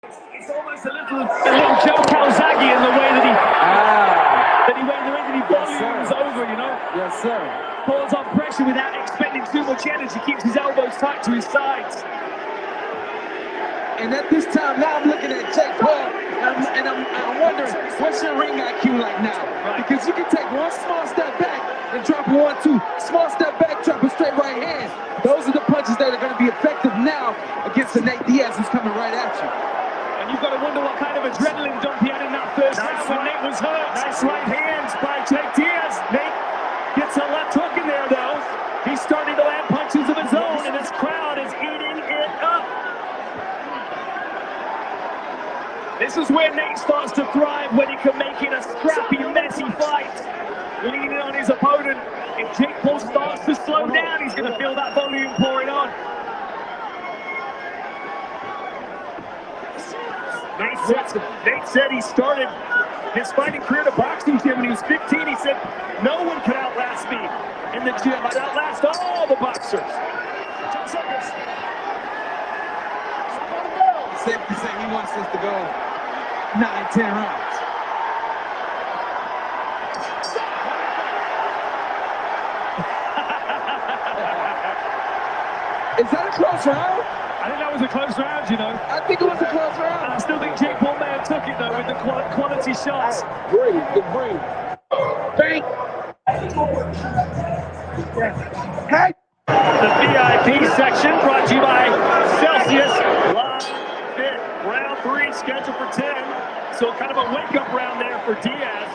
It's almost a little Joe Calzaghe in the way that he volumes over, you know? Yes, sir. Pulls on pressure without expending too much energy, keeps his elbows tight to his sides. And at this time, now I'm looking at Jake Paul, and I'm wondering, what's your ring IQ like now? Right. Because you can take one small step back and drop a 1-2. Small step back, drop a straight right hand. Those are the punches that are going to be effective now against the Nate Diaz who's coming right at you. And you've got to wonder what kind of adrenaline dump he had in that first round when Nate was hurt. Nice right hands by Jake Diaz. Nate gets a left hook in there, though. He's starting to land punches of his own, and his crowd is eating it up. This is where Nate starts to thrive, when he can make it a scrappy, messy fight. Leaning on his opponent. If Jake Paul starts to slow down, he's going to feel that volume pouring on. Nate said he started his fighting career at a boxing gym when he was 15. He said, no one could outlast me in the gym. I'd outlast all the boxers. 10 seconds. Safe to say he wants us to go 9-10 rounds. Is that a close round? I think that was a close round, you know. I think it was a close round. And I still think Jake Paul may have took it, though, with the quality shots. Breathe, good breathe. Bang. Hey. The VIP section brought to you by Celsius. Live Fit. Round 3 scheduled for 10. So kind of a wake-up round there for Diaz.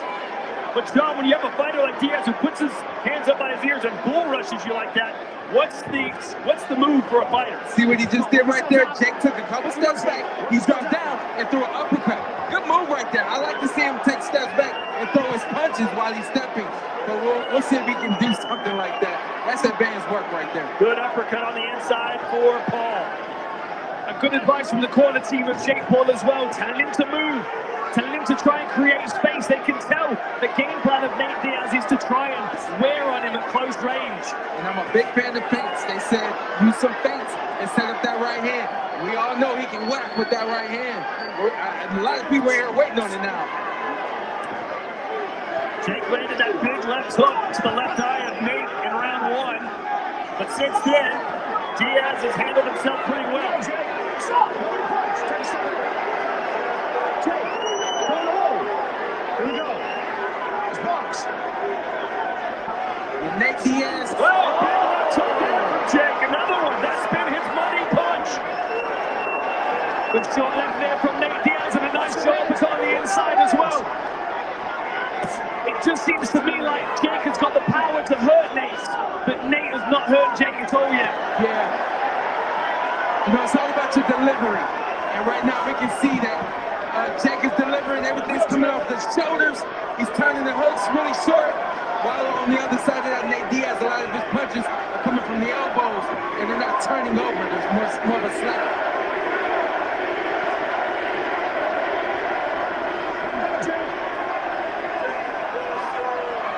But John, when you have a fighter like Diaz who puts his hands up by his ears and bull rushes you like that, what's the move for a fighter? See what he just did right there? Jake took a couple steps back. He's dropped down and threw an uppercut. Good move right there. I like to see him take steps back and throw his punches while he's stepping. But we'll see if he can do something like that. That's advanced work right there. Good uppercut on the inside for Paul. A good advice from the corner team of Jake Paul as well, telling him to move, telling him to try and create space. They can tell the game plan of Nate Diaz is to try and wear on him at close range. And I'm a big fan of feints. They said use some feints and set up that right hand. We all know he can whack with that right hand. A lot of people are here waiting on it now. Jake landed that big left hook to the left eye of Nate in round 1. But since then, Diaz has handled himself pretty well. Nate Diaz. Jake, another one. That's been his money punch. Good shot left there from Nate Diaz, and a nice shot was on the inside as well. It just seems to me like Jake has got the power to hurt Nate, but Nate has not hurt Jake at all yet. Yeah. You know, it's all about your delivery. And right now we can see that Jake is delivering. Everything's coming off the shoulders. He's turning the hooks really short. While on the other side of that, Nate Diaz, a lot of his punches are coming from the elbows, and they're not turning over. There's more of a slap.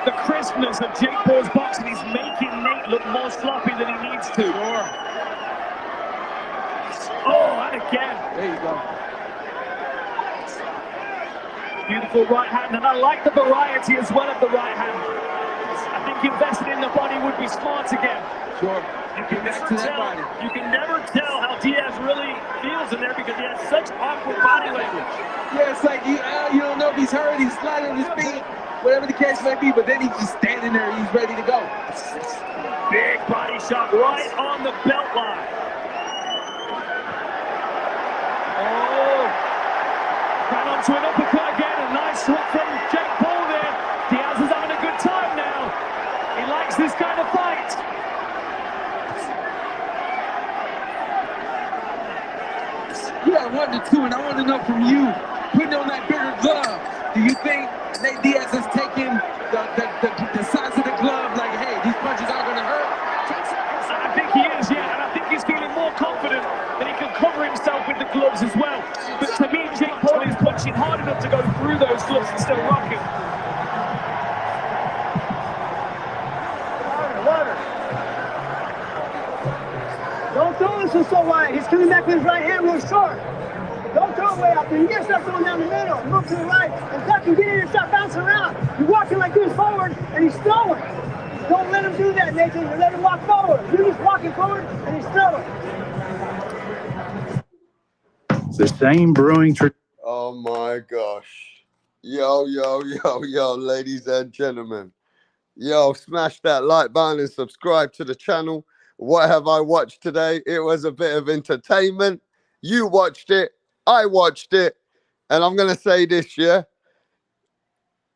The crispness of Jake Paul's boxing is making Nate look more sloppy than he needs to. Sure. Oh, and again. There you go. Beautiful right hand, and I like the variety as well of the right hand. I think investing in the body would be smart again. Sure. You can never tell how Diaz really feels in there because he has such awkward body language. Yeah, it's like you don't know if he's hurt, he's sliding on his feet, whatever the case may be, but then he's just standing there, he's ready to go. Big body shot right on the belt line. Oh, ran onto an uppercut again. A nice hook from Jake Paul there. Diaz is having a good time now. He likes this kind of fight. You got 1-2, and I want to know from you, putting on that bigger glove, do you think Nate Diaz has taken the size of the glove, like, hey, these punches aren't going to hurt? I think he is, yeah, and I think he's feeling more confident that he can cover himself with the gloves as well. But to me, Jake Paul is punching hard enough to go through those gloves and still rock him. Don't throw this one so wide. He's coming back with his right hand real short. Don't throw it way out there. You gotta start throwing down the middle. Move to the right. And duck and get in and start bouncing around. You're walking like this forward, and he's throwing. Don't let him do that, Nathan. You let him walk forward. You're just walking forward, and he's throwing. The same brewing tradition. Oh my gosh. Yo, ladies and gentlemen. Yo, smash that like button and subscribe to the channel. What have I watched today? It was a bit of entertainment. You watched it. I watched it. And I'm going to say this, yeah?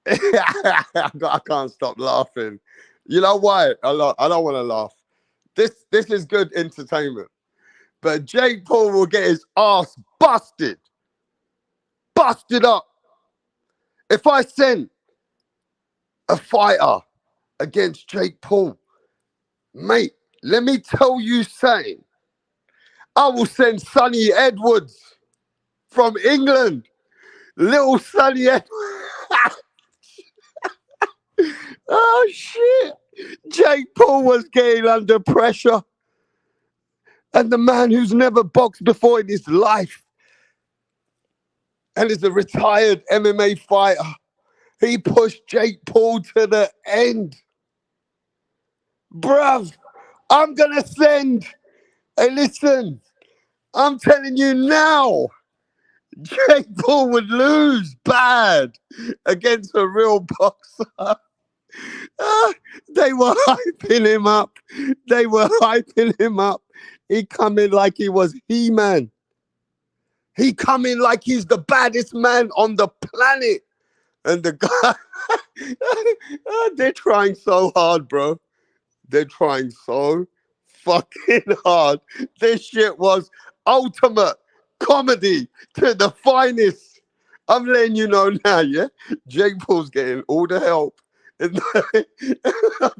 I can't stop laughing. You know why? I don't want to laugh. This is good entertainment. But Jake Paul will get his ass busted. Busted up. If I send a fighter against Jake Paul, mate, let me tell you something. I will send Sonny Edwards from England. Little Sonny Edwards. Oh, shit. Jake Paul was getting under pressure. And the man who's never boxed before in his life and is a retired MMA fighter, he pushed Jake Paul to the end. Bruv, I'm going to send... Hey, listen, I'm telling you now, Jake Paul would lose bad against a real boxer. They were hyping him up. He come in like he was He-Man. He come in like he's the baddest man on the planet. And the guy, they're trying so hard, bro. They're trying so fucking hard. This shit was ultimate comedy to the finest. I'm letting you know now, yeah? Jake Paul's getting all the help. I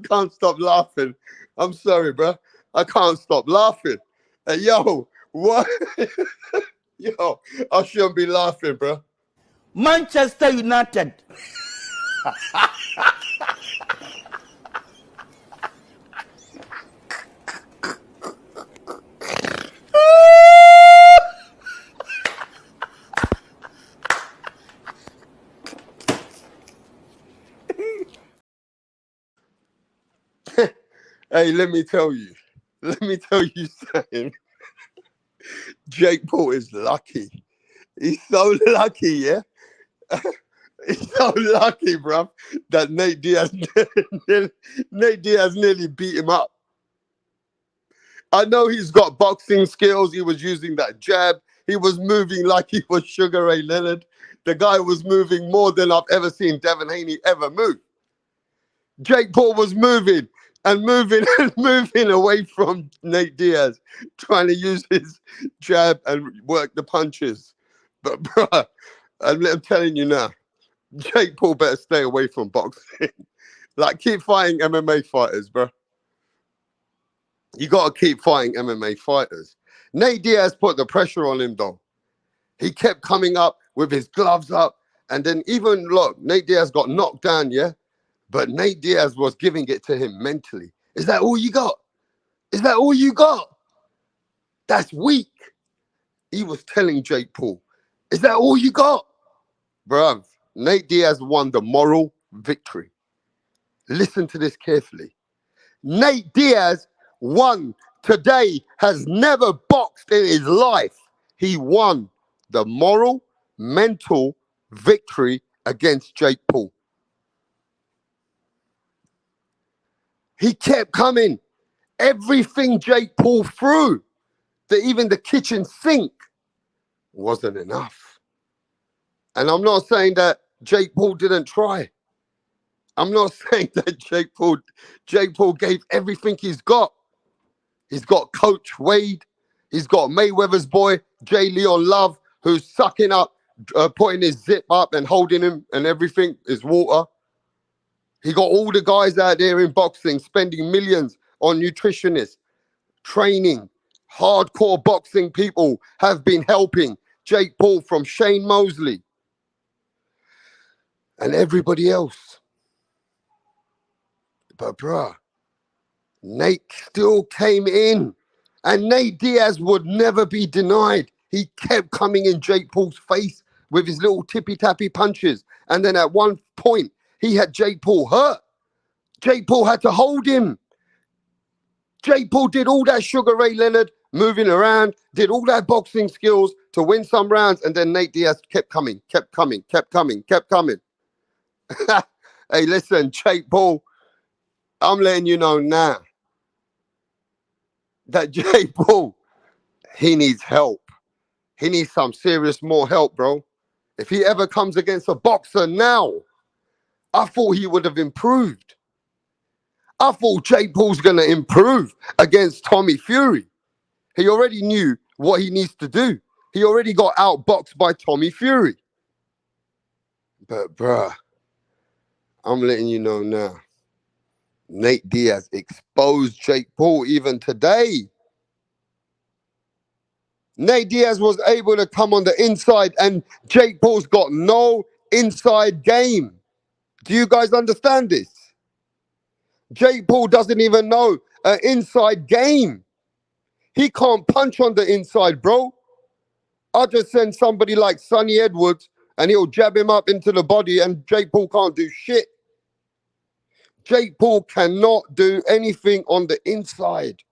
can't stop laughing. I'm sorry, bro. I can't stop laughing. Yo, what? Yo, I shouldn't be laughing, bro. Manchester United. Hey, let me tell you something. Jake Paul is lucky. He's so lucky, yeah? He's so lucky, bruv, that Nate Diaz nearly beat him up. I know he's got boxing skills. He was using that jab. He was moving like he was Sugar Ray Leonard. The guy was moving more than I've ever seen Devin Haney ever move. Jake Paul was moving and moving and moving away from Nate Diaz, trying to use his jab and work the punches. But, bruh, I'm telling you now, Jake Paul better stay away from boxing. Like, keep fighting MMA fighters, bro. You got to keep fighting MMA fighters. Nate Diaz put the pressure on him, though. He kept coming up with his gloves up. And then even, look, Nate Diaz got knocked down, yeah? But Nate Diaz was giving it to him mentally. Is that all you got? Is that all you got? That's weak. He was telling Jake Paul, is that all you got? Bruv, Nate Diaz won the moral victory. Listen to this carefully. Nate Diaz won today, has never boxed in his life. He won the moral, mental victory against Jake Paul. He kept coming. Everything Jake Paul threw, even the kitchen sink, wasn't enough. And I'm not saying that Jake Paul didn't try. I'm not saying that Jake Paul gave everything he's got. He's got Coach Wade. He's got Mayweather's boy, J. Leon Love, who's sucking up, putting his zip up and holding him and everything, his water. He got all the guys out there in boxing spending millions on nutritionists, training. Hardcore boxing people have been helping Jake Paul, from Shane Mosley and everybody else. But bruh, Nate still came in, and Nate Diaz would never be denied. He kept coming in Jake Paul's face with his little tippy-tappy punches. And then at one point, he had Jake Paul hurt. Jake Paul had to hold him. Jake Paul did all that Sugar Ray Leonard moving around, did all that boxing skills to win some rounds, and then Nate Diaz kept coming. Hey, listen, Jake Paul, I'm letting you know now that Jake Paul, he needs help. He needs some serious more help, bro. If he ever comes against a boxer now, I thought he would have improved. I thought Jake Paul's going to improve against Tommy Fury. He already knew what he needs to do. He already got outboxed by Tommy Fury. But, bruh, I'm letting you know now. Nate Diaz exposed Jake Paul even today. Nate Diaz was able to come on the inside, and Jake Paul's got no inside game. Do you guys understand this? Jake Paul doesn't even know an inside game. He can't punch on the inside, bro. I'll just send somebody like Sonny Edwards and he'll jab him up into the body, and Jake Paul can't do shit. Jake Paul cannot do anything on the inside.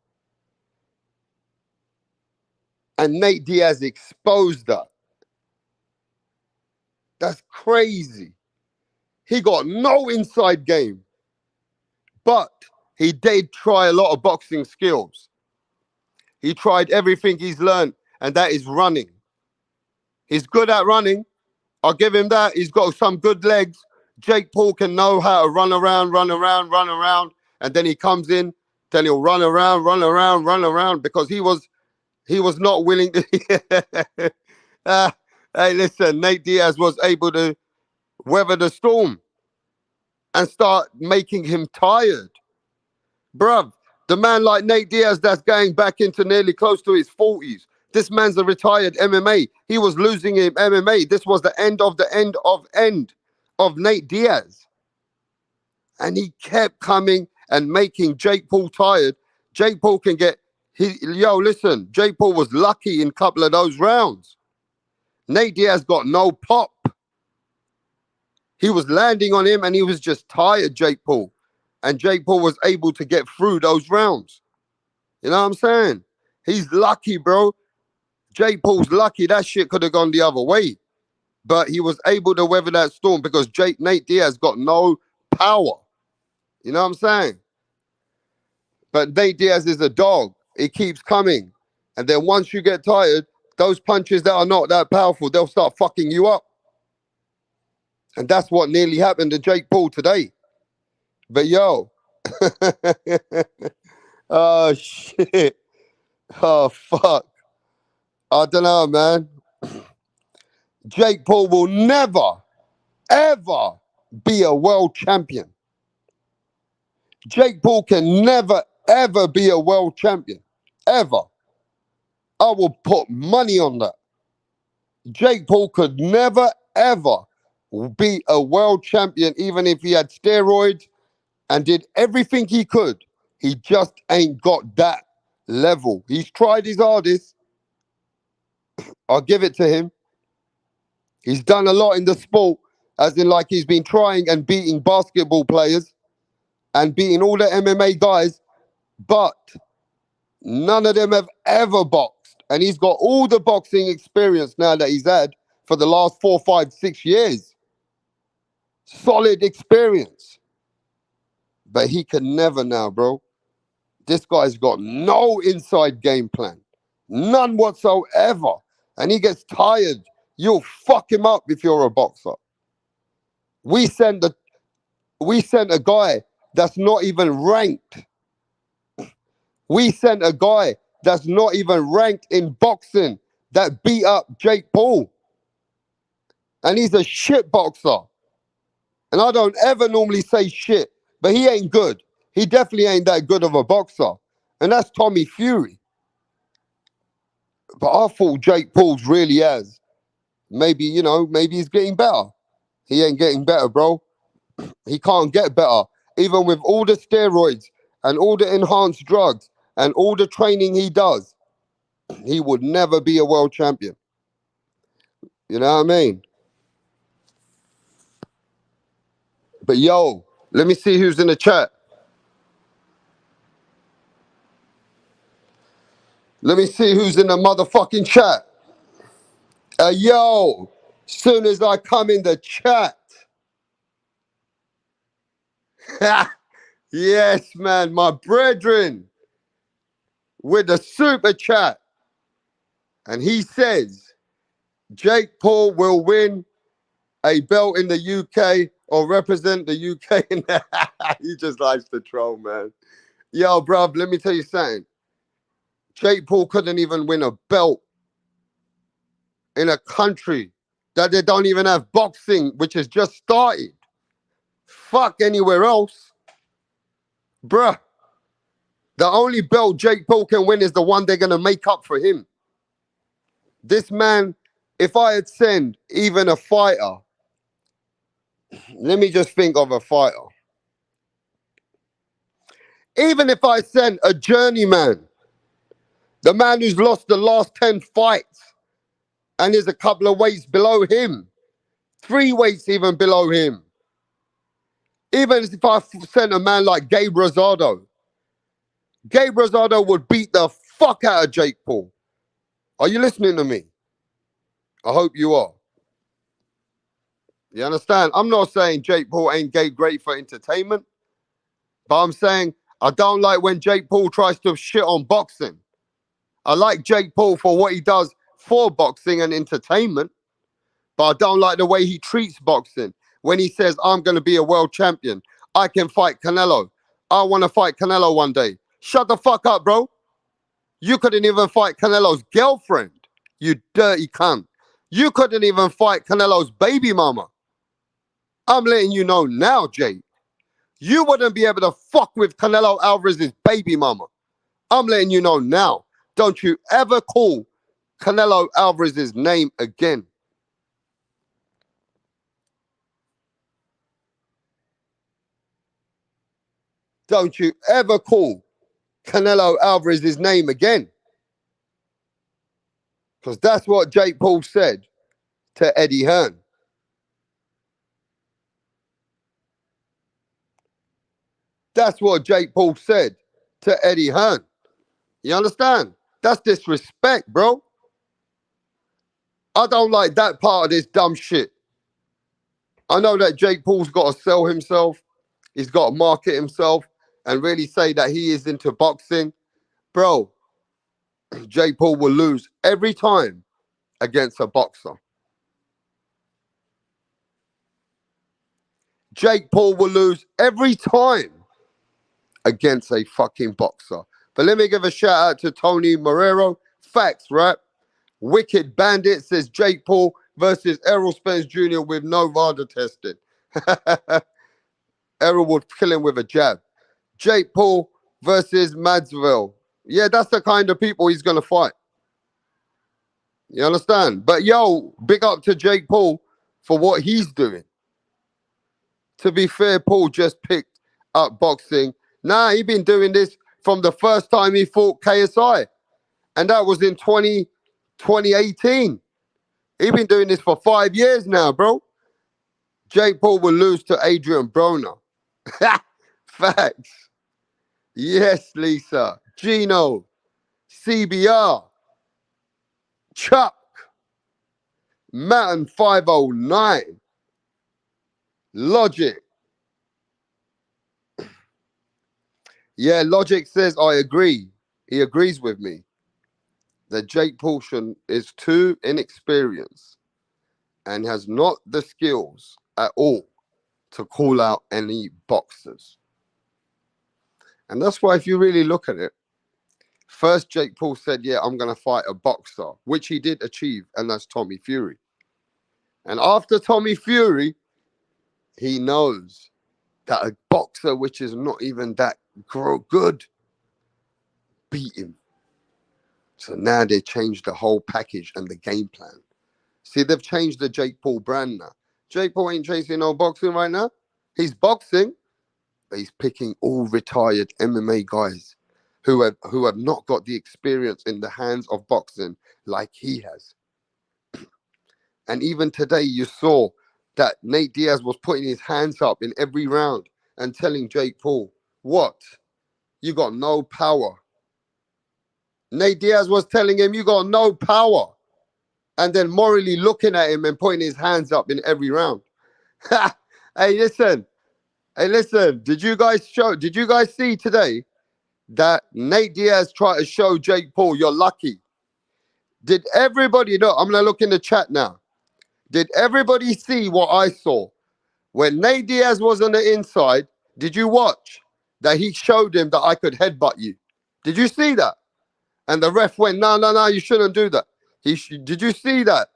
And Nate Diaz exposed that. That's crazy. He got no inside game. But he did try a lot of boxing skills. He tried everything he's learned, and that is running. He's good at running. I'll give him that. He's got some good legs. Jake Paul can know how to run around, and then he comes in, then he'll run around, because he was not willing to. Hey, listen, Nate Diaz was able to weather the storm and start making him tired. Bruv, the man like Nate Diaz that's going back into nearly close to his 40s. This man's a retired MMA. He was losing in MMA. This was the end of Nate Diaz. And he kept coming and making Jake Paul tired. Jake Paul can get... listen, Jake Paul was lucky in a couple of those rounds. Nate Diaz got no pop. He was landing on him and he was just tired, Jake Paul. And Jake Paul was able to get through those rounds. You know what I'm saying? He's lucky, bro. Jake Paul's lucky. That shit could have gone the other way. But he was able to weather that storm because Nate Diaz got no power. You know what I'm saying? But Nate Diaz is a dog. He keeps coming. And then once you get tired, those punches that are not that powerful, they'll start fucking you up. And that's what nearly happened to Jake Paul today. But yo, oh shit, oh fuck, I don't know, man. Jake Paul will never, ever be a world champion. Jake Paul can never, ever be a world champion, ever. I will put money on that. Jake Paul could never, ever be a world champion, even if he had steroids and did everything he could. He just ain't got that level. He's tried his hardest. I'll give it to him. He's done a lot in the sport, as in like he's been trying and beating basketball players and beating all the MMA guys, but none of them have ever boxed. And he's got all the boxing experience now that he's had for the last 4, 5, 6 years. Solid experience. But he can never now, bro. This guy's got no inside game plan. None whatsoever. And he gets tired. You'll fuck him up if you're a boxer. We sent a guy that's not even ranked. We sent a guy that's not even ranked in boxing that beat up Jake Paul. And he's a shit boxer. And I don't ever normally say shit, but he ain't good. He definitely ain't that good of a boxer. And that's Tommy Fury. But I thought Jake Paul's really has. Maybe he's getting better. He ain't getting better, bro. He can't get better. Even with all the steroids and all the enhanced drugs and all the training he does, He would never be a world champion. You know what I mean? But yo, let me see who's in the chat. Let me see who's in the motherfucking chat. Yo, soon as I come in the chat. Yes, man, my brethren with the super chat. And he says, Jake Paul will win a belt in the UK or represent the UK. He just likes to troll, man. Yo, bruv, let me tell you something. Jake Paul couldn't even win a belt in a country that they don't even have boxing, which has just started. Fuck anywhere else. Bruh. The only belt Jake Paul can win is the one they're going to make up for him. This man, if I had sent even a fighter, let me just think of a fighter. Even if I sent a journeyman, the man who's lost the last 10 fights and is a couple of weights below him, 3 weights even below him. Even if I sent a man like Gabe Rosado would beat the fuck out of Jake Paul. Are you listening to me? I hope you are. You understand? I'm not saying Jake Paul ain't great for entertainment, but I'm saying I don't like when Jake Paul tries to shit on boxing. I like Jake Paul for what he does for boxing and entertainment, but I don't like the way he treats boxing. When he says, I'm going to be a world champion, I can fight Canelo. I want to fight Canelo one day. Shut the fuck up, bro. You couldn't even fight Canelo's girlfriend, you dirty cunt. You couldn't even fight Canelo's baby mama. I'm letting you know now, Jake. You wouldn't be able to fuck with Canelo Alvarez's baby mama. I'm letting you know now. Don't you ever call Canelo Alvarez's name again. Don't you ever call Canelo Alvarez's name again. Because that's what Jake Paul said to Eddie Hearn. That's what Jake Paul said to Eddie Hearn. You understand? That's disrespect, bro. I don't like that part of this dumb shit. I know that Jake Paul's got to sell himself. He's got to market himself and really say that he is into boxing. Bro, Jake Paul will lose every time against a boxer. Jake Paul will lose every time against a fucking boxer. But let me give a shout out to Tony Morero. Facts, right? Wicked Bandit says Jake Paul versus Errol Spence Jr. with no VADA testing. Errol would kill him with a jab. Jake Paul versus Madsville. Yeah, that's the kind of people he's going to fight. You understand? But yo, big up to Jake Paul for what he's doing. To be fair, Paul just picked up boxing. Nah, he's been doing this from the first time he fought KSI. And that was in 2018. He's been doing this for 5 years now, bro. Jake Paul will lose to Adrian Broner. Facts. Yes, Lisa. Gino. CBR. Chuck. Mountain 509. Logic. Yeah, Logic says, I agree. He agrees with me that Jake Paul is too inexperienced and has not the skills at all to call out any boxers. And that's why if you really look at it, first Jake Paul said, yeah, I'm going to fight a boxer, which he did achieve, and that's Tommy Fury. And after Tommy Fury, he knows that a boxer which is not even that good beat him. So now they changed the whole package and the game plan. See, they've changed the Jake Paul brand now. Jake Paul ain't chasing no boxing right now. He's boxing, but he's picking all retired MMA guys who have not got the experience in the hands of boxing like he has. And even today, you saw that Nate Diaz was putting his hands up in every round and telling Jake Paul, what? You got no power. Nate Diaz was telling him, you got no power. And then morally looking at him and putting his hands up in every round. Hey, listen. Did you guys see today that Nate Diaz tried to show Jake Paul, you're lucky? Did everybody know? I'm going to look in the chat now. Did everybody see what I saw? When Nate Diaz was on the inside, did you watch that he showed him that I could headbutt you? Did you see that? And the ref went, no, you shouldn't do that. Did you see that?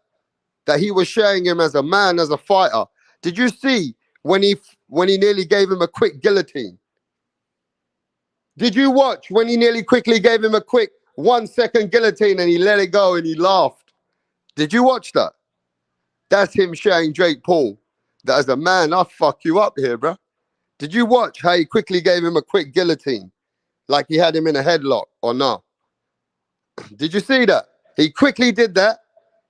That he was showing him as a man, as a fighter. Did you see when he nearly gave him a quick guillotine? Did you watch when he nearly quickly gave him a quick 1 second guillotine and he let it go and he laughed? Did you watch that? That's him showing Jake Paul that as a man, I'll fuck you up here, bro. Did you watch how he quickly gave him a quick guillotine? Like he had him in a headlock or not? Did you see that? He quickly did that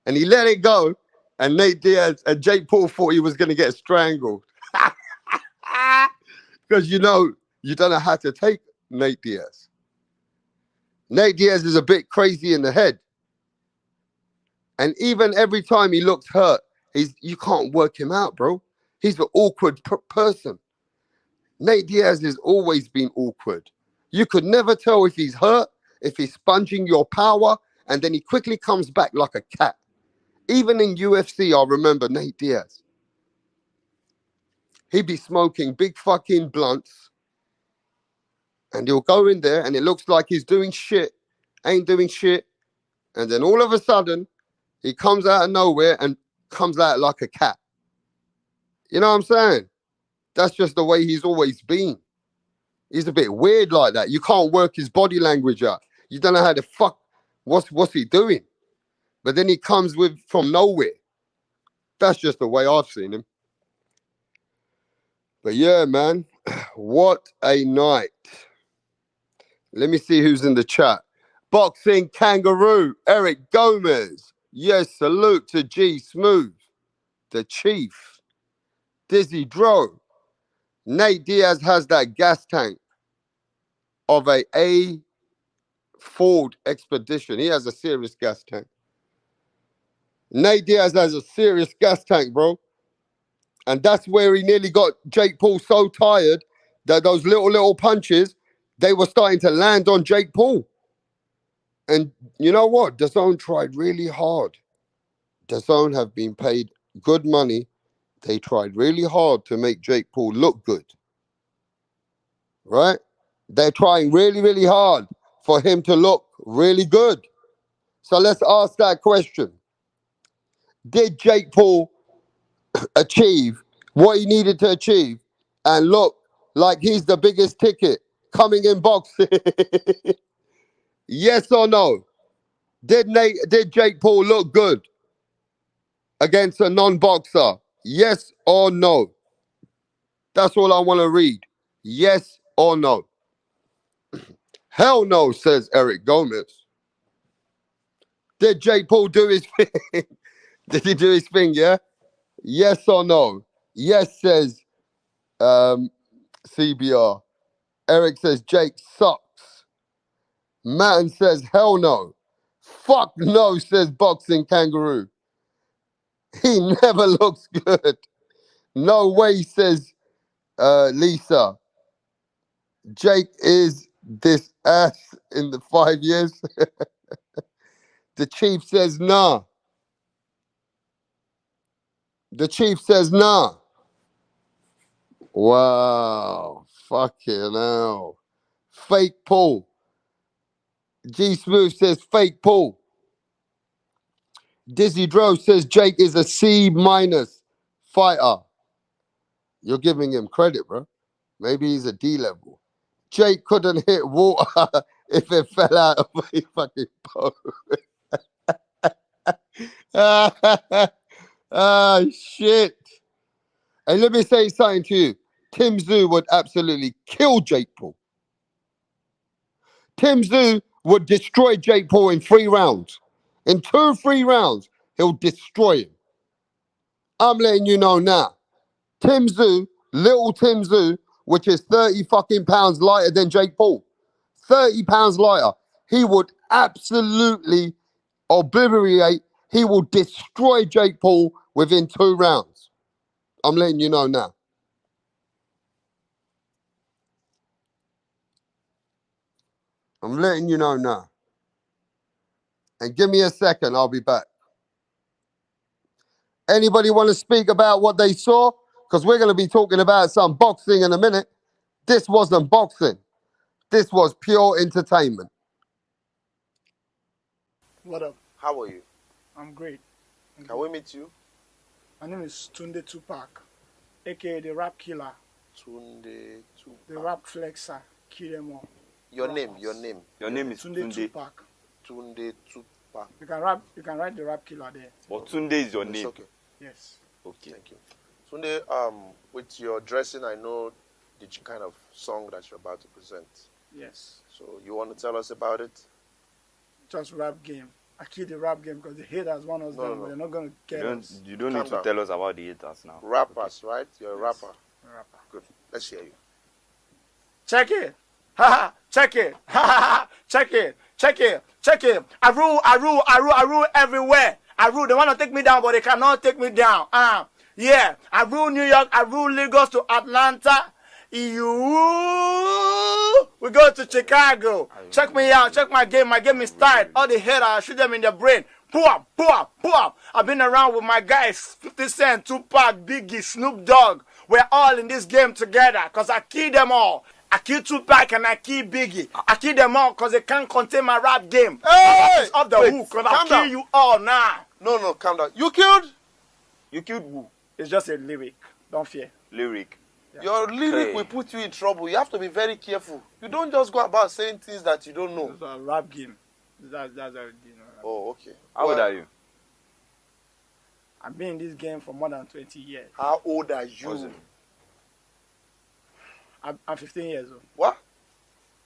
and he let it go. And Nate Diaz and Jake Paul thought he was going to get strangled. Because you don't know how to take Nate Diaz. Nate Diaz is a bit crazy in the head. And even every time he looks hurt, you can't work him out, bro. He's an awkward person. Nate Diaz has always been awkward. You could never tell if he's hurt, if he's sponging your power, and then he quickly comes back like a cat. Even in UFC, I remember Nate Diaz. He'd be smoking big fucking blunts, and he'll go in there, and it looks like he's doing shit, ain't doing shit, and then all of a sudden, he comes out of nowhere and comes out like a cat. You know what I'm saying? That's just the way he's always been. He's a bit weird like that. You can't work his body language out. You don't know how the fuck, what's he doing? But then he comes from nowhere. That's just the way I've seen him. But yeah, man, what a night. Let me see who's in the chat. Boxing Kangaroo, Eric Gomez. Yes, salute to G Smooth, the Chief. Dizzy Dro. Nate Diaz has that gas tank of a Ford Expedition. He has a serious gas tank. Nate Diaz has a serious gas tank, bro. And that's where he nearly got Jake Paul so tired that those little punches, they were starting to land on Jake Paul. And you know what? DAZN tried really hard. DAZN have been paid good money. They tried really hard to make Jake Paul look good. Right? They're trying really, really hard for him to look really good. So let's ask that question. Did Jake Paul achieve what he needed to achieve and look like he's the biggest ticket coming in boxing? Yes or no? Did Jake Paul look good against a non-boxer? Yes or no? That's all I want to read. Yes or no? Hell no, says Eric Gomez. Did Jake Paul do his thing? Did he do his thing, yeah? Yes or no? Yes, says CBR. Eric says Jake sucks. Matten says hell no. Fuck no, says Boxing Kangaroo. He never looks good. No way, says Lisa. Jake is this ass in the 5 years. The Chief says nah. The Chief says nah. Wow. Fucking hell. Fake Paul. G Smooth says fake Paul. Dizzy Dro says Jake is a C- fighter. You're giving him credit, bro. Maybe he's a D level. Jake couldn't hit water if it fell out of a fucking boat. Ah, shit. And let me say something to you. Tim Tszyu would absolutely kill Jake Paul. Tim Tszyu would destroy Jake Paul in 3 rounds. In 2-3 rounds, he'll destroy him. I'm letting you know now. Tim Tszyu, little Tim Tszyu, which is 30 fucking pounds lighter than Jake Paul. 30 pounds lighter. He would absolutely obliterate. He will destroy Jake Paul within 2 rounds. I'm letting you know now. I'm letting you know now. And give me a second, I'll be back. Anybody want to speak about what they saw? Because we're going to be talking about some boxing in a minute. This wasn't boxing. This was pure entertainment. What up? How are you? I'm great. Can we meet you? My name is Tunde Tupac, aka the Rap Killer. Tunde Tupac. The Rap Flexer. Kill them all. Your name is Tunde Tupac. Tunde Tupac. You can write the Rap Killer there. But Tunde is your name. Okay. Yes. Okay. Thank you. Tunde, with your dressing, I know the kind of song that you're about to present. Yes. So you want to tell us about it? Just rap game. I kill the rap game because the haters want us down, but they're not going to get us. You don't need to tell us about the haters now. Rappers, right? You're a rapper. Rapper. Good. Let's hear you. Check it. Ha ha. Check it. Ha ha. Check it. Check it. Check it. I rule everywhere. I rule. They want to take me down, but they cannot take me down. Yeah. I rule New York. I rule Lagos to Atlanta. We go to Chicago. Check me out. Check my game. My game is tight. All the haters, I shoot them in the brain. Boom, boom, boom. I've been around with my guys, 50 Cent, Tupac, Biggie, Snoop Dogg. We're all in this game together because I kill them all. I kill Tupac and I kill Biggie. I kill them all because they can't contain my rap game. Hey! It's off the hook because I kill you all now. No, calm down. You killed who? It's just a lyric. Don't fear. Lyric. Yeah. Your lyric will put you in trouble. You have to be very careful. You don't just go about saying things that you don't know. It's a rap game. That's how you know. Oh, okay. How old are you? I've been in this game for more than 20 years. How old are you? I'm 15 years old. What?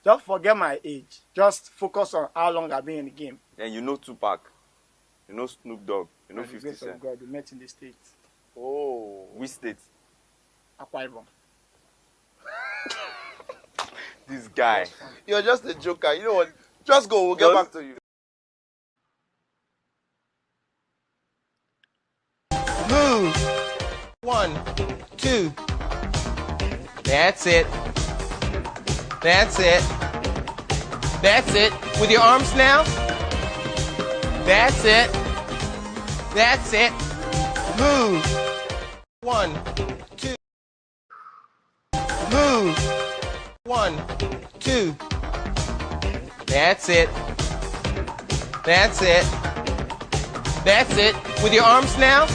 Just forget my age. Just focus on how long I've been in the game. And you know Tupac. You know Snoop Dogg. You know 50 Cent. Of God, we met in the States. Oh. Which state? Akwa Ibom. This guy. You're just a joker. You know what? Just go. We'll get back to you. Move. 1, 2. That's it. That's it. That's it. With your arms now. That's it. That's it. Move. 1, 2. Move. 1, 2. That's it. That's it. That's it. With your arms now.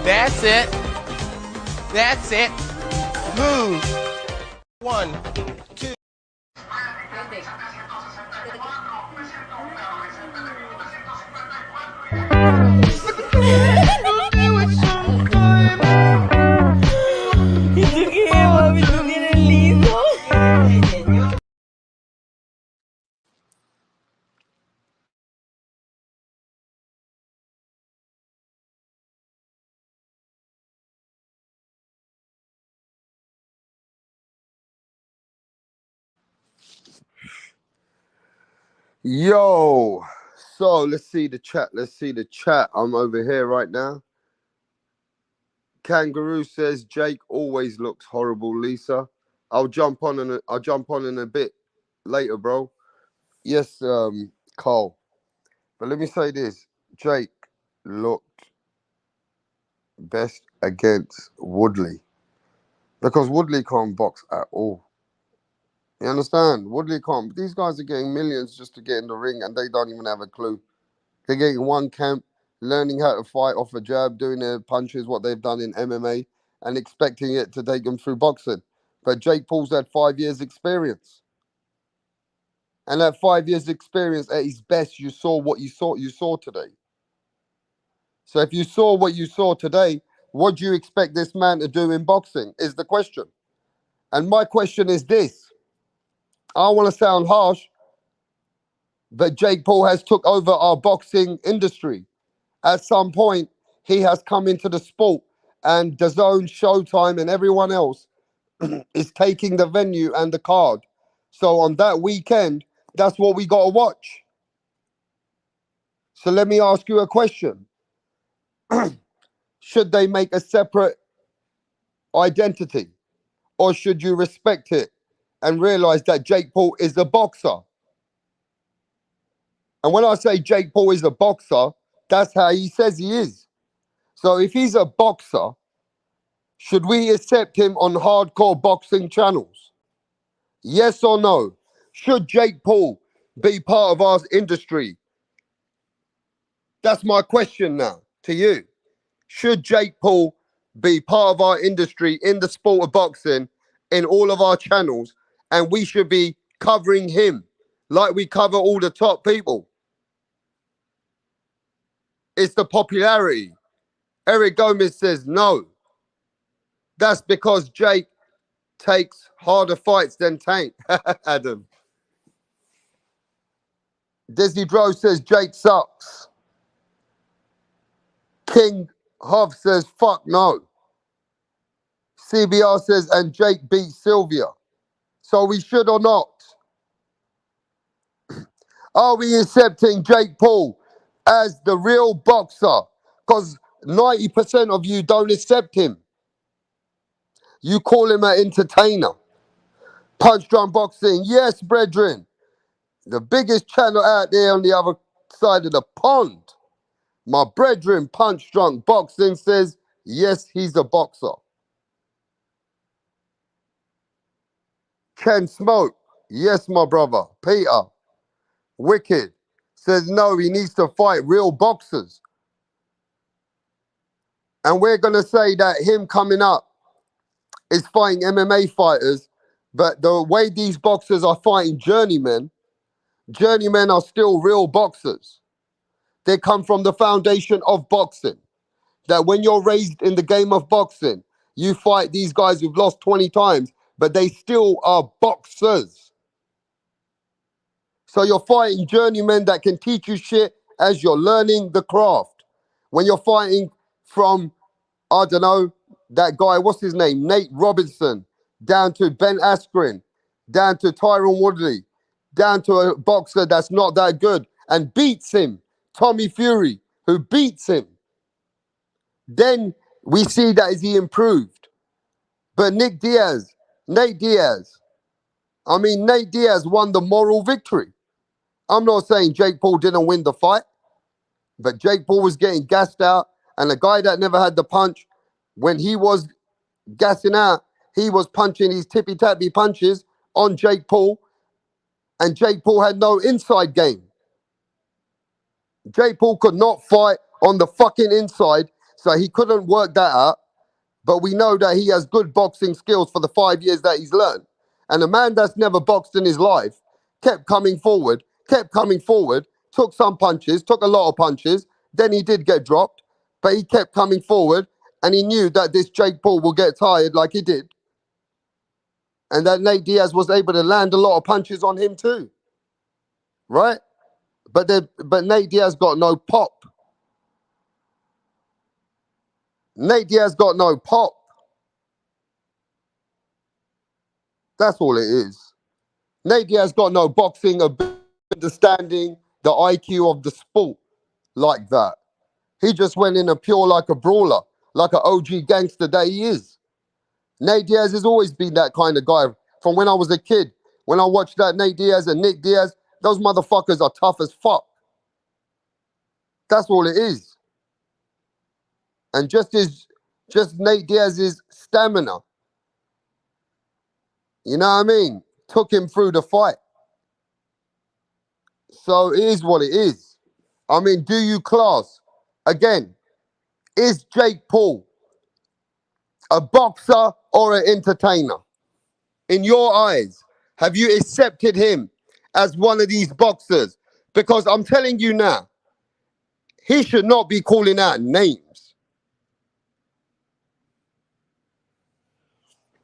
That's it. That's it. Move. 1, 2. Yo, so let's see the chat. I'm over here right now. Kangaroo says Jake always looks horrible, Lisa. I'll jump on in a bit later, bro. Yes, Carl. But let me say this. Jake looked best against Woodley. Because Woodley can't box at all. You understand? Woodley can't. These guys are getting millions just to get in the ring and they don't even have a clue. They're getting one camp, learning how to fight off a jab, doing their punches, what they've done in MMA, and expecting it to take them through boxing. But Jake Paul's had 5 years experience. And that 5 years experience at his best, you saw what you saw today. So if you saw what you saw today, what do you expect this man to do in boxing is the question. And my question is this. I don't want to sound harsh, but Jake Paul has took over our boxing industry. At some point, he has come into the sport, and DAZN, Showtime, and everyone else is taking the venue and the card. So on that weekend, that's what we got to watch. So let me ask you a question. Should they make a separate identity, or should you respect it and realize that Jake Paul is a boxer? And when I say Jake Paul is a boxer, that's how he says he is. So if he's a boxer, should we accept him on hardcore boxing channels? Yes or no? Should Jake Paul be part of our industry? That's my question now to you. Should Jake Paul be part of our industry in the sport of boxing in all of our channels, and we should be covering him like we cover all the top people? It's the popularity. Eric Gomez says no. That's because Jake takes harder fights than Tank. Adam. Dizzy Dro says Jake sucks. King Hov says fuck no. CBR says and Jake beat Sylvia. So we should or not? Are we accepting Jake Paul as the real boxer? Because 90% of you don't accept him. You call him an entertainer. Punch Drunk Boxing, yes, brethren. The biggest channel out there on the other side of the pond. My brethren, Punch Drunk Boxing, says, yes, he's a boxer. Ken Smoke, yes, my brother. Peter, Wicked, says, no, he needs to fight real boxers. And we're going to say that him coming up is fighting MMA fighters, but the way these boxers are fighting journeymen are still real boxers. They come from the foundation of boxing. That when you're raised in the game of boxing, you fight these guys who've lost 20 times, but they still are boxers. So you're fighting journeymen that can teach you shit as you're learning the craft. When you're fighting from, I don't know, that guy, what's his name? Nate Robinson, down to Ben Askren, down to Tyron Woodley, down to a boxer that's not that good and beats him, Tommy Fury, who beats him. Then we see that is he improved. But Nate Diaz won the moral victory. I'm not saying Jake Paul didn't win the fight, but Jake Paul was getting gassed out, and the guy that never had the punch, when he was gassing out, he was punching his tippy-tappy punches on Jake Paul, and Jake Paul had no inside game. Jake Paul could not fight on the fucking inside, so he couldn't work that out. But we know that he has good boxing skills for the 5 years that he's learned. And a man that's never boxed in his life kept coming forward, took some punches, took a lot of punches. Then he did get dropped, but he kept coming forward, and he knew that this Jake Paul will get tired like he did. And that Nate Diaz was able to land a lot of punches on him too. Right? But Nate Diaz got no pop. Nate Diaz got no pop. That's all it is. Nate Diaz got no boxing understanding, the IQ of the sport like that. He just went in a pure like a brawler, like an OG gangster that he is. Nate Diaz has always been that kind of guy. From when I was a kid, when I watched that Nate Diaz and Nick Diaz, those motherfuckers are tough as fuck. That's all it is. And just Nate Diaz's stamina, you know what I mean, took him through the fight. So it is what it is. I mean, do you class? Again, is Jake Paul a boxer or an entertainer? In your eyes, have you accepted him as one of these boxers? Because I'm telling you now, he should not be calling out names.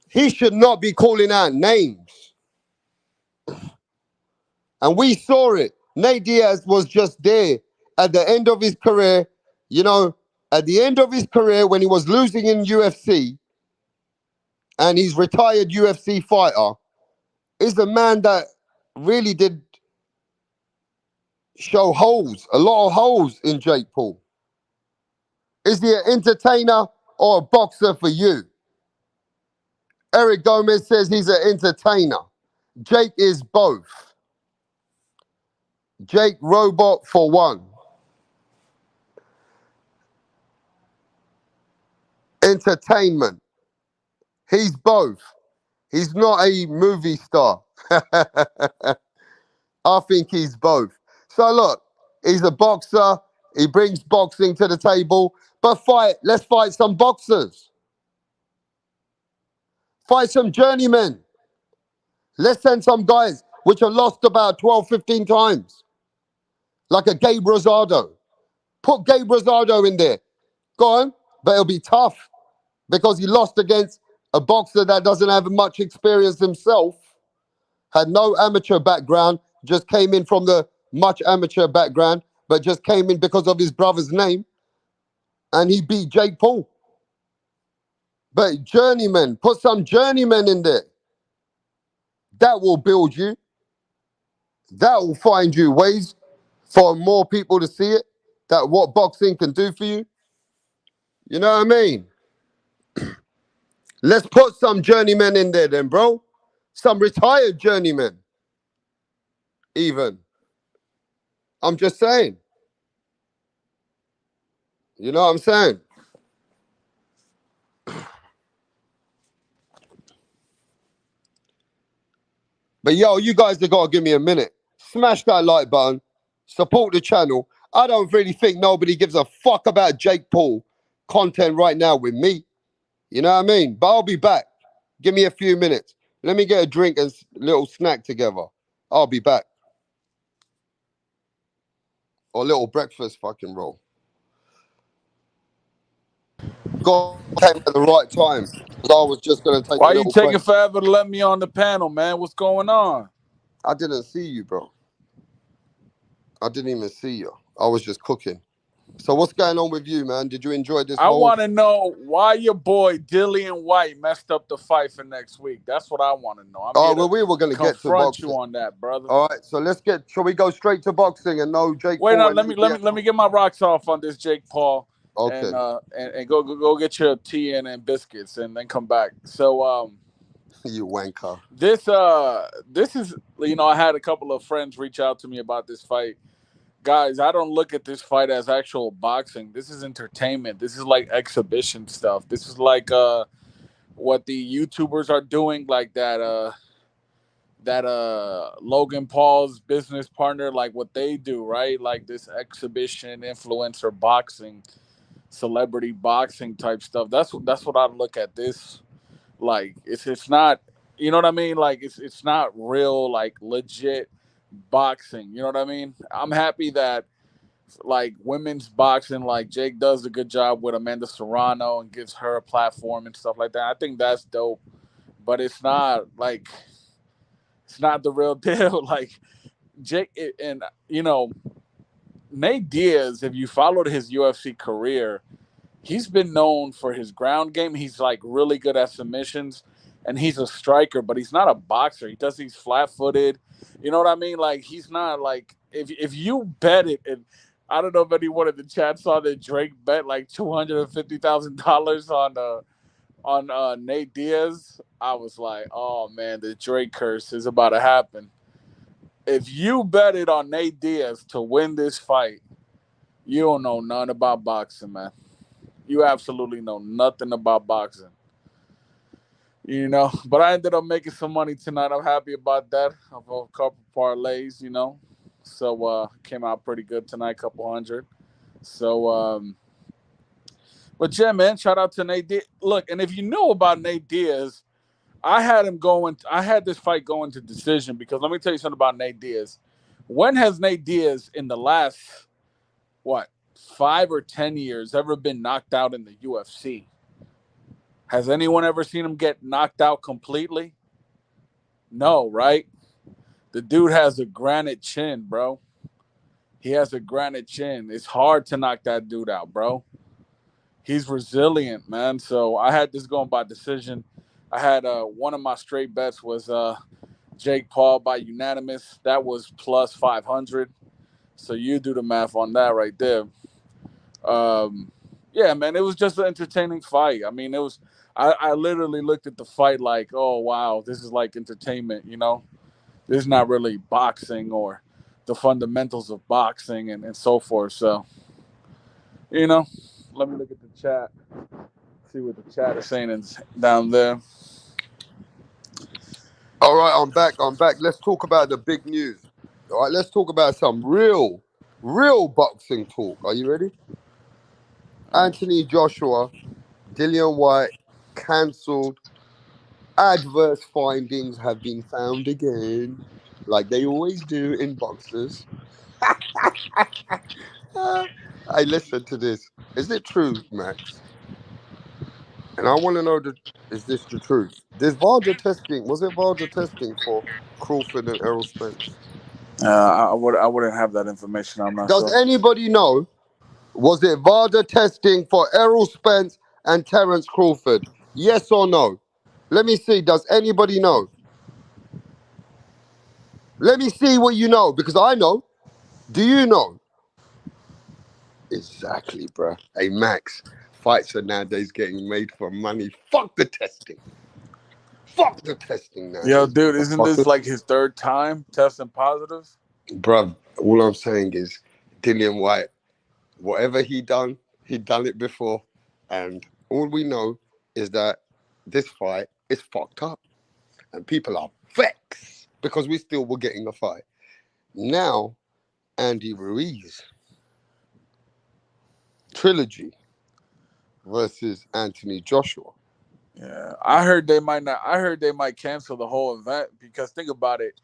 He should not be calling out names. And we saw it. Nate Diaz was just there at the end of his career, you know, at the end of his career when he was losing in UFC and he's retired UFC fighter, is the man that really did show holes, a lot of holes in Jake Paul. Is he an entertainer or a boxer for you? Eric Gomez says he's an entertainer. Jake is both. Jake Robot for one. Entertainment. He's both. He's not a movie star. I think he's both. So look, he's a boxer. He brings boxing to the table. But let's fight some boxers. Fight some journeymen. Let's send some guys which are lost about 12, 15 times. Like a Gabe Rosado. Put Gabe Rosado in there. Go on. But it'll be tough because he lost against a boxer that doesn't have much experience himself. Had no amateur background. Just came in from the much amateur background. But just came in because of his brother's name. And he beat Jake Paul. But journeymen, put some journeymen in there. That will build you. That will find you ways for more people to see it. That what boxing can do for you. You know what I mean? Let's put some journeymen in there then, bro. Some retired journeymen. Even. I'm just saying. You know what I'm saying? But yo, you guys have got to give me a minute. Smash that like button. Support the channel. I don't really think nobody gives a fuck about Jake Paul content right now with me. You know what I mean? But I'll be back. Give me a few minutes. Let me get a drink and a little snack together. I'll be back. Or a little breakfast fucking roll. God came at the right time. Because I was just going to take Why a you little taking break. forever to let me on the panel, man? What's going on? I didn't see you, bro. I didn't even see you. I was just cooking. So what's going on with you, man? Did you enjoy this I whole... want to know why your boy Dillian White messed up the fight for next week. That's what I want to know. We were going to get to confront boxing. you on that, brother. All right, so shall we go straight to boxing and no Jake Wait, Paul? no, let me get my rocks off on this Jake Paul. Okay. And go get your tea and biscuits and then come back. So you wanker. This is, you know, I had a couple of friends reach out to me about this fight. Guys, I don't look at this fight as actual boxing. This is entertainment. This is like exhibition stuff. This is like what the YouTubers are doing, like that Logan Paul's business partner, like what they do, right? Like this exhibition influencer boxing, celebrity boxing type stuff. That's what I look at this like. It's not, you know what I mean? Like it's not real, like legit boxing. You know what I mean? I'm happy that like women's boxing, like Jake does a good job with Amanda Serrano and gives her a platform and stuff like that. I think that's dope, but it's not like, it's not the real deal. Like Jake and, you know, Nate Diaz, if you followed his UFC career, he's been known for his ground game. He's like really good at submissions and he's a striker, but he's not a boxer. He does these flat-footed, you know what I mean? Like he's not like, if you bet it, and I don't know if anyone in the chat saw that Drake bet like $250,000 on Nate Diaz. I was like, oh man, the Drake curse is about to happen. If you bet it on Nate Diaz to win this fight, you don't know nothing about boxing, man. You absolutely know nothing about boxing. You know, but I ended up making some money tonight. I'm happy about that. I've a couple parlays, you know. So came out pretty good tonight, couple hundred. So but yeah, man, shout out to Nate Diaz. Look, and if you know about Nate Diaz, I had this fight going to decision because let me tell you something about Nate Diaz. When has Nate Diaz in the last 5 or 10 years ever been knocked out in the UFC? Has anyone ever seen him get knocked out completely? No, right? The dude has a granite chin, bro. He has a granite chin. It's hard to knock that dude out, bro. He's resilient, man. So I had this going by decision. I had one of my straight bets was Jake Paul by unanimous. That was plus 500. So you do the math on that right there. Yeah, man, it was just an entertaining fight. I mean, it was. I literally looked at the fight like, oh wow, this is like entertainment. You know, this is not really boxing or the fundamentals of boxing and so forth. So, you know, let me look at the chat, see what the chat is saying down there. All right, I'm back. Let's talk about the big news. All right, let's talk about some real boxing talk. Are you ready? Anthony Joshua, Dillian White, cancelled. Adverse findings have been found again, like they always do in boxers. Hey, listen to this. Is it true, Max? And I want to know, is this the truth? Was it VAR testing for Crawford and Errol Spence? I wouldn't have that information. I'm not sure. Does anybody know? Was it VAR testing for Errol Spence and Terence Crawford? Yes or no? Let me see. Does anybody know? Let me see what you know, because I know. Do you know? Exactly, bruh. Hey, Max, fights are nowadays getting made for money. Fuck the testing. Fuck the testing now. Yo, dude, isn't this like his third time testing positive? Bruv, all I'm saying is Dillian White, whatever he'd done it before. And all we know is that this fight is fucked up. And people are vexed because we still were getting a fight. Now, Andy Ruiz trilogy versus Anthony Joshua. Yeah, I heard they might cancel the whole event because think about it.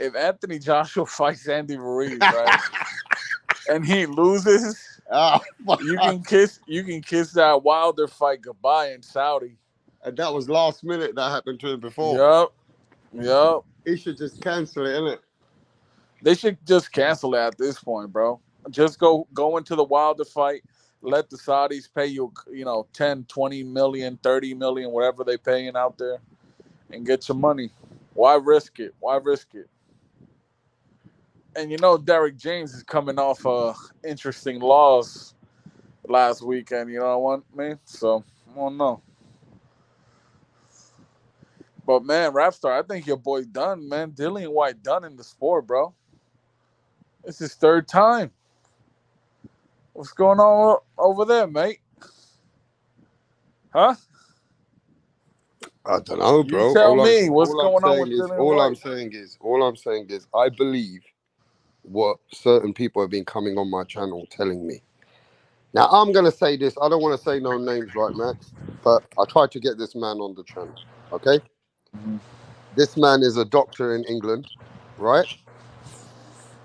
If Anthony Joshua fights Andy Ruiz, right, and he loses, you can kiss that Wilder fight goodbye in Saudi. And that was last minute that happened to him before. Yep. He should just cancel it, innit? They should just cancel it at this point, bro. Just go into the Wilder fight. Let the Saudis pay you, 10, 20 million, 30 million, whatever they paying out there, and get your money. Why risk it? And Derek James is coming off interesting loss last weekend. You know what I mean? So I don't know. But man, Rapstar, I think your boy done, man. Dillian White done in the sport, bro. It's his third time. What's going on over there, mate? Huh? I don't know, bro. You tell me what's going on with Dillian White. All I'm saying is, I believe what certain people have been coming on my channel telling me. Now, I'm going to say this. I don't want to say no names, right, Max? But I tried to get this man on the channel, okay? Mm-hmm. This man is a doctor in England, right?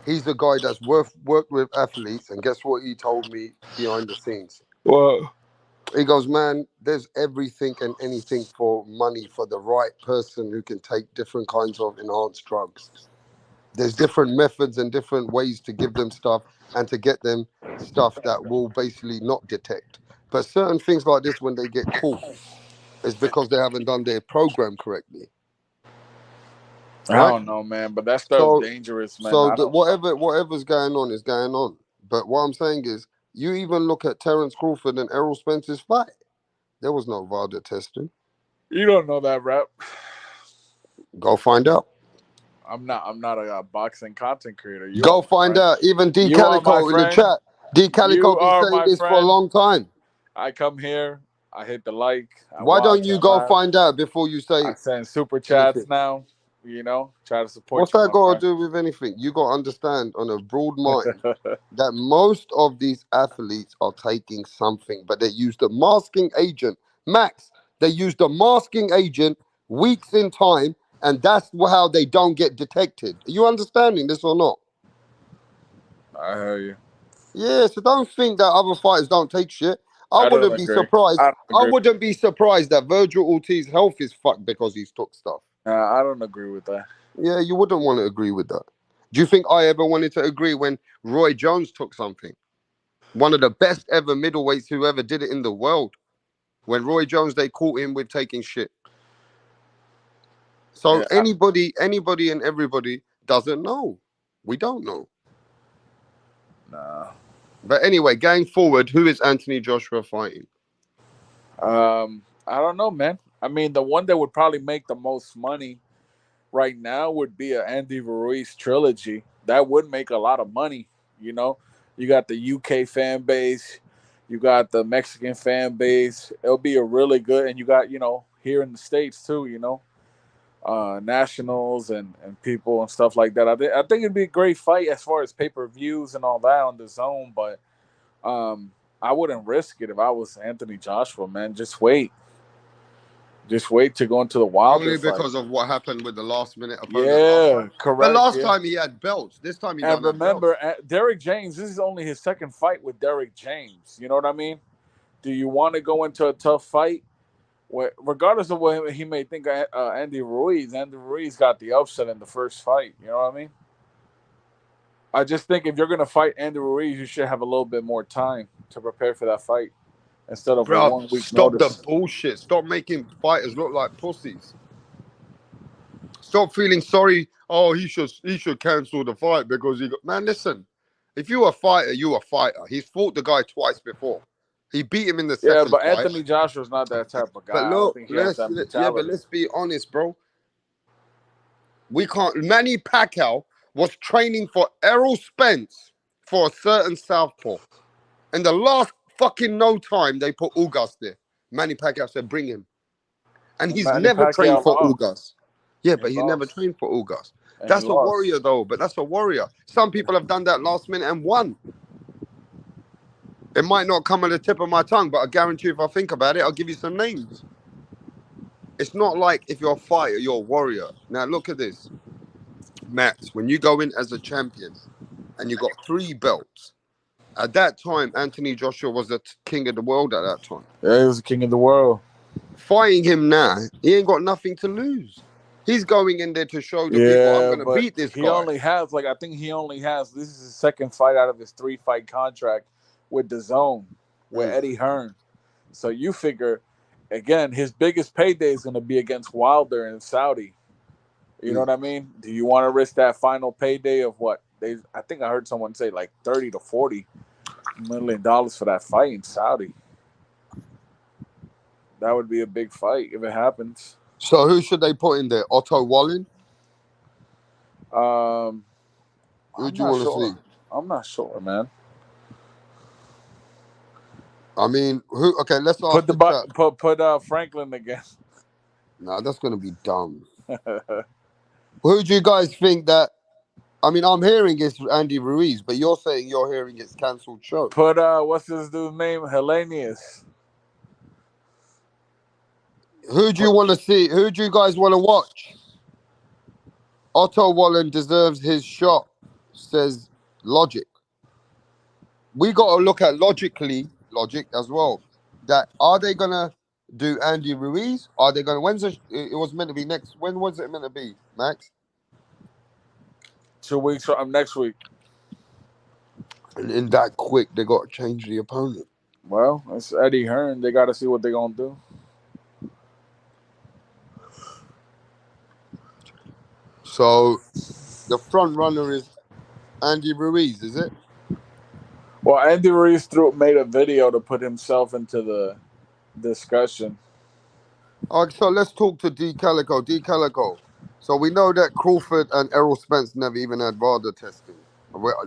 He's a guy that's worked with athletes, and guess what he told me behind the scenes? What? He goes, man, there's everything and anything for money for the right person who can take different kinds of enhanced drugs. There's different methods and different ways to give them stuff and to get them stuff that will basically not detect. But certain things like this, when they get caught, is because they haven't done their program correctly. Right? I don't know, man, but that stuff's dangerous, man. So whatever's going on is going on. But what I'm saying is, you even look at Terence Crawford and Errol Spence's fight. There was no VAR testing. You don't know that, Rap. Go find out. I'm not a boxing content creator. Go find out. Even D Calico in the chat. D Calico been saying this for a long time. I come here. I hit the like. Why don't you go find out before you say? I send super chats now. Try to support. What's that got to do with anything? You got to understand on a broad mind that most of these athletes are taking something, but they use the masking agent. Max, they use the masking agent weeks in time, and that's how they don't get detected. Are you understanding this or not? I hear you. Yeah, so don't think that other fighters don't take shit. I wouldn't be surprised. I wouldn't be surprised that Virgil Ortiz's health is fucked because he's took stuff. I don't agree with that. Yeah, you wouldn't want to agree with that. Do you think I ever wanted to agree when Roy Jones took something? One of the best ever middleweights who ever did it in the world. When Roy Jones, they caught him with taking shit. So Yeah, anybody and everybody doesn't know. We don't know. nah. But anyway, going forward, who is Anthony Joshua fighting? I don't know, man. I mean, the one that would probably make the most money right now would be an Andy Ruiz trilogy. That would make a lot of money. You know, you got the UK fan base, you got the Mexican fan base. It'll be a really good, and you got here in the States too. Nationals and people and stuff like that. I think it'd be a great fight as far as pay-per-views and all that on the zone, but I wouldn't risk it if I was Anthony Joshua, man. Just wait to go into the Wilder Only fight. because of what happened with the last minute opponent last Yeah, time. correct. But last yeah. time he had belts. This time he And don't have belts. remember, Derek James, this is only his second fight with Derek James. You know what I mean? Do you want to go into a tough fight? Regardless of what he may think of Andy Ruiz got the upset in the first fight. You know what I mean? I just think if you're going to fight Andy Ruiz, you should have a little bit more time to prepare for that fight instead of Bro, a 1 week stop notice. the bullshit. Stop making fighters look like pussies. Stop feeling sorry. Oh, he should cancel the fight because he got... Man, listen. If you're a fighter, you're a fighter. He's fought the guy twice before. He beat him in the second but fight. Anthony Joshua's not that type of guy. But I look, don't think he has that mentality. let's be honest, bro. We can't... Manny Pacquiao was training for Errol Spence for a certain southpaw. In the last fucking no time, they put Ugas there. Manny Pacquiao said, bring him. And he's never trained for Ugas. Yeah, but he never trained for Ugas. That's a warrior, though. But that's a warrior. Some people have done that last minute and won. It might not come at the tip of my tongue, but I guarantee if I think about it, I'll give you some names. It's not like if you're a fighter, you're a warrior. Now, look at this. Max, when you go in as a champion and you got 3 belts, at that time, Anthony Joshua was the king of the world at that time. Yeah, he was the king of the world. Fighting him now, he ain't got nothing to lose. He's going in there to show the people, I'm going to beat this guy. He only has, this is his second fight out of his 3-fight contract with the Zone, with Eddie Hearn. So you figure, again, his biggest payday is going to be against Wilder in Saudi. You know what I mean? Do you want to risk that final payday of what? I think I heard someone say like $30 to $40 million for that fight in Saudi. That would be a big fight if it happens. So who should they put in there? Otto Wallin? Who do you want to see? I'm not sure, man. I mean, who? Okay, let's ask put Franklin again. No, that's going to be dumb. Who do you guys think that? I mean, I'm hearing it's Andy Ruiz, but you're saying you're hearing it's cancelled show. Put what's this dude's name? Hellenius. Who do you want to see? Who do you guys want to watch? Otto Wallin deserves his shot, says Logic. We got to look at logic as well. That are they gonna do Andy Ruiz? Are they gonna? It was meant to be next. When was it meant to be, Max? 2 weeks from next week. And in that quick, they got to change the opponent. Well, it's Eddie Hearn. They got to see what they're gonna do. So, the front runner is Andy Ruiz, is it? Well, Andy Ruiz made a video to put himself into the discussion. All right, so let's talk to D. Calico. D. Calico. So we know that Crawford and Errol Spence never even had VADA testing.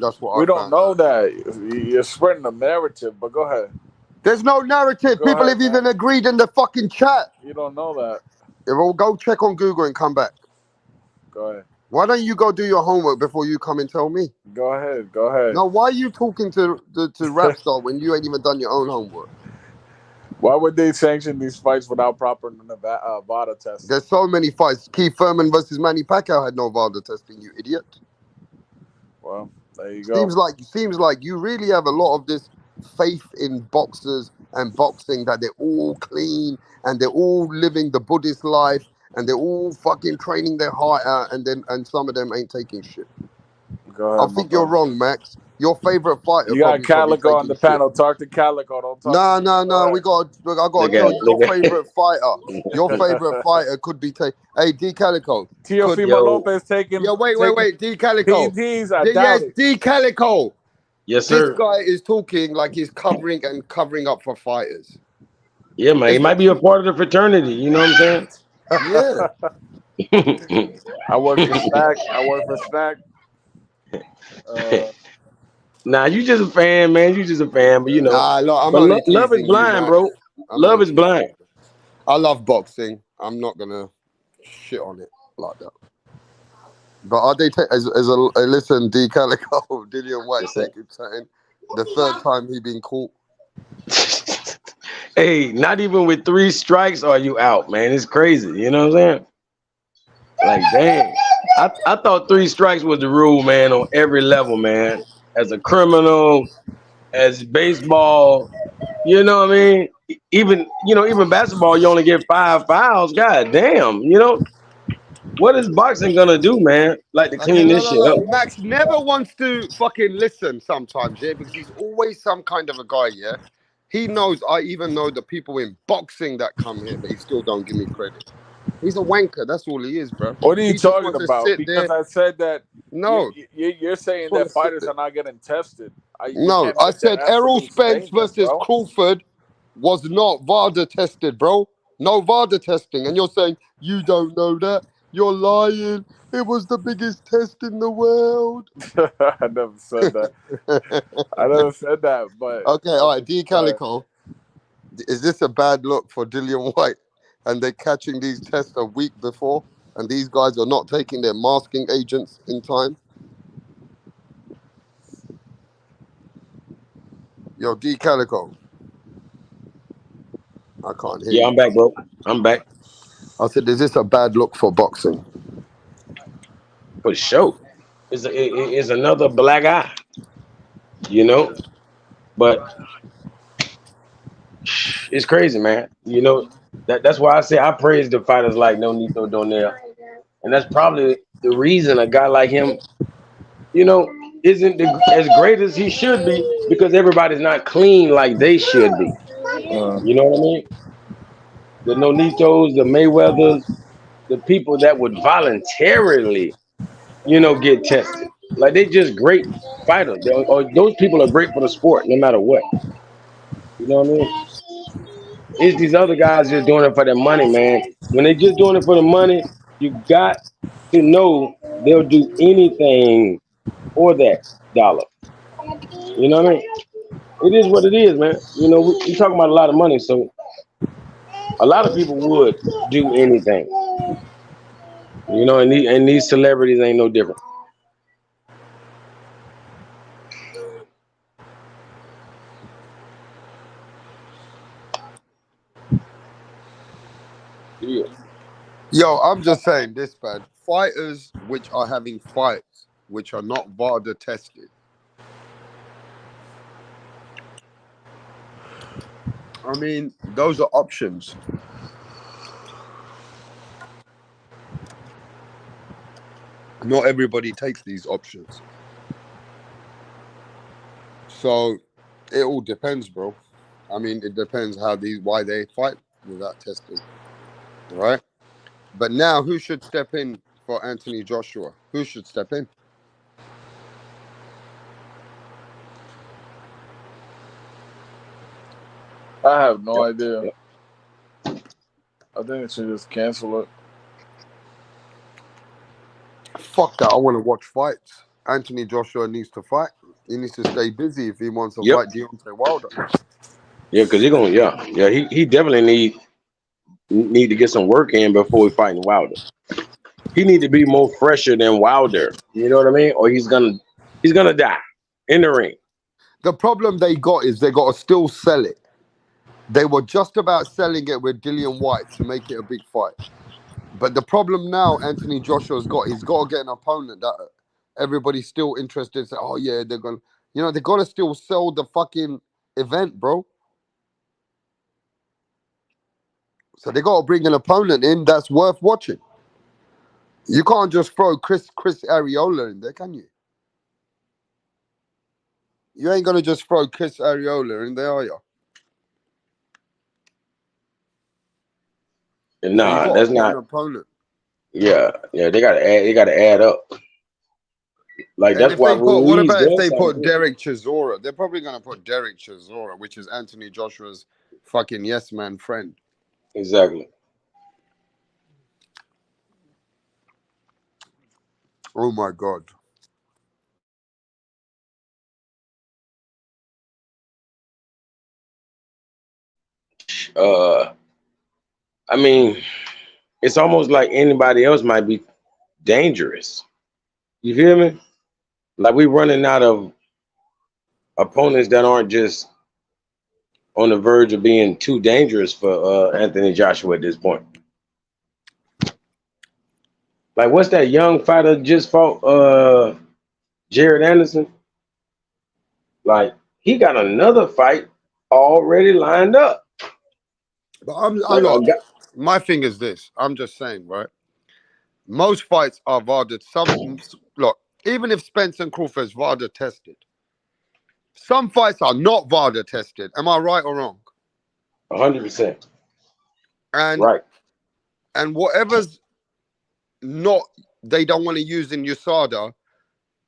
That's what we don't know that. You're spreading the narrative, but go ahead. There's no narrative. People have even agreed in the fucking chat. You don't know that. We'll go check on Google and come back. Go ahead. Why don't you go do your homework before you come and tell me? Go ahead. No, why are you talking to Rapstar when you ain't even done your own homework? Why would they sanction these fights without proper VADA testing? There's so many fights. Keith Thurman versus Manny Pacquiao had no VADA testing, you idiot. Well, there you go. Seems like you really have a lot of this faith in boxers and boxing that they're all clean and they're all living the Buddhist life and they're all fucking training their heart out, and some of them ain't taking shit. Go ahead, I think you're wrong, Max. Your favorite fighter You got probably Calico on taking the shit. panel. Talk to Calico. Don't talk to me. No. I got to tell you, your favorite fighter. Your favorite fighter could be taking. Hey, D Calico. Teofimo Lopez taking. Yeah, wait. D Calico. PEDs, I doubt it. D Calico. Yes, sir. This guy is talking like he's covering up for fighters. Yeah, man. He might be a part of the fraternity. You know what I'm saying? Yeah. I work for Snack. Nah, you just a fan, man. You just a fan, but you know. Nah, look, I'm but only love is teasing blind, you, bro. Love is blind. I love boxing. I'm not gonna shit on it like that. But are they listen, D Calico, Dillian White taking something. The third time he been caught. Hey, not even with 3 strikes are you out, man. It's crazy. You know what I'm saying? Like, dang. I thought 3 strikes was the rule, man, on every level, man. As a criminal, as baseball, you know what I mean? Even basketball, you only get 5 fouls. God damn, you know? What is boxing gonna do, man? Like to clean this shit up. Max never wants to fucking listen sometimes, yeah, because he's always some kind of a guy, yeah. He knows I even know the people in boxing that come here, but he still don't give me credit. He's a wanker. That's all he is, bro. What are you He just talking wants to about? sit Because there. I said that. No, you're saying that fighters are not getting tested. No, I said Errol Spence versus Crawford was not VADA tested, bro. No VADA testing. And you're saying, you don't know that. You're lying. It was the biggest test in the world. I never said that. But... Okay, all right, D. Calico. Is this a bad look for Dillian White? And they're catching these tests a week before, and these guys are not taking their masking agents in time? Yo, D. Calico. I can't hear you. Yeah, I'm back, bro. I'm back. I said, is this a bad look for boxing? For sure. It's another black eye. You know? But it's crazy, man. You know, that's why I say I praise the fighters like Nonito Donaire. And that's probably the reason a guy like him, you know, isn't as great as he should be, because everybody's not clean like they should be. You know what I mean? The Nonitos, the Mayweathers, the people that would voluntarily, you know, get tested. Like, they just great fighters. Those people are great for the sport, no matter what. You know what I mean? It's these other guys just doing it for their money, man. When they just doing it for the money, you got to know they'll do anything for that dollar. You know what I mean? It is what it is, man. You know, we're talking about a lot of money, so a lot of people would do anything. You know, and these celebrities ain't no different. Yeah. Yo, I'm just saying this, man. Fighters which are having fights which are not VADA tested. I mean, those are options. Not everybody takes these options. So it all depends, bro. I mean, it depends why they fight without testing. All right. But now who should step in for Anthony Joshua? Who should step in? I have no idea. I think they should just cancel it. Fuck that. I want to watch fights. Anthony Joshua needs to fight. He needs to stay busy if he wants to fight Deontay Wilder. Yeah, because he's going to, he definitely need to get some work in before he fighting Wilder. He need to be more fresher than Wilder. You know what I mean? Or he's gonna die in the ring. The problem they got is they got to still sell it. They were just about selling it with Dillian White to make it a big fight. But the problem now Anthony Joshua's got, he's got to get an opponent that everybody's still interested in. Say, oh yeah, they're going to, you know, they got to still sell the fucking event, bro. So they got to bring an opponent in that's worth watching. You can't just throw Chris Arreola in there, can you? You ain't gonna just throw Chris Arreola in there, are you? Nah, so that's pick an not. opponent. Yeah, they gotta add. They gotta add up. Like And that's if why they put, what Ruiz about if does they sound put good. Derek Chisora? They're probably gonna put Derek Chisora, which is Anthony Joshua's fucking yes man friend. Exactly. Oh my god. I mean, it's almost like anybody else might be dangerous. You feel me? Like we running out of opponents that aren't just on the verge of being too dangerous for Anthony Joshua at this point. Like, what's that young fighter just fought? Jared Anderson. Like, he got another fight already lined up. But my thing is this. I'm just saying, right? Most fights are VADA. Look, even if Spence and Crawford is VADA tested, some fights are not VADA tested. Am I right or wrong? 100%. And right. And whatever's not, they don't want to use in USADA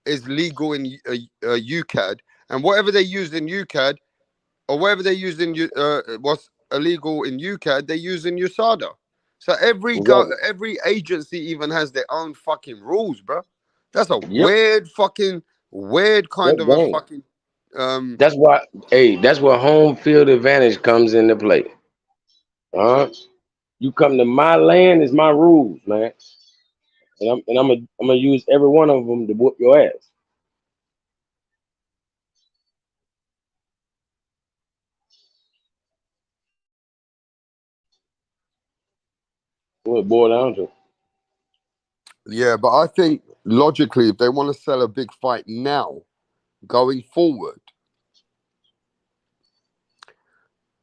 is legal in UCAD. And whatever they use in UCAD, or whatever they use in what's illegal in UCAD, they use in USADA. So every agency even has their own fucking rules, bro. That's a weird kind of a fucking. That's why, that's where home field advantage comes into play. You come to my land, it's my rules, man. And I'm gonna use every one of them to whoop your ass. What it boil down to. Yeah, but I think logically, if they want to sell a big fight now, going forward,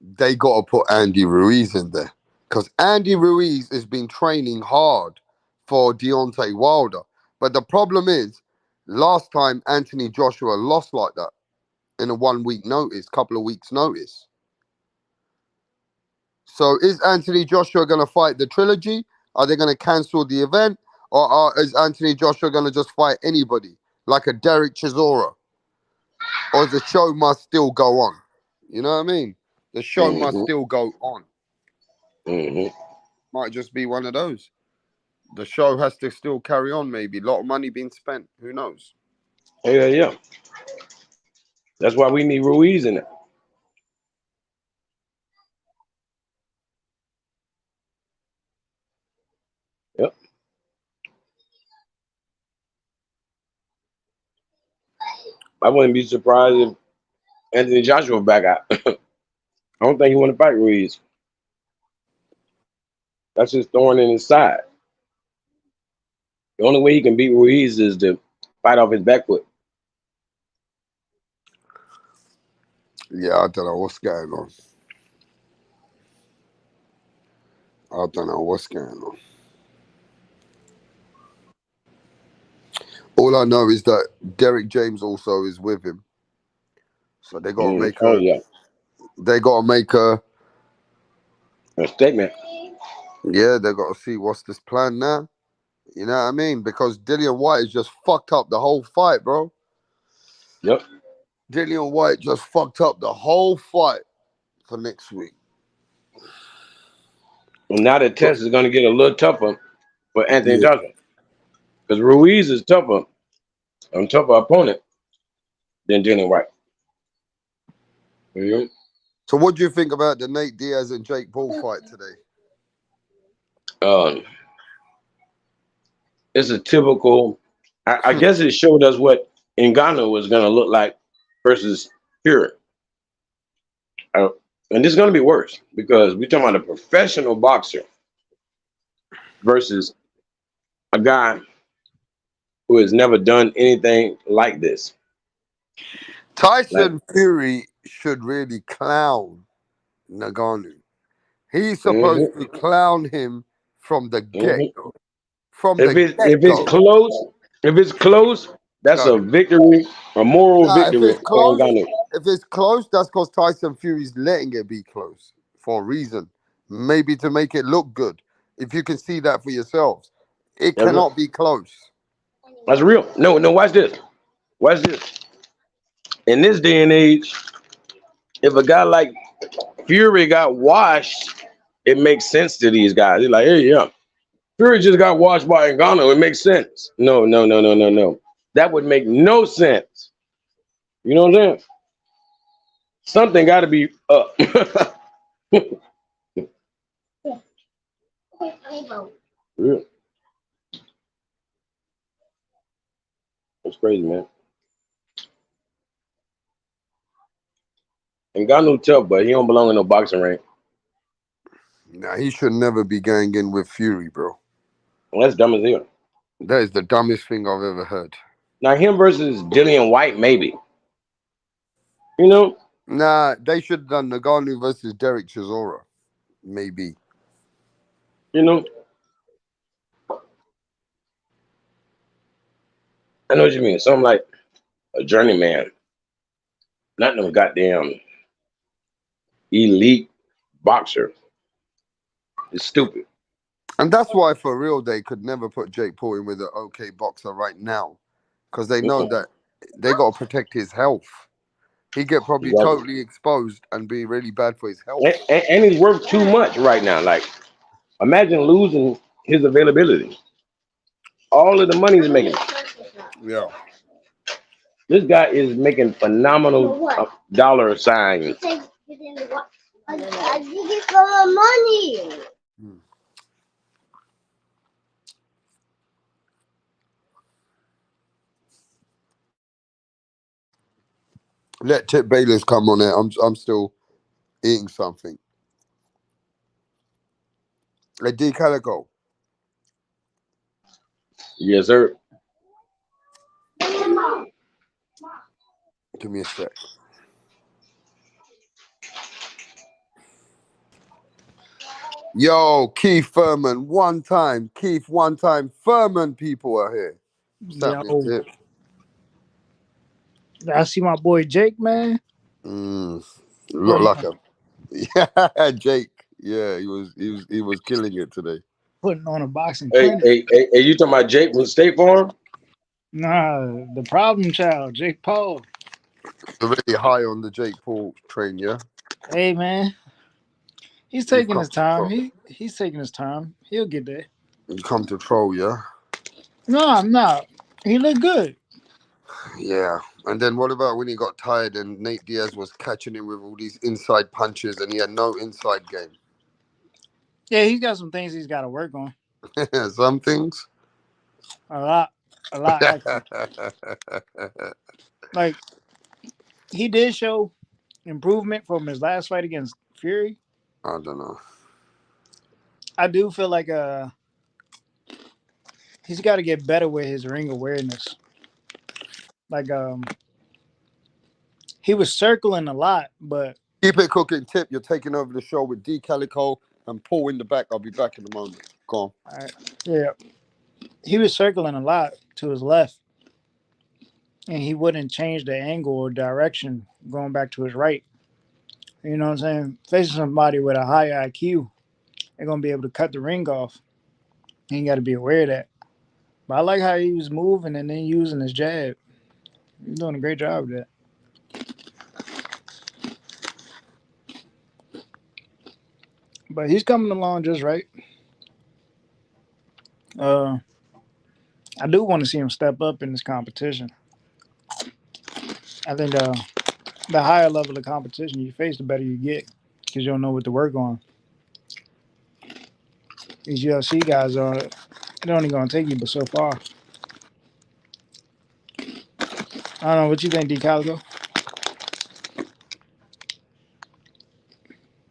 they got to put Andy Ruiz in there. Because Andy Ruiz has been training hard for Deontay Wilder. But the problem is, last time Anthony Joshua lost like that in a 1 week notice, couple of weeks notice. So is Anthony Joshua going to fight the trilogy? Are they going to cancel the event? Or is Anthony Joshua going to just fight anybody, like a Derek Chisora? Or the show must still go on? You know what I mean? The show must still go on. Might just be one of those. The show has to still carry on, maybe. A lot of money being spent. Who knows? Yeah. That's why we need Ruiz in it. Yep. I wouldn't be surprised if Anthony Joshua back out. I don't think he want to fight Ruiz. That's just thorn in his side. The only way he can beat Ruiz is to fight off his back foot. Yeah, I don't know what's going on. I don't know what's going on. All I know is that Derek James also is with him. So they got to make they got to make a statement. Yeah, they got to see what's this plan now. You know what I mean? Because Dillian White has just fucked up the whole fight, bro. Yep. Dillian White just fucked up the whole fight for next week. Well, now the test is going to get a little tougher for Anthony Joshua. Because Ruiz is tougher, a tougher opponent than Dillian White. Mm-hmm. So what do you think about the Nate Diaz and Jake Paul fight today? It's a typical, I guess it showed us what Ngannou was going to look like versus Fury. And this is going to be worse because we're talking about a professional boxer versus a guy who has never done anything like this. Tyson Fury should really clown Ngannou. He's supposed to clown him from the get-go. From If the it's close, that's a victory, a moral victory if for Ngannou. it's close, that's because Tyson Fury's letting it be close for a reason. Maybe to make it look good. If you can see that for yourselves, it cannot be close. That's real. No, watch this. Watch this. In this day and age, if a guy like Fury got washed, it makes sense to these guys. They're like, hey, yeah, Fury just got washed by Ngannou. It makes sense. No. That would make no sense. You know what I'm saying? Something got to be up. Yeah. That's crazy, man. Ngannou tough, but he don't belong in no boxing ring. Nah, he should never be going in with Fury, bro. Well, that's dumb as hell. That is the dumbest thing I've ever heard. Now, him versus Dillian White, maybe. You know? Nah, they should have done Ngannou versus Derek Chisora. Maybe. You know? I know what you mean. Something like a journeyman. Not no goddamn elite boxer. It's stupid. And that's why, for real, they could never put Jake Paul in with an okay boxer right now. Because they know that they got to protect his health. He get probably totally exposed and be really bad for his health. And he's worth too much right now. Like, imagine losing his availability. All of the money he's making. Yeah. This guy is making phenomenal dollar signs. I did it for my money. Let Tip Bayless come on there. I'm still eating something. Hey, D Calico. Yes, sir. Give me a sec. Yo, Keith Furman, one time. Furman people are here. Yo. I see my boy Jake, man. Look like a Jake. Yeah, he was killing it today. Putting on a boxing clinic. Hey, you talking about Jake from State Farm? Nah, the problem child, Jake Paul. Really high on the Jake Paul train, yeah? Hey, man. He's taking his time. He's taking his time. He'll get there. You come to troll, yeah? No, I'm not. He looked good. Yeah. And then what about when he got tired and Nate Diaz was catching him with all these inside punches and he had no inside game? Yeah, he's got some things he's got to work on. Some things? A lot, actually. Like, he did show improvement from his last fight against Fury. I don't know. I do feel like he's got to get better with his ring awareness. Like, he was circling a lot, but... Keep it cooking, Tip. You're taking over the show with D Calico and Paul in the back. I'll be back in a moment. Go on. All right. Yeah. He was circling a lot to his left, and he wouldn't change the angle or direction going back to his right. You know what I'm saying? Facing somebody with a high IQ, they're going to be able to cut the ring off. You got to be aware of that. But I like how he was moving and then using his jab. He's doing a great job of that. But he's coming along just right. I do want to see him step up in this competition. I think the higher level of competition you face, the better you get because you don't know what to work on. These UFC guys they're only going to take you but so far. I don't know. What you think, D. Calico?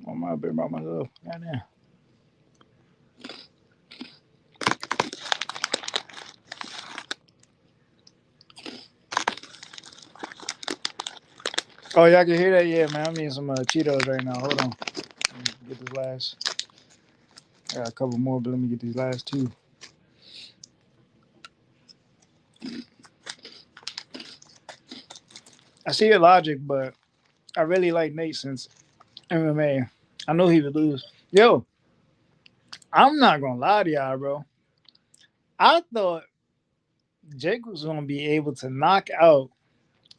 I might be about myself. Goddamn. Oh, y'all can hear that? Yeah, man. I'm eating some Cheetos right now. Hold on. Let me get this last. I got a couple more, but let me get these last two. I see your logic, but I really like Nate since MMA. I know he would lose. Yo, I'm not gonna lie to y'all, bro. I thought Jake was gonna be able to knock out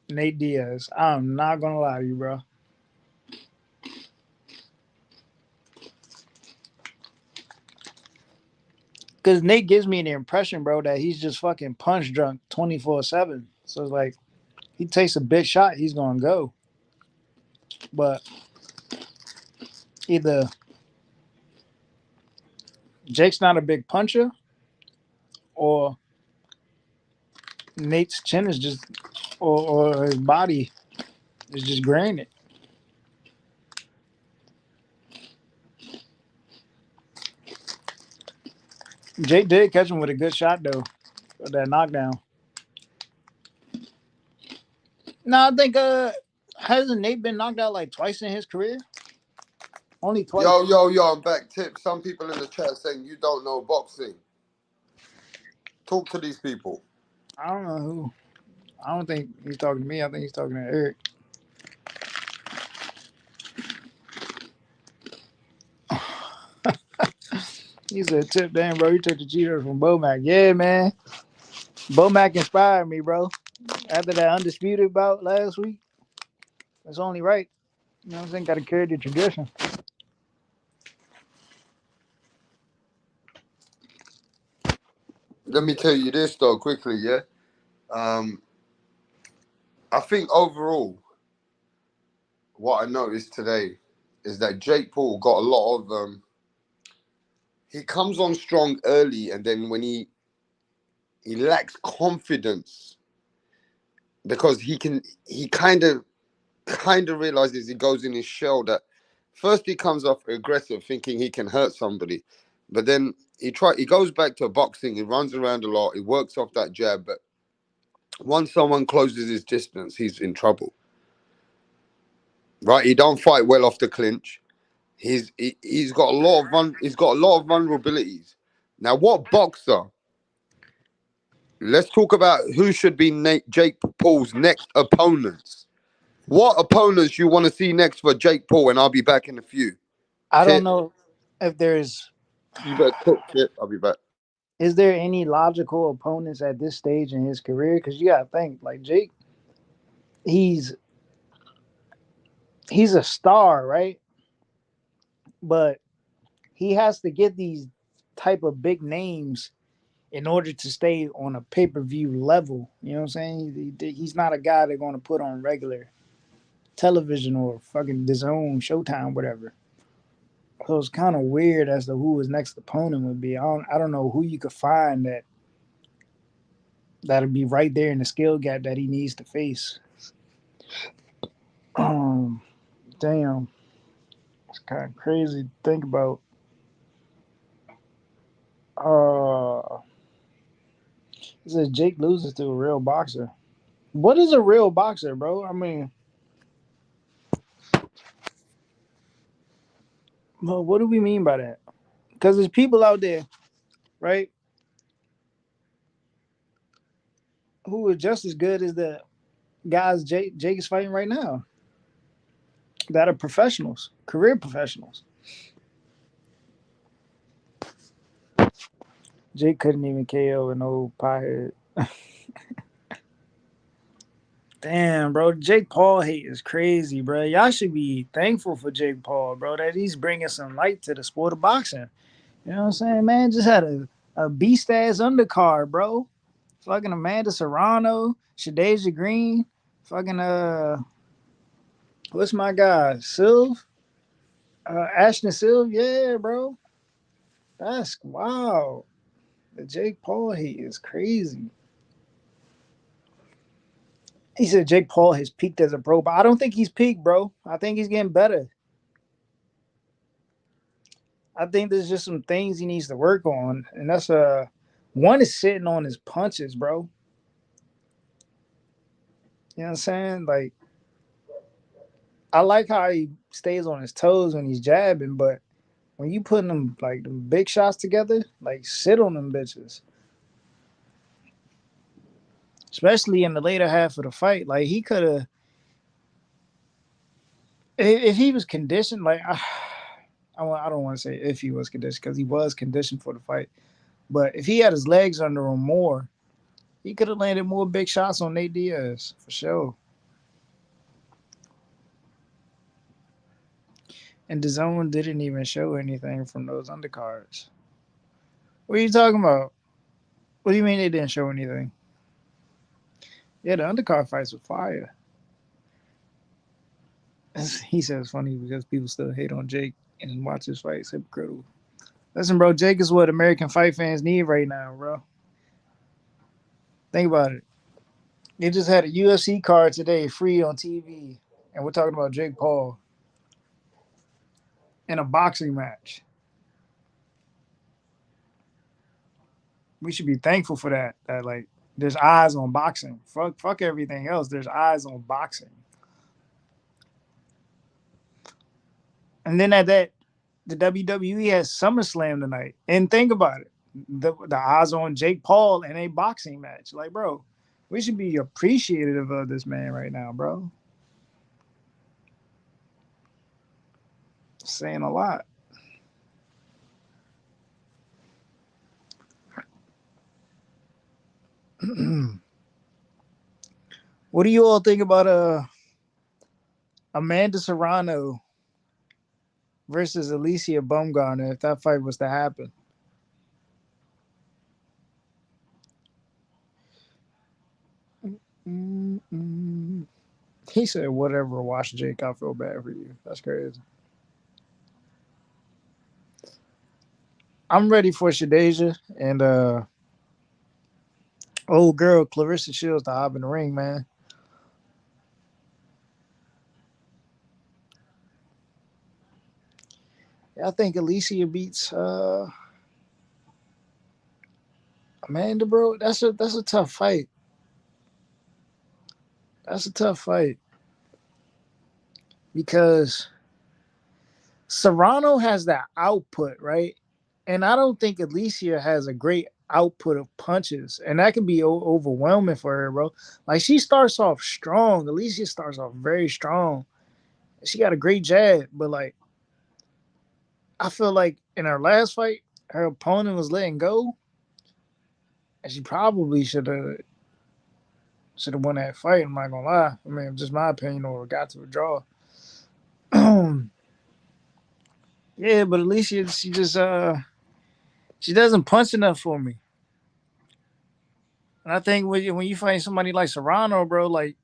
Nate Diaz. I'm not gonna lie to you, bro. Because Nate gives me the impression, bro, that he's just fucking punch drunk 24/7. So it's like he takes a big shot, he's gonna go. But either Jake's not a big puncher, or Nate's chin is just, or his body is just granite. Jake did catch him with a good shot though, with that knockdown. No, I think hasn't Nate been knocked out like twice in his career? Only twice. Yo, back tip. Some people in the chat saying you don't know boxing. Talk to these people. I don't know who. I don't think he's talking to me. I think he's talking to Eric. He said, "Tip, damn, bro, you took the cheater from Bomac." Yeah, man. Bomac inspired me, bro. After that undisputed bout last week, it's only right. You know what I'm saying? Got to carry the tradition. Let me tell you this though, quickly, yeah. I think overall, what I noticed today is that Jake Paul got a lot of. He comes on strong early, and then when he lacks confidence because he kind of realizes he goes in his shell that first he comes off aggressive, thinking he can hurt somebody, but then he goes back to boxing. He runs around a lot. He works off that jab, but once someone closes his distance, he's in trouble. Right? He don't fight well off the clinch. He's got a lot of vulnerabilities. Now, what boxer? Let's talk about who should be Jake Paul's next opponents. What opponents you want to see next for Jake Paul? And I'll be back in a few. I don't know if there's. You better cook it. I'll be back. Is there any logical opponents at this stage in his career? Because you gotta think, like Jake, he's a star, right? But he has to get these type of big names in order to stay on a pay-per-view level. You know what I'm saying? He's not a guy they're going to put on regular television or fucking DAZN, Showtime, whatever. So it's kind of weird as to who his next opponent would be. I don't know who you could find that'll be right there in the skill gap that he needs to face. Damn. It's kind of crazy to think about. It says Jake loses to a real boxer. What is a real boxer, bro? I mean, well, what do we mean by that? Because there's people out there, right, who are just as good as the guys Jake is fighting right now. That are professionals, career professionals. Jake couldn't even KO an old piehead. Damn, bro. Jake Paul hate is crazy, bro. Y'all should be thankful for Jake Paul, bro, that he's bringing some light to the sport of boxing. You know what I'm saying, man? Just had a beast-ass undercard, bro. Fucking Amanda Serrano, Shadeja Green, fucking, what's my guy? Silv? Ashton Silv? Yeah, bro. That's wow. The Jake Paul hate is crazy. He said Jake Paul has peaked as a pro, but I don't think he's peaked, bro. I think he's getting better. I think there's just some things he needs to work on, and that's one is sitting on his punches, bro. You know what I'm saying? Like, I like how he stays on his toes when he's jabbing, but when you putting them like them big shots together, like sit on them bitches. Especially in the later half of the fight, like he could have, if he was conditioned, like I don't want to say if he was conditioned because he was conditioned for the fight, but if he had his legs under him more, he could have landed more big shots on Nate Diaz for sure. And DAZN didn't even show anything from those undercards. What are you talking about? What do you mean they didn't show anything? Yeah, the undercard fights were fire. He says it's funny because people still hate on Jake and watch his fights. Hypocritical. Listen, bro, Jake is what American fight fans need right now, bro. Think about it. They just had a UFC card today free on TV, and we're talking about Jake Paul in a boxing match. We should be thankful for that. That like there's eyes on boxing. Fuck everything else. There's eyes on boxing. And then at that, the WWE has SummerSlam tonight. And think about it. The eyes on Jake Paul in a boxing match. Like, bro, we should be appreciative of this man right now, bro. Saying a lot. What do you all think about Amanda Serrano versus Alicia Baumgartner if that fight was to happen? He said, whatever, watch Jake, I feel bad for you. That's crazy. I'm ready for Shadeja and old girl Clarissa Shields to hop in the ring, man. I think Alicia beats Amanda, bro. That's a tough fight. That's a tough fight. Because Serrano has that output, right? And I don't think Alicia has a great output of punches. And that can be overwhelming for her, bro. Like, she starts off strong. Alicia starts off very strong. She got a great jab, but, like, I feel like in her last fight, her opponent was letting go. And she probably should have won that fight. I'm not gonna lie. I mean, just my opinion, or got to a draw. Yeah, but Alicia, she just she doesn't punch enough for me. And I think when you find somebody like Serrano, bro, like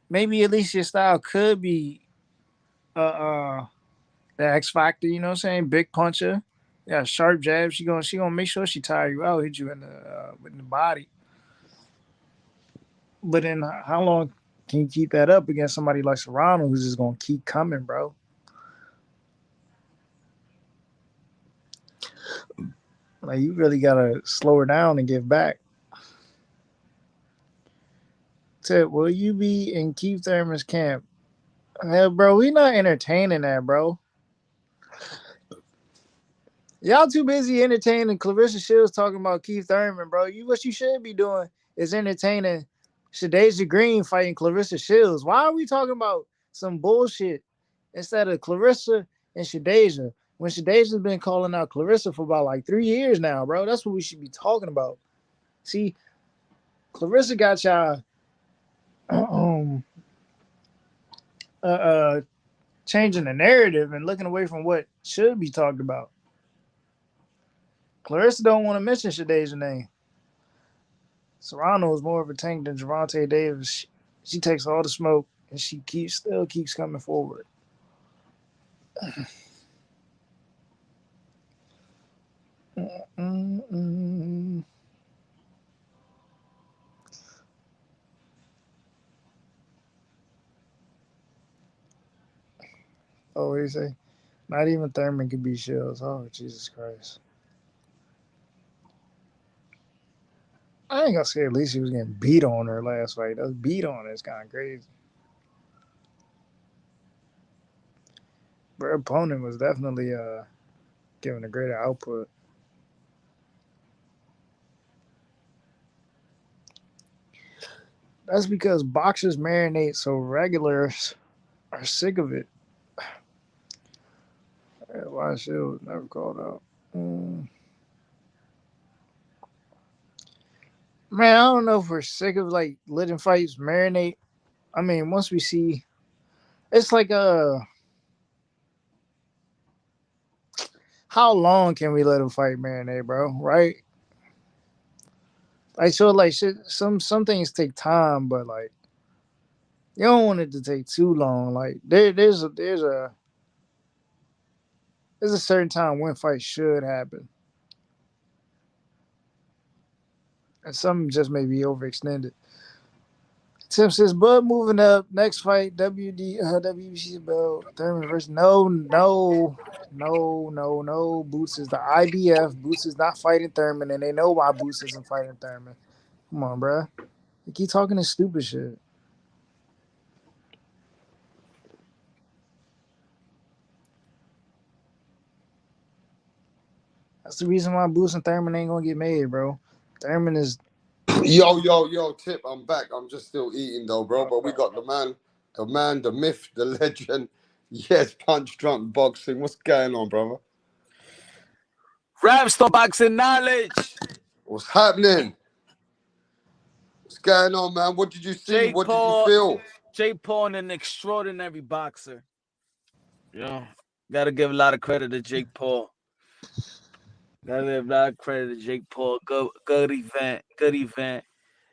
maybe Alicia's style could be the X factor. You know what I'm saying? Big puncher, yeah, sharp jab. She gonna make sure she tire you out, hit you in the body. But then how long can you keep that up against somebody like Serrano who's just gonna keep coming, bro? Like, you really gotta slow her down and give back. Ted, will you be in Keith Thurman's camp? Hell, bro, we not entertaining that, bro. Y'all too busy entertaining Clarissa Shields talking about Keith Thurman, bro. What you should be doing is entertaining Shadeja Green fighting Clarissa Shields. Why are we talking about some bullshit instead of Clarissa and Shadeja? When Shadeja's been calling out Clarissa for about like 3 years now, bro. That's what we should be talking about. See, Clarissa got y'all changing the narrative and looking away from what should be talked about. Clarissa don't want to mention Shadeja's name. Serrano is more of a tank than Gervonta Davis. She takes all the smoke and she still keeps coming forward. Oh, what do you say? Not even Thurman could beat Shields. Oh, Jesus Christ. I ain't gonna say at least she was getting beat on her last fight. That was beat on. It's kind of crazy. Her opponent was definitely giving a greater output. That's because boxers marinate so regulars are sick of it. Why Shields never called out? Man, I don't know if we're sick of like letting fights marinate. I mean, once we see, it's like how long can we let a fight marinate, bro? Right? I feel like shit. Some things take time, but like you don't want it to take too long. Like there's a certain time when fights should happen, and some just may be overextended. Tim says, Bud moving up. Next fight, WBC belt. Thurman versus no. Boots is the IBF. Boots is not fighting Thurman, and they know why Boots isn't fighting Thurman. Come on, bro. You keep talking this stupid shit. That's the reason why Boots and Thurman ain't gonna get made, bro. Thurman is. Yo, Tip, I'm back. I'm just still eating though, bro. But we got the man, the myth, the legend. Yes, Punch Drunk Boxing. What's going on, brother? Ramstor Boxing Knowledge. What's happening? What's going on, man? What did you see? What did you feel? Jake Paul, an extraordinary boxer. Gotta give a lot of credit to Jake Paul. Gotta give a lot of credit to Jake Paul. Good event.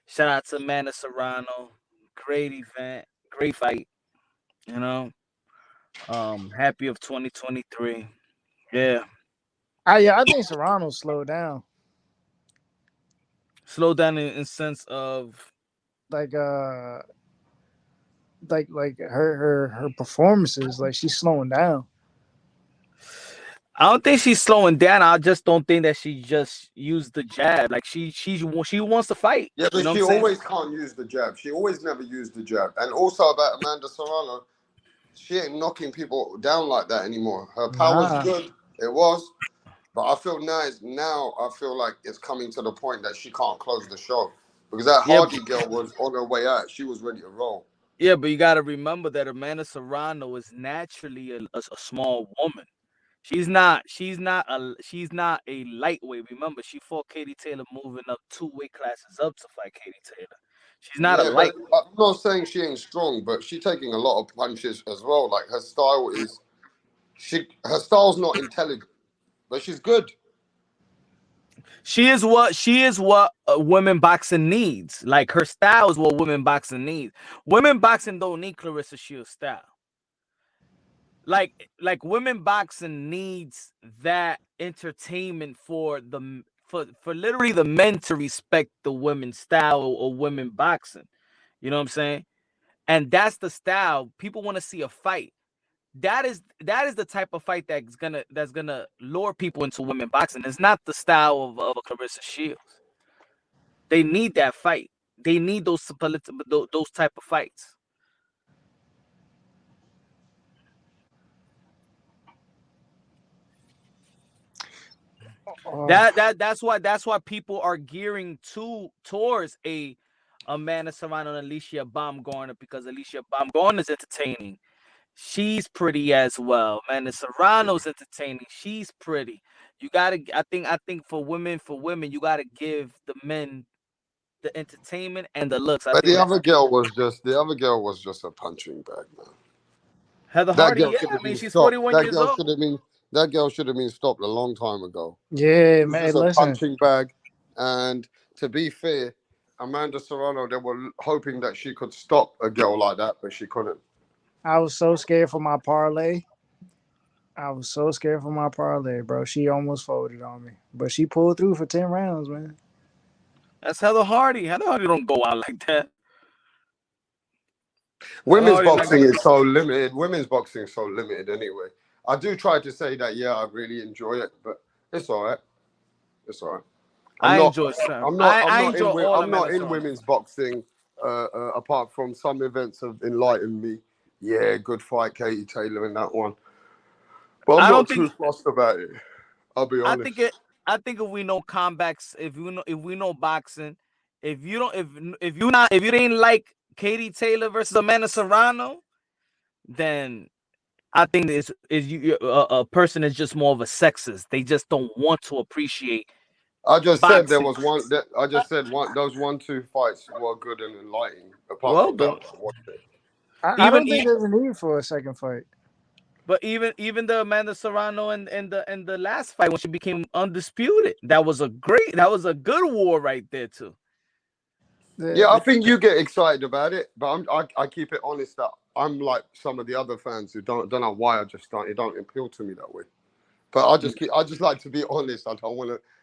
Shout out to Manny Serrano. Great event. Great fight. Happy of 2023. Yeah. I think Serrano slowed down. Slow down in sense of like her performances, like she's slowing down. I don't think she's slowing down. I just don't think that she just used the jab. Like she wants to fight. Yeah, but she always can't use the jab. She always never used the jab. And also about Amanda Serrano, she ain't knocking people down like that anymore. Her power's good. It was. But I feel now I feel like it's coming to the point that she can't close the show. Because that Hardy girl was on her way out. She was ready to roll. Yeah, but you got to remember that Amanda Serrano is naturally a small woman. She's not a lightweight. Remember, she fought Katie Taylor moving up 2 weight classes up to fight Katie Taylor. She's not a light. I'm not saying she ain't strong, but she's taking a lot of punches as well. Like her style is, her style's not intelligent, but she's good. She is what women boxing needs. Like her style is what women boxing needs. Women boxing don't need Clarissa Shields' style. Like women boxing needs that entertainment for literally the men to respect the women's style of women boxing. You know what I'm saying? And that's the style. People want to see a fight. That is the type of fight that's gonna lure people into women boxing. It's not the style of a Clarissa Shields. They need that fight. They need those type of fights. That's why people are gearing towards a Amanda Serrano and Alicia Baumgartner, because Alicia Baumgartner is entertaining. She's pretty as well, man. The Serrano's entertaining. She's pretty. You gotta. I think for women, you gotta give the men the entertainment and the looks. But the other girl was just a punching bag, man. Heather Hardy, she's 41 years old. That girl should have been stopped a long time ago. Yeah, man. Listen. A punching bag, and to be fair, Amanda Serrano, they were hoping that she could stop a girl like that, but she couldn't. I was so scared for my parlay. Bro. She almost folded on me. But she pulled through for 10 rounds, man. That's Heather Hardy. Heather Hardy don't go out like that. Women's boxing is so limited. Women's boxing is so limited anyway. I do try to say that, yeah, I really enjoy it, but it's all right. It's all right. I'm not in women's boxing apart from some events have enlightened me. Yeah, good fight, Katie Taylor in that one. But I'm I don't not think. too fussed about it. I'll be honest. I think if we know combats, if we know boxing, if you didn't like Katie Taylor versus Amanda Serrano, then I think a person is just more of a sexist. They just don't want to appreciate. I just boxing. said there was one. I just said those 1-2 fights were good and enlightening. Apart Well, from that, I watched it. I don't think there's a need for a second fight. But even the Amanda Serrano and the last fight when she became undisputed, that was a good war right there too. Yeah, I think you get excited about it, but I keep it honest that I'm like some of the other fans who don't know why it don't appeal to me that way. But I just like to be honest.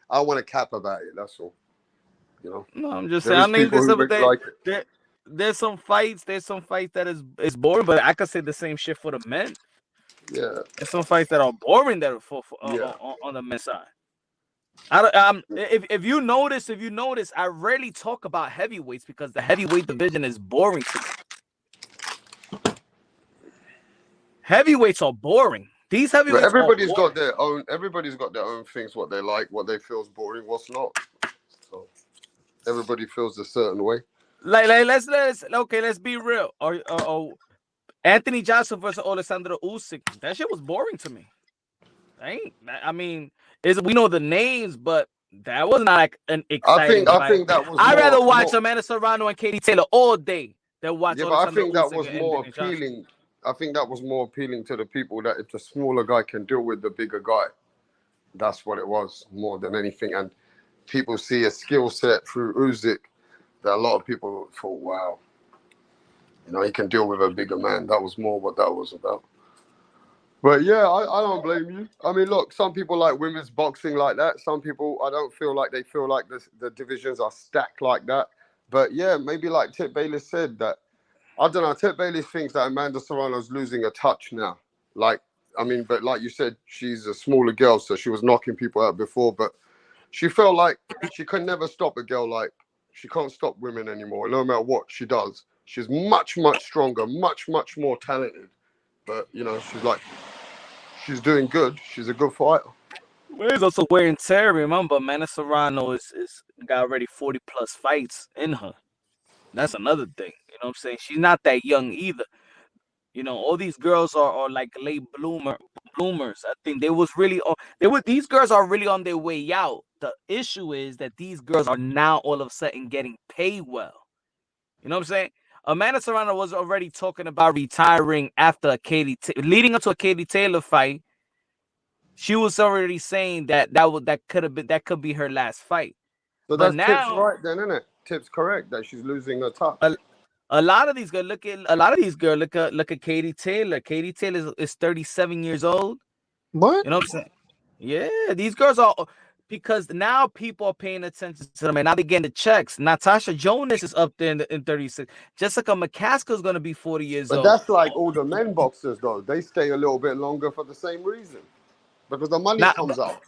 I want to cap about it. That's all. You know. No, I'm just saying. I mean, there's some fights that is boring, but I could say the same shit for the men. Yeah. There's some fights that are boring that are on the men's side. If you notice, I rarely talk about heavyweights because the heavyweight division is boring to me. Heavyweights are boring. These heavyweights. But everybody's got their own things. What they like, what they feels boring, what's not. So everybody feels a certain way. Like let's be real. Or Anthony Johnson versus Alexander Usyk. That shit was boring to me. I mean, we know the names, but that was not like an exciting fight. I think that was. I'd rather watch Amanda Serrano and Katie Taylor all day than watch. Yeah, Alexander but I think that Usyk was more appealing. I think that was more appealing to the people that if the smaller guy can deal with the bigger guy, that's what it was more than anything. And people see a skill set through Usyk that a lot of people thought, wow, he can deal with a bigger man. That was more what that was about. But yeah, I don't blame you. I mean, look, some people like women's boxing like that. Some people, I don't feel like they feel like the divisions are stacked like that. But yeah, maybe like Tip Bayless said that, I don't know, Tip Bayless thinks that Amanda Serrano's losing a touch now. But like you said, she's a smaller girl, so she was knocking people out before, but she felt like she could never stop a girl. Like, she can't stop women anymore, no matter what she does. She's much, much stronger, much, much more talented. But, she's doing good. She's a good fighter. There's also wear and tear. Remember, Amanda Serrano is got already 40 plus fights in her. That's another thing. You know what I'm saying? She's not that young either. All these girls are like late bloomers. I think these girls are really on their way out. The issue is that these girls are now all of a sudden getting paid well. You know what I'm saying? Amanda Serrano was already talking about retiring after leading up to a Katie Taylor fight. She was already saying that could be her last fight. So that's Tip's right then, isn't it? Tip's correct that she's losing her touch. A lot of these girls look at Katie Taylor. Katie Taylor is 37 years old. What? You know what I'm saying? Yeah, these girls are, because now people are paying attention to them and now they're getting the checks. Natasha Jonas is up there in 36. Jessica McCaskill is going to be 40 years old. But that's like all the men boxers, though. They stay a little bit longer for the same reason, because the money comes out.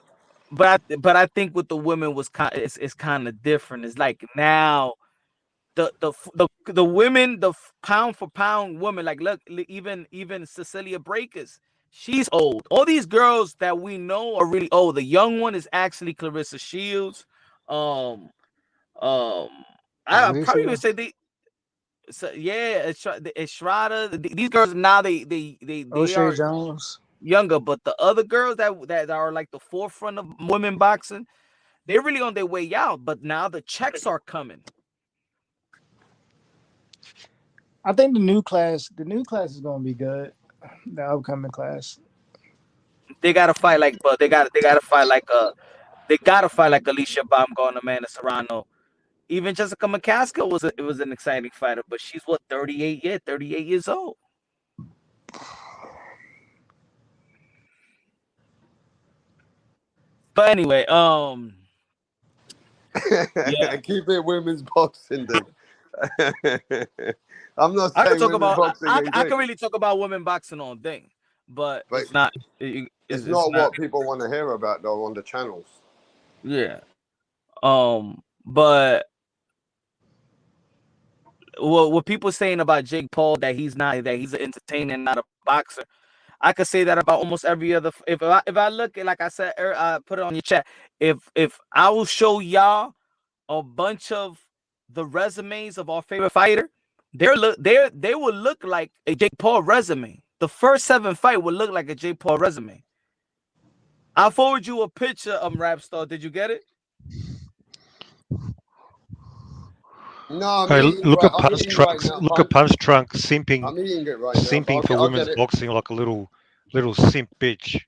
But I think with the women it's kind of different. It's like now the women, the pound for pound women, like look, even Cecilia Breakers, she's old. All these girls that we know are really old. The young one is actually Clarissa Shields. I probably would say Estrada. These girls now they O'Shea are Jones. Younger, but the other girls that are like the forefront of women boxing, they're really on their way out. But now the checks are coming. I think the new class is going to be good. The upcoming class. They got to fight like, but they got to fight like Alicia Baumgartner, Amanda Serrano. Even Jessica McCaskill was an exciting fighter, but she's 38 years old. But anyway, yeah. Keep it women's boxing then. I'm not saying I can really talk about women boxing all day, but it's not. It's not what people want to hear about though on the channels. Yeah. But what people saying about Jake Paul, that he's an entertainer and not a boxer. I could say that about almost every other. If I look at, like I said, put it on your chat. If I will show y'all a bunch of the resumes of our favorite fighter, they will look like a Jake Paul resume. The first 7 fight would look like a Jake Paul resume. I'll forward you a picture, Rapstar. Did you get it? No, Hey, look at I'm Punch eating right Trunks. now. Look at Punch Trunks simping, I'm eating it right now. simping for I'll get women's it. boxing like a little simp bitch.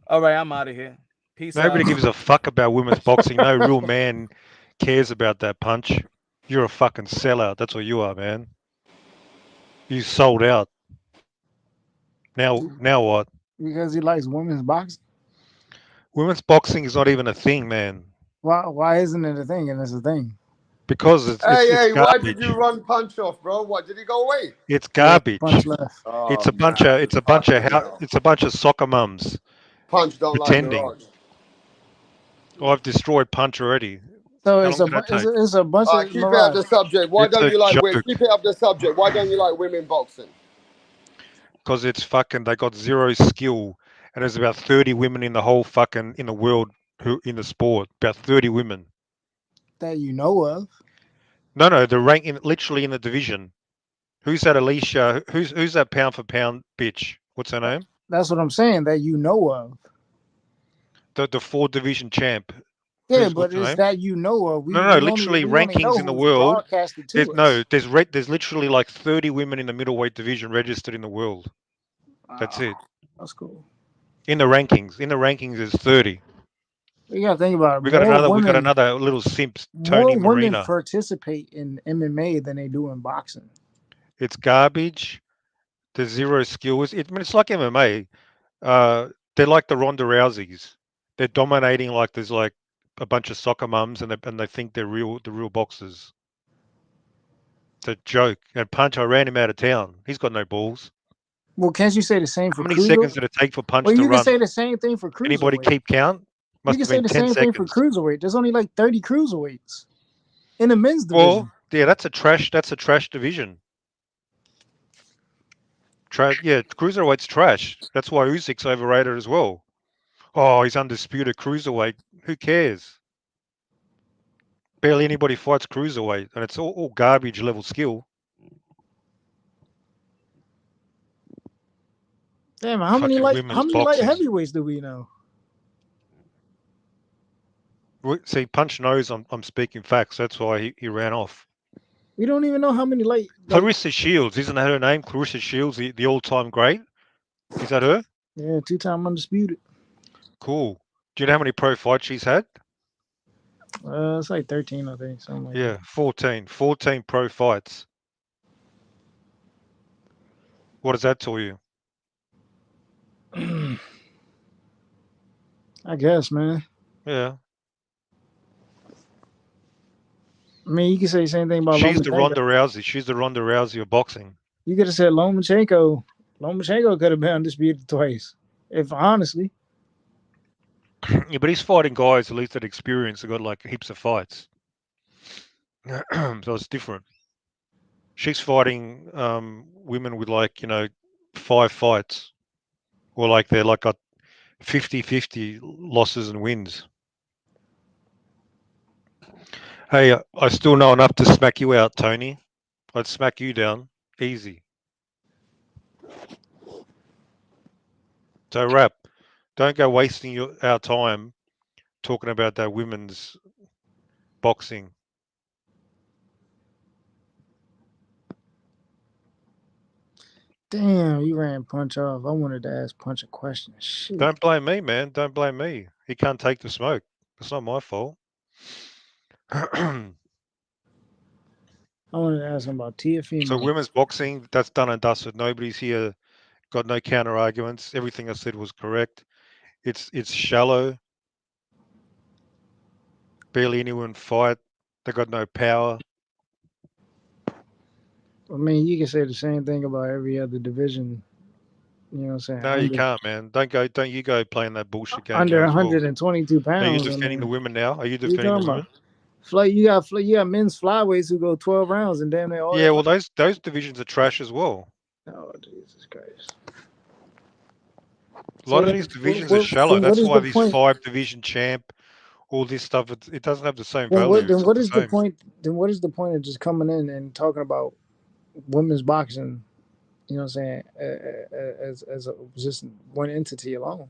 All right, I'm out of here. Peace Nobody out. gives a fuck about women's boxing. No real man cares about that, Punch. You're a fucking sellout. That's what you are, man. You sold out. Now what? Because he likes women's boxing. Women's boxing is not even a thing, man. Why isn't it a thing? And it's a thing. Because it's Hey, why garbage. did you run Punch off, bro? What, did he go away? It's garbage. Punch left. Oh, It's a bunch of soccer mums. Punch don't pretending. like the Raj. Oh, I've destroyed Punch already. So How it's long a did that take? it's a bunch of Keep it up the subject. Why It's don't a you like joke. keep it up the subject? Why don't you like women boxing? Because it's fucking, they got zero skill, and there's about 30 women in the whole fucking in the world who in the sport. About 30 women. that you know of. No, the rank literally in the division. Who's that Alicia? Who's that pound for pound bitch? What's her name? That's what I'm saying. That you know of. The 4 division champ. Yeah, but it's that you know of. No, literally rankings in the world. There's literally like 30 women in the middleweight division registered in the world. That's it. That's cool. In the rankings there's 30. You gotta think about it. We got another little simp, Tony More women Marina. participate in MMA than they do in boxing. It's garbage. There's zero skills. It's like MMA. They're like the Ronda Rouseys. They're dominating like there's like a bunch of soccer mums, and they think they're the real boxers. It's a joke. And Punch, I ran him out of town. He's got no balls. Well, can't you say the same for How many cruiser? seconds did it take for Punch well, to you run? can say the same thing for cruiserweight. Anybody keep count? You can say the same thing for cruiserweight. There's only like 30 cruiserweights in the men's division. Well, yeah, that's a trash division. Yeah, cruiserweight's trash. That's why Usyk's overrated as well. Oh, he's undisputed cruiserweight. Who cares? Barely anybody fights cruiserweight, and it's all garbage level skill. Damn, how many light heavyweights do we know? See, Punch knows I'm speaking facts. That's why he ran off. We don't even know how many light. Clarissa Shields, isn't that her name? Clarissa Shields, the all-time great. Is that her? Yeah, 2-time undisputed. Cool. Do you know how many pro fights she's had? It's like 13, I think. Something like that. 14 pro fights. What does that tell you? I guess, man. Yeah. I mean, you can say the same thing about She's the Ronda Rousey. She's the Ronda Rousey of boxing. You could have said Lomachenko. Lomachenko could have been undisputed twice. If honestly. Yeah, but he's fighting guys at least that experience. They got like heaps of fights. So it's different. She's fighting women with 5 fights. Or like they're like got 50-50 losses and wins. Hey, I still know enough to smack you out, Tony. I'd smack you down. Easy. So, Rap, don't go wasting our time talking about that women's boxing. Damn, you ran Punch off. I wanted to ask Punch a question. Shit. Don't blame me, man. Don't blame me. He can't take the smoke. It's not my fault. I wanted to ask him about Tiafimo. So women's boxing, that's done and dusted. Nobody's here got no counter arguments. Everything I said was correct. It's shallow. Barely anyone fight. They got no power. I mean, you can say the same thing about every other division. You know what I'm saying? No, you can't, man. Don't you go playing that bullshit game. Under 122 pounds. Are you defending the women now? Are you defending the women? You got men's flyweights who go 12 rounds and damn near all. Yeah, well, those divisions are trash as well. Oh, Jesus Christ. A lot So of then, these divisions are shallow. then what That's is why the these point? 5 division champ, all this stuff, it doesn't have the same Then value. what? It's Then not what the is the same. point? Then what is the point of just coming in and talking about women's boxing? You know what I'm saying? As just one entity alone.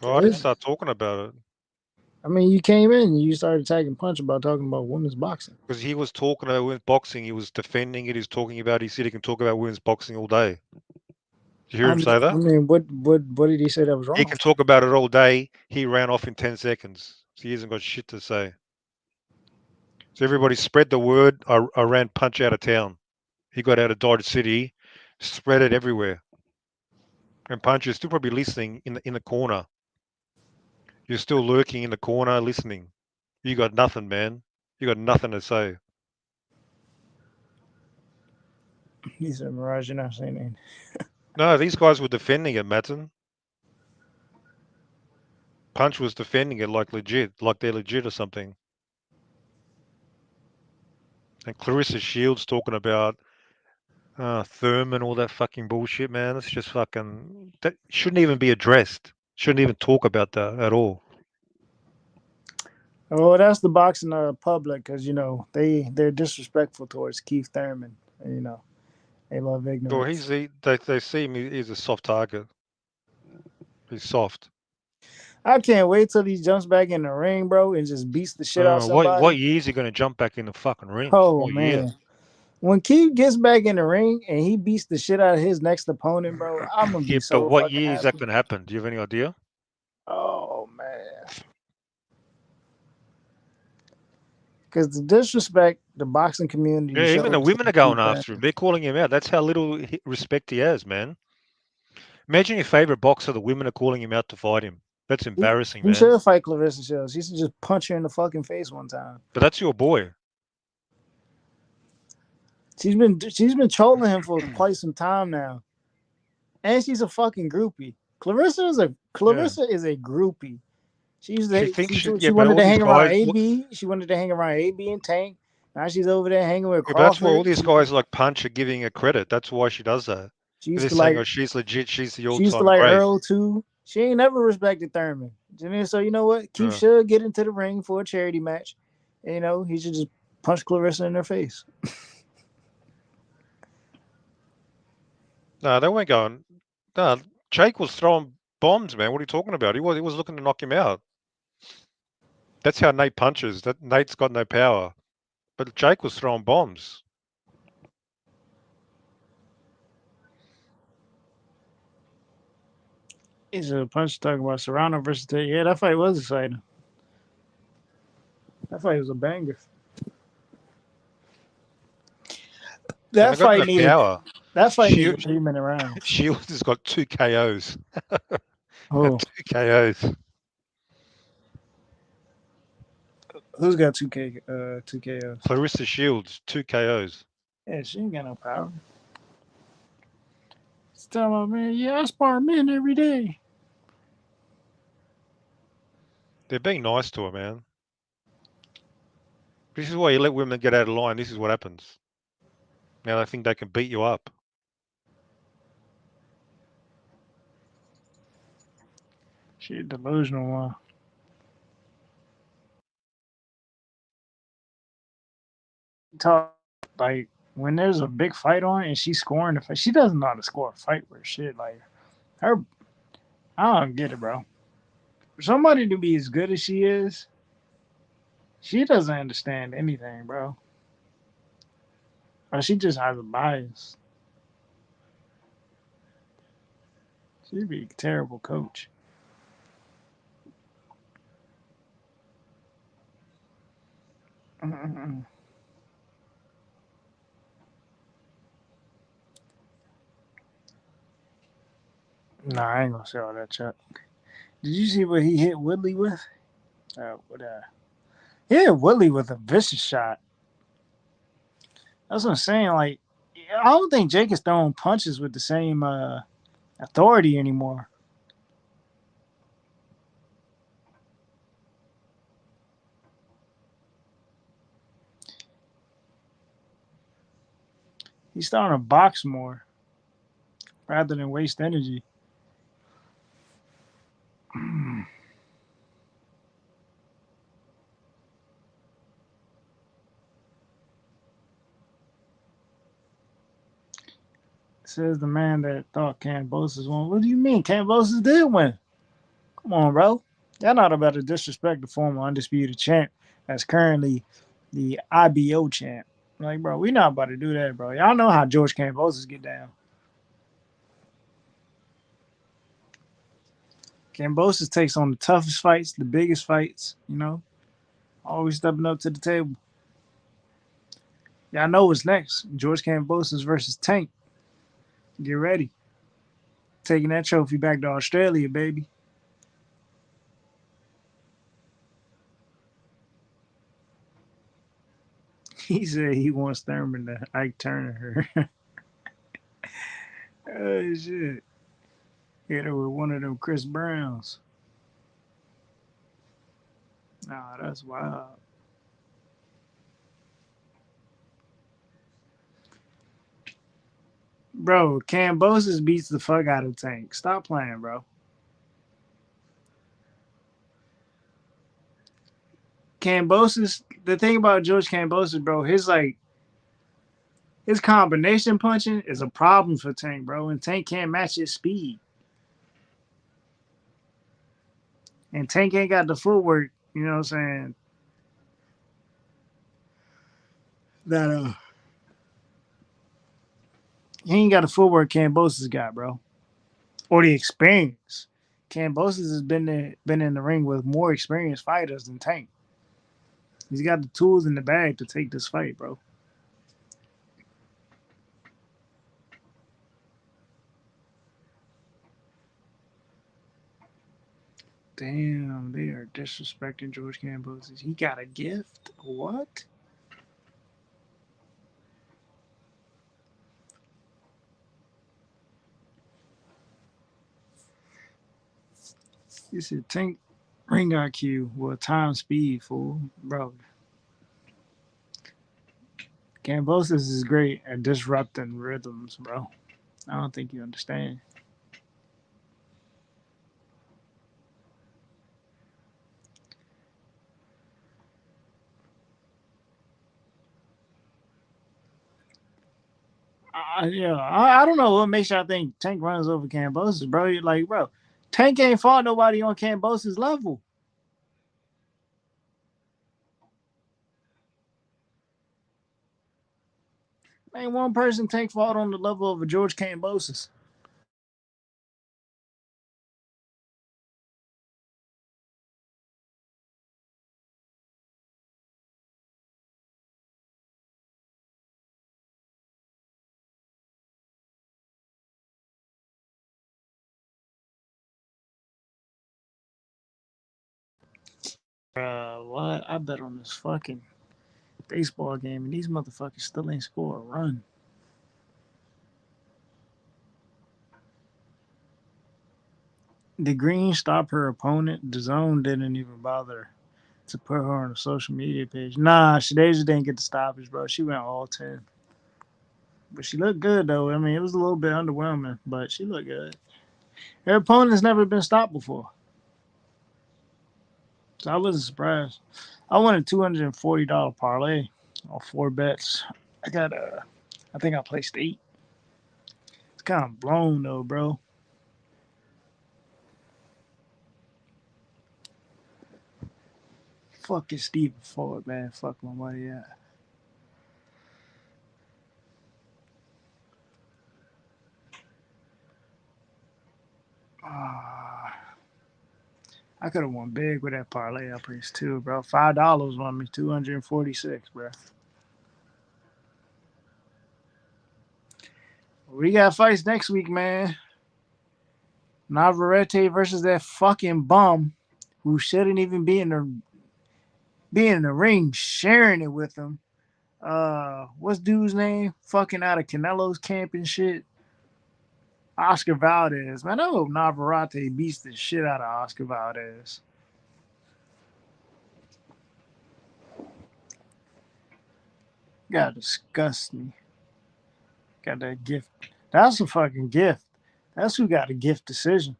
Well, I didn't start talking about it. I mean, you came in and you started tagging Punch about talking about women's boxing. Because he was talking about women's boxing, he was defending it, he was talking about, he said he can talk about women's boxing all day. Did you hear him say that? I mean, what did he say that was He wrong? can talk about it all day. He ran off in 10 seconds. So he hasn't got shit to say. So everybody spread the word. I ran Punch out of town. He got out of Dodge City, spread it everywhere. And Punch is still probably listening in the corner. You're still lurking in the corner listening. You got nothing, man. You got nothing to say. He said, Mirage, you're not saying anything. No, these guys were defending it, Madsen. Punch was defending it like legit, like they're legit or something. And Clarissa Shields talking about Thurman, all that fucking bullshit, man. It's just fucking. That shouldn't even be addressed. Shouldn't even talk about that at all. Well, that's the boxing public because they're disrespectful towards Keith Thurman. They love Well, ignorance. they see him. He's a soft target. He's soft. I can't wait till he jumps back in the ring, bro, and just beats the shit out of What somebody. year is he going to jump back in the fucking ring? Oh What year? man, when Keith gets back in the ring and he beats the shit out of his next opponent, bro, I'm gonna Yeah, be but so what fucking year is that happy. going to happen? Do you have any idea? Oh man, because the disrespect the boxing community Yeah, even the shows women to are going Keith after him. Thurman. They're calling him out. That's how little respect he has, man. Imagine your favorite boxer, the women are calling him out to fight him. That's embarrassing, He man. should fight Clarissa Shields. He should just punch her in the fucking face one time. But that's your boy. She's been trolling him for quite some time now, and she's a fucking groupie. Clarissa is a groupie. She thinks She but wanted all to these hang around guys, AB. She wanted to hang around AB and Tank. Now she's over there hanging with yeah, but that's why all Crawford. these guys like Punch are giving her credit. That's why she does that. She They're used to saying, like oh, she's legit. She's the she used to all-time like great. Earl too. She ain't never respected Thurman. So you know what? Keith Yeah. should get into the ring for a charity match. And, he should just punch Clarissa in her face. No, they weren't going. No, Jake was throwing bombs, man. What are you talking about? He was looking to knock him out. That's how Nate punches. That Nate's got no power. But Jake was throwing bombs. He's a punch talking about Serrano versus Tate. Yeah, that fight was exciting. That fight was a banger. That fight needed power. a 3-minute round. Shields has got 2 KOs. Oh. 2 KOs. Who's got 2 KOs? Clarissa Shields, 2 KOs. Yeah, she ain't got no power. She's telling my man, yeah, I spar men every day. They're being nice to her, man. This is why you let women get out of line. This is what happens. Now they think they can beat you up. She a delusional one. Talk like when there's a big fight on and she's scoring the fight, she doesn't know how to score a fight with shit. Like her, I don't get it, bro. For somebody to be as good as she is, she doesn't understand anything, bro. Or she just has a bias. She'd be a terrible coach. Mm-mm. Nah, I ain't gonna say all that, Chuck. Did you see what he hit Woodley with? He hit Woodley with a vicious shot. That's what I'm saying. Like, I don't think Jake is throwing punches with the same authority anymore. He's starting to box more. rather than waste energy. Says the man that thought Kambosos won. What do you mean? Kambosos did win. Come on, bro. Y'all not about to disrespect the former undisputed champ that's currently the IBO champ. Like, bro, we not about to do that, bro. Y'all know how George Kambosos get down. Kambosos takes on the toughest fights, the biggest fights, you know. Always stepping up to the table. Y'all know what's next. George Kambosos versus Tank. Get ready. Taking that trophy back to Australia, baby. He said he wants Thurman to Ike Turner her. Oh, shit. Hit her with one of them Chris Browns. Nah, that's wild. Bro, Kambosos beats the fuck out of Tank. Stop playing, bro. Kambosos, the thing about George Kambosos, bro, his combination punching is a problem for Tank, bro, and Tank can't match his speed. And Tank ain't got the footwork, you know what I'm saying? That he ain't got the footwork Kambosos got, bro. Or the experience. Kambosos has been in the ring with more experienced fighters than Tank. He's got the tools in the bag to take this fight, bro. Damn, they are disrespecting George Kambosos. He got a gift? What? He said Tank ring IQ with time speed, fool. Bro. Kambosos is great at disrupting rhythms, bro. I don't think you understand. I don't know what makes y'all think Tank runs over Kambosos, bro. You're like, bro, Tank ain't fought nobody on Kambosos' level. Ain't one person Tank fought on the level of a George Kambosos. What? I bet on this fucking baseball game, and these motherfuckers still ain't score a run. The Green stopped her opponent. The Zone didn't even bother to put her on the social media page. Nah, she just didn't get the stoppage, bro. She went all 10. But she looked good, though. I mean, it was a little bit underwhelming, but she looked good. Her opponent's never been stopped before. So I wasn't surprised. I won a $240 parlay on 4 bets. I think I placed 8. It's kind of blown, though, bro. Fucking Stephen Ford, man. Fuck my money out. I could have won big with that parlay I placed too, bro. $5 won me 246, bro. We got fights next week, man. Navarrete versus that fucking bum who shouldn't even be in the ring, sharing it with him. What's dude's name? Fucking out of Canelo's camp and shit. Oscar Valdez. Man, I hope Navarrete beats the shit out of Oscar Valdez. Gotta disgust me. Got that gift. That's a fucking gift. That's who got a gift decision.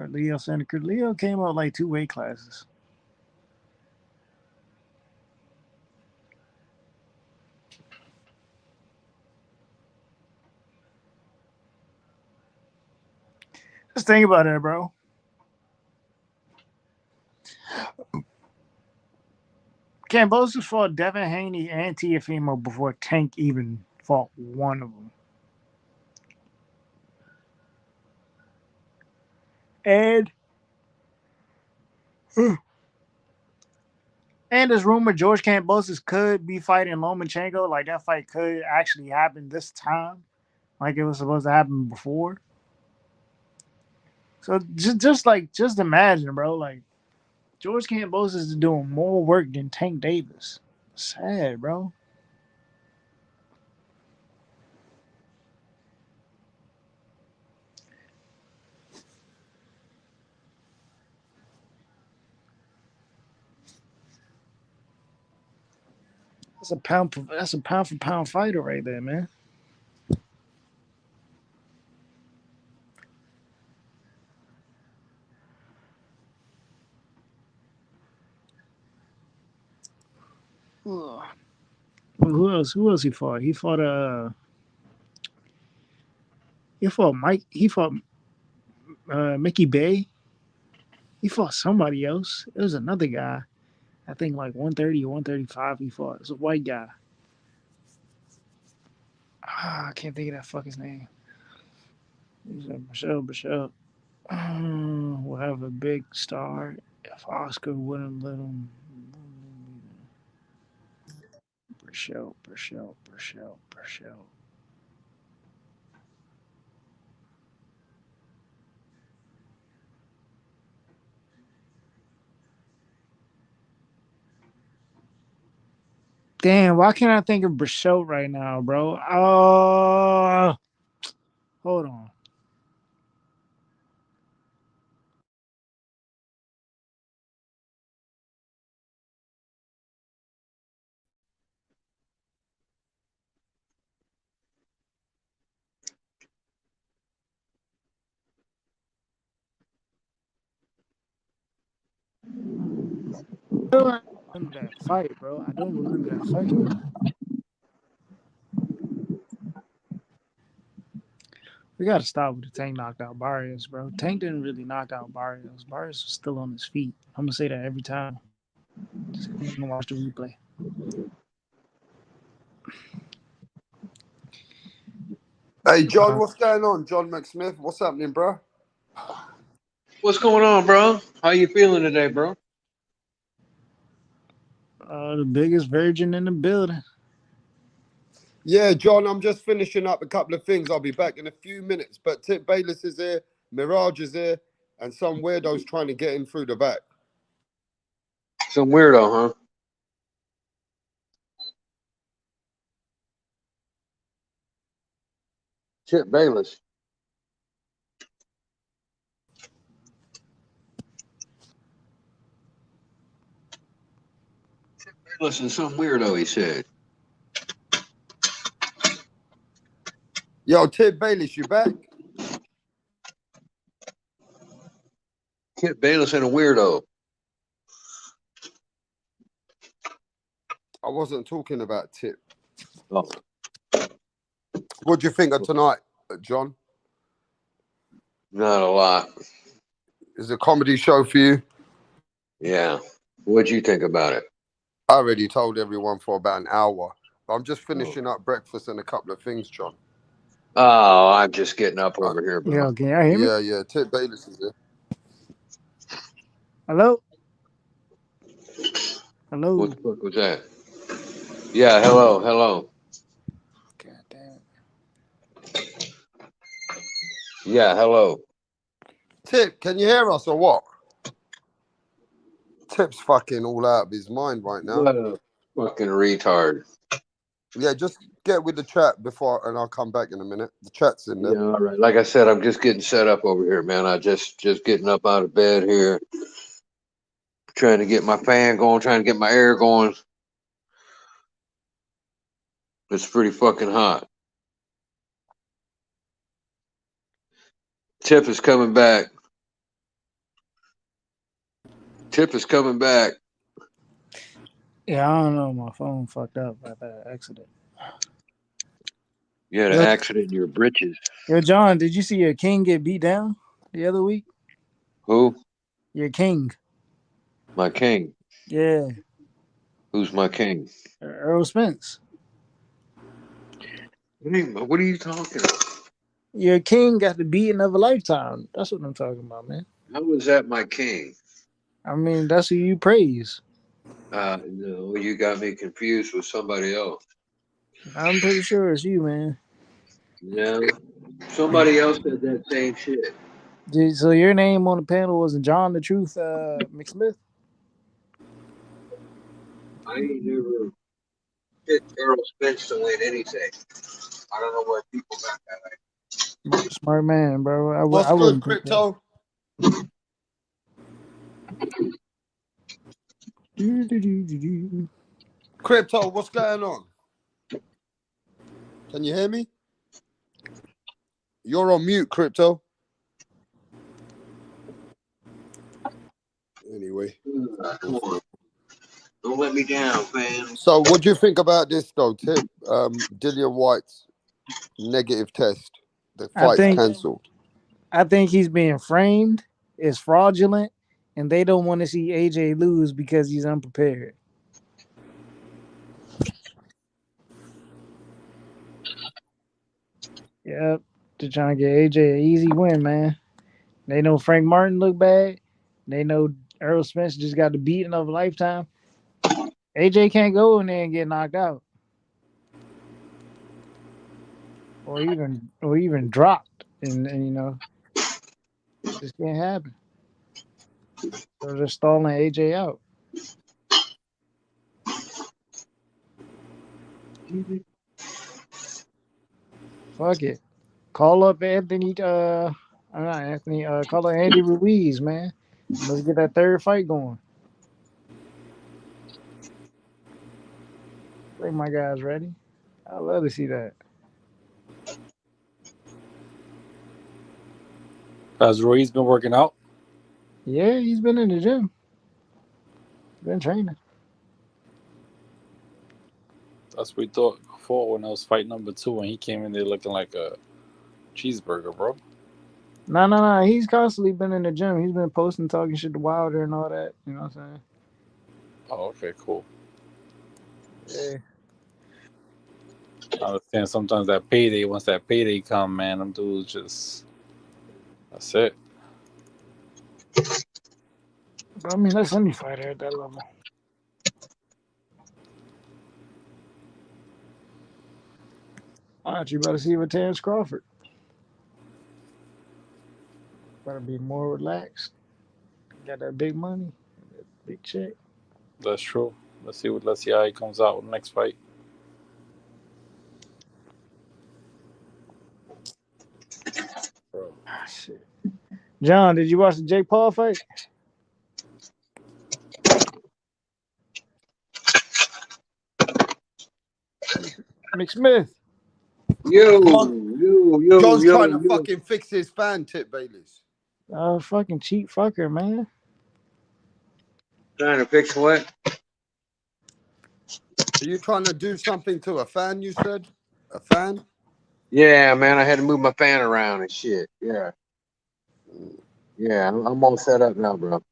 Leo Santa Cruz. Leo came out like 2 weight classes. Just think about it, bro. Kambosos fought Devin Haney and Teofimo before Tank even fought one of them. And there's rumor George Kambosos could be fighting Lomachenko. Like, that fight could actually happen this time, like it was supposed to happen before. So just imagine, bro. Like, George Kambosos is doing more work than Tank Davis. Sad, bro. That's a pound for pound fighter right there, man. Ugh. Who else? Who else he fought? He fought Mike. He fought Mickey Bay. He fought somebody else. It was another guy. I think like 130 or 135 he fought. It's a white guy. I can't think of that fucker's name. He said Michelle. Will have a big star if Oscar wouldn't let him. Michelle. Damn, why can't I think of Brichot right now, bro? Hold on. I don't remember that fight, bro. I don't remember that fight. We gotta stop with the Tank knocked out Barrios, bro. Tank didn't really knock out Barrios. Barrios was still on his feet. I'm gonna say that every time. Just gonna watch the replay. Hey, John, what's going on? John McSmith, what's happening, bro? What's going on, bro? How you feeling today, bro? The biggest virgin in the building. Yeah, John, I'm just finishing up a couple of things. I'll be back in a few minutes. But Tip Bayless is here, Mirage is here, and some weirdo's trying to get in through the back. Some weirdo, huh? Chip Bayless. Chip Bayless is some weirdo, he said. Yo, Tip Bayless, you back? Chip Bayless and a weirdo. I wasn't talking about Tip. Oh. What do you think of tonight, John? Not a lot. Is it a comedy show for you? Yeah. What'd you think about it? I already told everyone for about an hour. I'm just finishing up breakfast and a couple of things, John. Oh, I'm just getting up over here, bro. Yeah, can y'all hear me? Yeah. Tip Bayless is here. Hello? Hello? What the fuck was that? Yeah, hello. God damn it. Yeah, hello. Tip, can you hear us or what? Tip's fucking all out of his mind right now. What a fucking retard. Yeah, just get with the chat before, and I'll come back in a minute. The chat's in there. Yeah, all right. Like I said, I'm just getting set up over here, man. I just getting up out of bed here. Trying to get my fan going, trying to get my air going. It's pretty fucking hot. Tip is coming back. Tip is coming back. Yeah, I don't know. My phone fucked up by that accident. You had an accident in your britches. Yo, John, did you see your king get beat down the other week? Who? Your king. My king. Yeah. Who's my king? Earl Spence. What are you talking about? Your king got the beating of a lifetime. That's what I'm talking about, man. How was that my king? I mean, that's who you praise. No, you got me confused with somebody else. I'm pretty sure it's you, man. No, somebody else said that same shit. So your name on the panel wasn't John the Truth McSmith? I ain't never picked Earl Spence to win anything. I don't know where people got that. Smart man, bro. I What's good, wouldn't pick Crypto? Crypto, what's going on? Can you hear me? You're on mute, Crypto. Anyway. Come on. Don't let me down, fam. So what do you think about this, though, Tip? Dillian White's negative test. The fight's cancelled. I think he's being framed. It's fraudulent. And they don't want to see AJ lose because he's unprepared. Yep. They're trying to get AJ an easy win, man. They know Frank Martin looked bad. They know Earl Spence just got the beating of a lifetime. AJ can't go in there and get knocked out. Or even dropped. And you know, this can't happen. So they're stalling AJ out. Fuck it. Call up Anthony, not Anthony, call up Andy Ruiz, man. Let's get that third fight going. I think my guy's ready. I'd love to see that. Has Ruiz been working out? Yeah, he's been in the gym. Been training. That's what we thought before when it was fight number 2 and he came in there looking like a cheeseburger, bro. No. He's constantly been in the gym. He's been posting, talking shit to Wilder and all that. You know what I'm saying? Oh, okay, cool. Yeah. I understand sometimes that payday, once that payday come, man, them dudes just, that's it. But I mean, that's any fighter at that level. All right, you better see what Terrence Crawford. Better be more relaxed. Got that big money, that big check. That's true. Let's see how he comes out with the next fight. Bro. Ah, shit. John, did you watch the Jake Paul fight? McSmith. John's trying to fucking fix his fan, Tip Bailey's. Oh, fucking cheap fucker, man. Trying to fix what? Are you trying to do something to a fan, you said? A fan? Yeah, man, I had to move my fan around and shit. Yeah. Yeah, I'm all set up now, bro.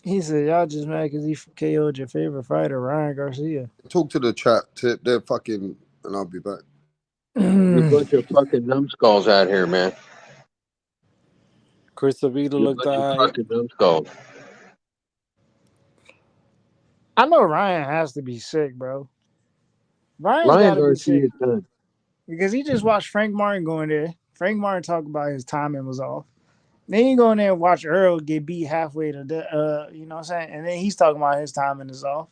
He said, y'all just mad because he KO'd your favorite fighter, Ryan Garcia. Talk to the chat, Tip. They're fucking, and I'll be back. There's a bunch of fucking numbskulls out here, man. Chris Avita looked fucking numbskulls. I know Ryan has to be sick, bro. Ryan gotta be sick. Because he just watched Frank Martin go in there. Frank Martin talk about his timing was off. Then you go in there and watch Earl get beat halfway to the, you know what I'm saying? And then he's talking about his timing is off.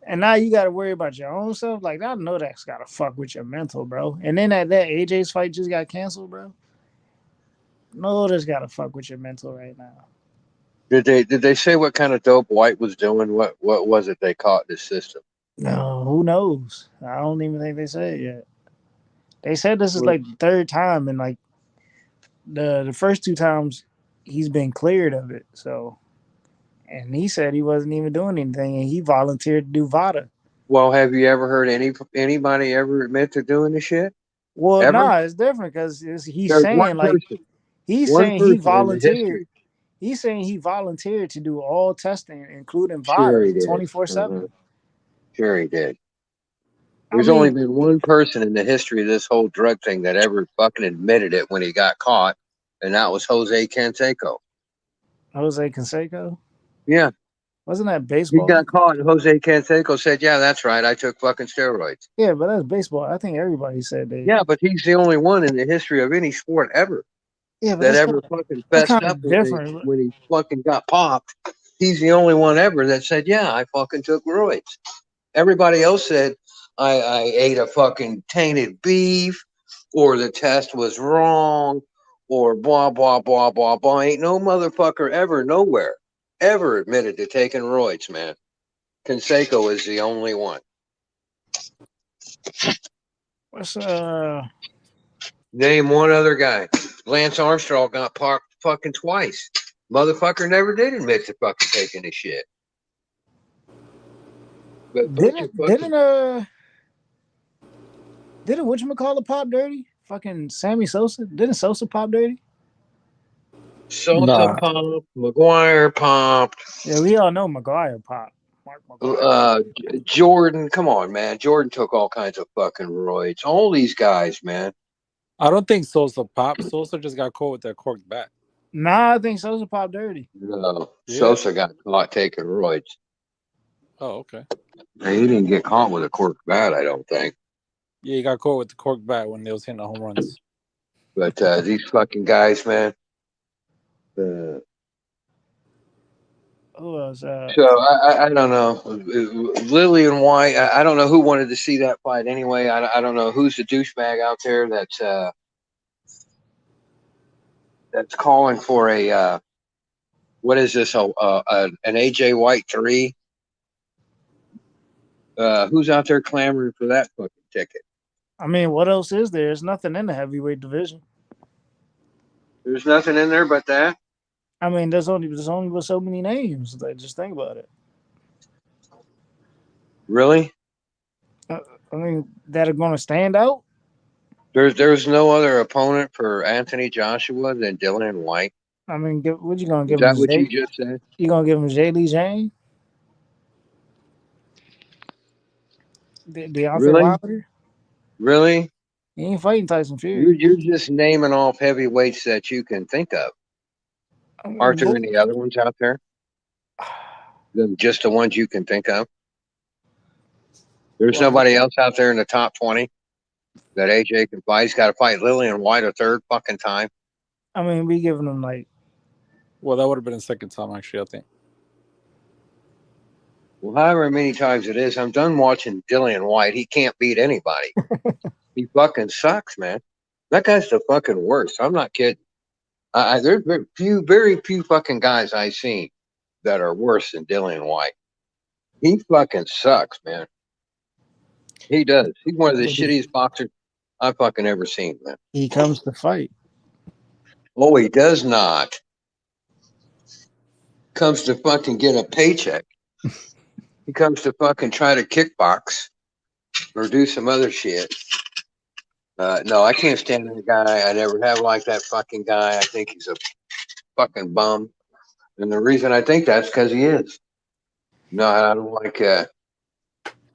And now you got to worry about your own stuff. Like, I know that's got to fuck with your mental, bro. And then that AJ's fight just got canceled, bro. No, that's got to fuck with your mental right now. Did they say what kind of dope White was doing? What was it they caught in his system? No, who knows? I don't even think they said yet. They said this is like the third time, and like the first two times he's been cleared of it. So, and he said he wasn't even doing anything, and he volunteered to do VADA. Well, have you ever heard anybody ever admit to doing the shit? Well, Ever? nah, it's different because he's There's saying one like person. he's One saying he person in the volunteered. history. He's saying he volunteered to do all testing, including Sure he VADA, did. 24/7. Sure he did. I There's only mean, been one person in the history of this whole drug thing that ever fucking admitted it when he got caught, and that was Jose Canseco. Jose Canseco. Yeah. Wasn't that He baseball? got caught, and Jose Canseco said, "Yeah, that's right. I took fucking steroids." Yeah, but that's baseball. I think everybody said they. Yeah, but he's the only one in the history of any sport ever Yeah, but that ever fucking that's fessed kind up of different. when he fucking got popped. He's the only one ever that said, "Yeah, I fucking took roids." Everybody else said, I ate a fucking tainted beef, or the test was wrong, or blah, blah, blah, blah, blah. Ain't no motherfucker ever, nowhere, ever admitted to taking roids, man. Canseco is the only one. What's Name one other guy. Lance Armstrong got parked fucking twice. Motherfucker never did admit to fucking taking his shit. But didn't whatchamacallit pop dirty? Fucking Sammy Sosa? Didn't Sosa pop dirty? Sosa popped, McGuire popped. Yeah, we all know McGuire popped. Jordan, come on, man. Jordan took all kinds of fucking roids. All these guys, man. I don't think Sosa popped. Sosa just got caught with that corked bat. Nah, I think Sosa popped dirty. No, Yeah. Sosa got caught taking roids. Oh, okay. He didn't get caught with a corked bat, I don't think. Yeah, he got caught with the corked bat when they was hitting the home runs. But these fucking guys, man. Who else? So I don't know. Dillian White. I don't know who wanted to see that fight anyway. I don't know who's the douchebag out there that's calling for a what is this? An AJ White 3? Who's out there clamoring for that fucking ticket? I mean, what else is there? There's nothing in the heavyweight division. There's nothing in there but that. I mean, there's only but so many names. Like, just think about it. Really? I mean, that are going to stand out. There's no other opponent for Anthony Joshua than Dillian White. I mean, what you gonna give him? Is that what you just said? You gonna give him J.Lee Jane? Deontay Really? Wilder? Really? He ain't fighting Tyson Fury. You're just naming off heavyweights that you can think of. I mean, Aren't there any other ones out there than just the ones you can think of? There's nobody else out there in the top 20 that AJ can fight. He's got to fight Dillian White a third fucking time. I mean, we giving him like. Well, that would have been the second time, actually, I think. Well, however many times it is, I'm done watching Dillian White. He can't beat anybody. He fucking sucks, man. That guy's the fucking worst. I'm not kidding. There's very few fucking guys I've seen that are worse than Dillian White. He fucking sucks, man. He does. He's one of the shittiest boxers I've fucking ever seen, man. He comes to fight. Oh, he does not. Comes to fucking get a paycheck. He comes to fucking try to kickbox or do some other shit. No, I can't stand that guy. I never have liked that fucking guy. I think he's a fucking bum. And the reason I think that's because he is. No, I don't like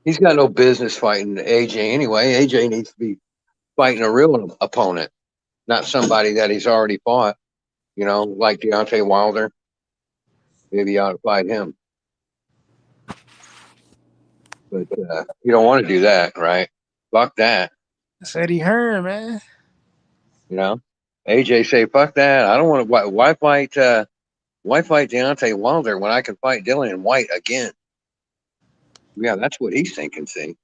he's got no business fighting AJ anyway. AJ needs to be fighting a real opponent, not somebody that he's already fought. You know, like Deontay Wilder. Maybe you ought to fight him. But you don't want to do that, right? Fuck that. That's Eddie Hearn, man. You know, AJ say, "Fuck that! I don't want to. Why fight Deontay Wilder when I can fight Dillian White again?" Yeah, that's what he's thinking. See,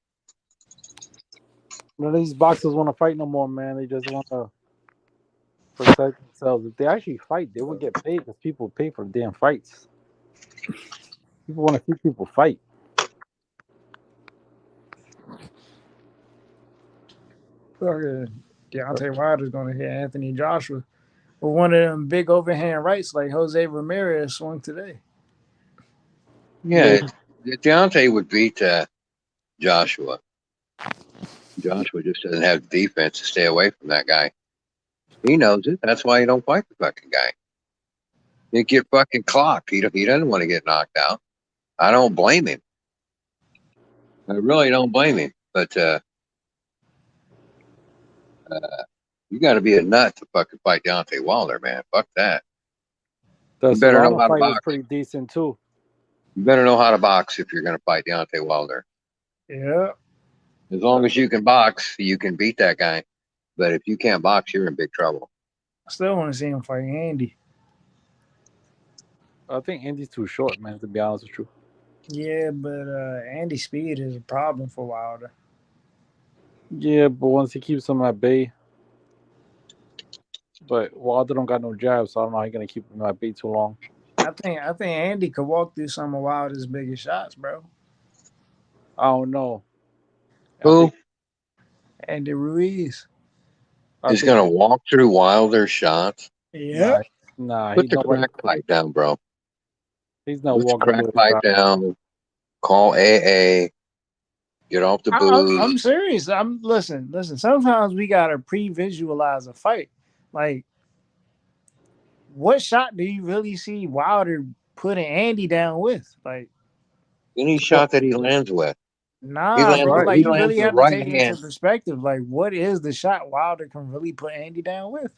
None of these boxers want to fight no more, man. They just want to protect themselves. If they actually fight, they would get paid because people pay for damn fights. People want to see people fight. Deontay Wilder's going to hit Anthony Joshua with one of them big overhand rights like Jose Ramirez swung today. Yeah, Deontay would beat Joshua. Joshua just doesn't have the defense to stay away from that guy. He knows it. That's why he don't fight the fucking guy. He get fucking clocked. He doesn't want to get knocked out. I don't blame him. I really don't blame him. But you got to be a nut to fucking fight Deontay Wilder, man. Fuck that. The You better know Serrano how to fight was box. pretty decent too. You better know how to box if you're going to fight Deontay Wilder. Yeah. As long as you can box, you can beat that guy. But if you can't box, you're in big trouble. I still want to see him fight Andy. I think Andy's too short, man, to be honest with you. Yeah, but Andy's speed is a problem for Wilder. Yeah, but once he keeps him at bay. But Wilder don't got no jab, so I don't know how he's gonna keep him at bay too long. I think Andy could walk through some of Wilder's biggest shots, bro. I don't know. Who? Andy Ruiz. He's going to walk through Wilder's shots? Yeah. Nah, Put the crack pipe down, bro. He's not Put the walking crack through his pipe shot. down. Call AA. Get off the booze. I'm serious. Listen. Sometimes we gotta pre-visualize a fight. Like, what shot do you really see Wilder putting Andy down with? Like Any shot that he lands with. Nah, bro. Like, you really have to right take it hand. into perspective. Like, what is the shot Wilder can really put Andy down with?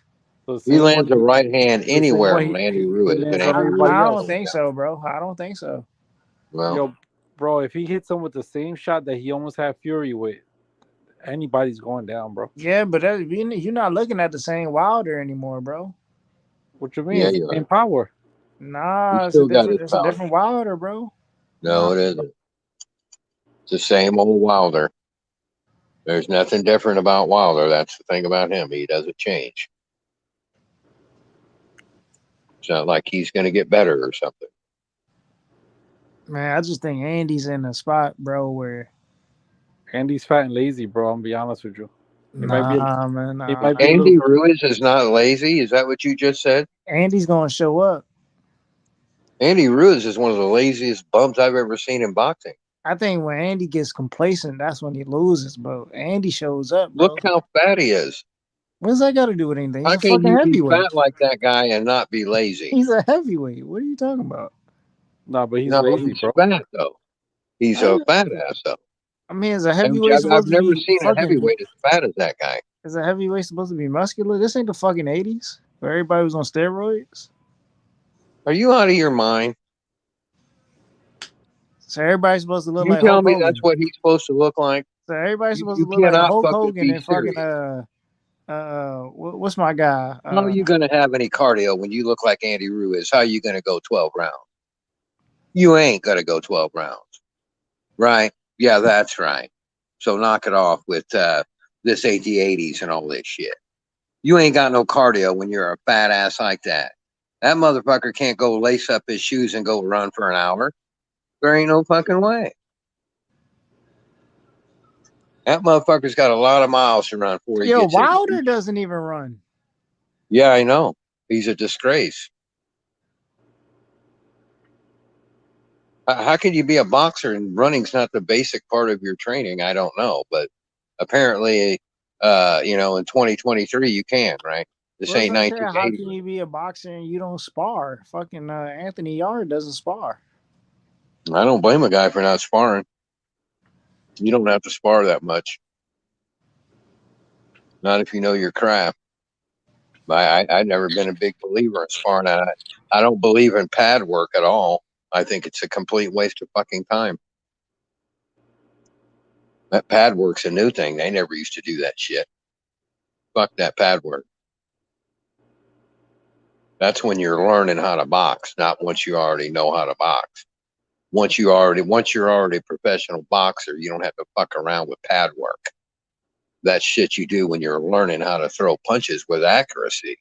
He lands a right hand anywhere on Andy Ruiz. I don't think so, bro. I don't think so. Well, yo, bro, if he hits him with the same shot that he almost had Fury with, anybody's going down, bro. Yeah, but you're not looking at the same Wilder anymore, bro. What you mean? Yeah, It's you the same are. power. Nah, still got his it's a power. different Wilder, bro. No, it isn't. It's the same old Wilder. There's nothing different about Wilder. That's the thing about him. He doesn't change. It's not like he's going to get better or something. Man, I just think Andy's in a spot, bro, where Andy's fat and lazy, bro. I'm gonna be honest with you. Andy Ruiz is not lazy. Is that what you just said? Andy's gonna show up. Andy Ruiz is one of the laziest bums I've ever seen in boxing. I think when Andy gets complacent, that's when he loses, bro. Andy shows up, bro. Look how fat he is. What does that got to do with anything? He's How a can fucking you be heavyweight. fat like that guy and not be lazy? He's a heavyweight. What are you talking about? No, but he's lazy, he's fat though. He's a fat ass though. I mean, is a heavyweight supposed I've to never be seen a fucking, heavyweight as fat as that guy. Is a heavyweight supposed to be muscular? This ain't the fucking 80s where everybody was on steroids. Are you out of your mind? So everybody's supposed to look You like tell Hulk me Hogan. that's what he's supposed to look like? So everybody's supposed you to look like cannot Hulk fucking Hogan be and fucking serious. what's my guy? How are you going to have any cardio when you look like Andy Ruiz? How are you going to go 12 rounds? You ain't going to go 12 rounds. Right? Yeah, that's right. So knock it off with this 80s and all this shit. You ain't got no cardio when you're a fat ass like that. That motherfucker can't go lace up his shoes and go run for an hour. There ain't no fucking way. That motherfucker's got a lot of miles to run before he Yo, gets in. Wilder doesn't even run. Yeah, I know. He's a disgrace. How can you be a boxer and running's not the basic part of your training? I don't know, but apparently, in 2023 you can, right? This ain't How 1980. can you be a boxer and you don't spar? Fucking Anthony Yarde doesn't spar. I don't blame a guy for not sparring. You don't have to spar that much. Not if you know your craft. I've never been a big believer in sparring. I don't believe in pad work at all. I think it's a complete waste of fucking time. That pad work's a new thing. They never used to do that shit. Fuck that pad work. That's when you're learning how to box, not once you already know how to box. Once you're already a professional boxer, you don't have to fuck around with pad work. That's shit you do when you're learning how to throw punches with accuracy.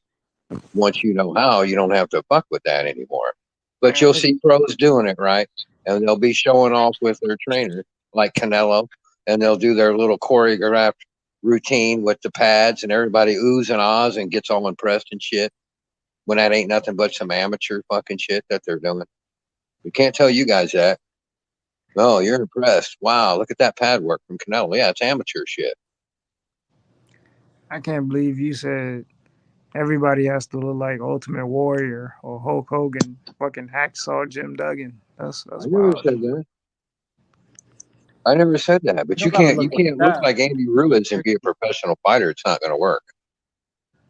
Once you know how, you don't have to fuck with that anymore. But you'll see pros doing it, right? And they'll be showing off with their trainer, like Canelo, and they'll do their little choreographed routine with the pads, and everybody oohs and ahs and gets all impressed and shit. When that ain't nothing but some amateur fucking shit that they're doing. We can't tell you guys that. Oh, you're impressed. Wow, look at that pad work from Canelo. Yeah, it's amateur shit. I can't believe you said everybody has to look like Ultimate Warrior or Hulk Hogan, fucking Hacksaw Jim Duggan. That's I never wild. said that. I never said that. But you can't look like Andy Ruiz and be a professional fighter. It's not going to work.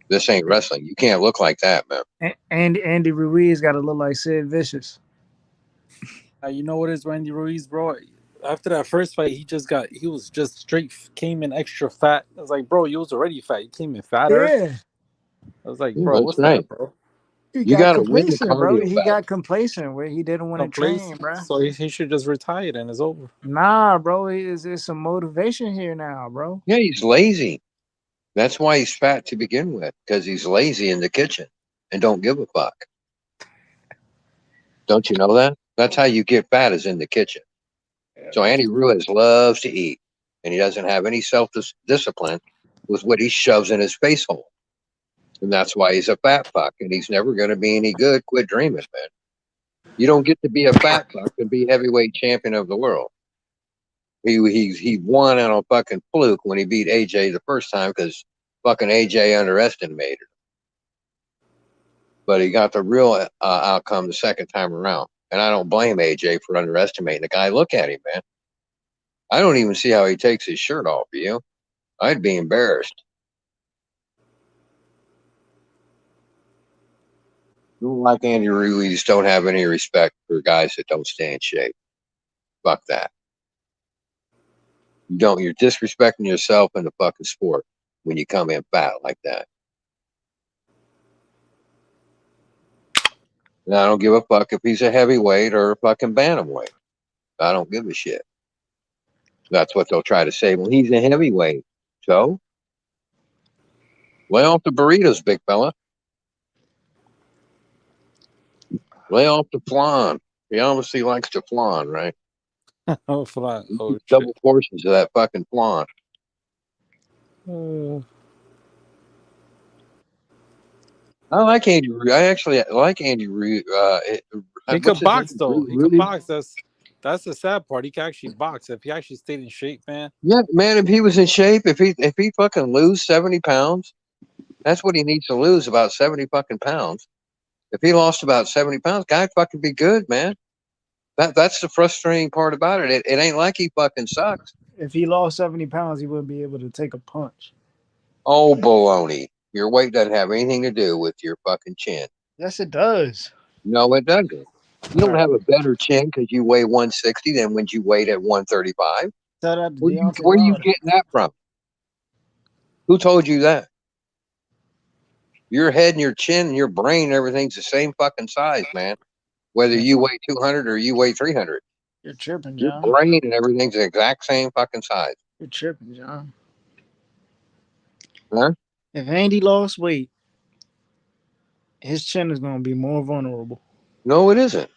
This ain't wrestling. You can't look like that, man. Andy Ruiz got to look like Sid Vicious. You know what is Andy Ruiz, bro? After that first fight, he was just straight, came in extra fat. I was like, bro, you was already fat. You came in fatter. Yeah. I was like, bro, what's right. that, bro? You got to win the complacent, bro. cardio He battle. got complacent where he didn't want to train, bro. So he should just retire and it's over. Nah, bro. There's some motivation here now, bro. Yeah, he's lazy. That's why he's fat to begin with, because he's lazy in the kitchen and don't give a fuck. Don't you know that? That's how you get fat, is in the kitchen. So Andy Ruiz loves to eat, and he doesn't have any self-discipline with what he shoves in his face hole. And that's why he's a fat fuck, and he's never going to be any good. Quit dreaming, man. You don't get to be a fat fuck and be heavyweight champion of the world. He won on a fucking fluke when he beat AJ the first time because fucking AJ underestimated him. But he got the real outcome the second time around. And I don't blame AJ for underestimating the guy. Look at him, man. I don't even see how he takes his shirt off for you. I'd be embarrassed. Like Andy Ruiz, don't have any respect for guys that don't stay in shape. Fuck that. You're disrespecting yourself in the fucking sport when you come in fat like that. And I don't give a fuck if he's a heavyweight or a fucking bantamweight. I don't give a shit. That's what they'll try to say. Well, he's a heavyweight. So? Lay off the burritos, big fella. Lay off the flan. He obviously likes the flan, right? Oh, flan. Oh, double portions of that fucking flan. I like Andy Ruiz. I actually like Andy Ruiz. He could box though. He could box. That's the sad part. He can actually box if he actually stayed in shape, man. Yeah, man. If he was in shape, if he fucking lose 70 pounds, that's what he needs to lose, about 70 fucking pounds. If he lost about 70 pounds, guy fucking be good, man. That's the frustrating part about it. It ain't like he fucking sucks. If he lost 70 pounds, he wouldn't be able to take a punch. Oh, baloney. Your weight doesn't have anything to do with your fucking chin. Yes, it does. No, it doesn't. You don't have a better chin because you weigh 160 than when you weighed at 135. Where are you getting that from? Who told you that? Your head and your chin and your brain, everything's the same fucking size, man. Whether you weigh 200 or you weigh 300. You're tripping, Your John. brain and everything's the exact same fucking size. You're tripping, John. Huh? If Andy lost weight, his chin is going to be more vulnerable. No, it isn't.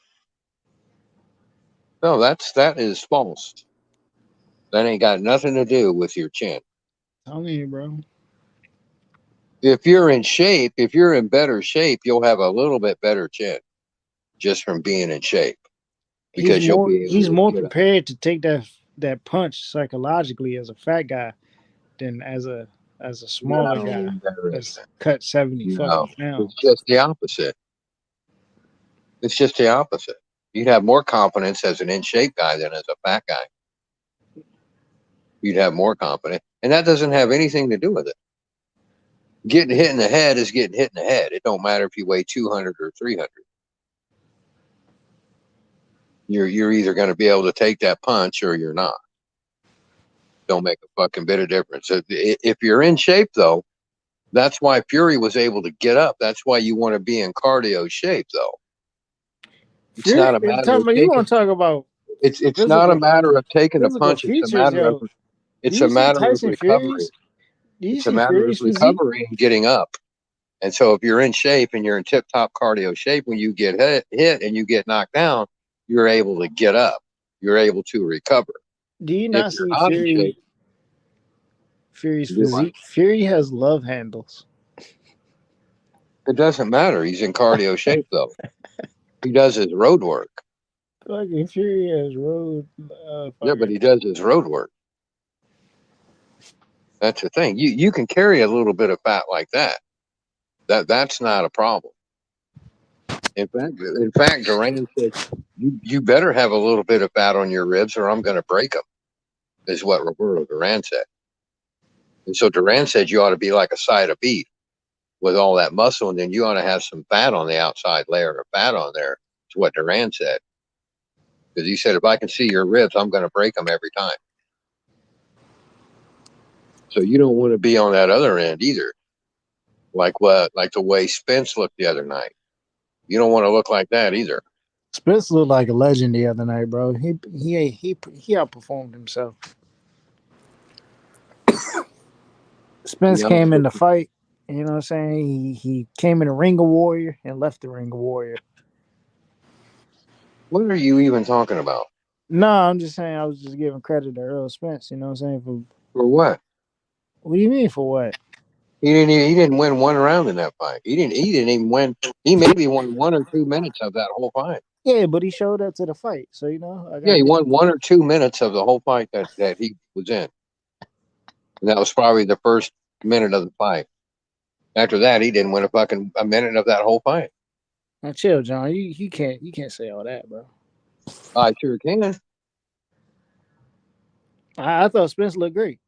No, that is false. That ain't got nothing to do with your chin. Tell me, bro. If you're in shape, if you're in better shape, you'll have a little bit better chin just from being in shape. Because he's more prepared to take that punch psychologically as a fat guy than as a smaller guy that's cut 70 fucking pounds. It's just the opposite. It's just the opposite. You'd have more confidence as an in-shape guy than as a fat guy. You'd have more confidence. And that doesn't have anything to do with it. Getting hit in the head is getting hit in the head. It don't matter if you weigh 200 or 300. You're either going to be able to take that punch or you're not. Don't make a fucking bit of difference. If you're in shape, though, that's why Fury was able to get up. That's why you want to be in cardio shape, though. It's not a matter of you want to talk about? It's not a matter of taking a punch. It's a matter of recovery. It's a matter of recovery and getting up. And so if you're in shape and you're in tip-top cardio shape, when you get hit and you get knocked down, you're able to get up. You're able to recover. Do you If not you're see out of shape, Fury's do what? physique? Fury has love handles. It doesn't matter. He's in cardio shape, though. He does his road work. Fucking Fury has road. Yeah, but he does his road work. That's the thing. You can carry a little bit of fat like that. That's not a problem. In fact, Duran said, you better have a little bit of fat on your ribs or I'm going to break them, is what Roberto Duran said. And so Duran said you ought to be like a side of beef with all that muscle, and then you ought to have some fat on the outside layer of fat on there, is what Duran said. Because he said, if I can see your ribs, I'm going to break them every time. So you don't want to be on that other end either. Like the way Spence looked the other night. You don't want to look like that either. Spence looked like a legend the other night, bro. He outperformed himself. Spence came in the fight. You know what I'm saying? He came in the ring a warrior and left the ring a warrior. What are you even talking about? No, I'm just saying I was just giving credit to Earl Spence. You know what I'm saying? For what? What do you mean for what? He didn't win one round in that fight. He didn't even win. He maybe won 1 or 2 minutes of that whole fight. Yeah, but he showed up to the fight, so you know. He won 1 or 2 minutes of the whole fight that he was in. And that was probably the first minute of the fight. After that, he didn't win a minute of that whole fight. Now chill, John. You can't say all that, bro. I sure can. I thought Spence looked great.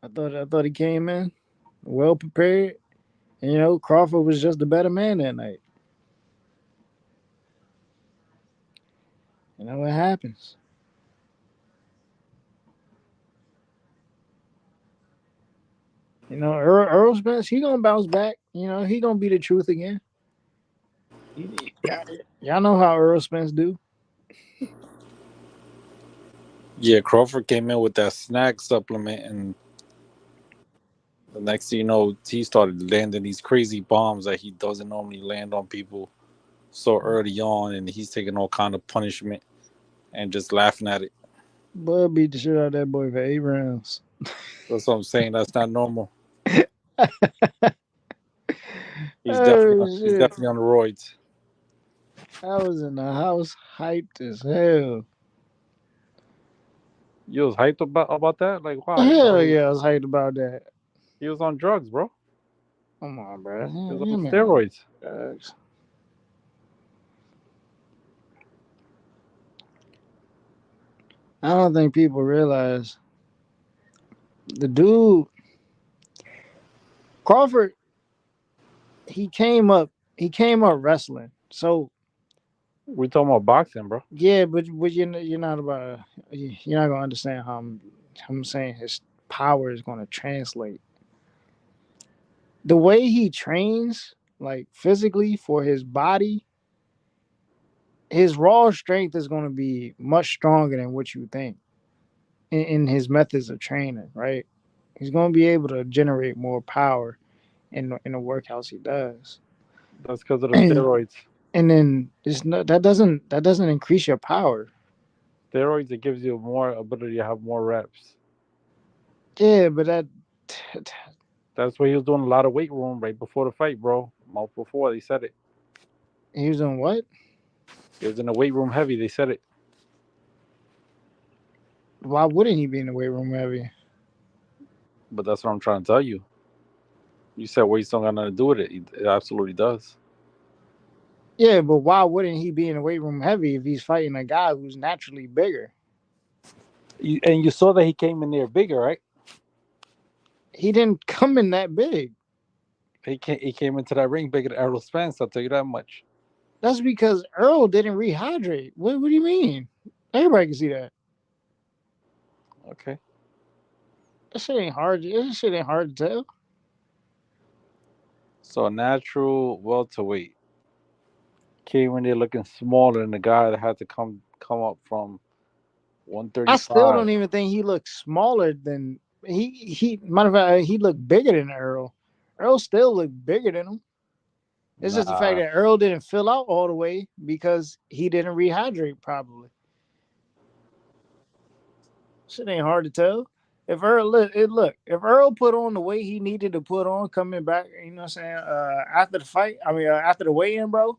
I thought he came in well prepared. And, you know, Crawford was just a better man that night. You know what happens. You know, Earl Spence, he gonna bounce back. You know, he gonna be the truth again. Y'all know how Earl Spence do. Yeah, Crawford came in with that snack supplement, and the next thing you know, he started landing these crazy bombs that he doesn't normally land on people so early on, and he's taking all kind of punishment and just laughing at it. Bud beat the shit out of that boy for 8 rounds. That's what I'm saying. That's not normal. He's Shit. definitely on the roids. I was in the house hyped as hell. You was hyped about that? Like, why? Hell yeah, I was hyped about that. He was on drugs, bro. Come on, bro. He was on steroids. Drugs. I don't think people realize the dude Crawford. He came up wrestling. So we talking about boxing, bro. Yeah, but you're not you're not gonna understand how I'm saying his power is gonna translate. The way he trains, like physically for his body, his raw strength is gonna be much stronger than what you think. In his methods of training, right? He's gonna be able to generate more power in the workouts he does. That's because of the steroids. And then that doesn't increase your power. Steroids, it gives you more ability to have more reps. Yeah, but that's why he was doing a lot of weight room right before the fight, bro. Month before they said it. He was doing what? He was in the weight room heavy. They said it. Why wouldn't he be in the weight room heavy? But that's what I'm trying to tell you. You said weight's don't got nothing to do with it. It absolutely does. Yeah, but why wouldn't he be in the weight room heavy if he's fighting a guy who's naturally bigger? And you saw that he came in there bigger, right? He didn't come in that big. He came into that ring bigger than Errol Spence, I'll tell you that much. That's because Earl didn't rehydrate. What do you mean? Everybody can see that. Okay. That shit ain't hard. That shit ain't hard to tell. So a natural welterweight came in there looking smaller than the guy that had to come up from 135. I still don't even think he looks smaller than He matter of fact, he looked bigger than Earl. Earl still looked bigger than him. It's just the fact that Earl didn't fill out all the way because he didn't rehydrate properly. Shit ain't hard to tell. If Earl if Earl put on the weight he needed to put on coming back, you know what I'm saying, after the fight, after the weigh-in, bro,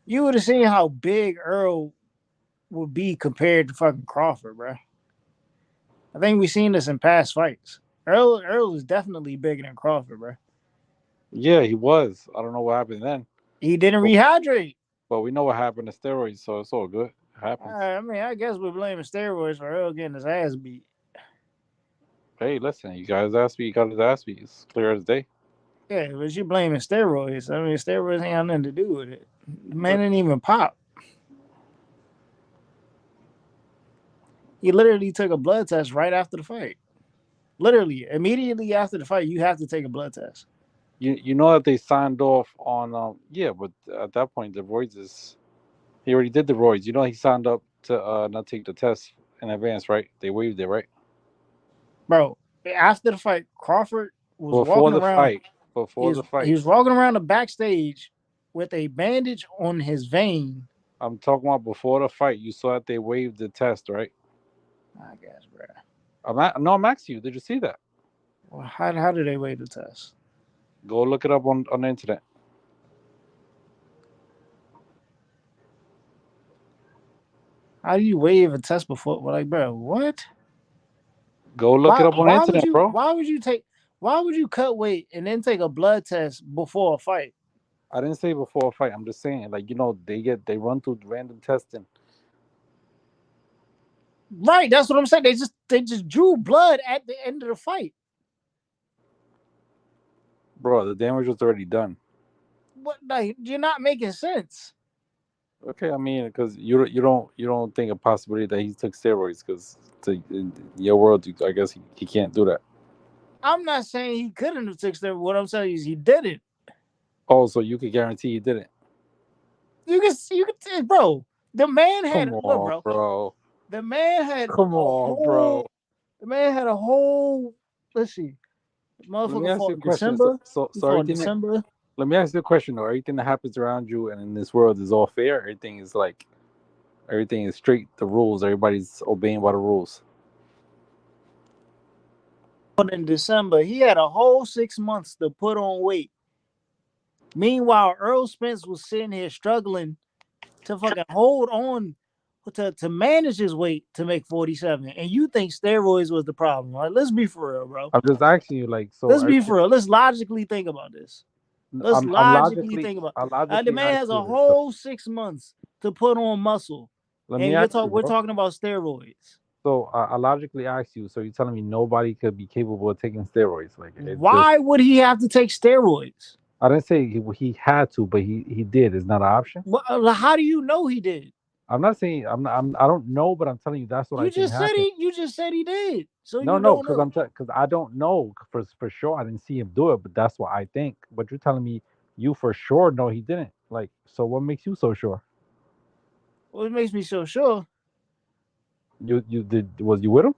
you would have seen how big Earl would be compared to fucking Crawford, bro. I think we've seen this in past fights. Earl is definitely bigger than Crawford, bro. Yeah, he was. I don't know what happened then. He didn't rehydrate. But we know what happened to steroids, so it's all good. It happens. I guess we're blaming steroids for Earl getting his ass beat. Hey, listen, you got his ass beat. You got his ass beat. It's clear as day. Yeah, but you blaming steroids. Steroids ain't have nothing to do with it. The man didn't even pop. He literally took a blood test right after the fight. Literally, immediately after the fight, you have to take a blood test. You know that they signed off on but at that point the roids he already did the roids. You know he signed up to not take the test in advance, right? They waived it, right? Bro, after the fight, Crawford was Before walking around. the fight. He was walking around the backstage with a bandage on his vein. I'm talking about before the fight. You saw that they waived the test, right? I guess, bro. I'm asking you. Did you see that? Well, how did they waive the test? Go look it up on the internet. How do you waive a test before? Like, bro, what? Go look it up on the internet, bro. Why would you cut weight and then take a blood test before a fight? I didn't say before a fight. I'm just saying, they run through random testing. Right, that's what I'm saying. They just drew blood at the end of the fight. Bro, the damage was already done. What? Like, you're not making sense. Okay, I mean, because you don't think a possibility that he took steroids, because in your world, I guess he can't do that. I'm not saying he couldn't have took steroids. What I'm saying is he didn't. Oh, so you could guarantee he didn't? You can, bro. The man had bro. The man had bro. The man had a whole. Let's see. Motherfucker fought in December. December. Let me ask you a question though. Everything that happens around you and in this world is all fair. Everything is straight. The rules. Everybody's obeying by the rules. In December, he had a whole 6 months to put on weight. Meanwhile, Earl Spence was sitting here struggling to fucking hold on to manage his weight to make 47. And you think steroids was the problem? Like, let's be for real, bro. I'm just asking you, let's be for real. Let's logically think about this. Let's logically think about it. The man has a whole 6 months to put on muscle. We're talking about steroids. So I logically ask you. So you're telling me nobody could be capable of taking steroids? Like, why would he have to take steroids? I didn't say he had to, but he did. It's not an option. Well, how do you know he did? I'm not saying I don't know, but I'm telling you that's what you just said you just said he did. So no, because I don't know for sure. I didn't see him do it, but that's what I think. But you're telling me you for sure know he didn't. Like, so what makes you so sure? What makes me so sure? You did? Was you with him?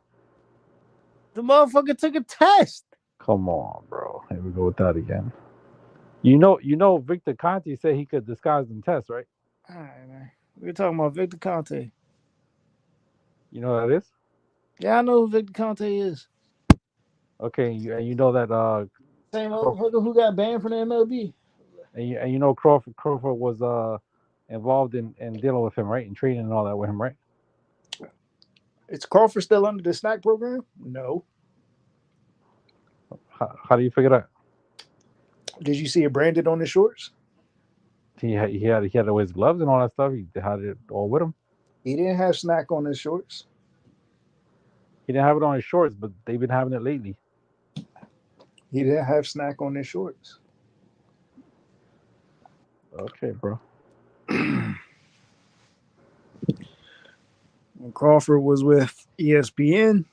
The motherfucker took a test. Come on, bro. Here we go with that again. You know, Victor Conte said he could disguise the test, right? All right, man. We're talking about Victor Conte. You know who that is? Yeah, I know who Victor Conte is. Okay, and you know that same motherfucker who got banned from the MLB. And you know Crawford was involved in dealing with him, right? And training and all that with him, right? Is Crawford still under the snack program? No. How do you figure that? Did you see it branded on his shorts? He had to wear his gloves and all that stuff. He had it all with him. He didn't have snack on his shorts. He didn't have it on his shorts, but they've been having it lately. He didn't have snack on his shorts. Okay, bro. When Crawford was with ESPN,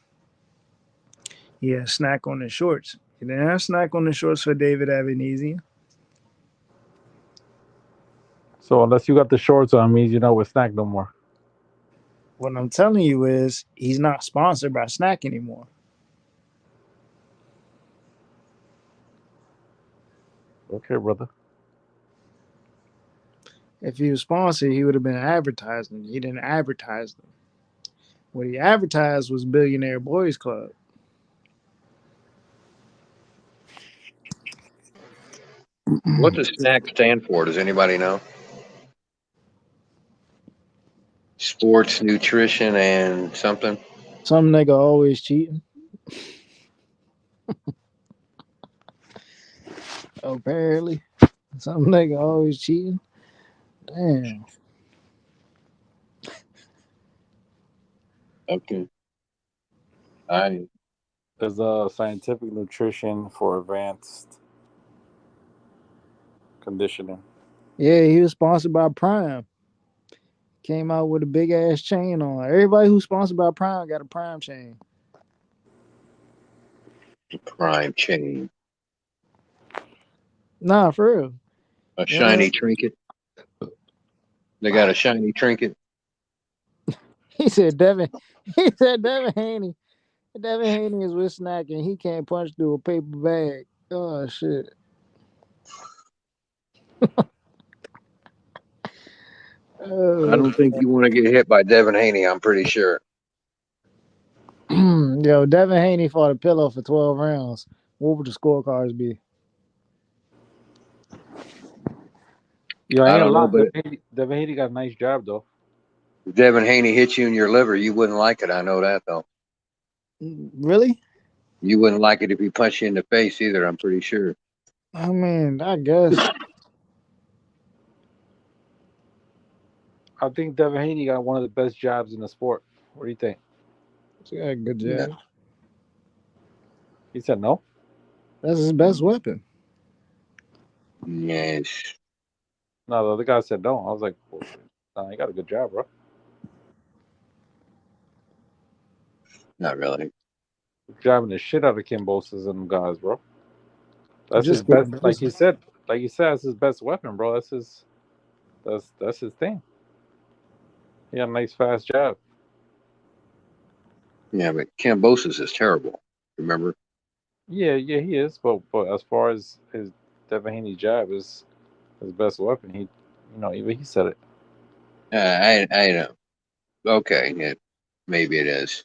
he had snack on his shorts. He didn't have snack on his shorts for David Avenesian. So unless you got the shorts on, means you're not with Snack no more. What I'm telling you is he's not sponsored by Snack anymore. Okay, brother. If he was sponsored, he would have been advertising. He didn't advertise them. What he advertised was Billionaire Boys Club. What does SNAC stand for? Does anybody know? Sports, nutrition, and something. Some nigga always cheating. Apparently. Some nigga always cheating. Damn. Okay. There's scientific nutrition for advanced conditioning. Yeah, he was sponsored by Prime. Came out with a big ass chain on. Everybody who's sponsored by Prime got a Prime chain. Prime chain. Nah, for real. A shiny trinket. They got a shiny trinket. He said Devin. He said Devin Haney. Devin Haney is with Snack and he can't punch through a paper bag. Oh shit. I don't think you want to get hit by Devin Haney. I'm pretty sure. Yo, Devin Haney fought a pillow for 12 rounds. What would the scorecards be? Yeah, I don't know, but Devin Haney got a nice job though. if Devin Haney hit you in your liver, you wouldn't like it. I know that though. Really? You wouldn't like it if he punched you in the face either. I'm pretty sure. I mean, I guess. I think Devin Haney got one of the best jobs in the sport. What do you think? He got a good jab. He said no. That's his best weapon. Yes. No, the other guy said no. I was like, well, nah, he got a good job, bro. Not really. Jabbing the shit out of Kambosos and them guys, bro. That's Just his best. Kambosos. Like you said, that's his best weapon, bro. That's his thing. He got a nice fast jab. Yeah, but Kambosos is terrible. Remember? Yeah, he is. But as far as his Devin Haney jab is his best weapon, even he said it. I know. Okay, yeah, maybe it is,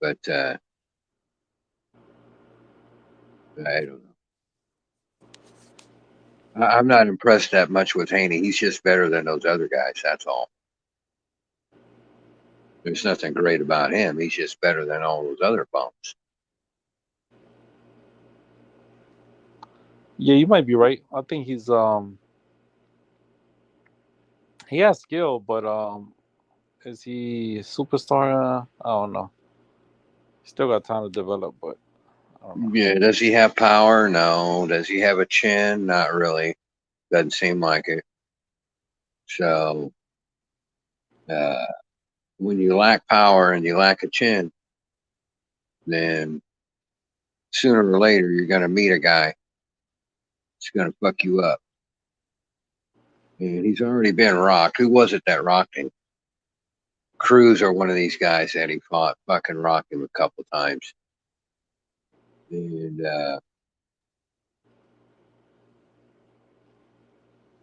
but I don't know. I'm not impressed that much with Haney. He's just better than those other guys. That's all. There's nothing great about him. He's just better than all those other bums. Yeah, you might be right. I think he has skill, but is he a superstar? I don't know. Still got time to develop, but I don't know. Yeah, does he have power? No. Does he have a chin? Not really. Doesn't seem like it. So, when you lack power and you lack a chin, then sooner or later you're going to meet a guy that's going to fuck you up. And he's already been rocked. Who was it that rocked him? Cruz or one of these guys that he fought fucking rocked him a couple times. And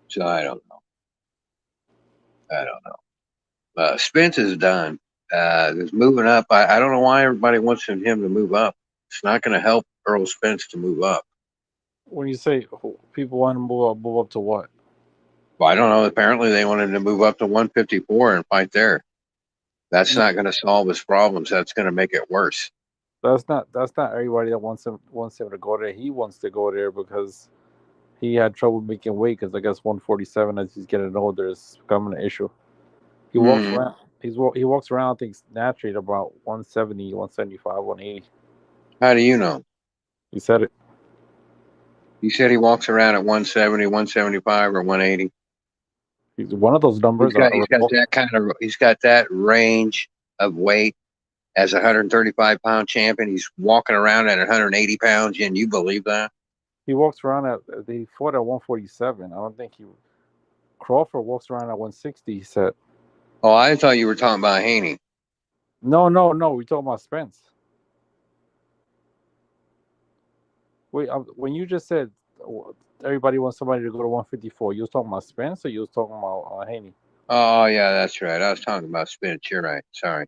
so I don't know. Spence is done. He's moving up. I don't know why everybody wants him to move up. It's not going to help Earl Spence to move up. When you say people want to move up to what? Well, I don't know. Apparently, they want him to move up to 154 and fight there. That's not going to solve his problems. That's going to make it worse. That's not everybody that wants him to go there. He wants to go there because he had trouble making weight because I guess 147 as he's getting older is becoming an issue. He walks around. He walks around. I think naturally at about 170, 175, 180. How do you know? He said it. He said he walks around at 170, 175, or 180. He's one of those numbers. He's got that range of weight as a 135 pound champion. He's walking around at 180 pounds. And you believe that? He walks around he fought at 147. I don't think Crawford walks around at 160. He said. Oh, I thought you were talking about Haney. No. We're talking about Spence. Wait, when you just said everybody wants somebody to go to 154. You was talking about Spence, or you was talking about Haney? Oh yeah, that's right. I was talking about Spence. You're right. Sorry.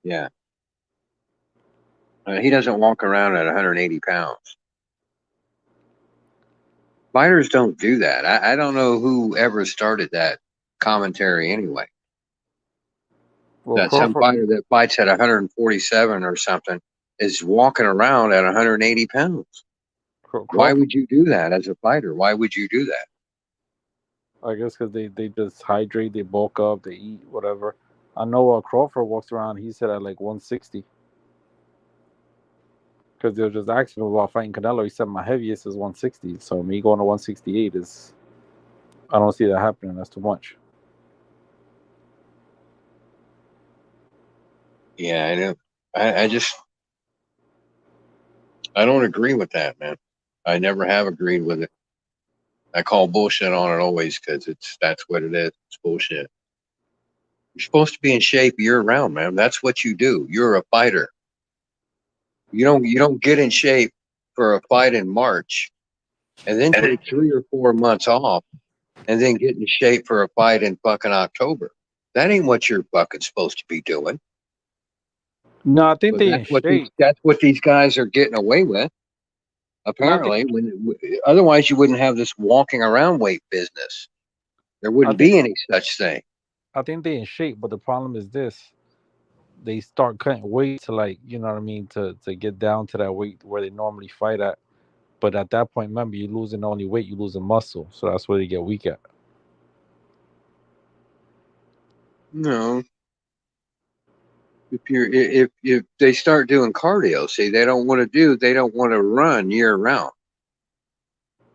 Yeah. He doesn't walk around at 180 pounds. Fighters don't do that. I don't know who ever started that commentary anyway. Well, That some fighter that fights at 147 or something is walking around at 180 pounds. Why would you do that as a fighter? Why would you do that? I guess because they just hydrate, they bulk up, they eat, whatever. I know Crawford walks around, he said at like 160. Because they were just asking him about fighting Canelo. He said my heaviest is 160. So me going to 168 is, I don't see that happening. That's too much. Yeah, I know. I don't agree with that, man. I never have agreed with it. I call bullshit on it always because that's what it is. It's bullshit. You're supposed to be in shape year round, man. That's what you do. You're a fighter. You don't get in shape for a fight in March and then take 3 or 4 months off and then get in shape for a fight in fucking October. That ain't what you're fucking supposed to be doing. No, I think they in shape. That's what these guys are getting away with. Apparently, otherwise you wouldn't have this walking around weight business. There wouldn't be any such thing. I think they in shape, but the problem is this: they start cutting weight to, like, you know what I mean, to get down to that weight where they normally fight at. But at that point, remember, you're losing only weight, you're losing muscle, so that's where they get weak at. No. If they start doing cardio, see, they don't want to run year round.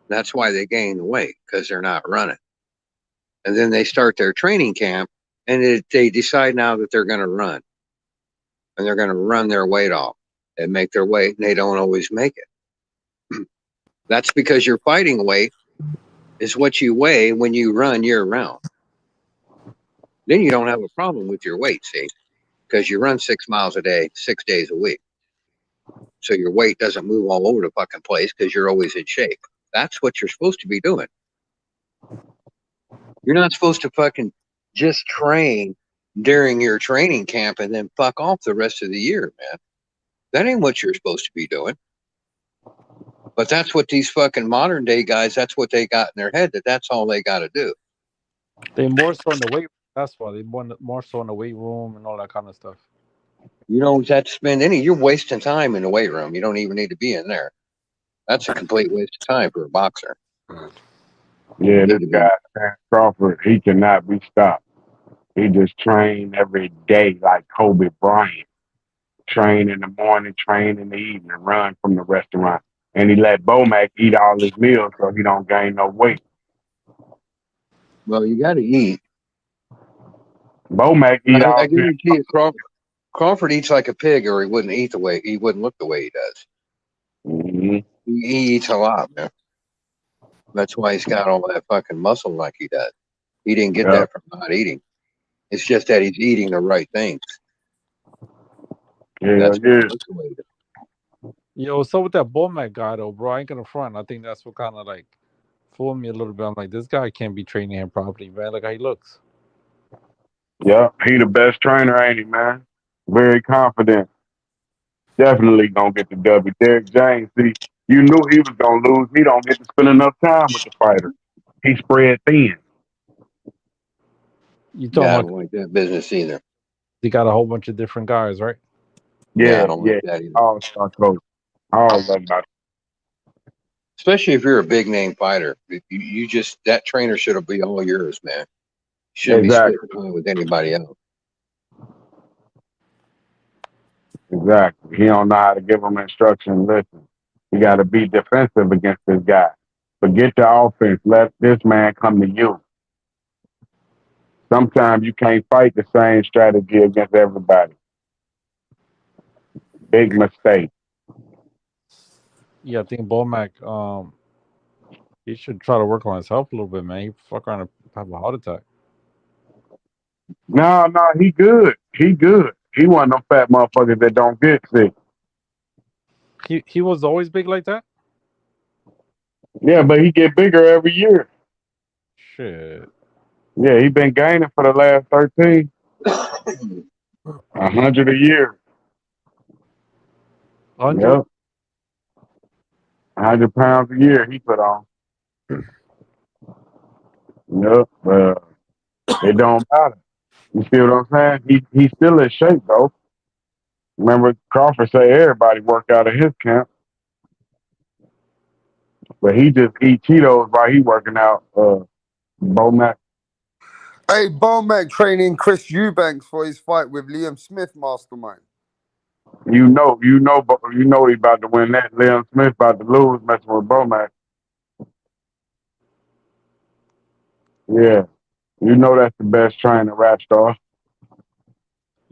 That's why they gain the weight, because they're not running. And then they start their training camp, and they decide now that they're going to run, and they're going to run their weight off and make their weight, and they don't always make it. That's because your fighting weight is what you weigh when you run year round. Then you don't have a problem with your weight, see, because you run 6 miles a day, 6 days a week. So your weight doesn't move all over the fucking place because you're always in shape. That's what you're supposed to be doing. You're not supposed to fucking just train during your training camp and then fuck off the rest of the year, man. That ain't what you're supposed to be doing. But that's what these fucking modern day guys, that's what they got in their head, that's all they got to do. They more so in the weight room. That's why they more so in the weight room and all that kind of stuff. You don't have to spend you're wasting time in the weight room. You don't even need to be in there. That's a complete waste of time for a boxer. Yeah, this guy, Crawford, he cannot be stopped. He just train every day like Kobe Bryant. Train in the morning, train in the evening, run from the restaurant. And he let Bomac eat all his meals so he don't gain no weight. Well, you got to eat. Bomac eat all I guarantee you, Crawford eats like a pig, or he wouldn't eat the way he wouldn't look the way he does. Mm-hmm. He eats a lot, man. That's why he's got all that fucking muscle like he does. He didn't get that from not eating. It's just that he's eating the right things. Yeah, that's why he looks the way he does. Yo, so with that Bomac guy though, bro, I ain't gonna front. I think that's what kind of like fooled me a little bit. I'm like, this guy can't be training him properly, man. Look how he looks. Yeah, he the best trainer, ain't he, man? Very confident. Definitely gonna get the W. Derek James, see, you knew he was gonna lose. He don't get to spend enough time with the fighter. He spread thin. You talking I about don't like that business either. he got a whole bunch of different guys, right? Yeah, I don't like that either. All star coach. All of them. Especially if you're a big name fighter. You just, that trainer should be all yours, man. Shouldn't be splitting time with anybody else. Exactly. He don't know how to give them instruction. Listen, you got to be defensive against this guy. Forget the offense. Let this man come to you. Sometimes you can't fight the same strategy against everybody. Big mistake. Yeah, I think Bomac, he should try to work on his health a little bit, man. He fuck around and have a heart attack. No, he good. He good. He one of them fat motherfuckers that don't get sick. He was always big like that? Yeah, but he get bigger every year. Shit. Yeah, he been gaining for the last 13. 100 a year. 100? Yep. 100 pounds a year he put on. Yep. It don't matter. You see what I'm saying? He's still in shape though. Remember Crawford say everybody work out at his camp. But he just eat Cheetos while he working out, Bomac. Hey, Bomac training Chris Eubanks for his fight with Liam Smith, mastermind. You know he about to win that. Liam Smith about to lose messing with Bomac. Yeah. You know that's the best trainer, rap star.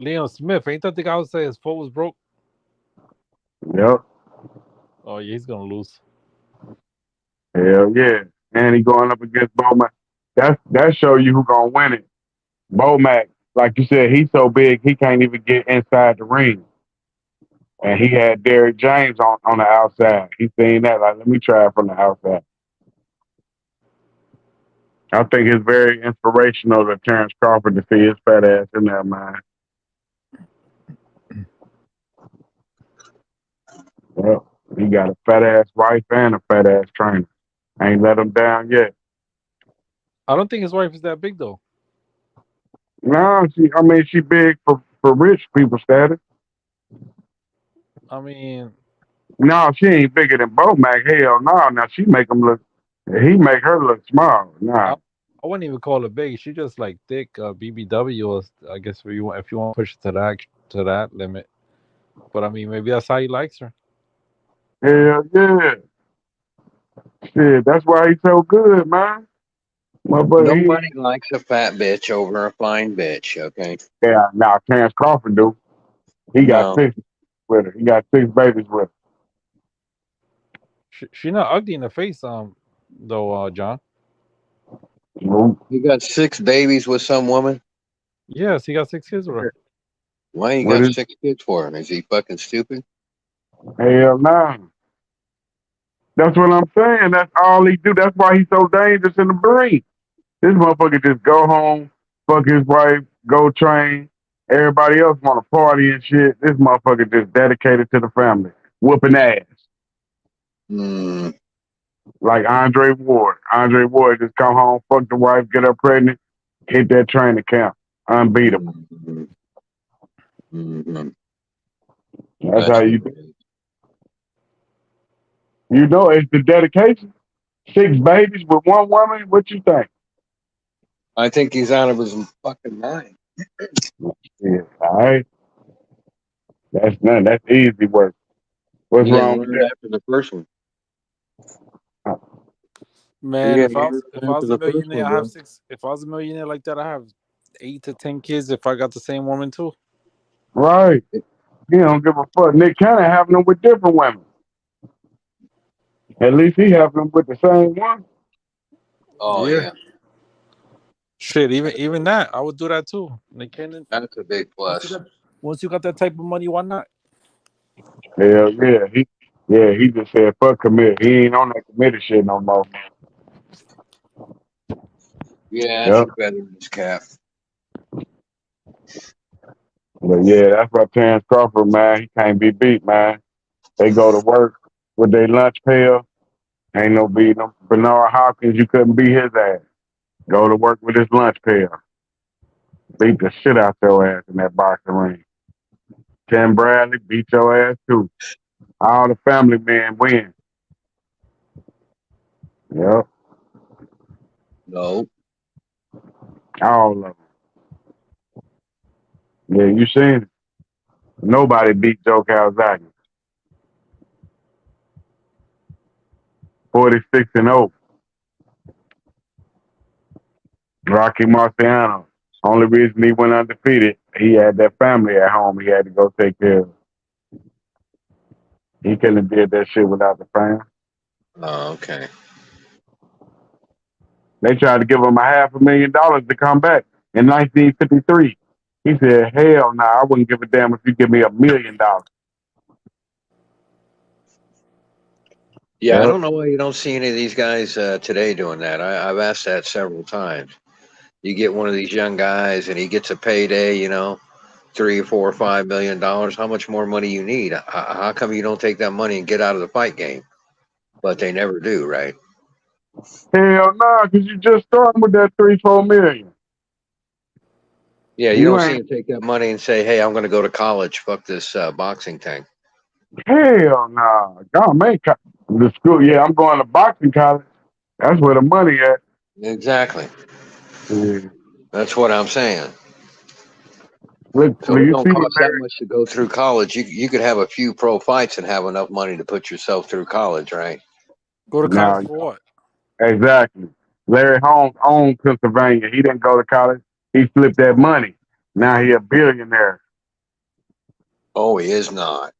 Liam Smith, ain't that the guy who say his foot was broke? Yep. Oh yeah, he's gonna lose. Hell yeah. And he going up against Bomac. That show you who gonna win it. Bomac, like you said, he's so big he can't even get inside the ring. And he had Derrick James on the outside. He seen that, like, let me try it from the outside. I think it's very inspirational to Terrence Crawford to see his fat ass in there, man. Well, he got a fat ass wife and a fat ass trainer. Ain't let him down yet. I don't think his wife is that big though. No, she big for rich people status. I mean, No, she ain't bigger than Bomac. Hell no. Now he make her look small. Nah. I wouldn't even call her big. She just like thick, BBW. Or I guess if you want to push it to that limit. But I mean, maybe that's how he likes her. Hell yeah. Shit, that's why he's so good, man. My buddy, Nobody likes a fat bitch over a fine bitch, okay? yeah, now Terrence Crawford do. He got No. 6 with her. He got 6 babies with her. She not ugly in the face, though, John. Nope. He got 6 babies with some woman? Yes, he got 6 kids with her. Why you What got is- 6 kids for him? Is he fucking stupid? Hell no. That's what I'm saying. That's all he do. That's why he's so dangerous in the Marine. This motherfucker just go home, fuck his wife, go train. Everybody else want to party and shit. This motherfucker just dedicated to the family, whooping ass. Like Andre Ward. Andre Ward just come home, fuck the wife, get her pregnant, hit that training camp, unbeatable. That's how you do it. You know, it's the dedication. 6 babies with one woman. What you think? I think he's out of his fucking mind. Yeah, all right. That's nothing. That's easy work. What's He didn't wrong with learn that? after the first one. Man, He if I didn't was learn after a the first millionaire, one, I have bro. 6. If I was a millionaire like that, I have 8 to 10 kids. If I got the same woman too. Right. He don't give a fuck. Nick Cannon having them with different women. At least he having them with the same one. Oh yeah. Shit, even that, I would do that too. Nick Cannon. That's a big plus. Once you got that type of money, why not? Hell yeah. He just said fuck commit. He ain't on that committed shit no more. Yeah, Yep. that's better than his cap. But yeah, that's why Terrence Crawford, man, he can't be beat, man. They go to work with their lunch pail. Ain't no beating them. Bernard Hopkins, you couldn't beat his ass. Go to work with his lunch pail. Beat the shit out your ass in that boxing ring. Tim Bradley beat your ass too. All the family men win. Yep. No. All of them. Yeah, you seen it. Nobody beat Joe Calzaghe. 46-0. Rocky Marciano. Only reason he went undefeated, he had that family at home he had to go take care of. He couldn't have did that shit without the fans. Oh, okay. They tried to give him $500,000 to come back in 1953. He said, hell no, I wouldn't give a damn if you give me $1 million. Yeah, I Yep. don't know why you don't see any of these guys today doing that. I've asked that several times. You get one of these young guys and he gets a payday, you know, $3 or $4 or $5 million. How much more money you need? How come you don't take that money and get out of the fight game? But they never do, right? Hell nah, because you just starting with that 3-4 million. Yeah, you You don't see ain't him take that money and say, "Hey, I'm going to go to college. Fuck this boxing thing." hell nah. God, man, the school. Yeah, I'm going to boxing college. That's where the money at. Exactly. Yeah. That's what I'm saying. Look, So it you don't see what cost that much to go through college. You could have a few pro fights and have enough money to put yourself through college, right? Go to now college for what? exactly. Larry Holmes owned Pennsylvania. He didn't go to college. He flipped that money. Now he a billionaire. Oh, he is not.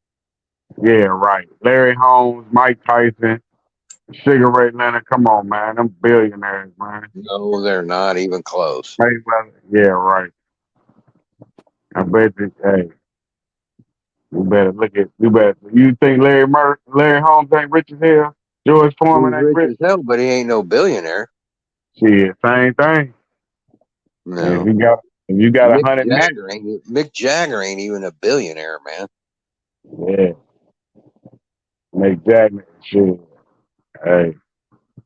Yeah, right. Larry Holmes, Mike Tyson, Sugar Ray Leonard. Come on, man. Them billionaires, man. No, they're not even close. Mayweather. Yeah, right. I bet you, hey, you better look at, you think Larry Holmes ain't rich as hell? George Foreman He's ain't rich rich? as hell, but he ain't no billionaire. Shit, same thing. If No. you got 100 Mick Jagger ain't even a billionaire, man. million, yeah, make Jackman, shit. Hey,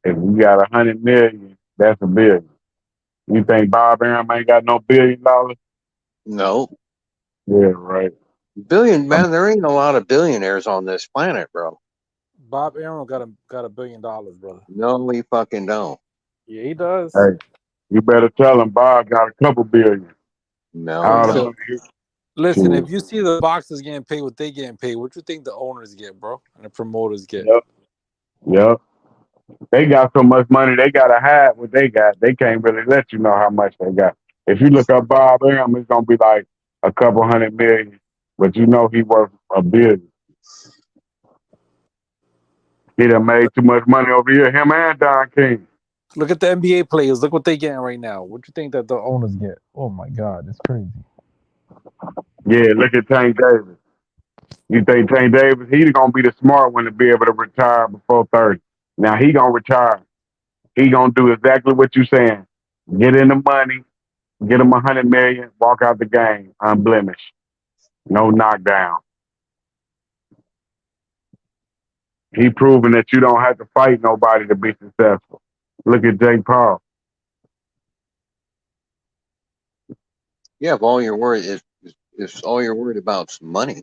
if you got 100 million, that's a billion. You think Bob Arum ain't got no $1 billion? No. Yeah, right. Man, there ain't a lot of billionaires on this planet, bro. Bob Arum got $1 billion, brother. No, we fucking don't. Yeah, he does. Hey, you better tell him Bob got a couple billion. No, All he the don't. money. Listen, if Shit. you see the boxers getting paid what they getting paid, what you think the owners get, bro, and the promoters get? Yep. They got so much money, they gotta hide what they got. They can't really let you know how much they got. If you look up Bob Arum, it's gonna be like a couple 100 million, but you know he worth $1 billion. He done made too much money over here. Him and Don King. Look at the NBA players. Look what they getting right now. What you think that the owners get? Oh my God, it's crazy. Yeah, look at Tank Davis. You think Tank Davis, he's gonna be the smart one to be able to retire before 30. Now he gonna retire. He gonna do exactly what you saying. Get in the money, get him 100 million, walk out the game, unblemished. No knockdown. He proving that you don't have to fight nobody to be successful. Look at Jake Paul. Yeah, if all you're worried if all you're worried about is money.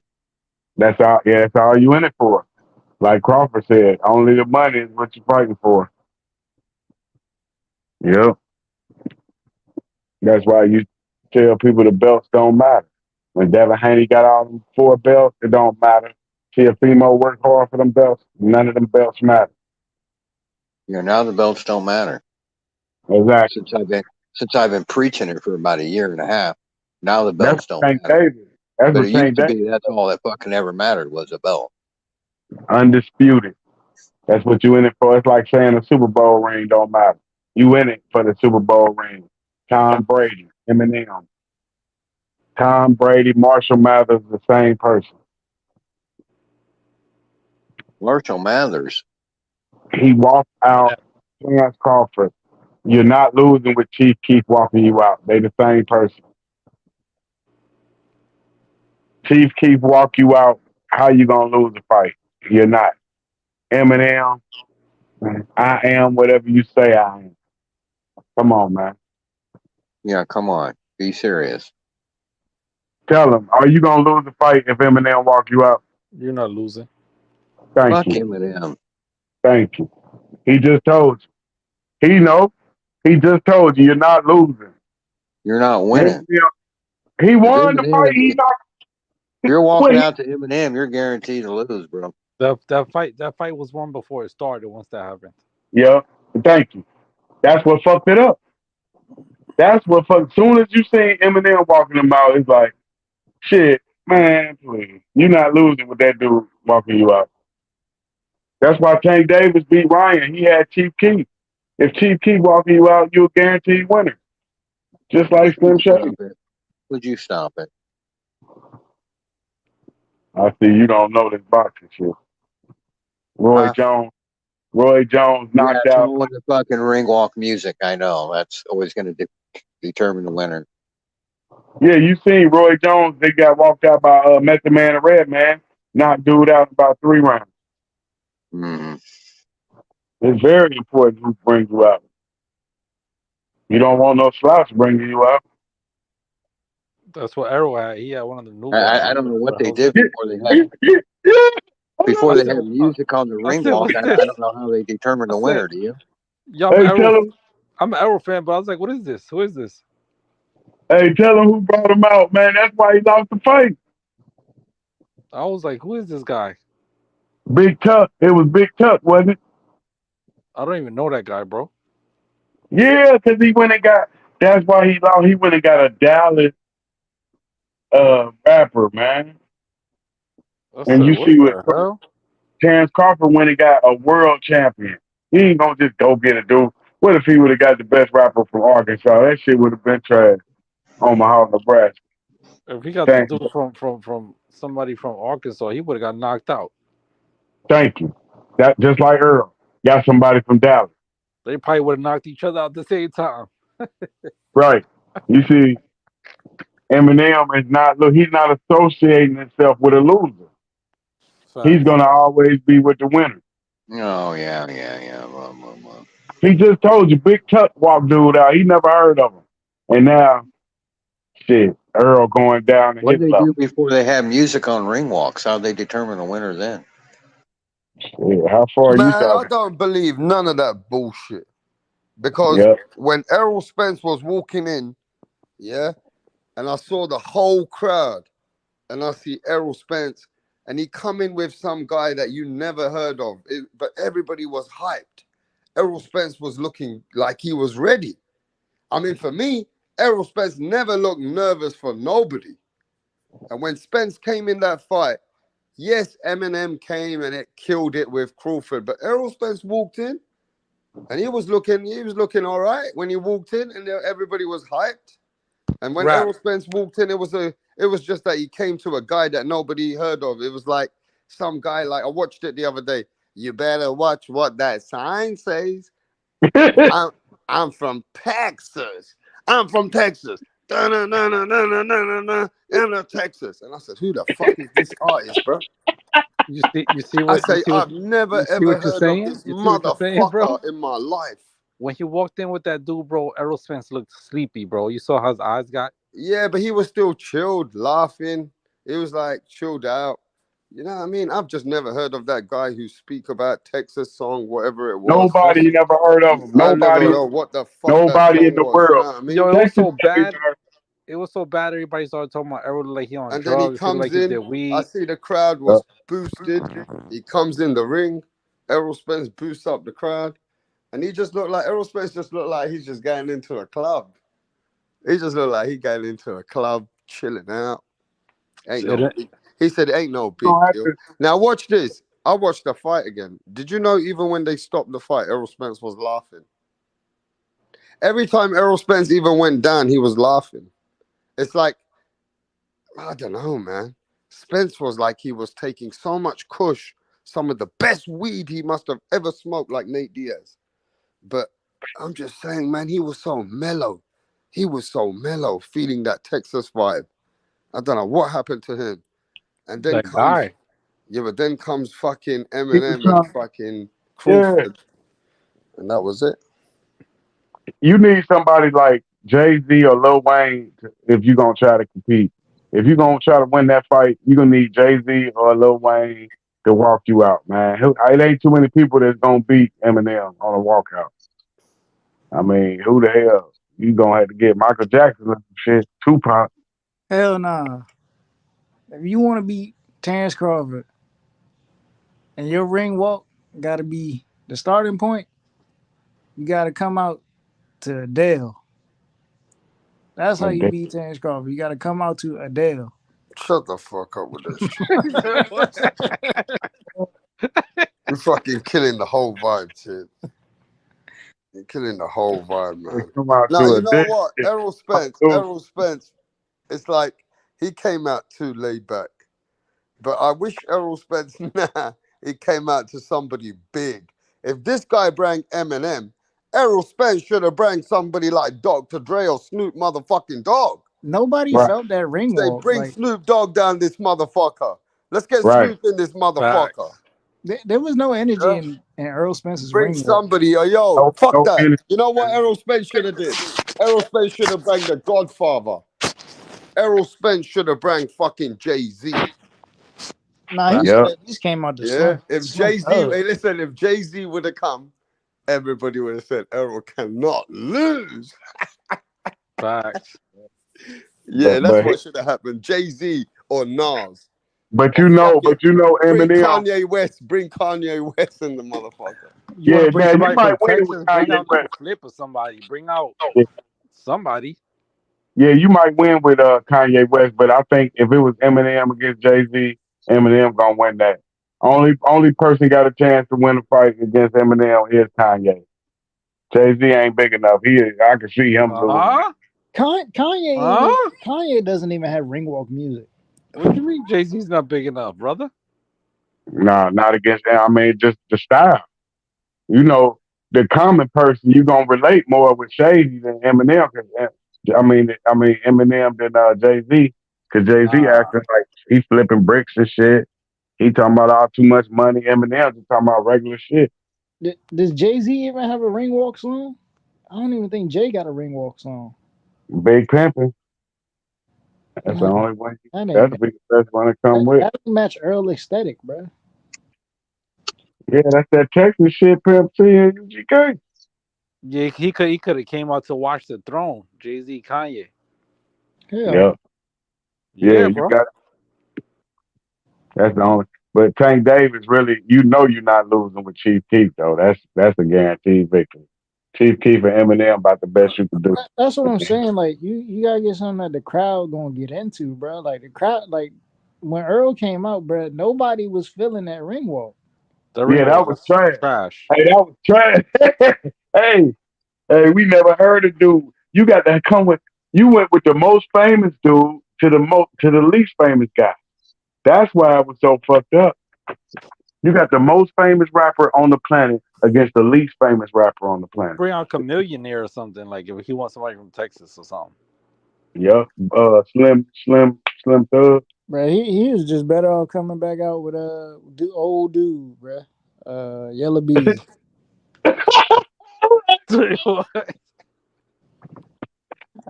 That's all. Yeah, that's all you in it for. Like Crawford said, only the money is what you're fighting for. Yep. That's why you tell people the belts don't matter. When Devin Haney got all them 4 belts, it don't matter. Teofimo worked hard for them belts. None of them belts matter. Yeah, now the belts don't matter. Exactly. Since I've been preaching it for about a year and a half. Now the That's belts don't Tank matter. Davis. That's But what it used Tank to Davis. be that's all that fucking ever mattered was a belt. Undisputed. That's what you in it for. It's like saying a Super Bowl ring don't matter. You in it for the Super Bowl ring. Tom Brady, Eminem. Tom Brady, Marshall Mathers, the same person. Marshall Mathers. He walked out Chance Crawford. You're not losing with Chief Keef walking you out. They the same person. Chief Keef walk you out. How you gonna lose the fight? You're not. Eminem, I am whatever you say I am. Come on, man. Yeah, come on. Be serious. Tell him, are you gonna lose the fight if Eminem walk you out? You're not losing. Thank Fuck you. Eminem. Thank you. He just told you. He know. He just told you you're not losing. You're not winning. He won the Eminem, fight. He not. if you're walking out to Eminem, you're guaranteed to lose, bro. That fight was won before it started. Once that happened. Yeah. Thank you. That's what fucked it up. That's what fucked. Soon as you see Eminem walking him out, it's like, shit, man, please. You're not losing with that dude walking you out. That's why Tank Davis beat Ryan. He had Chief Keef. If Chief Keef walking you out, you're a guaranteed winner. Just like Slim Shady. Would you stop it? I see you don't know this boxing shit. Roy Jones. Roy Jones Yeah, knocked it's out. all in the fucking ring walk music. I know. That's always going to determine the winner. Yeah, you seen Roy Jones. They got walked out by Method Man and Red Man. Knocked dude out in about 3 rounds. Mm-hmm. It's very important who brings you out. You don't want no slouch bringing you out. That's what Arrow had. He had one of the new guys. I don't know what What the they hell's did this? before I they said, had music on the I ring said, walk. what's I this? don't know how they determine I the said, winner. Do you? yeah, Hey, tell him. I'm an Arrow fan, but I was like, what is this? Who is this? Hey, tell him who brought him out, man. That's why he lost the fight. I was like, who is this guy? Big Tuck. It was Big Tuck, wasn't it? I don't even know that guy, bro. Yeah, because he went and got. That's why he lost. He went and got a Dallas rapper, man. I And said, you what see what the hell? Terrence Crawford went and got a world champion. He ain't gonna just go get a dude. What if he would have got the best rapper from Arkansas? That shit would have been trash. Omaha, Nebraska. If he got the Thank you. dude from somebody from Arkansas, he would have got knocked out. Thank you. That just like Earl. Got somebody from Dallas. They probably would have knocked each other out at the same time. Right. You see, Eminem is not he's not associating himself with a loser. He's gonna always be with the winner. Oh yeah. Well. He just told you Big Tuck walked dude out. He never heard of him. And now shit, Earl going down to What his did they level. do before they had music on ring walks? How they determine the winner then? Yeah, how far are you Man, I talking? don't believe none of that bullshit. Because Yep. when Errol Spence was walking in, yeah, and I saw the whole crowd, and I see Errol Spence, and he come in with some guy that you never heard of, but everybody was hyped. Errol Spence was looking like he was ready. I mean, for me, Errol Spence never looked nervous for nobody. And when Spence came in that fight, yes, Eminem came and it killed it with Crawford, but Errol Spence walked in, and he was looking all right when he walked in, and everybody was hyped. And when Rap. Errol Spence walked in, it was just that he came to a guy that nobody heard of. It was like some guy, like I watched it the other day. You better watch what that sign says. I'm from Texas. I'm from Texas. In Texas. And I said, who the fuck is this artist, bro? You see what I've never ever you're heard saying? of this You see what you're saying, bro? motherfucker in my life. When he walked in with that dude, bro, Errol Spence looked sleepy, bro. You saw how his eyes got? Yeah, but he was still chilled, laughing. It was like chilled out. You know what I mean? I've just never heard of that guy who speak about Texas song, whatever it was. Nobody never heard of him. I never Nobody know what the fuck that nobody in song the was. You know world. what I mean? Yo, it was Texas so bad. fans are- It was so bad. Everybody started talking about Errol like he on And then he drugs. He looked comes like he in. did I weed. see the crowd was boosted. He comes in the ring. Errol Spence boosts up the crowd. And Errol Spence just looked like he's just getting into a club. He just looked like he got into a club, chilling out. He said it ain't no big deal. Now watch this. I watched the fight again. Did you know even when they stopped the fight, Errol Spence was laughing? Every time Errol Spence even went down, he was laughing. It's like, I don't know, man. Spence was like he was taking so much kush, some of the best weed he must have ever smoked, like Nate Diaz. But I'm just saying, man, he was so mellow. He was so mellow, feeling that Texas vibe. I don't know what happened to him. And then but then comes fucking Eminem and fucking Crawford. And that was it. You need somebody like Jay-Z or Lil Wayne if you're gonna try to compete. If you're gonna try to win that fight, you're gonna need Jay-Z or Lil Wayne to walk you out, man. It ain't too many people that's gonna beat Eminem on a walkout. I mean, who the hell? You gonna have to get Michael Jackson and shit, Tupac. Hell nah. If you want to beat Terrence Crawford and your ring walk got to be the starting point, you got to come out to Adele. That's how you beat Terrence Crawford. You got to come out to Adele. Shut the fuck up with this shit. You're fucking killing the whole vibe, kid. You're killing the whole vibe, man. Now, you know what? Errol Spence, it's like he came out too laid back. But I wish Errol Spence, he came out to somebody big. If this guy bring Eminem, Errol Spence should have bring somebody like Dr. Dre or Snoop motherfucking Dogg. Nobody felt that ring Say, walk. bring Like Snoop Dogg down this motherfucker. Let's get Right. Snoop in this motherfucker. there was no energy Yeah? in Earl Spence's Bring ring walk. somebody, yo, No, fuck no that. energy. You know what Errol Spence should have did? Errol Spence should have bring the Godfather. Errol Spence should have bring fucking Jay-Z. Nah, he should have at least came out to Yeah, if Slim Jay-Z, Thug. hey, listen, if Jay-Z would have come, everybody would have said Errol cannot lose. Facts. Yeah, that's But what should have happened. Jay-Z or Nas. but Or you know fucking bring Eminem. Kanye West. Bring Kanye West in the motherfucker. You want to bring Now you somebody might from win with Texas? Bring Kanye out West. no Clip or somebody. Bring out somebody. Yeah, you might win with Kanye West, but I think if it was Eminem against Jay-Z, Eminem gonna win that. Only person got a chance to win a fight against Eminem is Kanye. Jay-Z ain't big enough. I can see him losing. Kanye doesn't even have ring walk music. What do you mean Jay-Z's not big enough, brother? No, not against. I mean, just the style. You know, the common person you gonna relate more with Shady than Eminem. I mean Eminem than Jay-Z, because Jay-Z acting like he flipping bricks and shit. He talking about all too much money. Eminem just talking about regular shit. Does Jay-Z even have a ring walk song? I don't even think Jay got a ring walk song. Big Pimpin'. That's the Nah, only one. that That's the best one to come with. that don't match Earl aesthetic, bro. Yeah, that's that Texas shit, Pimp C and UGK. Yeah, he could have came out to watch the throne. Jay-Z, Kanye. Yeah, Yeah, you bro. got. That's the only. But Tank Davis really, you're not losing with Chief Keef though. That's a guaranteed victory. Chief Keef and Eminem about the best you can do. That's what I'm saying. Like you gotta get something that the crowd gonna get into, bro. Like the crowd, like when Earl came out, bro, nobody was feeling that ring walk. Yeah, that was trash. Hey, that was trash. hey, we never heard a dude. You got to come with. You went with the most famous dude to the least famous guy. That's why it was so fucked up. You got the most famous rapper on the planet against the least famous rapper on the planet. Bring out Chameleonaire or something, like if he wants somebody from Texas or something. Yep. Slim Thug. Bro, he was just better off coming back out with old dude, bro. Yellow Bees.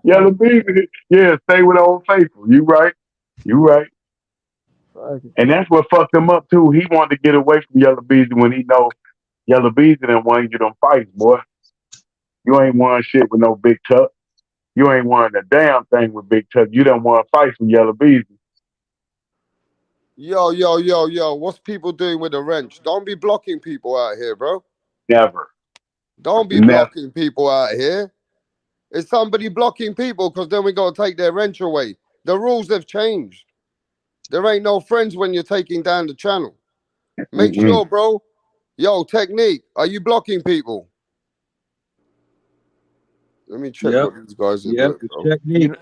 Yellow Bees. Yeah, stay with Old Faithful. You right. And that's what fucked him up too. He wanted to get away from Yellow Beezy when he know Yellow Beezy didn't want you them fights, boy. You ain't won shit with no Big Tuck. You ain't won a damn thing with Big Tuck. You done won fights with Yellow Beezy. Yo. What's people doing with the wrench? Don't be blocking people out here, bro. Never. Don't be blocking people out here. Is somebody blocking people? Because then we got to take their wrench away. The rules have changed. There ain't no friends when you're taking down the channel. Make sure, bro. Yo, Technique, are you blocking people? Let me check what these guys are doing, bro. Technique.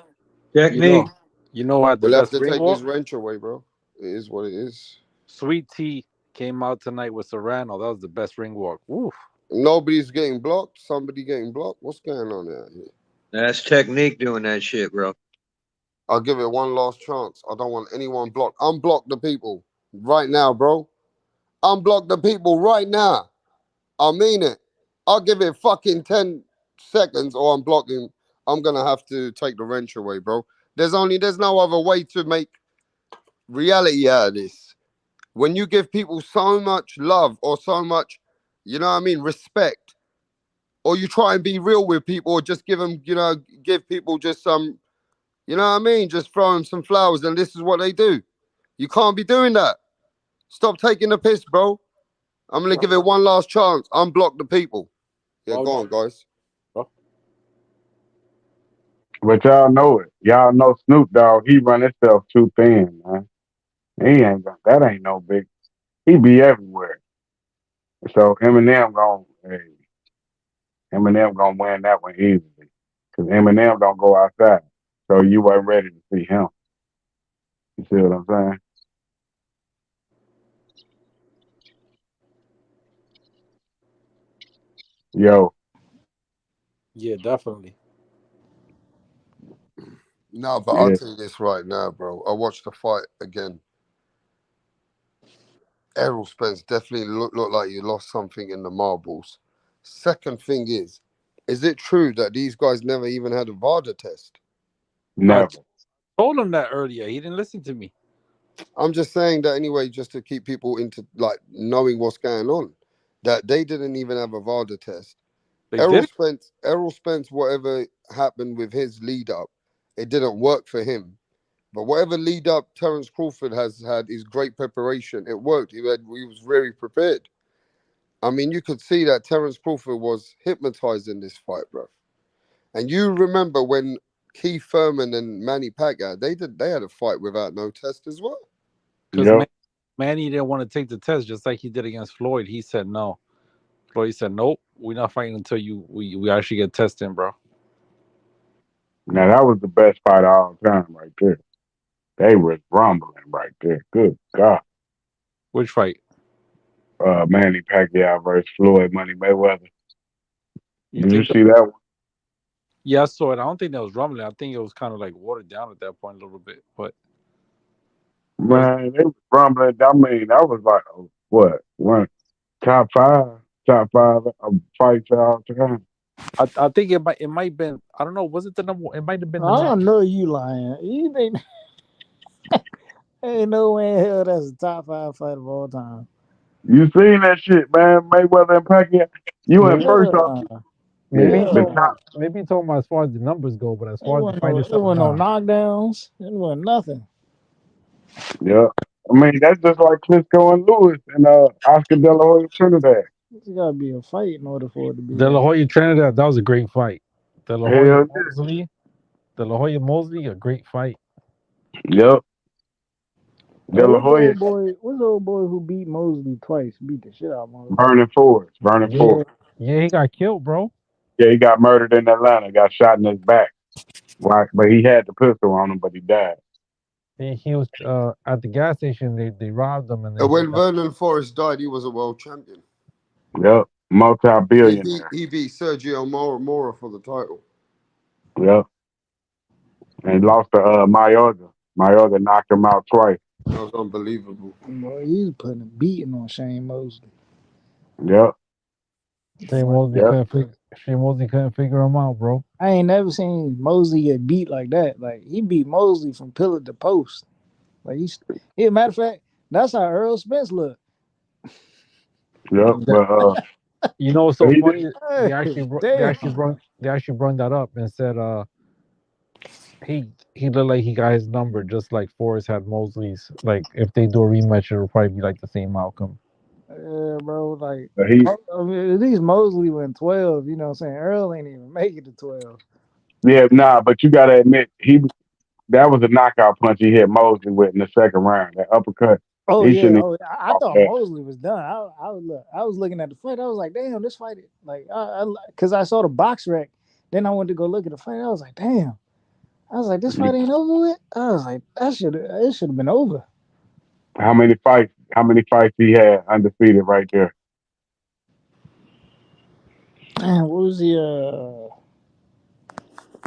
You know what? We'll have to take this wrench away, bro. It is what it is. Sweet Tea came out tonight with Serrano. That was the best ring walk. Oof. Nobody's getting blocked. Somebody getting blocked. What's going on out here? That's Technique doing that shit, bro. I'll give it one last chance. I don't want anyone blocked. Unblock the people right now, bro. Unblock the people right now. I mean it. I'll give it fucking 10 seconds or I'm blocking. I'm going to have to take the wrench away, bro. There's no other way to make reality out of this. When you give people so much love or so much, you know what I mean, respect, or you try and be real with people or just give them, give people just some, you know what I mean, just throw them some flowers and this is what they do. You can't be doing that. Stop taking the piss, bro. I'm going to give it one last chance. Unblock the people. Yeah, go on, guys. But y'all know it. Y'all know Snoop Dogg, he run himself too thin, man. That ain't no big. He be everywhere. So Eminem gonna win that one easily. Cause Eminem don't go outside. So you weren't ready to see him. You see what I'm saying? Yo. Yeah, definitely. No, but I'll Yeah. tell you this right now, bro. I watched the fight again. Errol Spence definitely looked like you lost something in the marbles. Second thing is it true that these guys never even had a VADA test? Never. Told him that earlier. He didn't listen to me. I'm just saying that anyway, just to keep people into like knowing what's going on. That they didn't even have a VADA test. They did. Errol Spence, whatever happened with his lead up, it didn't work for him. But whatever lead up Terence Crawford has had is great preparation. It worked. He was very prepared. I mean, you could see that Terence Crawford was hypnotized in this fight, bro. And you remember when Keith Thurman and Manny Pacquiao, they had a fight without no test as well. Because Manny didn't want to take the test, just like he did against Floyd. He said no. Floyd said, nope, we're not fighting until we actually get tested, bro. Now that was the best fight of all time right there. They was rumbling right there. Good God. Which fight? Manny Pacquiao versus Floyd Money Mayweather. Did you think see that one? Yeah, I saw it. I don't think that was rumbling. I think it was kind of like watered down at that point a little bit. But Man, they was rumbling. I mean, that was like what? One top five fights of all time. I think it might have been, I don't know, was it the number? It might have been the I number. don't know you lying. You think ain't no way in hell that's a top 5 fight of all time. You seen that shit, man? Mayweather and Pacquiao. You went first off. Maybe Yeah, the top. maybe you're talking about as far as the numbers go, but as It far as the fight wasn't itself, no knockdowns. It wasn't nothing. Yeah. I mean, that's just like Klitschko and Lewis and Oscar De La Hoya Trinidad. It's got to be a fight in order for it to be. De La Hoya Trinidad, that was a great fight. De La Hell Hoya yeah. Mosley, De La Hoya Mosley, a great fight. Yep. De La Hoya. What's the old boy who beat Mosley twice? Beat the shit out of Mosley. Vernon Forrest. Yeah, he got killed, bro. Yeah, he got murdered in Atlanta. Got shot in his back. Right, but he had the pistol on him, but he died. He was at the gas station. They robbed him, and When Vernon Forrest died, he was a world champion. Yep, multi-billionaire. He beat Sergio Mora for the title. Yep, and he lost to Mayorga. Mayorga knocked him out twice. That was unbelievable. Boy, he's putting a beating on Shane Mosley. Yep. Shane Mosley couldn't figure him out, bro. I ain't never seen Mosley get beat like that. Like, he beat Mosley from pillar to post. Like, matter of fact, that's how Earl Spence looked. Yep, but you know what's so funny? Hey, They actually brought that up and said he looked like he got his number just like Forrest had Mosley's. Like, if they do a rematch, it'll probably be like the same outcome. Yeah, bro. Like, I mean, at least Mosley went 12. You know what I'm saying? Earl ain't even make it to 12. yeah, nah. But you gotta admit, that was a knockout punch he hit Mosley with in the second round. That uppercut. Oh he yeah. Oh, I thought that. Mosley was done. I was looking at the fight. I was like, damn, this fight. Like, because I saw the box rec. Then I went to go look at the fight. I was like, damn. I was like, this fight ain't over with. I was like, it should have been over. How many fights he had undefeated right there? Man, what was the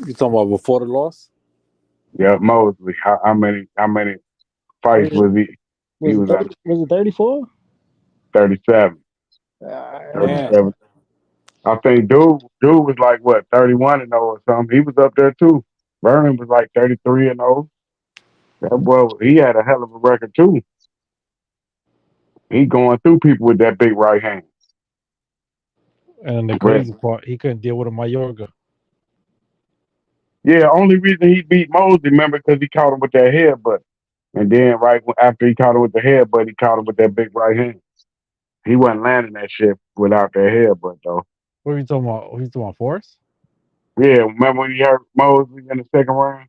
You talking about before the loss? Yeah, Mosley. How many fights was he? Was it 34? 37. 37. I think dude was like what 31-0 or something. He was up there too. Vernon was like 33-0. That boy, he had a hell of a record too. He going through people with that big right hand. And the crazy part, he couldn't deal with a Mayorga. Yeah, only reason he beat Mosley, remember, because he caught him with that headbutt. And then right after he caught him with the headbutt, he caught him with that big right hand. He wasn't landing that shit without that headbutt, though. What are you talking about? He's talking about Forrest? Yeah, remember when he hurt Mosley in the second round?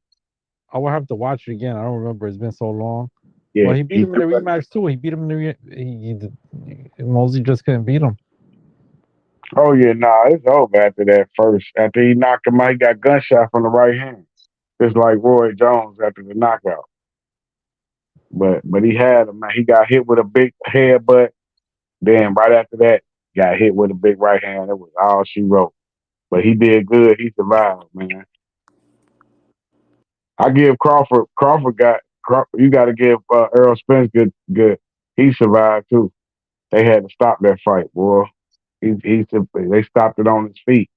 I will have to watch it again. I don't remember. It's been so long. Yeah, well, he beat him in the rematch too. He beat him in the Mosley just couldn't beat him. Oh yeah, nah, it's over after that first. After he knocked him out, he got gunshot from the right hand. Just like Roy Jones after the knockout. But he had him, man. He got hit with a big headbutt. Then right after that, got hit with a big right hand. That was all she wrote. But he did good. He survived, man. I give Crawford. You got to give Earl Spence good. He survived too. They had to stop that fight, boy. They stopped it on his feet.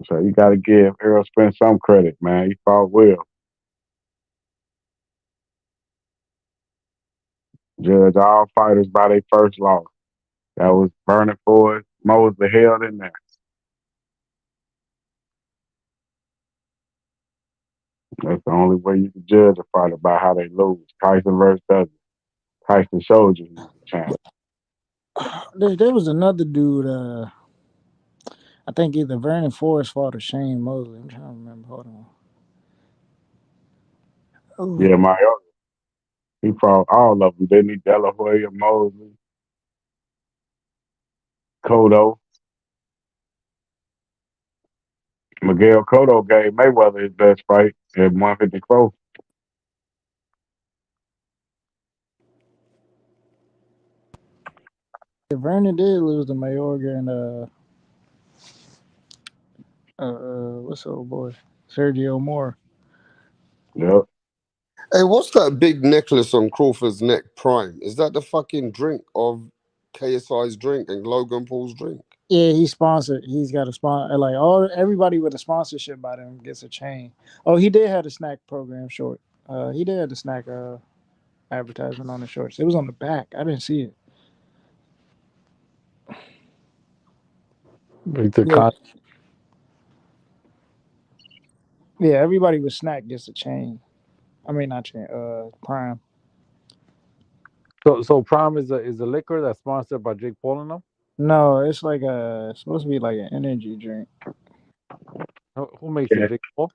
So you got to give Earl Spence some credit, man. He fought well. Judge all fighters by their first loss. That was Burning Forest, Mosley held in there. That's the only way you can judge a fighter by how they lose. Tyson versus Douglas. Tyson showed you he was a champ. There was another dude. I think either Vernon Forrest fought or Shane Mosley. I'm trying to remember. Hold on. Ooh. Yeah, my other. He fought all of them, didn't he? De La Hoya, Mosley, Cotto. Miguel Cotto gave Mayweather his best fight at 154. Vernon did lose to Mayorga and what's the old boy? Sergio Moore. Yep. Hey, what's that big necklace on Crawford's neck, Prime? Is that the fucking drink of KSI's drink and Logan Paul's drink? Yeah, he's sponsored. He's got a sponsor. Like everybody with a sponsorship by them gets a chain. Oh, he did have a snack program short. He did have the snack advertisement on the shorts. It was on the back. I didn't see it. Yeah, everybody with snack gets a chain. I mean, not chain. Prime. So Prime is a liquor that's sponsored by Jake Paul and them? No, it's like it's supposed to be like an energy drink. Who makes it? Jake Paul?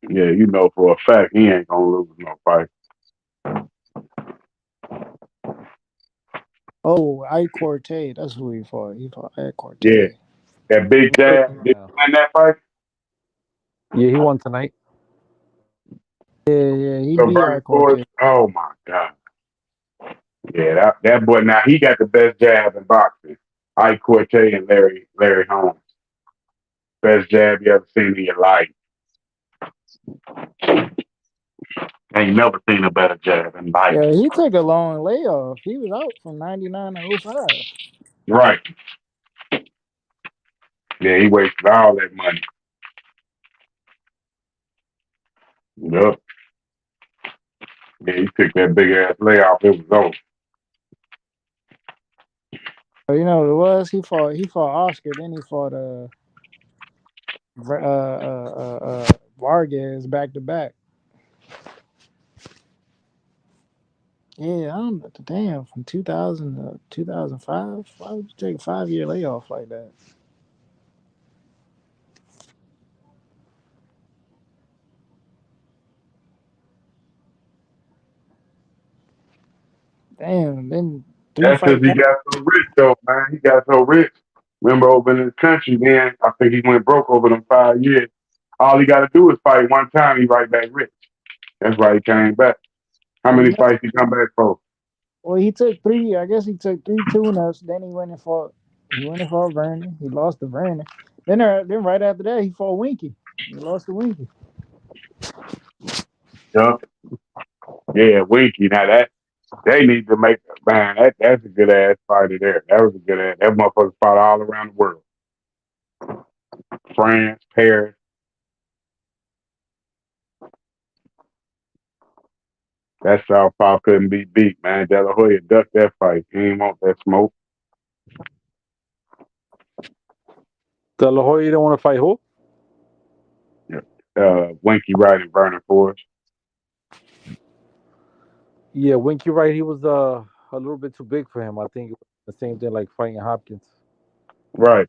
Yeah, you know for a fact he ain't gonna lose no fight. Oh, Ike Corte. That's who he fought. He fought Ike Corte. Yeah, that big jab. Did he win that fight? Yeah, he won tonight. Yeah, he So beat Burning Ike Corte. Forest. Oh my god. Yeah, that boy. Now he got the best jab in boxing. Ike Corte and Larry Holmes. Best jab you ever seen in your life. Ain't never seen a better jab in life. Yeah, he took a long layoff. He was out from 99 to 05. Right. Yeah, he wasted all that money. Yep. Yeah, he took that big ass layoff. It was over. You know what it was? He fought Oscar, then he fought Vargas back to back. Yeah, I don't know. Damn, from 2000 to 2005? Why would you take a 5-year layoff like that? Damn, then 3 That's because fights. he got so rich, though, man. He got so rich. Remember, over in this country, then I think he went broke over them 5 years. All he got to do is fight one time. He right back rich. That's why he came back. How many fights he come back for? Well, he took 3. I guess he took 3 tune-ups. Then he went and fought. Vernon. He lost to Vernon. Then right after that, he fought Winky. He lost to Winky. Yep. Yeah, Winky. Now that they need to make man. That's a good ass fighter there. That was a good ass. That motherfucker fought all around the world. France, Paris. That Southpaw couldn't be beat, man. De La Hoya ducked that fight. He didn't want that smoke. De La Hoya didn't want to fight who? Winky Wright and Vernon Forrest. Yeah, Winky Wright, he was a little bit too big for him. I think it was the same thing like fighting Hopkins. Right.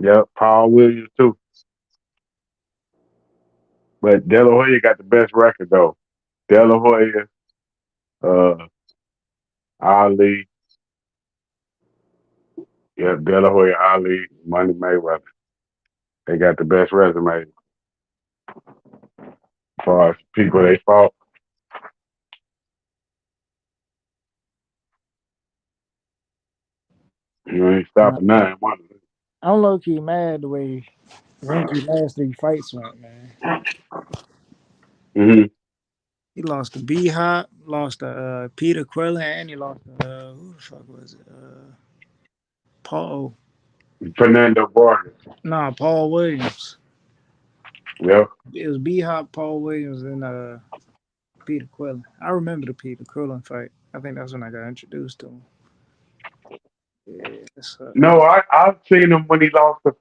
Yep, Paul Williams too. But De La Hoya got the best record though. De La Hoya, Ali. Yeah, De La Hoya, Ali, Money Mayweather. They got the best resume as far as people they fought. You ain't stopping nothing. I'm low key mad the way Ranky last 3 fights went, man. Mm-hmm. He lost to B Hop, lost to Peter Quillen, and he lost to who the fuck was it? Paul. Fernando Vargas. Nah, Paul Williams. Yep. It was B Hop, Paul Williams, and Peter Quillen. I remember the Peter Quillen fight. I think that's when I got introduced to him. Yeah, No, I've seen him when he lost the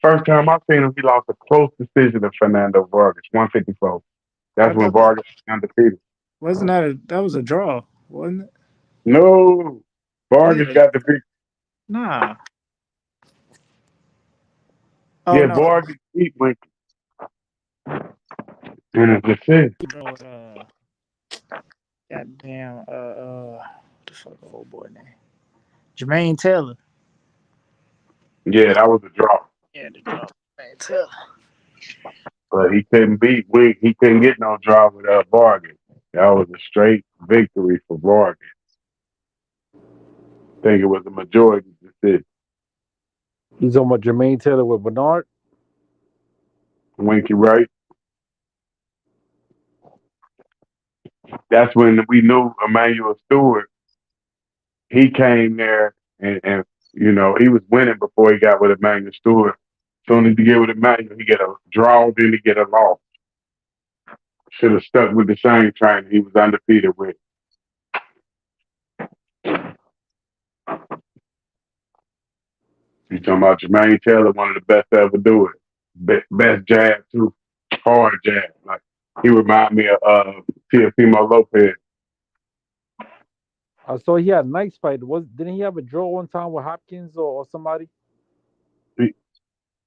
first time I seen him. He lost a close decision to Fernando Vargas, 154. That's when Vargas was undefeated. Wasn't that was a draw, wasn't it? No, Vargas Yeah. got the big. Nah. Oh Yeah, no. Vargas beat Lincoln in a decision. Goddamn. What the fuck, old boy name? Jermaine Taylor. Yeah, that was a draw. Yeah, the draw. Jermaine Taylor. But he couldn't beat Wink. He couldn't get no draw with Vargas. That was a straight victory for Vargas. I think it was a majority decision. You talking about Jermaine Taylor with Bernard? Winky, right? That's when we knew Emmanuel Stewart. He came there and you know, he was winning before he got with Emmanuel Stewart. As soon as he get with Emmanuel, he get a draw, then he get a loss. Should have stuck with the same trainer he was undefeated with. You talking about Jermaine Taylor, one of the best to ever do it. Best jab too, hard jab. Like he remind me of Teofimo Lopez. I saw he had a nice fight. Didn't he have a draw one time with Hopkins or somebody?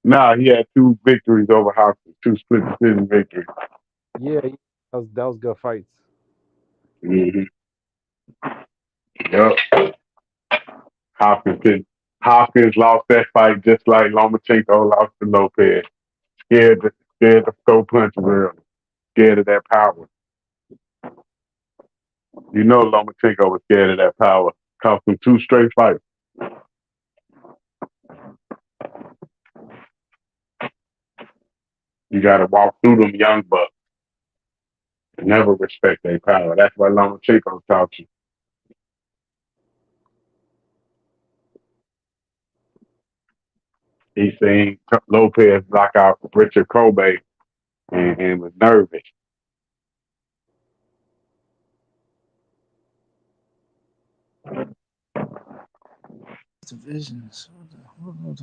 Nah, he had 2 victories over Hopkins, 2 split decision victories. Yeah, that was good fights. Mm-hmm. Yep. Hopkins lost that fight just like Lomachenko lost to Lopez. Scared to throw punches early. Scared of that power. You know Lomachenko was scared of that power. Cost him 2 straight fights. You gotta walk through them young bucks. Never respect their power. That's what Lomachenko taught you. He seen Lopez knock out Richard Kobe and was nervous. Divisions. What was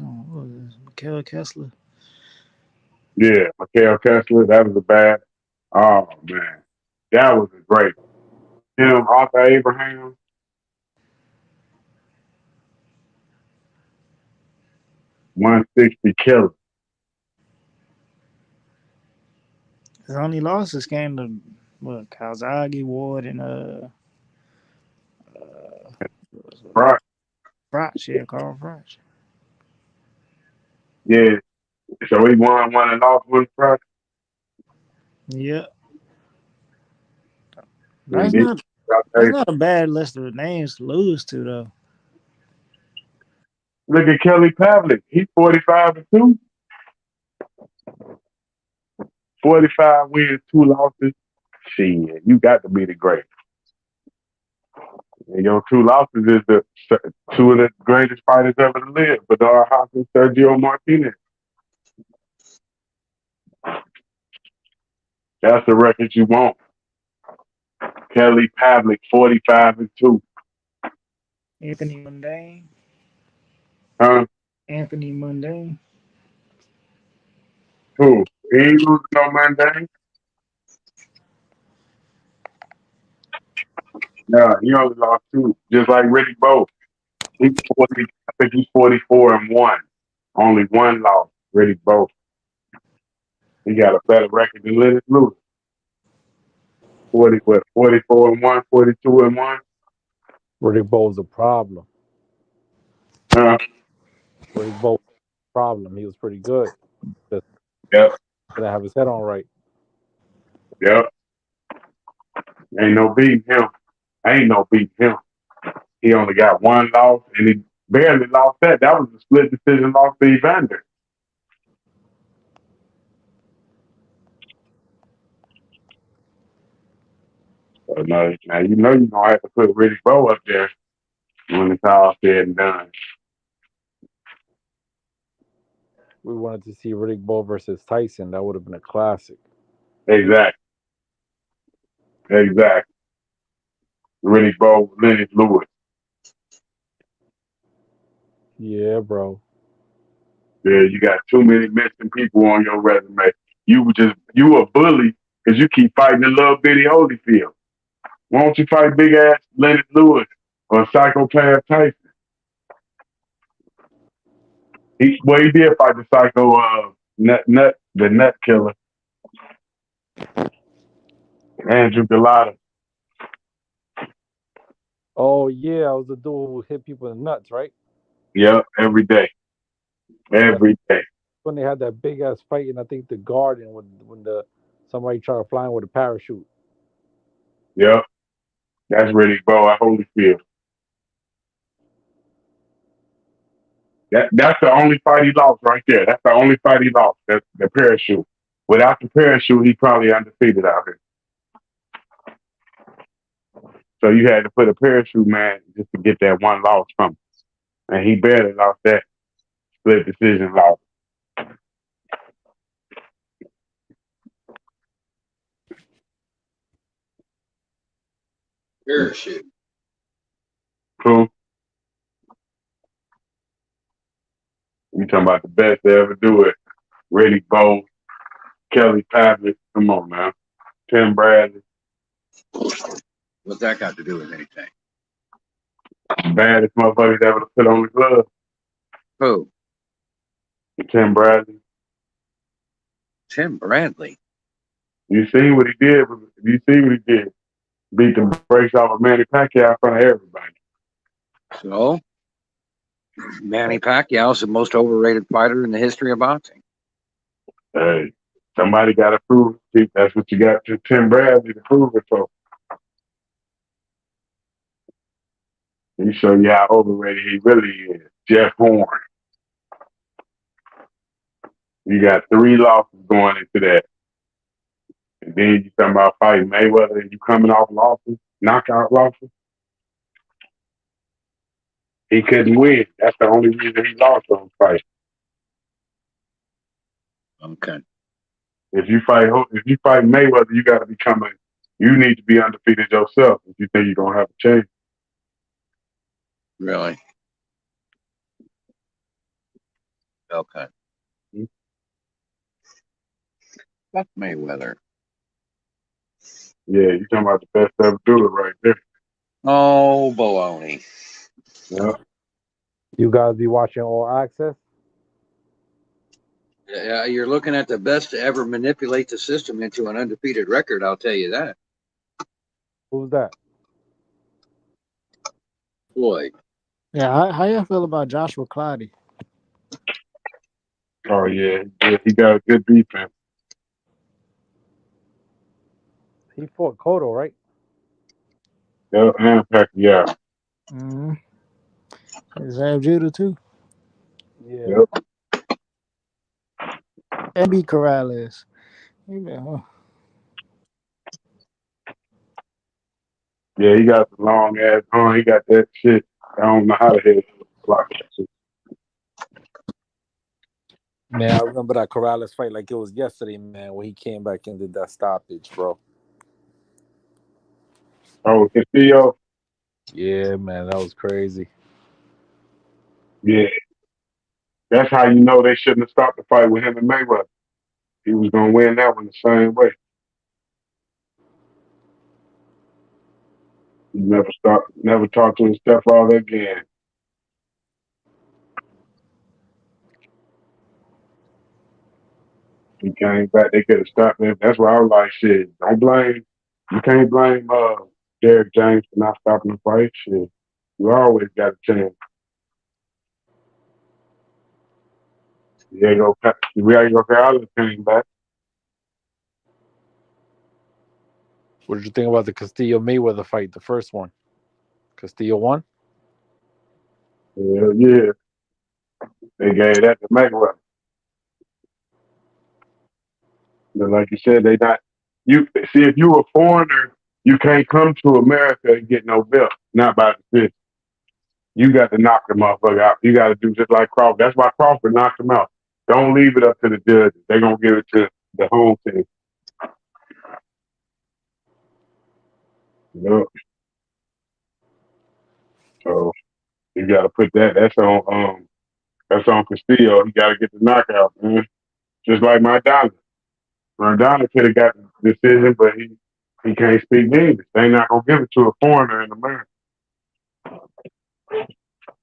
this? Michael Kessler. Yeah, Mikhail Kessler, that was a bad. Oh man, that was a great. Him, Arthur Abraham. $160 killer. His only losses came to Calzaghe, Ward, and Right. Froch, yeah, Carl Froch. Yeah. So he won one and lost one Froch. Yeah. That's not a bad list of names to lose to though. Look at Kelly Pavlik. He's 45-2. 45 wins, 2 losses. Shit, you got to be the great. And your 2 losses is the 2 of the greatest fighters ever to live, Bernard Hopkins, Sergio Martinez. That's the record you want. Kelly Pavlik, 45-2. Anthony Mundane. Huh? Anthony Mundane. Who? He ain't losing no Mundane? No, he only lost 2, just like Ricky Bowe. He's 40. I think he's 44-1. Only 1 loss, Ricky Bowe. He got a better record than Lennox Lewis. 44-1, 42-1. Riddick Bowe's a problem. Riddick Bowe's a problem. He was pretty good. Yep. Gotta have his head on right. Yep. Ain't no beating him. He only got 1 loss, and he barely lost that. That was a split decision loss to Evander. So now you know you're gonna have to put Riddick Bowe up there when it's all said and done. We wanted to see Riddick Bowe versus Tyson. That would have been a classic. Exactly. Riddick Bowe, Lennox Lewis. Yeah, bro. Yeah, you got too many missing people on your resume. You a bully because you keep fighting the little bitty Holyfield. Why don't you fight big ass Lennox Lewis or psychopath Tyson? He did fight the psycho the nut killer. Andrew Galata. Oh yeah, I was the dude who hit people in the nuts, right? Yeah, every day. Every day. When they had that big ass fight in I think the Garden when somebody tried to fly in with a parachute. Yep. That's Riddick Bowe at Holyfield. That's the only fight he lost right there. That's the only fight he lost. That's the parachute. Without the parachute, he probably undefeated out here. So you had to put a parachute man just to get that one loss from him. And he barely lost that split decision loss. Parachute. Cool. You talking about the best to ever do it. Riddick Bowe, Kelly Pavitt. Come on now. Tim Bradley. What's that got to do with anything? Baddest motherfuckers ever to put on the glove. Who? Tim Bradley. Tim Bradley. You see what he did? Beat the brakes off of Manny Pacquiao in front of everybody. So, Manny Pacquiao is the most overrated fighter in the history of boxing. Hey, somebody got to prove it. That's what you got to Tim Bradley to prove it for. He show you how overrated he really is. Jeff Horn. You got 3 losses going into that. And then you talking about fighting Mayweather and you coming off losses, knockout losses. He couldn't win. That's the only reason he lost those fights. Okay. If you fight Mayweather, you need to be undefeated yourself if you think you're gonna have a chance. Really? Okay. Fuck Mayweather. Yeah, you talking about the best to ever do it right there. Oh, baloney. Yeah. You guys be watching All Access? Yeah, you're looking at the best to ever manipulate the system into an undefeated record, I'll tell you that. Who's that? Floyd. Yeah, how y'all feel about Joshua Clottey? Oh yeah, he got a good defense. He fought Cotto, right? Yeah, and Pacquiao. Mm-hmm. Does he have judo too? Yeah. Yep. And beat Corrales. Yeah. Yeah, he got the long ass arm. He got that shit. I don't know how the hell to block that shit. Man, I remember that Corrales fight like it was yesterday, man, when he came back and did that stoppage, bro. Oh, Castillo? Yeah, man, that was crazy. Yeah. That's how you know they shouldn't have stopped the fight with him and Mayweather. He was going to win that one the same way. He never talked to his stepfather again. He came back. They could have stopped him. That's why I was like, shit, you can't blame Derek James for not stopping the fight. Shit, you always got a chance. Diego Carlos came back. What did you think about the Castillo Mayweather fight, the first one? Castillo won? Yeah. They gave that to Mayweather. But like you said, they not. You see, if you a foreigner, you can't come to America and get no belt. Not by decision. You got to knock the motherfucker out. You got to do just like Crawford. That's why Crawford knocked him out. Don't leave it up to the judges. They're gonna give it to the home team. Yep. So you got to put that. That's on Castillo. He got to get the knockout, man. Just like Maidana. Maidana could have got the decision, but he can't speak English. They not gonna give it to a foreigner in America.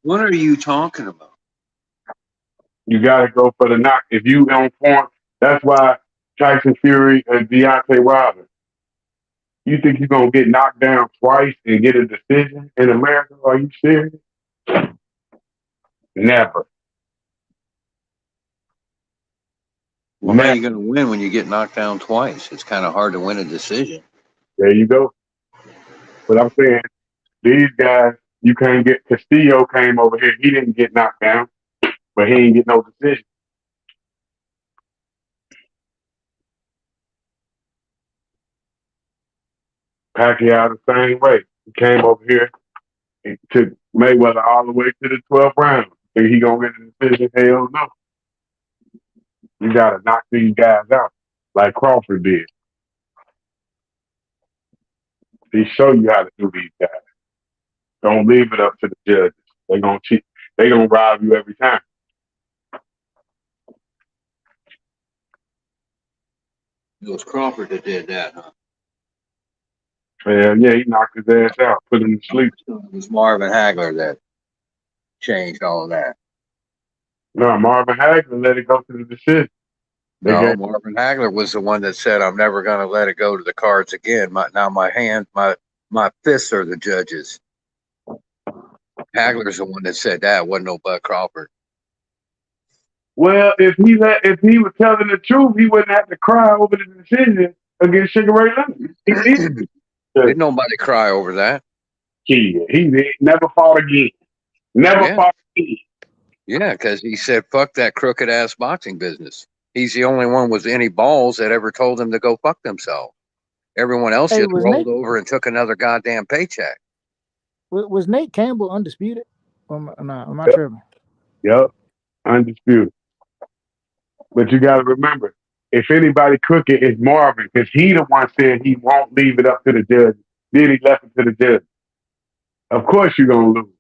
What are you talking about? You got to go for the knock. If you on form, that's why Tyson Fury and Deontay Wilder. You think you're gonna get knocked down twice and get a decision in America? Are you serious? Never. Well, how are you going to win when you get knocked down twice? It's kind of hard to win a decision. There you go. But I'm saying these guys, you can't get. Castillo came over here. He didn't get knocked down, but he didn't get no decision. Pacquiao the same way. He came over here and took Mayweather all the way to the 12th round. Think he gonna get a decision? Hell no. You gotta knock these guys out like Crawford did. He show you how to do these guys. Don't leave it up to the judges. They gonna cheat. They gonna rob you every time. It was Crawford that did that, huh? Yeah, he knocked his ass out, put him to sleep. It was Marvin Hagler that changed all of that. No, Marvin Hagler let it go to the decision. Marvin Hagler was the one that said, "I'm never going to let it go to the cards again. My fists are the judges." Hagler's the one that said that. It wasn't no Bud Crawford. Well, if he was telling the truth, he wouldn't have to cry over the decision against Sugar Ray Leonard. Didn't nobody cry over that. He never fought again. Never fought again. Yeah, because he said, "Fuck that crooked ass boxing business." He's the only one with any balls that ever told him to go fuck themselves. Everyone else just rolled over and took another goddamn paycheck. Was Nate Campbell undisputed? No, I'm not sure. Yep, undisputed. But you got to remember, if anybody crooked, it's Marvin, because he the one said he won't leave it up to the judge. Then he left it to the judge. Of course you're going to lose.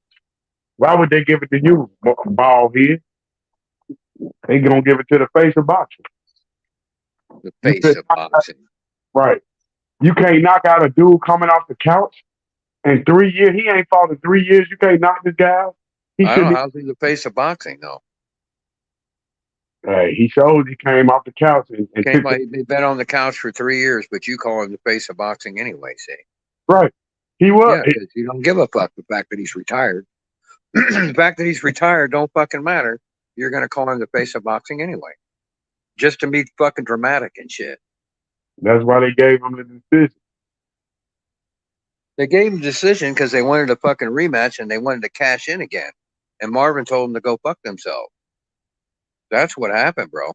Why would they give it to you, bald head? They going to give it to the face of boxing. The face of boxing. Right. You can't knock out a dude coming off the couch in 3 years. He ain't fought in 3 years. You can't knock this guy out. I don't know. How's he the face of boxing, though? He showed he came off the couch. He's been on the couch for 3 years, but you call him the face of boxing anyway, see? Right. He was. Yeah, you don't give a fuck the fact that he's retired. The fact that he's retired don't fucking matter. You're going to call him the face of boxing anyway. Just to be fucking dramatic and shit. That's why they gave him the decision. They gave him the decision because they wanted a fucking rematch and they wanted to cash in again. And Marvin told them to go fuck themselves. That's what happened, bro.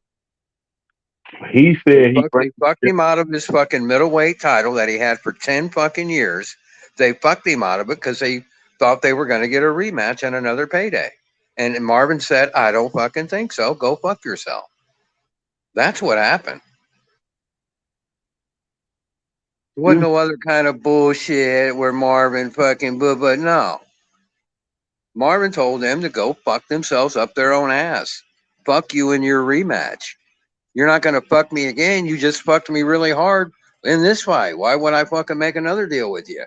He said they fucked him out of his fucking middleweight title that he had for 10 fucking years. They fucked him out of it because they thought they were going to get a rematch and another payday. And Marvin said, "I don't fucking think so. Go fuck yourself." That's what happened. There wasn't no other kind of bullshit where Marvin fucking but no. Marvin told them to go fuck themselves up their own ass. Fuck you in your rematch. You're not going to fuck me again. You just fucked me really hard in this fight. Why would I fucking make another deal with you?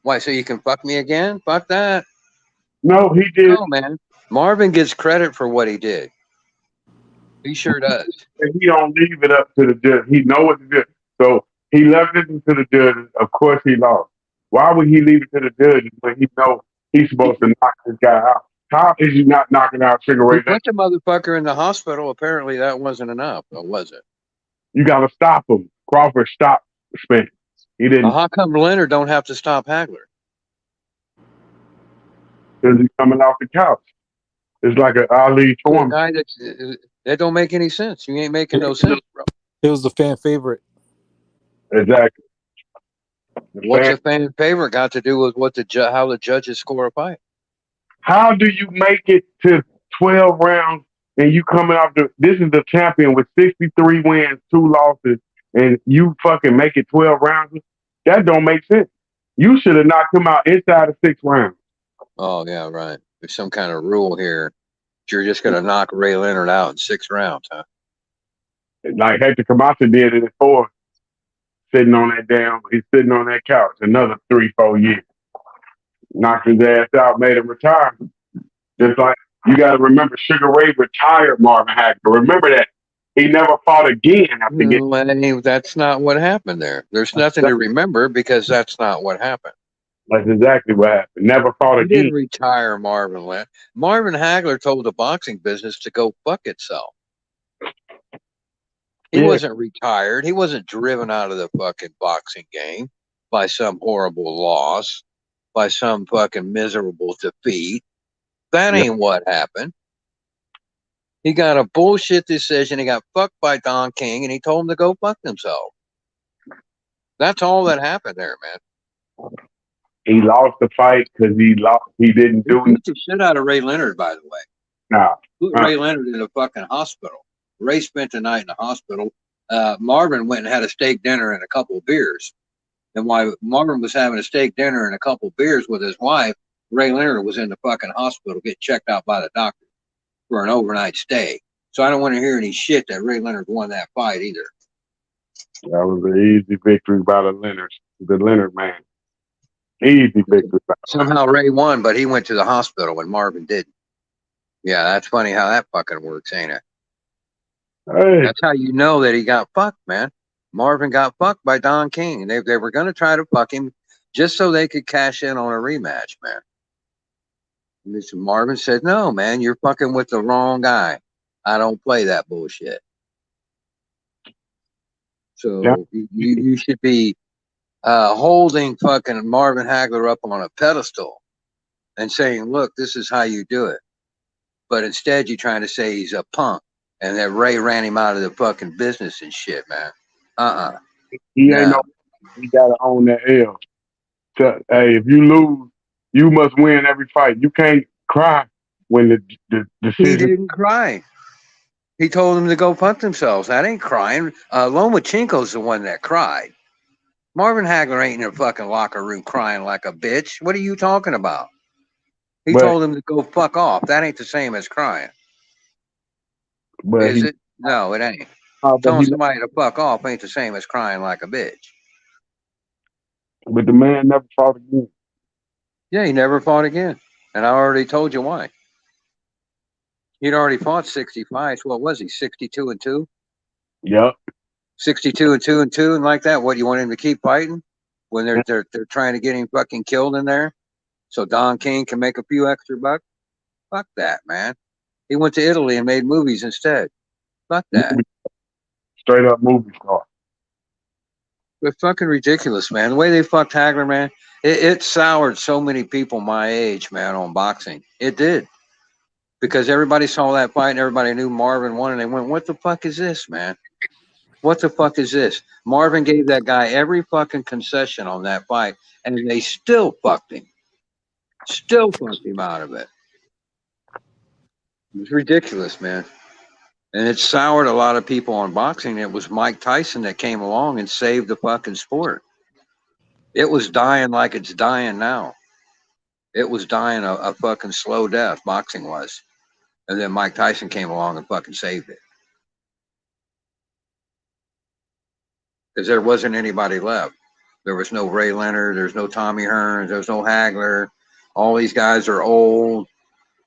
Why, so you can fuck me again? Fuck that. No, he did. No, man. Marvin gets credit for what he did. He sure does. And he don't leave it up to the judge. He know what to do. So he left it to the judges. Of course he lost. Why would he leave it to the judges when he know he's supposed to knock this guy out? How is he not knocking out Sugar Ray? He put the motherfucker in the hospital. Apparently that wasn't enough, or was it? You got to stop him. Crawford stopped Spence. He didn't. How come Leonard don't have to stop Hagler? Because he's coming off the couch. It's like an Ali The Foreman. guy that don't make any sense. You ain't making no sense, bro. It was the fan favorite. Exactly. What's a fan favorite got to do with what how the judges score a fight? How do you make it to 12 rounds and you coming off this is the champion with 63 wins, 2 losses, and you fucking make it 12 rounds? That don't make sense. You should have knocked him out inside of 6 rounds. Oh yeah, right. There's some kind of rule here. You're just gonna knock Ray Leonard out in 6 rounds, huh? Like Hector Kambosos did it in 4, sitting on he's sitting on that couch another 3-4 years. Knocked his ass out, made him retire. Just like you got to remember, Sugar Ray retired Marvin Hagler. Remember that. He never fought again after getting. That's not what happened there. There's nothing to remember because that's not what happened. That's exactly what happened. Never fought He again. didn't retire Marvin. Marvin Hagler told the boxing business to go fuck itself. He wasn't retired. He wasn't driven out of the fucking boxing game by some horrible loss, by some fucking miserable defeat. That ain't what happened. He got a bullshit decision. He got fucked by Don King, and he told him to go fuck himself. That's all that happened there, man. He lost the fight because he didn't do He beat the shit out of Ray Leonard, by the way. Nah. Put Ray Leonard in a fucking hospital. Ray spent the night in the hospital. Marvin went and had a steak dinner and a couple of beers. And while Marvin was having a steak dinner and a couple of beers with his wife, Ray Leonard was in the fucking hospital getting checked out by the doctor for an overnight stay. So I don't want to hear any shit that Ray Leonard won that fight either. That was an easy victory by the Leonard man. Easy victory. Somehow Ray won, but he went to the hospital and Marvin didn't. Yeah, that's funny how that fucking works, ain't it? Hey. That's how you know that he got fucked, man. Marvin got fucked by Don King. They were going to try to fuck him just so they could cash in on a rematch, man. And Marvin said, no, man, you're fucking with the wrong guy. I don't play that bullshit. So you should be holding fucking Marvin Hagler up on a pedestal and saying, look, this is how you do it. But instead you're trying to say he's a punk and that Ray ran him out of the fucking business and shit, man. He ain't no. He gotta own that L. So, hey, if you lose, you must win every fight. You can't cry when the decision. He didn't cry. He told them to go fuck themselves. That ain't crying. Lomachenko's the one that cried. Marvin Hagler ain't in a fucking locker room crying like a bitch. What are you talking about? He told him to go fuck off. That ain't the same as crying. Is it? No, it ain't. Telling somebody to fuck off ain't the same as crying like a bitch. But the man never fought again. Yeah, he never fought again. And I already told you why. He'd already fought 60 fights. What was he, 62-2? Yep. 62-2 and like that. What, you want him to keep fighting when they're trying to get him fucking killed in there so Don King can make a few extra bucks? Fuck that, man. He went to Italy and made movies instead. Fuck that. Straight up movie star. It's fucking ridiculous, man. The way they fucked Hagler, man, it soured so many people my age, man, on boxing. It did. Because everybody saw that fight and everybody knew Marvin won and they went, what the fuck is this, man? What the fuck is this? Marvin gave that guy every fucking concession on that fight and they still fucked him. Still fucked him out of it. It was ridiculous, man. And it soured a lot of people on boxing. It was Mike Tyson that came along and saved the fucking sport. It was dying like it's dying now. It was dying a fucking slow death, boxing was. And then Mike Tyson came along and fucking saved it. Because there wasn't anybody left. There was no Ray Leonard. There's no Tommy Hearns. There's no Hagler. All these guys are old.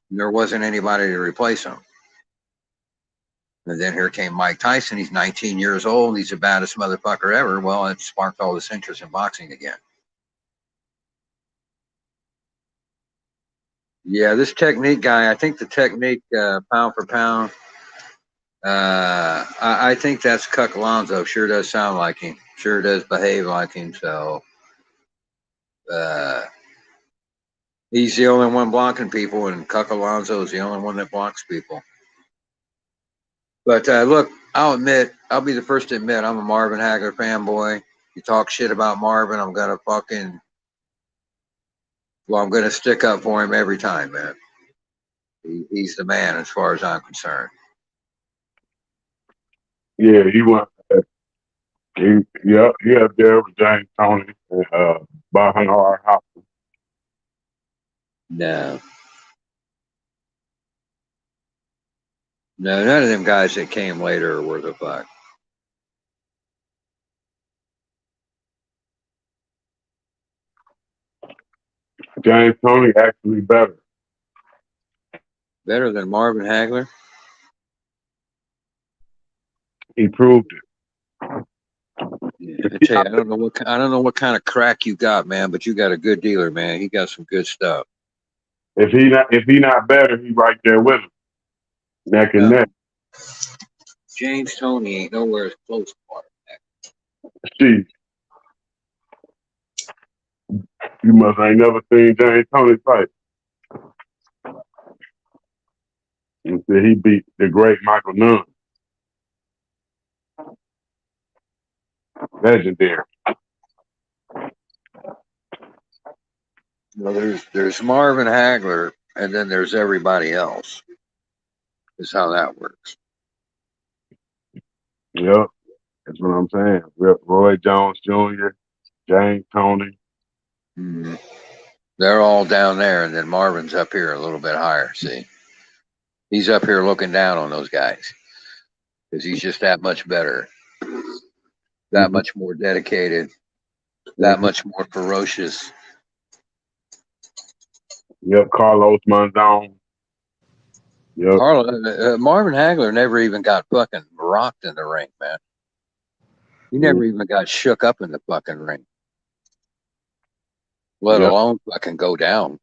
And there wasn't anybody to replace them. And then here came Mike Tyson. He's 19 years old. He's the baddest motherfucker ever. Well, it sparked all this interest in boxing again. Yeah, this technique guy, I think the technique pound for pound, I think that's Cuck Alonso. Sure does sound like him. Sure does behave like him. So, He's the only one blocking people, and Cuck Alonso is the only one that blocks people. But look, I'll be the first to admit, I'm a Marvin Hagler fanboy. You talk shit about Marvin, I'm gonna stick up for him every time, man. He's the man as far as I'm concerned. Yeah, he went. He up there with James Tony and Bahar Hopkins. No, none of them guys that came later are worth a fuck. James Tony actually better. Better than Marvin Hagler? He proved it. Yeah, I tell you, I don't know what kind of crack you got, man, but you got a good dealer, man. He got some good stuff. If he not better, he right there with him. Neck and neck. James Tony ain't nowhere as close to Marvin Hagler. Steve, you must ain't never seen James Tony fight. And so he beat the great Michael Nunn. Legendary. Well, there's Marvin Hagler, and then there's everybody else. Is how that works. Yep, that's what I'm saying. Roy Jones Jr., James Tony. Mm-hmm. They're all down there, and then Marvin's up here a little bit higher. See, he's up here looking down on those guys because he's just that much better, that much more dedicated, that much more ferocious. Yep, Carlos Monzon. Yep. Marvin Hagler never even got fucking rocked in the ring, man. He never even got shook up in the fucking ring, let alone fucking go down.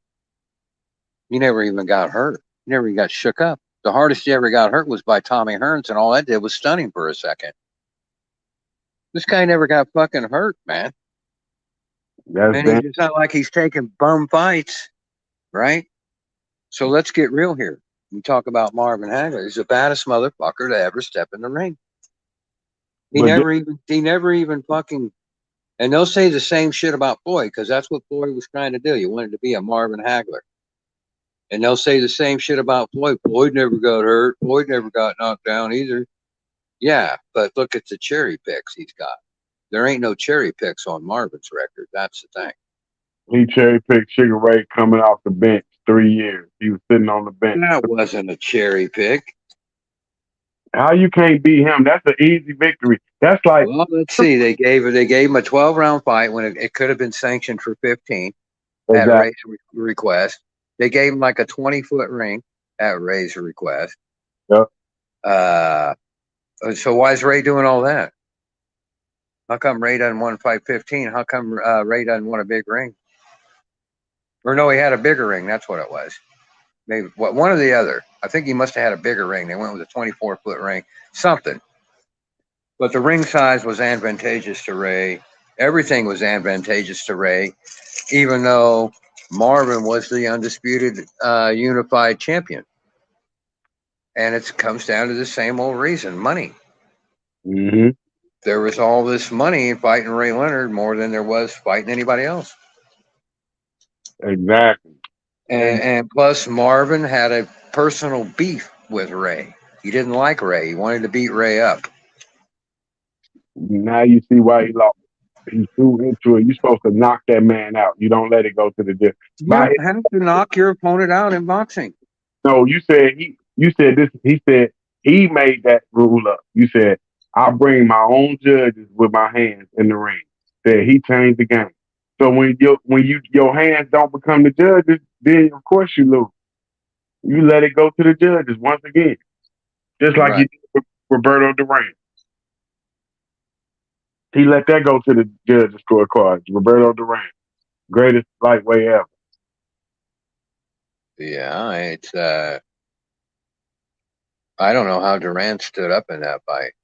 He never even got hurt. He never even got shook up. The hardest he ever got hurt was by Tommy Hearns, and all that did was stun him for a second. This guy never got fucking hurt, man. And it's not like he's taking bum fights, right? So let's get real here. We talk about Marvin Hagler. He's the baddest motherfucker to ever step in the ring. He never even fucking. And they'll say the same shit about Floyd because that's what Floyd was trying to do. He wanted to be a Marvin Hagler. And they'll say the same shit about Floyd. Floyd never got hurt. Floyd never got knocked down either. Yeah, but look at the cherry picks he's got. There ain't no cherry picks on Marvin's record. That's the thing. He cherry picked Sugar Ray coming off the bench 3 years. He was sitting on the bench. That wasn't a cherry pick. How you can't beat him? That's an easy victory. That's like. Well, let's see. They gave him a 12-round fight when it could have been sanctioned for 15 at Ray's request. They gave him like a 20-foot ring at Ray's request. Yep. So why is Ray doing all that? How come Ray doesn't want to fight 15? How come Ray doesn't want a big ring? Or no, he had a bigger ring. That's what it was. Maybe one or the other. I think he must have had a bigger ring. They went with a 24-foot ring, something. But the ring size was advantageous to Ray. Everything was advantageous to Ray, even though Marvin was the undisputed unified champion. And it comes down to the same old reason, money. Mm-hmm. There was all this money in fighting Ray Leonard more than there was fighting anybody else. Exactly. And plus, Marvin had a personal beef with Ray. He didn't like Ray. He wanted to beat Ray up. Now you see why he lost. He threw into it. You're supposed to knock that man out. You don't let it go to the distance. You don't have to knock your opponent out in boxing. No, you said this. He said he made that rule up. You said I'll bring my own judges with my hands in the ring. Said he changed the game. So when your hands don't become the judges, then of course you lose. You let it go to the judges once again, just like you did with Roberto Duran. He let that go to the judges' scorecards. Roberto Duran, greatest lightweight ever. Yeah, it's I don't know how Duran stood up in that fight.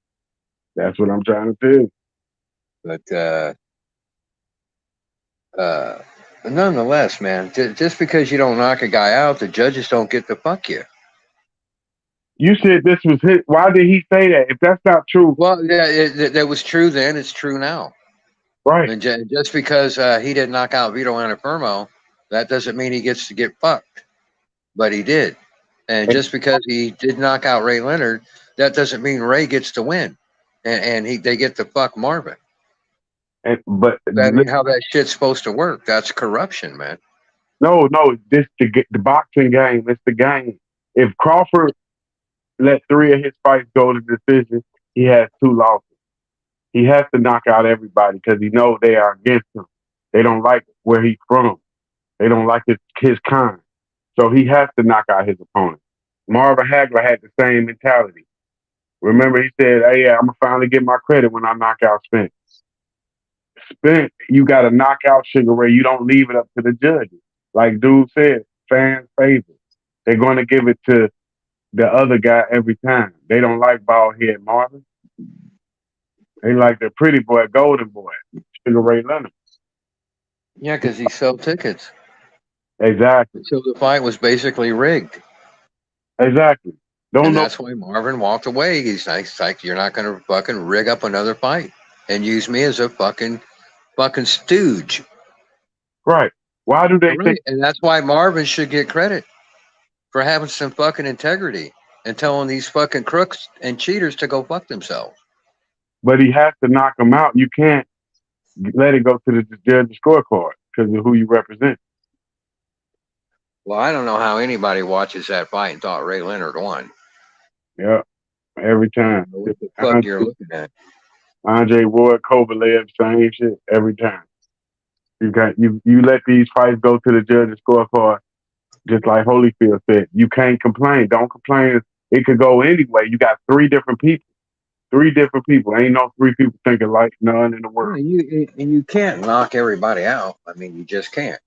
That's what I'm trying to do. But nonetheless, man, just because you don't knock a guy out, the judges don't get to fuck you. You said this was his. Why did he say that? If that's not true, Well, yeah, that was true then. It's true now. right? And just because he didn't knock out Vito Antuofermo, that doesn't mean he gets to get fucked. But he did. And just because he did knock out Ray Leonard, that doesn't mean Ray gets to win. And they get to fuck Marvin. But That ain't how that shit's supposed to work. That's corruption, man. no, this the boxing game. It's the game. If Crawford let 3 of his fights go to decision, he has 2 losses. He has to knock out everybody because he knows they are against him. They don't like where he's from. They don't like his kind. So he has to knock out his opponent. Marvin Hagler had the same mentality. Remember, he said, "Hey, yeah, I'm gonna finally get my credit when I knock out Spence." Spence, you got to knock out Sugar Ray. You don't leave it up to the judges. Like dude said, fans favor. They're going to give it to the other guy every time. They don't like bald head Marvin. They like the pretty boy, golden boy, Sugar Ray Leonard. Yeah, because he sold tickets. Exactly. So the fight was basically rigged. Exactly. That's why Marvin walked away. He's like, you're not going to fucking rig up another fight and use me as a fucking stooge. Right. Why do they think? And that's why Marvin should get credit for having some fucking integrity and telling these fucking crooks and cheaters to go fuck themselves. But he has to knock them out. You can't let it go to the judge's scorecard because of who you represent. Well, I don't know how anybody watches that fight and thought Ray Leonard won. Yeah, every time. What the fuck you're looking at? Andre Ward, Kovalev, same shit every time. You let these fights go to the judge's scorecard, just like Holyfield said. You can't complain. Don't complain. It could go anyway. You got 3 different people. 3 different people. Ain't no 3 people thinking like none in the world. And you can't knock everybody out. I mean, you just can't.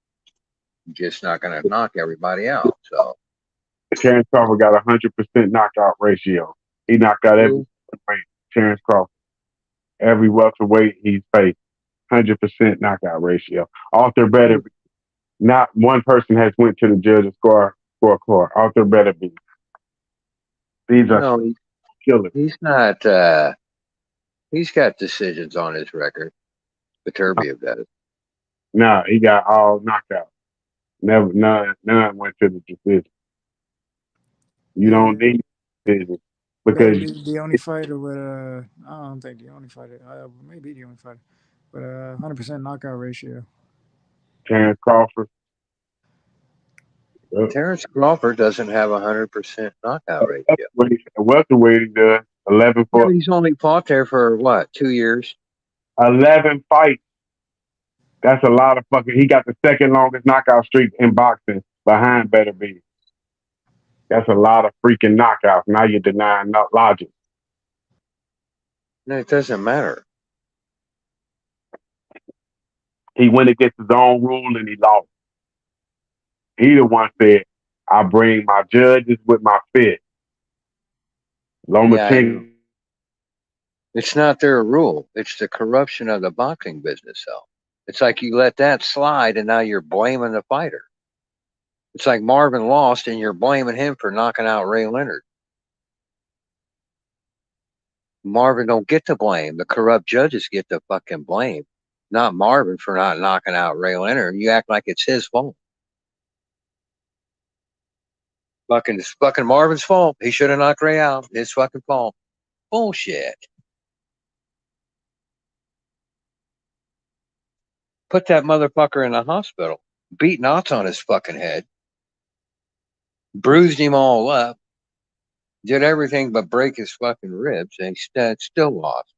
You're just not going to knock everybody out. So Terrence Crawford got 100% knockout ratio. He knocked out every weight. Terrence Crawford. Every welterweight he's faced. 100% knockout ratio. Arthur better be. Not one person has went to the judge's scorecard. Arthur better be. These are killers. He's not. He's got decisions on his record. Viterbiev does. Nah, he got all knockouts. Never, none went to the decision. You don't need decision because the only fighter with I don't think the only fighter, maybe the only fighter, but 100% knockout ratio. Terrence Crawford. Terrence Crawford doesn't have 100% knockout ratio. Welterweight he does 11 Yeah, he's only fought there for what, 2 years? 11 fights. That's a lot of fucking. He got the second longest knockout streak in boxing behind Better Be. That's a lot of freaking knockouts. Now you're denying logic. No, it doesn't matter. He went against his own rule and he lost. He the one said, "I bring my judges with my fist." Lomachenko. It's not their rule. It's the corruption of the boxing business, though. It's like you let that slide and now you're blaming the fighter. It's like Marvin lost and you're blaming him for knocking out Ray Leonard. Marvin don't get the blame. The corrupt judges get the fucking blame. Not Marvin for not knocking out Ray Leonard. You act like it's his fault. It's fucking Marvin's fault. He should have knocked Ray out. His fucking fault. Bullshit. Put that motherfucker in the hospital. Beat knots on his fucking head. Bruised him all up. Did everything but break his fucking ribs. And he still lost.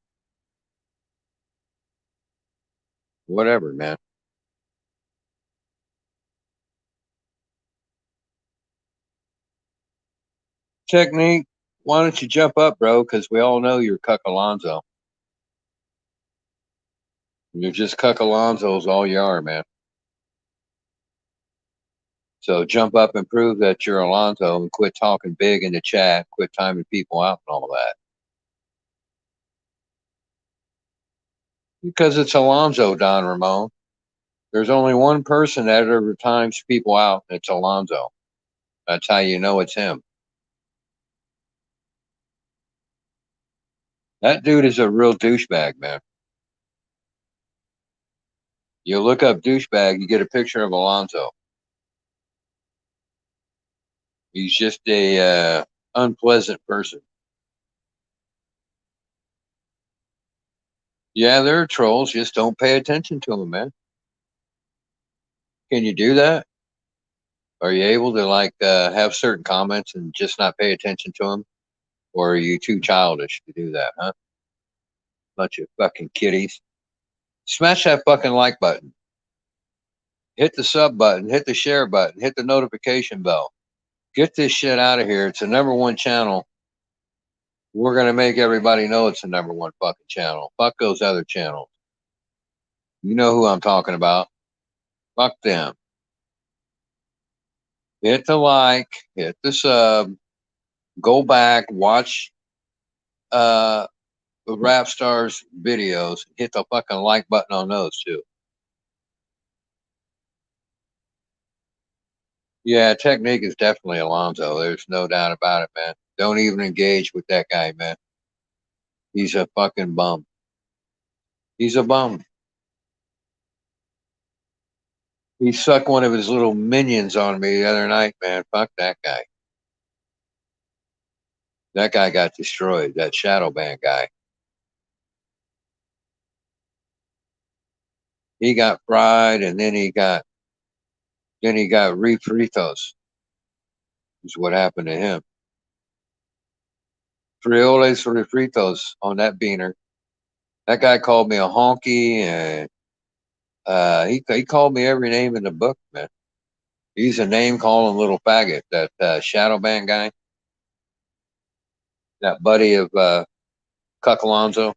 Whatever, man. Technique, why don't you jump up, bro? Because we all know you're Cuck Alonzo. You're just Cuck Alonzo's all you are, man. So jump up and prove that you're Alonzo and quit talking big in the chat. Quit timing people out and all that. Because it's Alonzo, Don Ramon. There's only one person that ever times people out, and it's Alonzo. That's how you know it's him. That dude is a real douchebag, man. You look up douchebag, you get a picture of Alonzo. He's just a unpleasant person. Yeah, there are trolls. Just don't pay attention to them, man. Can you do that? Are you able to like have certain comments and just not pay attention to them? Or are you too childish to do that, huh? Bunch of fucking kiddies. Smash that fucking like button. Hit the sub button. Hit the share button. Hit the notification bell. Get this shit out of here. It's the #1 channel. We're going to make everybody know it's the #1 fucking channel. Fuck those other channels. You know who I'm talking about. Fuck them. Hit the like. Hit the sub. Go back. Watch the Rap Stars videos. Hit the fucking like button on those too. Yeah, technique is definitely Alonzo. There's no doubt about it, man. Don't even engage with that guy, man. He's a fucking bum. He's a bum. He sucked one of his little minions on me the other night, man. Fuck that guy. That guy got destroyed. That shadow band guy. He got fried, and then he got refritos. Is what happened to him. Frioles refritos on that beaner. That guy called me a honky, and he called me every name in the book, man. He's a name calling little faggot. That shadow band guy, that buddy of Cuck Alonzo.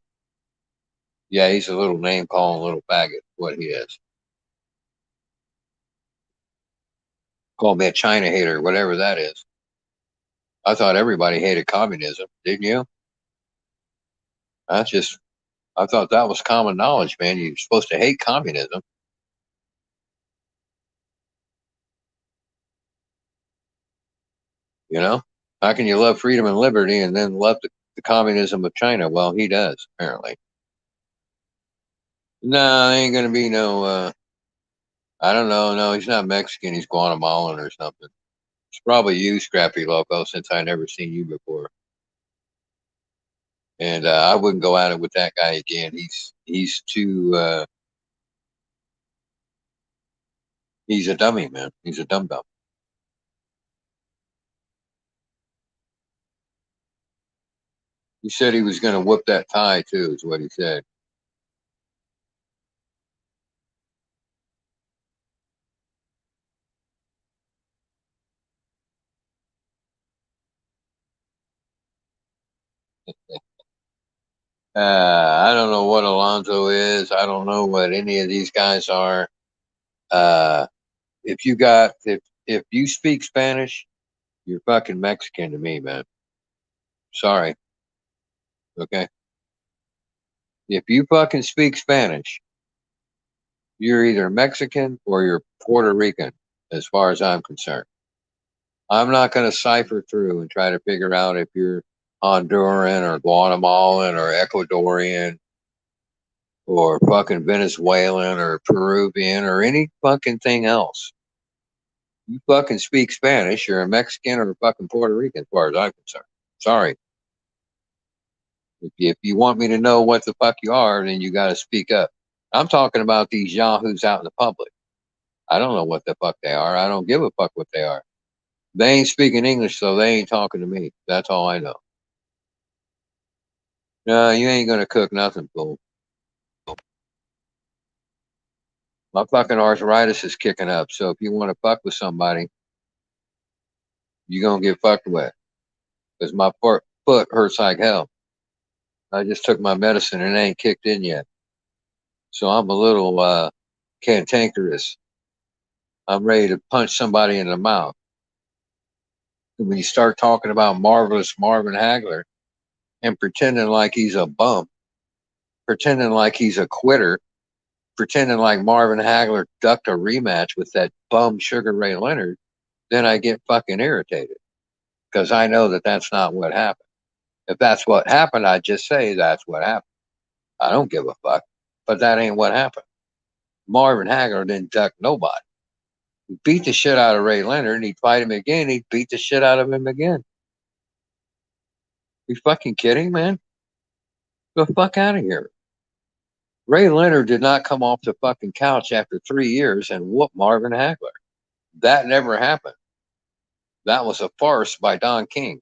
Yeah, he's a little name calling little faggot. What he is. Called me a China hater, whatever that is. I thought everybody hated communism, didn't you? I thought that was common knowledge, man. You're supposed to hate communism. You know? How can you love freedom and liberty and then love the communism of China? Well, he does, apparently. No, ain't going to be no, I don't know. No, he's not Mexican. He's Guatemalan or something. It's probably you, Scrappy Loco, since I never seen you before. And I wouldn't go at it with that guy again. He's too, he's a dummy, man. He's a dum-dum. He said he was going to whoop that tie, too, is what he said. I don't know what Alonzo is. I don't know what any of these guys are. If you speak Spanish, you're fucking Mexican to me, man. Sorry. Okay. If you fucking speak Spanish, you're either Mexican or you're Puerto Rican, as far as I'm concerned. I'm not going to cipher through and try to figure out if you're Honduran or Guatemalan or Ecuadorian or fucking Venezuelan or Peruvian or any fucking thing else. You fucking speak Spanish, you're a Mexican or a fucking Puerto Rican, as far as I'm concerned. Sorry. If you want me to know what the fuck you are, then you got to speak up. I'm talking about these yahoos out in the public. I don't know what the fuck they are. I don't give a fuck what they are. They ain't speaking English, so they ain't talking to me. That's all I know. No, you ain't going to cook nothing, fool. My fucking arthritis is kicking up, so if you want to fuck with somebody, you're going to get fucked with. Because my foot hurts like hell. I just took my medicine and it ain't kicked in yet. So I'm a little cantankerous. I'm ready to punch somebody in the mouth. And when you start talking about marvelous Marvin Hagler and pretending like he's a bum, pretending like he's a quitter, pretending like Marvin Hagler ducked a rematch with that bum Sugar Ray Leonard, then I get fucking irritated because I know that that's not what happened. If that's what happened, I'd just say that's what happened. I don't give a fuck, but that ain't what happened. Marvin Hagler didn't duck nobody. He beat the shit out of Ray Leonard, and he'd fight him again. He'd beat the shit out of him again. You fucking kidding, man? Go fuck out of here. Ray Leonard did not come off the fucking couch after 3 years and whoop Marvin Hagler. That never happened. That was a farce by Don King.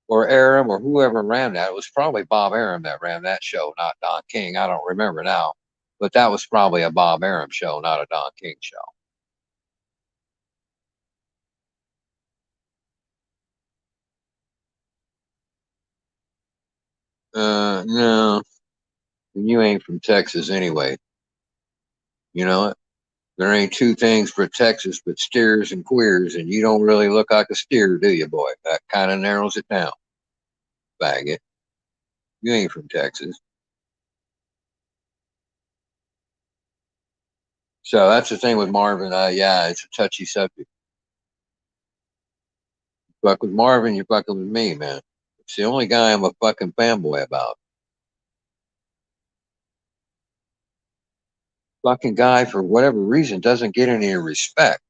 Or Aram or whoever ran that. It was probably Bob Aram that ran that show, not Don King. I don't remember now. But that was probably a Bob Aram show, not a Don King show. No. You ain't from Texas anyway. You know it? There ain't two things for Texas but steers and queers, and you don't really look like a steer, do you, boy? That kind of narrows it down. Faggot. You ain't from Texas. So that's the thing with Marvin. Yeah, it's a touchy subject. You fuck with Marvin, you're fucking with me, man. It's the only guy I'm a fucking fanboy about. Fucking guy, for whatever reason, doesn't get any respect.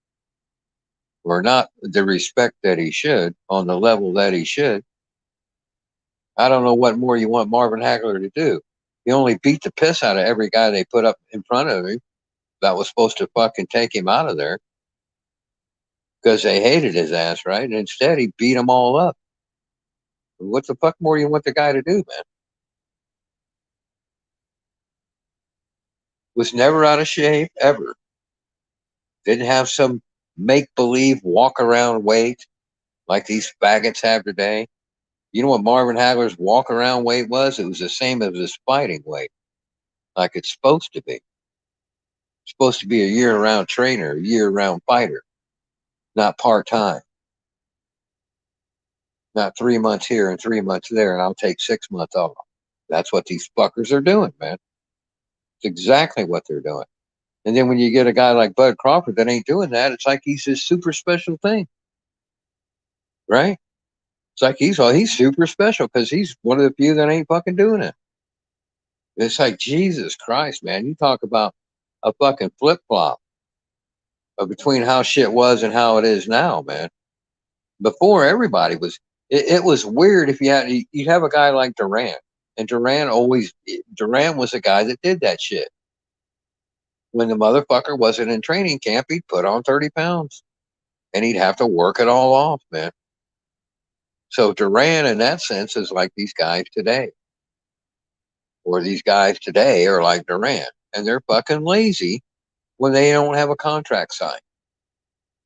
Or not the respect that he should, on the level that he should. I don't know what more you want Marvin Hagler to do. He only beat the piss out of every guy they put up in front of him that was supposed to fucking take him out of there. Because they hated his ass, right? And instead, he beat them all up. What the fuck more you want the guy to do, man? Was never out of shape, ever. Didn't have some make-believe walk-around weight like these faggots have today. You know what Marvin Hagler's walk-around weight was? It was the same as his fighting weight, like it's supposed to be. It's supposed to be a year-round trainer, a year-round fighter, not part-time. Not 3 months here and 3 months there, and I'll take 6 months off. That's what these fuckers are doing, man. It's exactly what they're doing. And then when you get a guy like Bud Crawford that ain't doing that, it's like he's this super special thing. Right? It's like he's super special because he's one of the few that ain't fucking doing it. It's like, Jesus Christ, man. You talk about a fucking flip-flop between how shit was and how it is now, man. Before, everybody was... It was weird if you'd have a guy like Durant. And Durant was a guy that did that shit. When the motherfucker wasn't in training camp, he'd put on 30 pounds. And he'd have to work it all off, man. So Durant, in that sense, is like these guys today. Or these guys today are like Durant. And they're fucking lazy when they don't have a contract signed.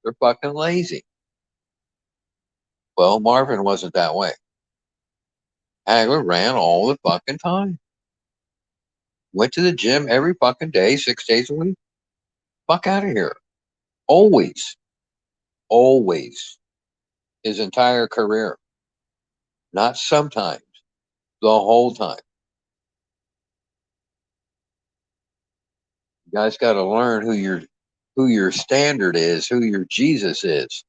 They're fucking lazy. Well, Marvin wasn't that way. Hagler ran all the fucking time. Went to the gym every fucking day, 6 days a week. Fuck out of here. Always. Always. His entire career. Not sometimes. The whole time. You guys got to learn who your standard is, who your Jesus is.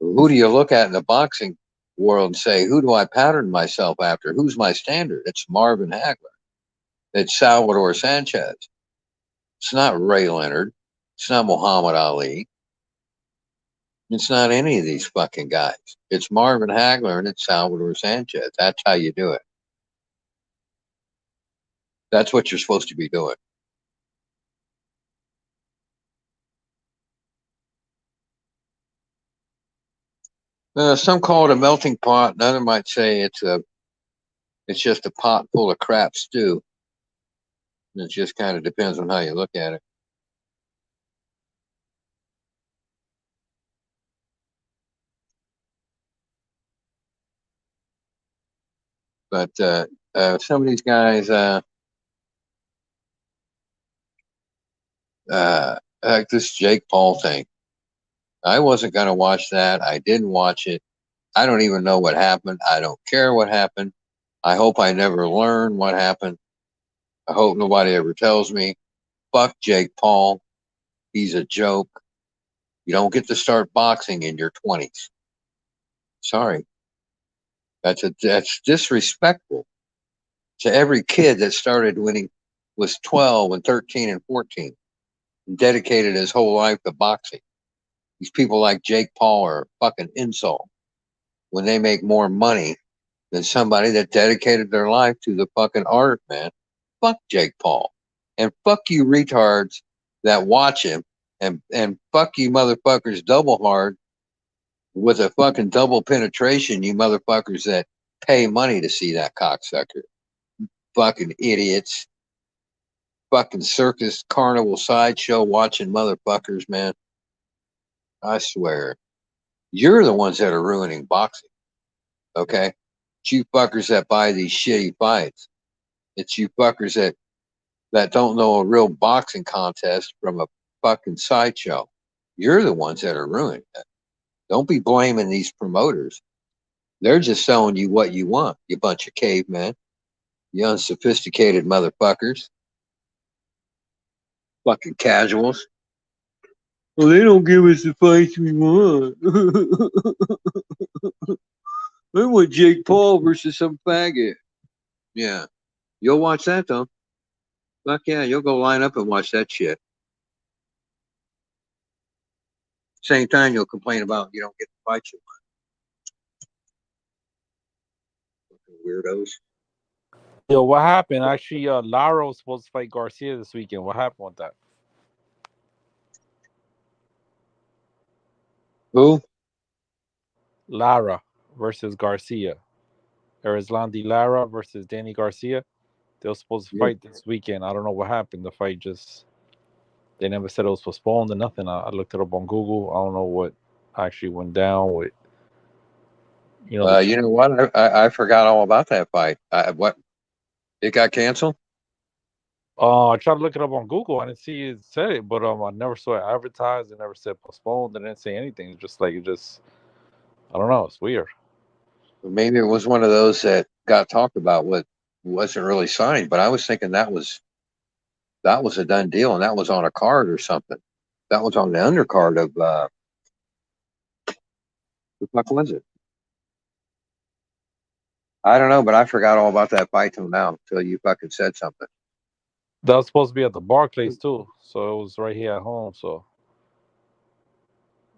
Who do you look at in the boxing world and say, who do I pattern myself after? Who's my standard? It's Marvin Hagler. It's Salvador Sanchez. It's not Ray Leonard. It's not Muhammad Ali. It's not any of these fucking guys. It's Marvin Hagler and it's Salvador Sanchez. That's how you do it. That's what you're supposed to be doing. Some call it a melting pot. Another might say it's just a pot full of crap stew. It just kind of depends on how you look at it. But some of these guys, like this Jake Paul thing, I wasn't going to watch that. I didn't watch it. I don't even know what happened. I don't care what happened. I hope I never learn what happened. I hope nobody ever tells me. Fuck Jake Paul. He's a joke. You don't get to start boxing in your 20s. Sorry. That's disrespectful to every kid that started when he was 12 and 13 and 14 and dedicated his whole life to boxing. These people like Jake Paul are a fucking insult when they make more money than somebody that dedicated their life to the fucking art, man. Fuck Jake Paul. And fuck you retards that watch him. And fuck you motherfuckers double hard with a fucking double penetration, you motherfuckers that pay money to see that cocksucker. Fucking idiots. Fucking circus, carnival, sideshow watching motherfuckers, man. I swear. You're the ones that are ruining boxing. Okay? It's you fuckers that buy these shitty fights. It's you fuckers that don't know a real boxing contest from a fucking sideshow. You're the ones that are ruining it. Don't be blaming these promoters. They're just selling you what you want, you bunch of cavemen. You unsophisticated motherfuckers. Fucking casuals. Well, they don't give us the fights we want. I want Jake Paul versus some faggot. Yeah. You'll watch that, though. Fuck yeah, you'll go line up and watch that shit. Same time, you'll complain about you don't get the fight you want. Fucking weirdos. Yo, what happened? Actually, Lara was supposed to fight Garcia this weekend. What happened with that? Who? Lara versus Garcia. Erislandy Lara versus Danny Garcia. They were supposed to fight this weekend. I don't know what happened. The fight just... They never said it was postponed or nothing. I looked it up on Google. I don't know what actually went down with... You know what? I forgot all about that fight. What? It got canceled? I tried to look it up on Google. I didn't see it said it, but I never saw it advertised. It never said postponed. It didn't say anything. It's just like, I don't know. It's weird. Maybe it was one of those that got talked about what wasn't really signed, but I was thinking that was a done deal, and that was on a card or something. That was on the undercard of what the fuck was it? I don't know, but I forgot all about that fight till now, till you fucking said something. That was supposed to be at the Barclays too, so it was right here at home. So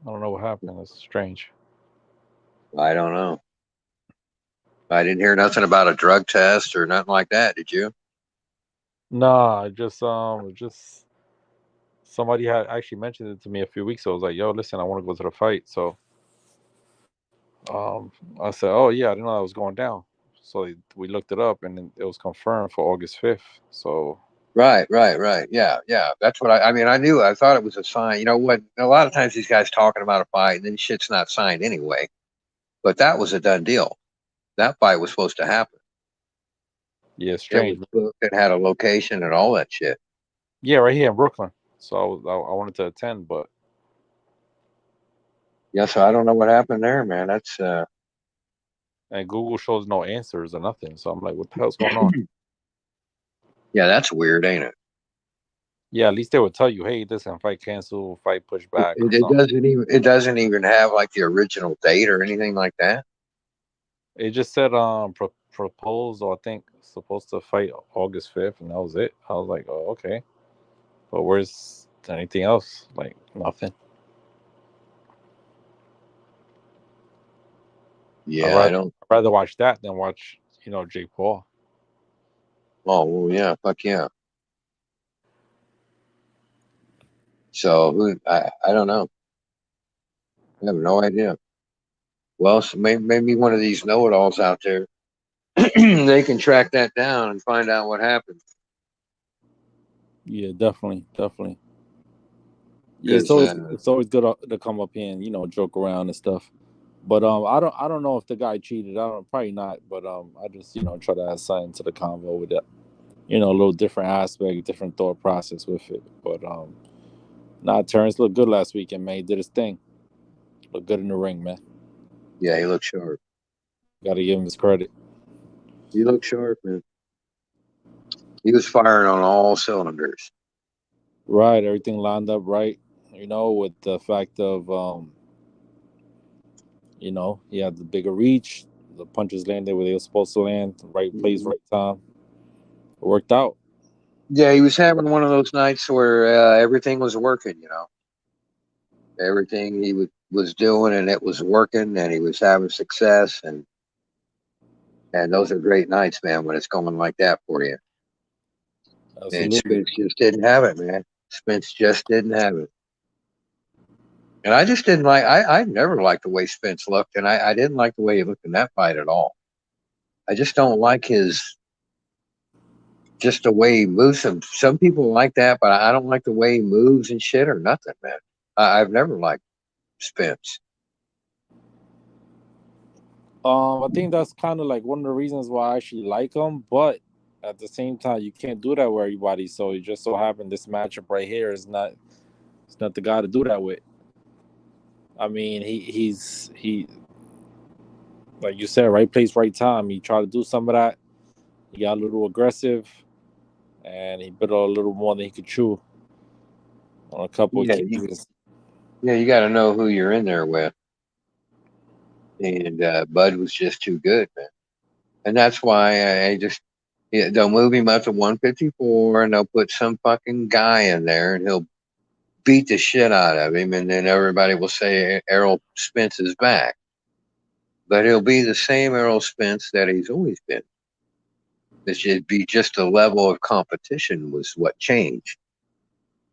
I don't know what happened. It's strange. I don't know. I didn't hear nothing about a drug test or nothing like that. Did you? Nah, just somebody had actually mentioned it to me a few weeks ago. I was like, "Yo, listen, I want to go to the fight." So I said, "Oh yeah, I didn't know that was going down." So we looked it up, and it was confirmed for August 5th. So Right. Yeah. That's what I mean. I thought it was a sign. You know what? A lot of times these guys talking about a fight, and then shit's not signed anyway. But that was a done deal. That fight was supposed to happen. Yeah, strange. It had a location and all that shit. Yeah, right here in Brooklyn. So I wanted to attend, but yeah. So I don't know what happened there, man. That's and Google shows no answers or nothing. So I'm like, what the hell's going on? Yeah, that's weird, ain't it? Yeah, at least they would tell you, hey, this fight canceled, fight pushed back. It doesn't even have like the original date or anything like that. It just said proposal, I think, supposed to fight August 5th, and that was it. I was like, oh, okay. But where's anything else? Like, nothing. Yeah, I'd rather watch that than watch, Jake Paul. Oh, well, yeah, fuck yeah. So I don't know. I have no idea. Well, so maybe one of these know-it-alls out there, they can track that down and find out what happened. Yeah, definitely. Yeah, it's always good to come up here and joke around and stuff. But I don't know if the guy cheated. Probably not. But I just try to add something to the convo with that. A little different aspect, different thought process with it. But Terrence looked good last weekend, man. He did his thing. Looked good in the ring, man. Yeah, he looked sharp. Got to give him his credit. He looked sharp, man. He was firing on all cylinders. Right, everything lined up right. You know, with the fact of you know, he had the bigger reach. The punches landed where they were supposed to land. Right place, right time. It worked out. Yeah, he was having one of those nights where everything was working, you know. Everything he was doing, and it was working, and he was having success, and those are great nights, man, when it's going like that for you. And Absolutely. Spence just didn't have it, man. Spence just didn't have it. And I just didn't like, I never liked the way Spence looked, and I didn't like the way he looked in that fight at all. I just don't like just the way he moves. Some people like that, but I don't like the way he moves and shit or nothing, man. I've never liked Spence. I think that's kind of like one of the reasons why I actually like him, but at the same time, you can't do that with everybody. So it just so happened this matchup right here is not, it's not the guy to do that with. I mean, he's like you said, right place, right time. He tried to do some of that. He got a little aggressive, and he bit a little more than he could chew on a couple of cases. Yeah, you got to know who you're in there with. And Bud was just too good, man. And that's why they'll move him up to 154, and they'll put some fucking guy in there, and he'll beat the shit out of him, and then everybody will say Errol Spence is back. But he'll be the same Errol Spence that he's always been. It should be just the level of competition was what changed.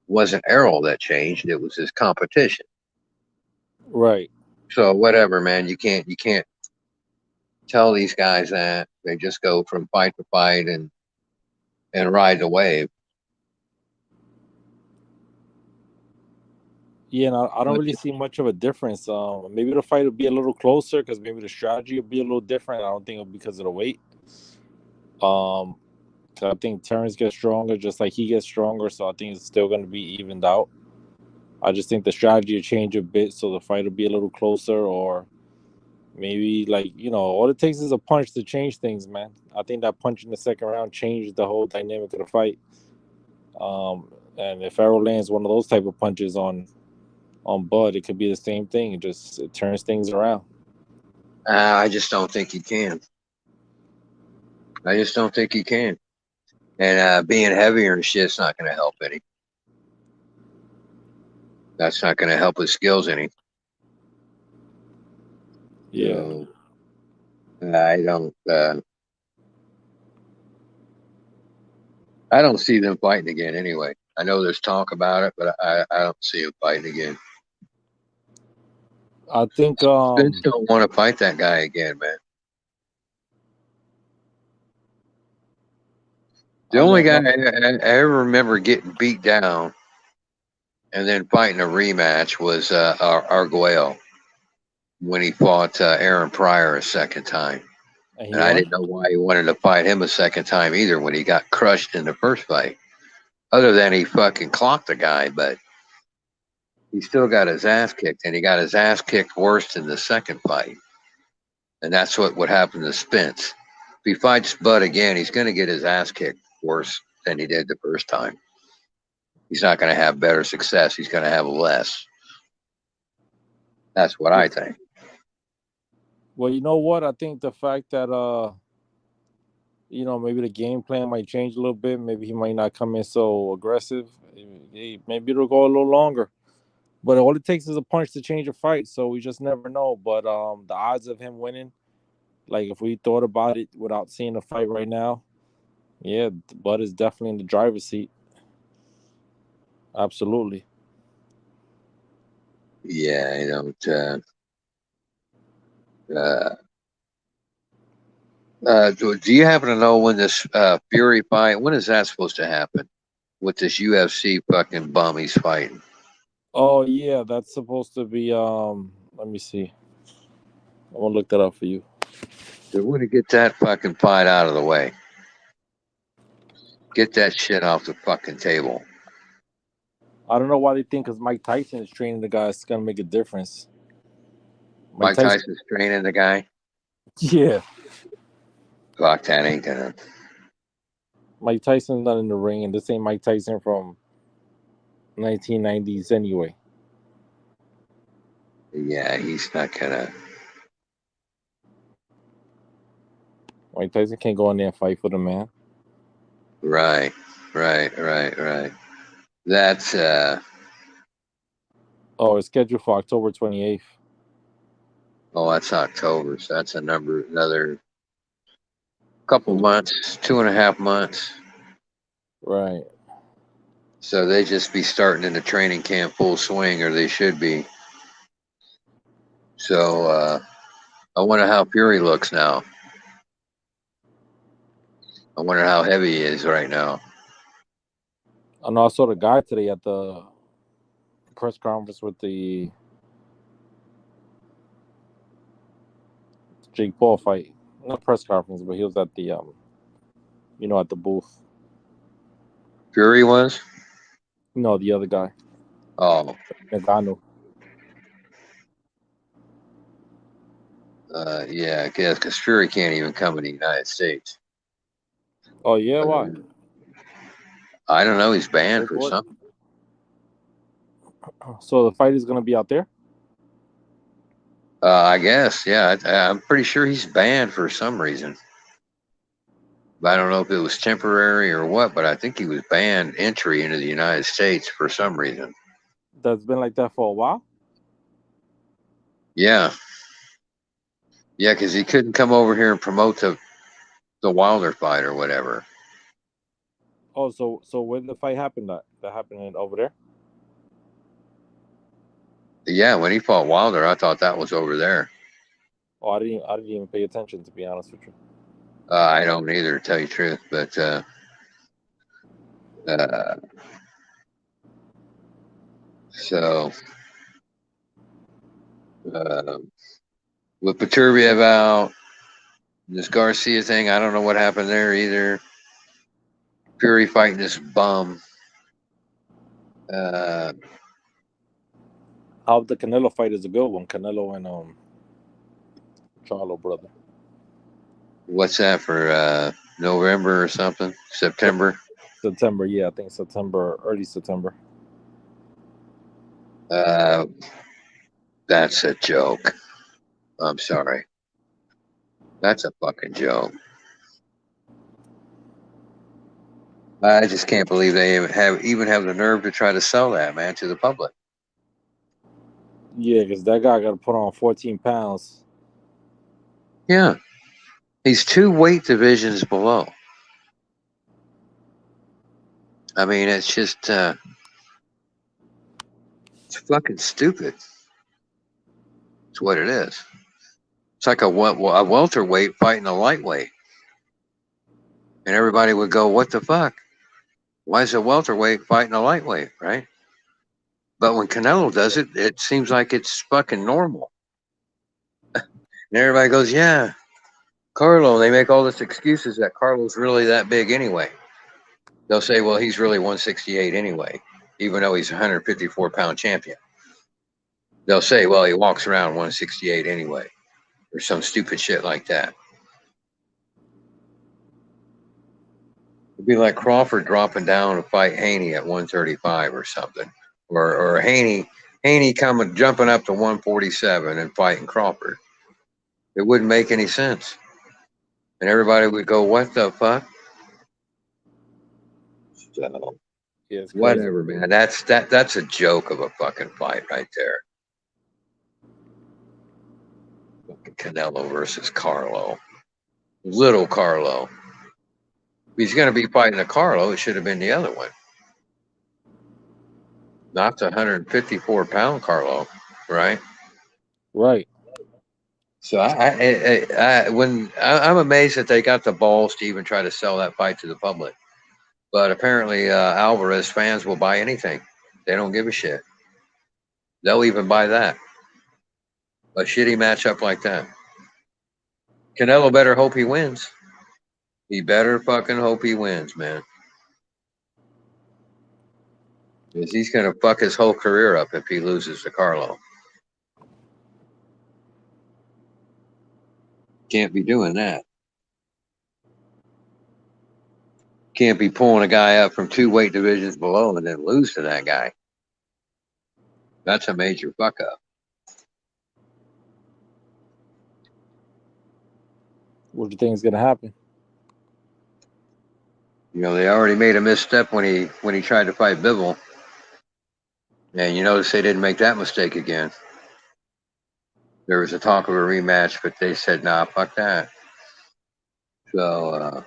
It wasn't Errol that changed, it was his competition. Right. So whatever, man. You can't tell these guys that. They just go from fight to fight and ride the wave. Yeah, and I don't really see much of a difference. Maybe the fight will be a little closer because maybe the strategy will be a little different. I don't think it'll be because of the weight. I think Terrence gets stronger just like he gets stronger, so I think it's still going to be evened out. I just think the strategy will change a bit, so the fight will be a little closer, or maybe all it takes is a punch to change things, man. I think that punch in the second round changed the whole dynamic of the fight. And if Errol lands one of those type of punches on Bud, it could be the same thing. It turns things around. I just don't think he can. I just don't think he can. And being heavier and shit's not going to help any. That's not going to help his skills any. Yeah. So, I don't see them fighting again anyway. I know there's talk about it, but I don't see them fighting again. I think Spence don't want to fight that guy again, man. The only guy I ever remember getting beat down and then fighting a rematch was Arguello when he fought Aaron Pryor a second time. And I didn't know why he wanted to fight him a second time either when he got crushed in the first fight. Other than he fucking clocked the guy, but he still got his ass kicked, and he got his ass kicked worse in the second fight. And that's what would happen to Spence. If he fights Bud again, he's going to get his ass kicked worse than he did the first time. He's not going to have better success. He's going to have less. That's what I think. Well, you know what? I think the fact that maybe the game plan might change a little bit. Maybe he might not come in so aggressive. Maybe it'll go a little longer. But all it takes is a punch to change a fight, so we just never know. But the odds of him winning, like if we thought about it without seeing the fight right now, yeah, Bud is definitely in the driver's seat. Absolutely. Yeah, I don't. Do you happen to know when this Fury fight? When is that supposed to happen? With this UFC fucking bum he's fighting. Oh yeah, that's supposed to be. Let me see. I want to look that up for you. They want to get that fucking fight out of the way. Get that shit off the fucking table. I don't know why they think because Mike Tyson is training the guy, it's gonna make a difference. Mike Tyson's training the guy. Yeah. Fuck, that ain't gonna. Mike Tyson's not in the ring, and this ain't Mike Tyson from 1990s anyway. Yeah, he's not gonna. Mike Tyson can't go in there and fight for the man. Right. That's Oh, it's scheduled for October 28th. Oh, that's October, so that's another couple months, 2.5 months. Right. So they just be starting in the training camp full swing, or they should be. So I wonder how Fury looks now. I wonder how heavy he is right now. I know I saw the guy today at the press conference with the Jake Paul fight. Not press conference, but he was at the at the booth. Fury was? No, the other guy. Oh. Ngannou. Yeah, I guess because Fury can't even come in the United States. Oh yeah, why? I don't know. He's banned for something. So the fight is gonna be out there? I guess, yeah. I'm pretty sure he's banned for some reason. I don't know if it was temporary or what, but I think he was banned entry into the United States for some reason. That's been like that for a while? Yeah. Yeah, because he couldn't come over here and promote the Wilder fight or whatever. Oh, so when the fight happened, that happened over there? Yeah, when he fought Wilder, I thought that was over there. Oh, I didn't even pay attention, to be honest with you. I don't either, to tell you the truth, but so with Peturbiev out, this Garcia thing, I don't know what happened there either. Fury fighting this bum. How the Canelo fight is a good one. Canelo and Charlo brother. What's that for November or something? September? September, yeah, I think September, early September. That's a joke. I'm sorry. That's a fucking joke. I just can't believe they even have the nerve to try to sell that, man, to the public. Yeah, because that guy got to put on 14 pounds. Yeah. He's 2 weight divisions below. I mean, it's just, it's fucking stupid. It's what it is. It's like a welterweight fighting a lightweight. And everybody would go, what the fuck? Why is a welterweight fighting a lightweight, right? But when Canelo does it, it seems like it's fucking normal. And everybody goes, yeah, Carlo. They make all this excuses that Carlo's really that big anyway. They'll say, well, he's really 168 anyway, even though he's a 154-pound champion. They'll say, well, he walks around 168 anyway, or some stupid shit like that. It'd be like Crawford dropping down to fight Haney at 135 or something, or Haney jumping up to 147 and fighting Crawford. It wouldn't make any sense, and everybody would go, "What the fuck?" So, yeah, whatever, man. That's a joke of a fucking fight right there. Fucking Canelo versus Carlo, little Carlo. If he's going to be fighting a Carlo, it should have been the other one. Not the 154-pound Carlo, right? Right. So I'm amazed that they got the balls to even try to sell that fight to the public. But apparently, Alvarez fans will buy anything. They don't give a shit. They'll even buy that. A shitty matchup like that. Canelo better hope he wins. He better fucking hope he wins, man. Because he's going to fuck his whole career up if he loses to Carlo. Can't be doing that. Can't be pulling a guy up from 2 weight divisions below and then lose to that guy. That's a major fuck up. What do you think is gonna happen? You know, they already made a misstep when he tried to fight Bivol. And you notice they didn't make that mistake again. There was a talk of a rematch, but they said, nah, fuck that. So,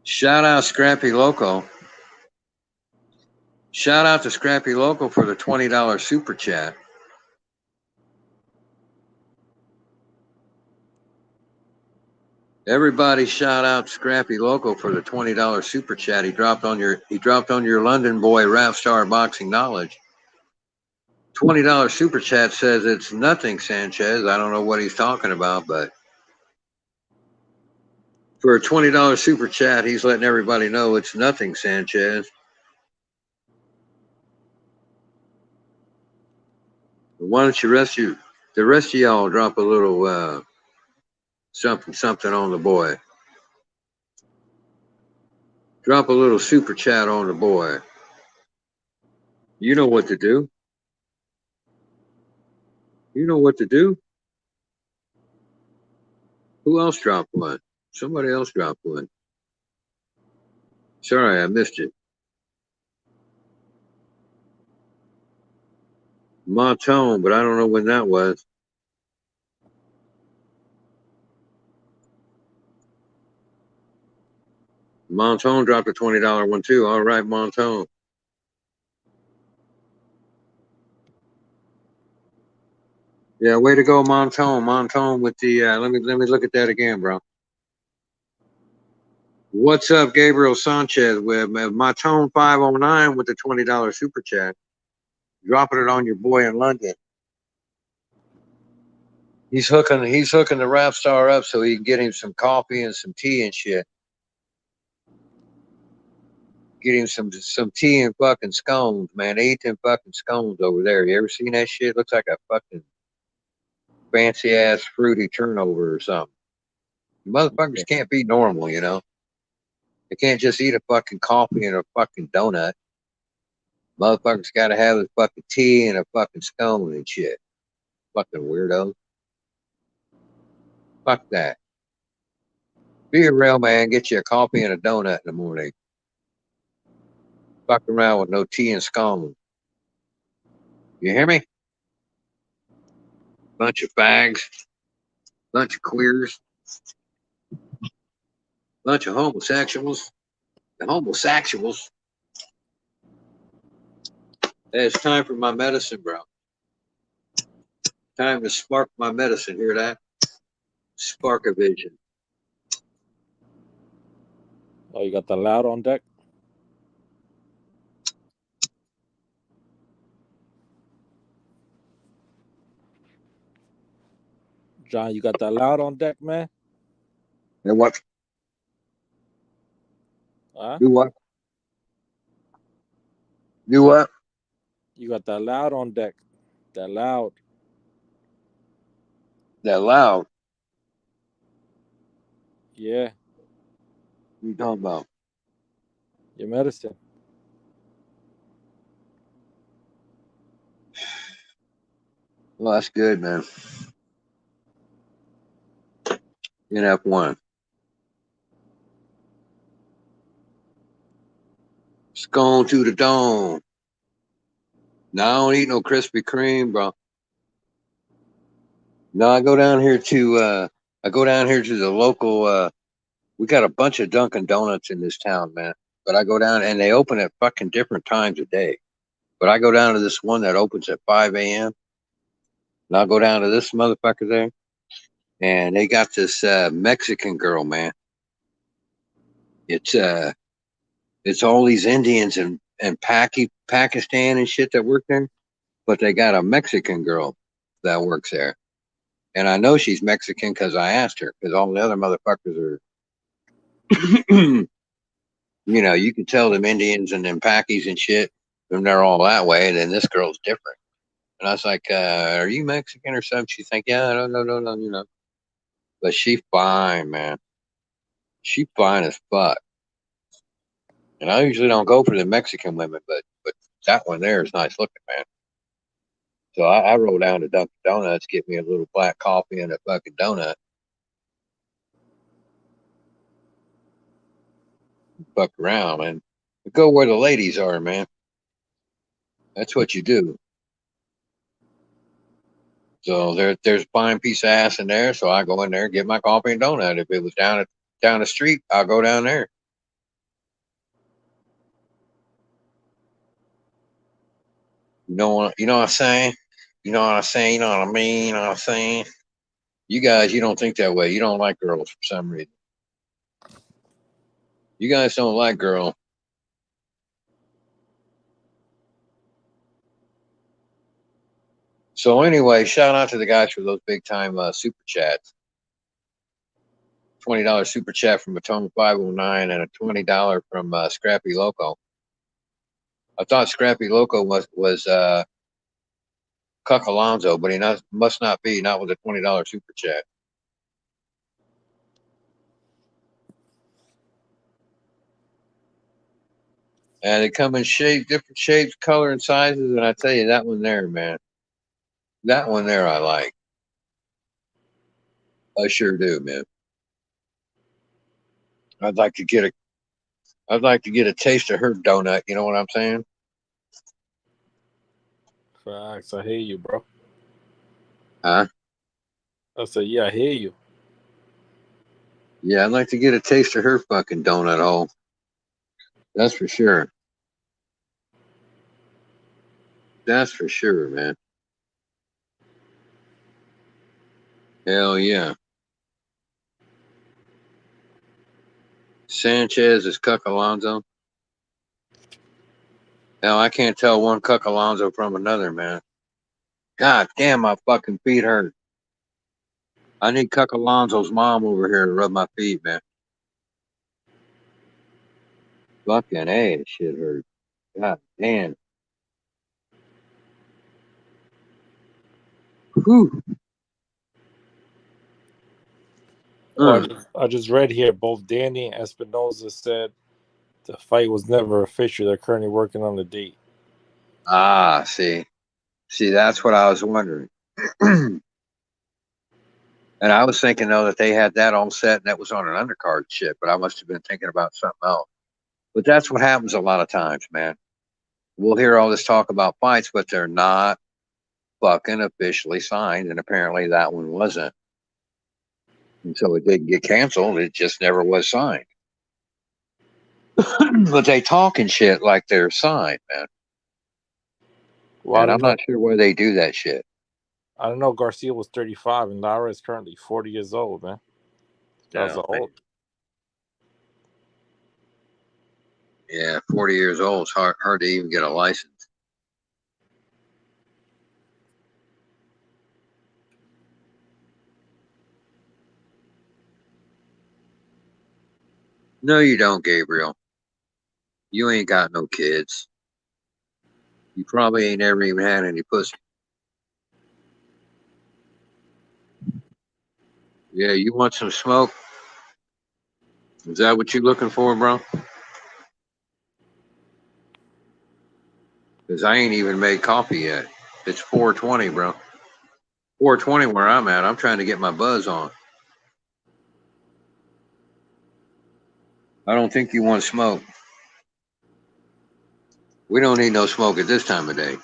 shout out Scrappy Loco. Shout out to Scrappy Loco for the $20 super chat. Everybody shout out Scrappy Loco for the $20 super chat. He dropped on your London boy Rap Star Boxing Knowledge. $20 super chat says it's nothing, Sanchez. I don't know what he's talking about, but for a $20 super chat, he's letting everybody know it's nothing, Sanchez. Why don't the rest of y'all drop a little something on the boy. Drop a little super chat on the boy. You know what to do. You know what to do. Who else dropped one? Somebody else dropped one. Sorry, I missed it. Montone, but I don't know when that was. Montone dropped a $20 one too. All right, Montone. Yeah, way to go, Montone. Montone with the let me look at that again, bro. What's up, Gabriel Sanchez with Montone 509 with the $20 super chat. Dropping it on your boy in London. He's hooking the rap star up so he can get him some coffee and some tea and shit. Get him some tea and fucking scones, man. They eat them fucking scones over there. You ever seen that shit? Looks like a fucking fancy ass fruity turnover or something. Motherfuckers can't be normal, you know. They can't just eat a fucking coffee and a fucking donut. Motherfuckers gotta have a fucking tea and a fucking scone and shit. Fucking weirdo. Fuck that. Be a real man, get you a coffee and a donut in the morning. Fuck around with no tea and scone. You hear me? Bunch of fags. Bunch of queers. Bunch of homosexuals. The homosexuals. Hey, it's time for my medicine, bro. Time to spark my medicine. Hear that? Spark a vision. Oh, you got the loud on deck? John, you got that loud on deck, man? And what? Huh? Do what? Do what? You got that loud on deck. That loud. That loud? Yeah. What you talking about? Your medicine. Well, that's good, man. In F1. Scone to the dome. No, I don't eat no Krispy Kreme, bro. No, I go down here to the local we got a bunch of Dunkin' Donuts in this town, man. But I go down and they open at fucking different times of day. But I go down to this one that opens at 5 a.m. And I'll go down to this motherfucker there. And they got this Mexican girl, man. It's all these Indians and Pakistan and shit that work there. But they got a Mexican girl that works there. And I know she's Mexican because I asked her, because all the other motherfuckers are you know, you can tell them Indians and them Pakis and shit. and they're all that way, and then this girl's different. And I was like, are you Mexican or something? She's like, yeah, no, you know. But she's fine, man. She's fine as fuck. And I usually don't go for the Mexican women, but that one there is nice looking, man. So I roll down to Dunkin' Donuts, get me a little black coffee and a fucking donut. Fuck around, man. Go where the ladies are, man. That's what you do. So there's a fine piece of ass in there, so I go in there and get my coffee and donut. If it was down the street, I'll go down there. You know what I'm saying? You know what I'm saying? You know what I mean? You know what I'm saying? You guys, you don't think that way. You don't like girls for some reason. You guys don't like girls. So anyway, shout out to the guys for those big time super chats. $20 super chat from Atomic 509 and a $20 from Scrappy Loco. I thought Scrappy Loco was Cuck Alonzo, but he must not be, not with a $20 super chat. And they come in different shapes, color, and sizes. And I tell you, that one there, man. That one there I like. I sure do, man. I'd like to get a taste of her donut, you know what I'm saying? Facts, I hear you, bro. Huh? I said, yeah, I hear you. Yeah, I'd like to get a taste of her fucking donut hole. That's for sure. That's for sure, man. Hell yeah. Sanchez is Cuck Alonzo. Now I can't tell one Cuck Alonzo from another, man. God damn, my fucking feet hurt. I need Cuck Alonzo's mom over here to rub my feet, man. Fucking A, that shit hurt. God damn. Whew. Oh, I just read here, both Danny and Espinosa said the fight was never official. They're currently working on the date. Ah, see, that's what I was wondering. And I was thinking, though, that they had that all set and that was on an undercard shit, but I must have been thinking about something else. But that's what happens a lot of times, man. We'll hear all this talk about fights, but they're not fucking officially signed, and apparently that one wasn't. And so it didn't get canceled. It just never was signed. But they talking shit like they're signed, man. Well, and I'm not sure why they do that shit. I don't know. Garcia was 35, and Lara is currently 40 years old, man. That's old. Yeah, 40 years old. It's hard to even get a license. No, you don't, Gabriel. You ain't got no kids. You probably ain't ever even had any pussy. Yeah, you want some smoke? Is that what you looking for, bro? Because I ain't even made coffee yet. It's 4:20, bro. 4:20 where I'm at. I'm trying to get my buzz on. I don't think you want smoke. We don't need no smoke at this time of day.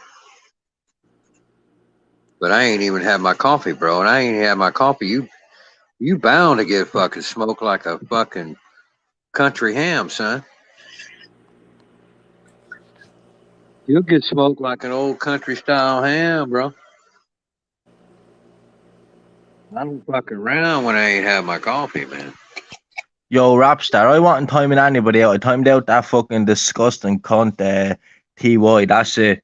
But I ain't even had my coffee, bro. And I ain't had my coffee. You bound to get fucking smoke like a fucking country ham, son. You'll get smoked like an old country style ham, bro. I don't fuck around when I ain't have my coffee, man. Yo, Rapstar, I wasn't timing anybody out. I timed out that fucking disgusting cunt, TY. That's it.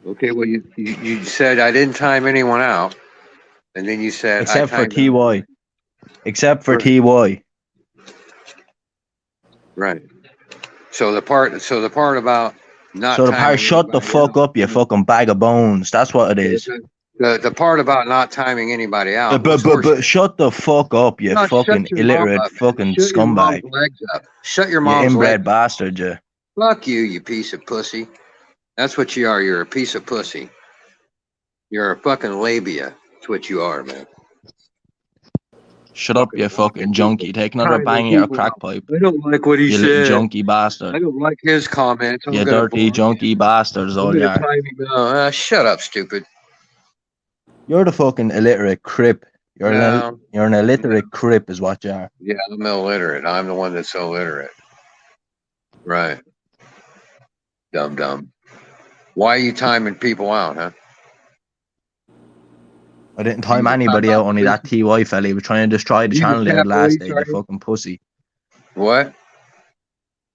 Okay, well, you said I didn't time anyone out. And then you said Except for TY. Except for TY. Right. So the part about not So the timing part, shut the anybody fuck out. up, you fucking bag of bones. That's what it is. The part about not timing anybody out. was But horseshit. shut the fuck up, you No, fucking shut your mom illiterate up, man. fucking Shut your mom's scumbag. legs up. Shut your You mom's inbred legs. bastard, you. Fuck you, you piece of pussy. That's what you are. You're a piece of pussy. You're a fucking labia. That's what you are, man. Shut up, you fucking junkie. Take another Timing bang at your people crack out. pipe. I don't like what he You little said. junkie bastard. I don't like his comments. I'm You gonna dirty block junkie bastard is him. I'm all you gonna are. time him out. Shut up, stupid. You're the fucking illiterate crip. You're No. you're an illiterate crip is what you are. Yeah, I'm illiterate. I'm the one that's illiterate. Right. Dumb. Why are you timing people out, huh? I didn't time anybody out, only that TY fella. He was trying to destroy the You channel the there last police, day, are you you? fucking pussy. What?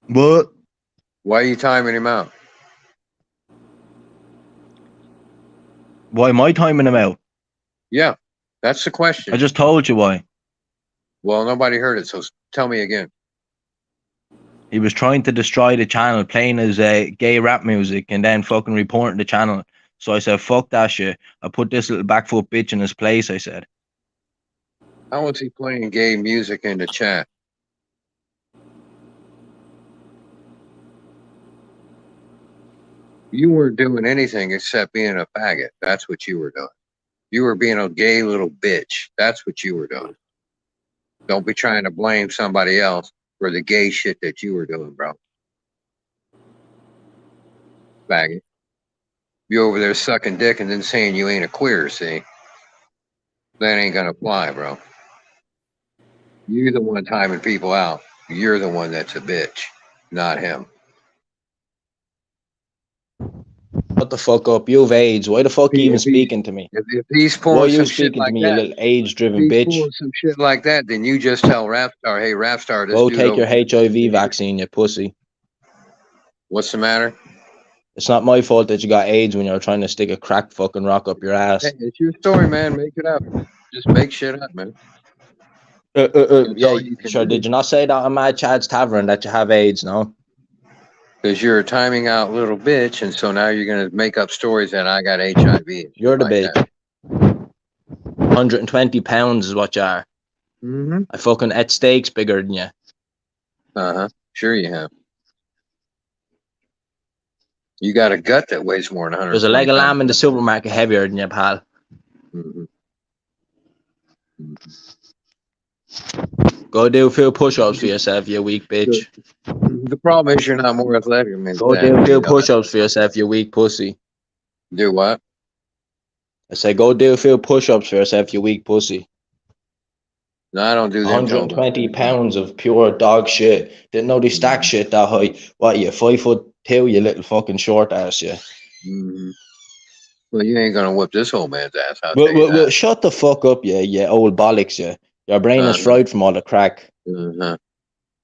What? Why are you timing him out? Why am I timing him out? Yeah, that's the question. I just told you why. Well, nobody heard it, so tell me again. He was trying to destroy the channel, playing his gay rap music, and then fucking reporting the channel. So I said, fuck that shit. I put this little backfoot bitch in his place, I said. How was he playing gay music in the chat? You weren't doing anything except being a faggot. That's what you were doing. You were being a gay little bitch. That's what you were doing. Don't be trying to blame somebody else for the gay shit that you were doing, bro. Faggot. You over there sucking dick and then saying you ain't a queer, see? That ain't gonna fly, bro. You're the one timing people out. You're the one that's a bitch, not him. Shut the fuck up. You have AIDS. Why the fuck are you even speaking to me? If he's Why are pulling you some shit speaking like to me, you that, little AIDS-driven if he's bitch? pulling some shit like that, then you just tell Rapstar, hey, Rapstar, this Go dude take your over there- HIV vaccine, you pussy. What's the matter? It's not my fault that you got AIDS when you're trying to stick a crack fucking rock up your ass. Hey, it's your story, man. Make it up. Just make shit up, man. Yeah, sure. Did you not say that on Mad Chad's Tavern that you have AIDS, no? Because you're a timing out little bitch, and so now you're going to make up stories that I got HIV. You're the like bitch. 120 pounds is what you are. Mm-hmm. I fucking ate steaks bigger than you. Uh-huh. Sure you have. You got a gut that weighs more than 100. There's a leg of lamb in the supermarket heavier than you, pal. Mm-hmm. Go do a few push-ups for yourself, you weak bitch. The problem is you're not more athletic than Go do a few push-ups for yourself, you weak pussy. Do what? I say go do a few push-ups for yourself, you weak pussy. No, I don't do them. 120 pounds of pure dog shit. Didn't know they stack shit that high. What, you 5'2", you little fucking short ass, you. Mm-hmm. Well, you ain't gonna whip this old man's ass. Well, shut the fuck up, you old bollocks, you. Your brain is fried from all the crack. Uh-huh.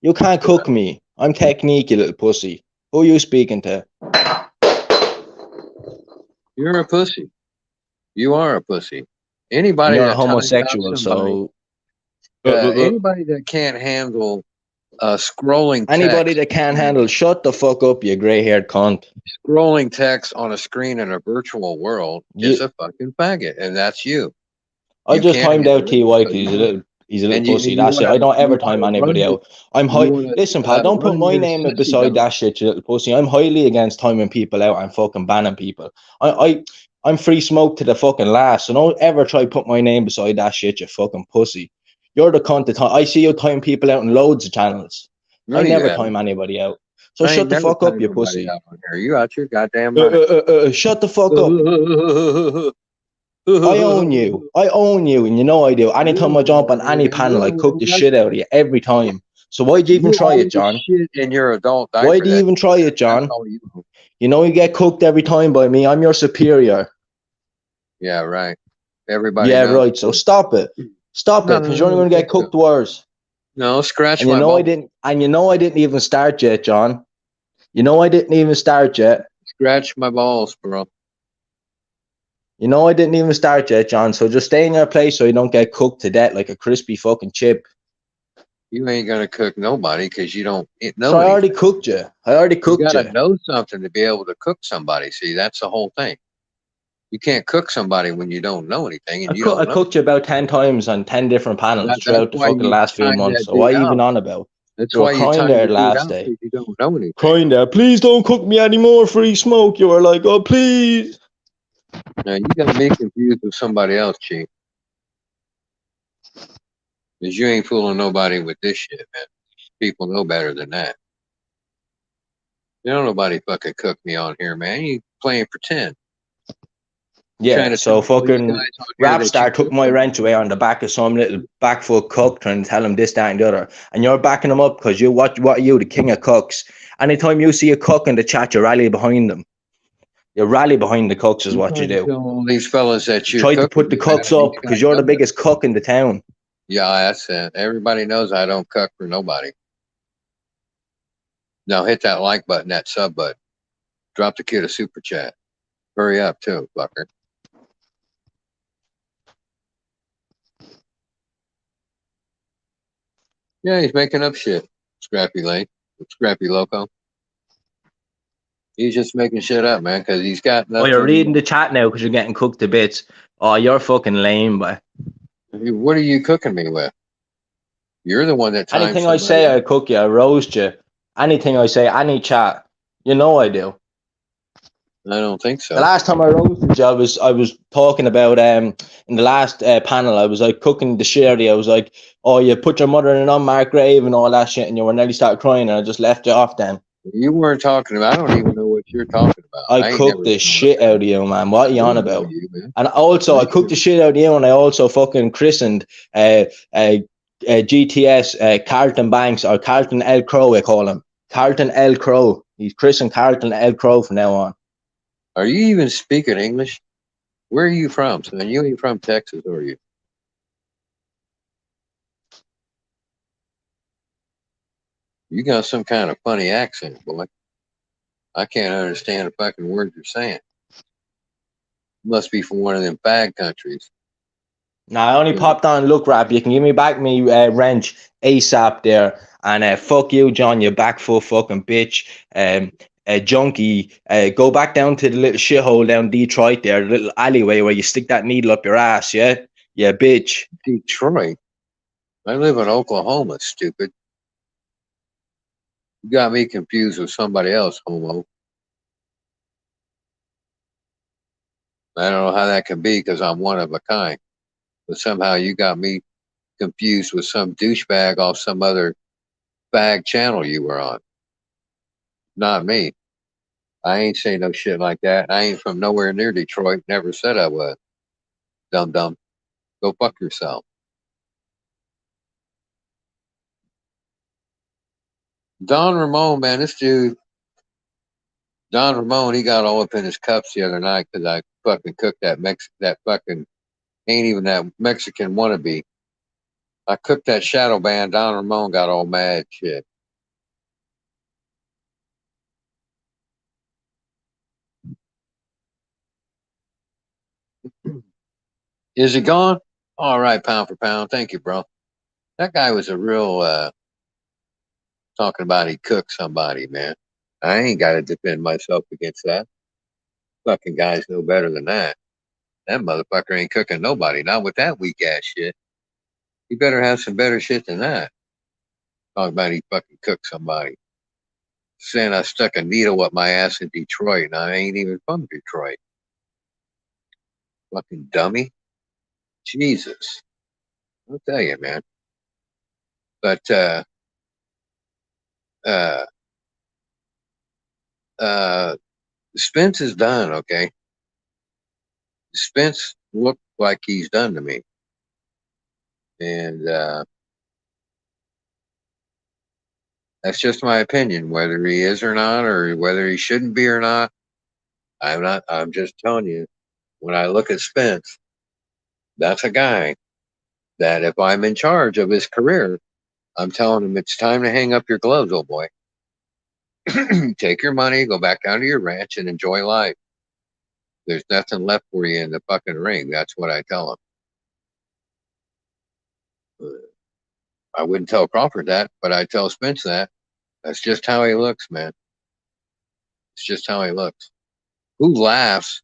You can't cook me. I'm technique, you little pussy. Who are you speaking to? You're a pussy. You are a pussy. Anybody You're that homosexual, so anybody that can't handle scrolling text, anybody that can't handle, shut the fuck up, you gray-haired cunt. Scrolling text on a screen in a virtual world is a fucking faggot, and that's you. I just timed out TY because he's a little pussy. That's it. I don't ever time anybody out. I'm high. Listen, pal, don't put my name beside that shit, you little pussy. I'm highly against timing people out and fucking banning people. I'm free smoke to the fucking last, so don't ever try put my name beside that shit, you fucking pussy. You're the cunt that time. I see you time people out in loads of channels. I never time anybody out. So shut the fuck up, you pussy. You out your goddamn mind. Shut the fuck up. I own you, and you know I do. Anytime I jump on any panel, I cook the shit out of you every time. So why'd you even try it, John? Shit in your adult diaper. Why'd you even try it, John? You know you get cooked every time by me. I'm your superior. Yeah, right. Everybody. Yeah, knows. right. So stop it. Stop it, because you're only going to get cooked worse. No, scratch and my balls. You know I didn't even start yet, John. You know I didn't even start yet. Scratch my balls, bro. You know I didn't even start yet, John. So just stay in your place so you don't get cooked to death like a crispy fucking chip. You ain't gonna cook nobody because you don't know So I anything. already cooked you. I already You cooked gotta you. know something to be able to cook somebody. See, that's the whole thing. You can't cook somebody when you don't know anything, and you I don't know. cooked you about 10 times on 10 different panels That's throughout the why fucking you last few time months. that So dude what are you even out. on about? That's You were why you crying time there the dude last out day. because you don't know anything. Crying there, please don't cook me anymore, free smoke. You were like, oh, please. Now you got me confused with somebody else, Chief. Because you ain't fooling nobody with this shit, man. People know better than that. You don't nobody fucking cook me on here, man. You playing pretend. You trying Yeah, to so tell all these fucking guys on here that you Rapstar took cook my them. wrench away on the back of some little back foot cook trying to tell him this, that, and the other. And you're backing him up because what are you, the king of cooks? Anytime you see a cook in the chat, you rally behind them. You rally behind the cooks is You what you trying to do. tell all these fellas that You you're try to cooking put the me, man, cooks and these up because guys you're know the that. biggest cook in the town. Yeah, that's it. Everybody knows I don't cook for nobody. Now hit that like button, that sub button. Drop the kid a super chat. Hurry up, too, fucker. Yeah, he's making up shit. Scrappy Lane. Scrappy Loco. He's just making shit up, man, because he's got Oh, you're nothing. reading the chat now because you're getting cooked to bits. Oh, you're fucking lame, boy. What are you cooking me with? You're the one that times Anything I somebody. say, I cook you, I roast you. Anything I say, any chat, you know I do. I don't think so. The last time I roasted you, I was talking about in the last panel, I was like cooking the shit out of you. I was like, oh, you put your mother in an unmarked grave and all that shit, and you were nearly started crying, and I just left you off then. You weren't talking about. I don't even know what you're talking about. I ain't cooked never the shit out of you, man. What are you I on don't know about? you, man. And also, I cooked the shit out of you, and I also fucking christened GTS Carlton Banks, or Carlton L. Crow, I call him. Carlton L. Crow. He's christened Carlton L. Crow from now on. Are you even speaking English? Where are you from, son? You ain't from Texas, are you? You got some kind of funny accent, boy. I can't understand a fucking word you're saying. Must be from one of them fag countries. Nah, I only popped on look rap. You can give me back me wrench ASAP there. And fuck you, John, you back foot fucking bitch. Junkie. Go back down to the little shithole down Detroit there, the little alleyway where you stick that needle up your ass, yeah? Yeah, bitch. Detroit? I live in Oklahoma, stupid. You got me confused with somebody else, homo. I don't know how that can be because I'm one of a kind. But somehow you got me confused with some douchebag off some other fag channel you were on. Not me. I ain't say no shit like that. I ain't from nowhere near Detroit. Never said I was. Dum dum. Go fuck yourself. Don Ramon, man, this dude, Don Ramon, he got all up in his cups the other night because I fucking cooked that fucking ain't even that Mexican wannabe. I cooked that shadow band. Don Ramon got all mad shit. Is he gone? All right, pound for pound. Thank you, bro. That guy was a real talking about he cooked somebody, man. I ain't got to defend myself against that. Fucking guys know better than that. That motherfucker ain't cooking nobody. Not with that weak ass shit. He better have some better shit than that. Talking about he fucking cooked somebody. Saying I stuck a needle up my ass in Detroit and I ain't even from Detroit. Fucking dummy. Jesus. I'll tell you, man. But Spence is done, okay? Spence looked like he's done to me. And that's just my opinion, whether he is or not, or whether he shouldn't be or not. I'm just telling you, when I look at Spence, that's a guy that if I'm in charge of his career, I'm telling him it's time to hang up your gloves, old boy. Take your money, go back down to your ranch and enjoy life. There's nothing left for you in the fucking ring. That's what I tell him. I wouldn't tell Crawford that, but I'd tell Spence that. That's just how he looks, man. It's just how he looks. Who laughs?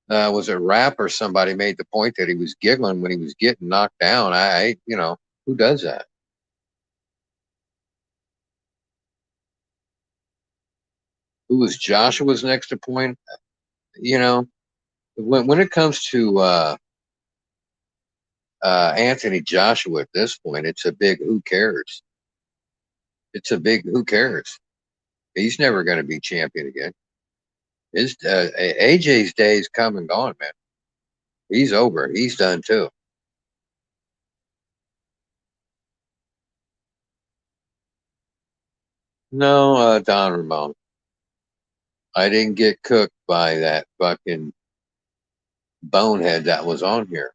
Was it Rap or somebody made the point that he was giggling when he was getting knocked down? Who does that? Who was Joshua's next to point? When it comes to Anthony Joshua at this point, it's a big who cares. It's a big who cares. He's never going to be champion again. His AJ's days come and gone, man. He's over. He's done too. No, Don Ramon. I didn't get cooked by that fucking bonehead that was on here.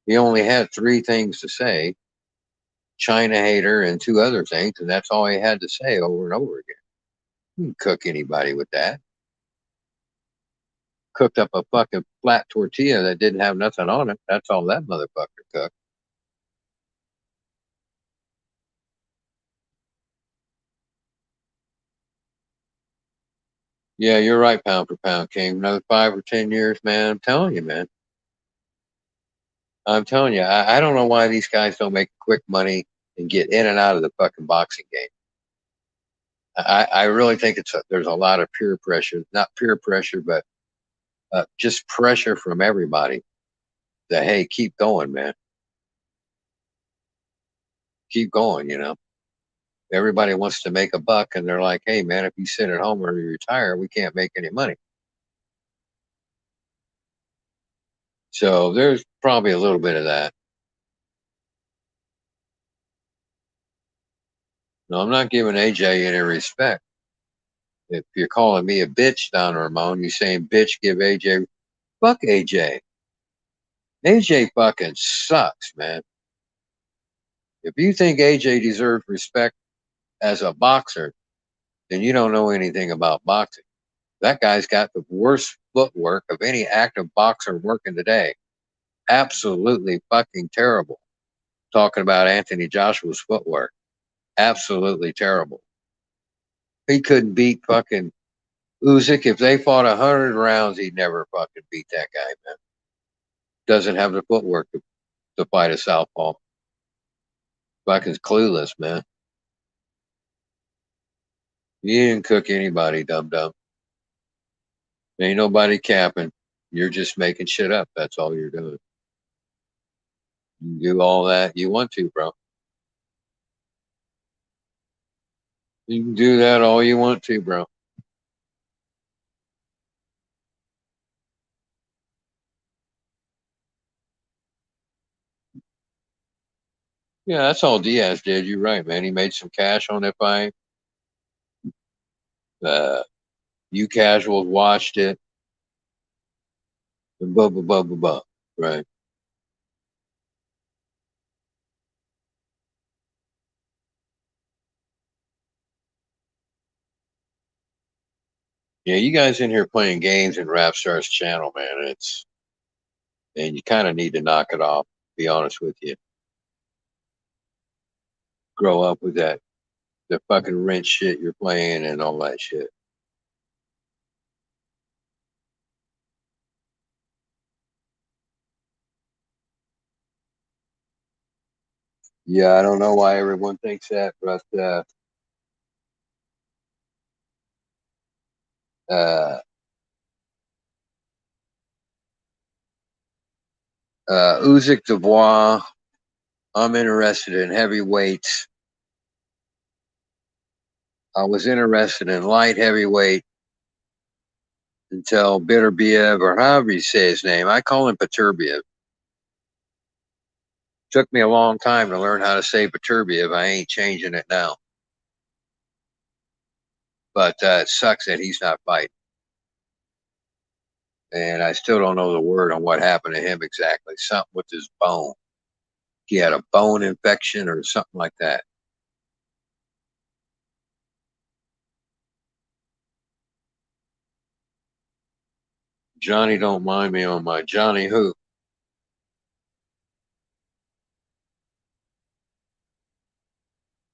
He only had 3 things to say: China hater and 2 other things, and that's all he had to say over and over again. You can cook anybody with that. Cooked up a fucking flat tortilla that didn't have nothing on it. That's all that motherfucker cooked. Yeah, you're right, pound for pound, King. Another 5 or 10 years, man. I'm telling you, man. I'm telling you, I don't know why these guys don't make quick money and get in and out of the fucking boxing game. I really think there's a lot of peer pressure, not peer pressure, but just pressure from everybody that, hey, keep going, man. Keep going, Everybody wants to make a buck, and they're like, hey, man, if you sit at home or you retire, we can't make any money. So there's probably a little bit of that. No, I'm not giving AJ any respect. If you're calling me a bitch, Don Ramon, you're saying bitch, give AJ. Fuck AJ. AJ fucking sucks, man. If you think AJ deserves respect as a boxer, then you don't know anything about boxing. That guy's got the worst footwork of any active boxer working today. Absolutely fucking terrible. Talking about Anthony Joshua's footwork. Absolutely terrible. He couldn't beat fucking Usyk. If they fought 100 rounds, he'd never fucking beat that guy, man. Doesn't have the footwork to fight a southpaw. Fucking clueless, man. You didn't cook anybody, dum-dum. Ain't nobody capping. You're just making shit up. That's all you're doing. You do all that you want to, bro. You can do that all you want to, bro. Yeah, that's all Diaz did. You're right, man. He made some cash on that fight. You casuals watched it. And blah, blah, blah, blah, blah. Right. Yeah, you guys in here playing games in Rapstar's channel, man. And you kind of need to knock it off, to be honest with you. Grow up with the fucking wrench shit you're playing and all that shit. Yeah, I don't know why everyone thinks that, but Usyk Dubois, I'm interested in heavyweights. I was interested in light heavyweight until Bitterbiev, or however you say his name. I call him Beterbiev. Took me a long time to learn how to say Beterbiev. I ain't changing it now. But it sucks that he's not fighting. And I still don't know the word on what happened to him exactly. Something with his bone. He had a bone infection or something like that. Johnny don't mind me on my Johnny who?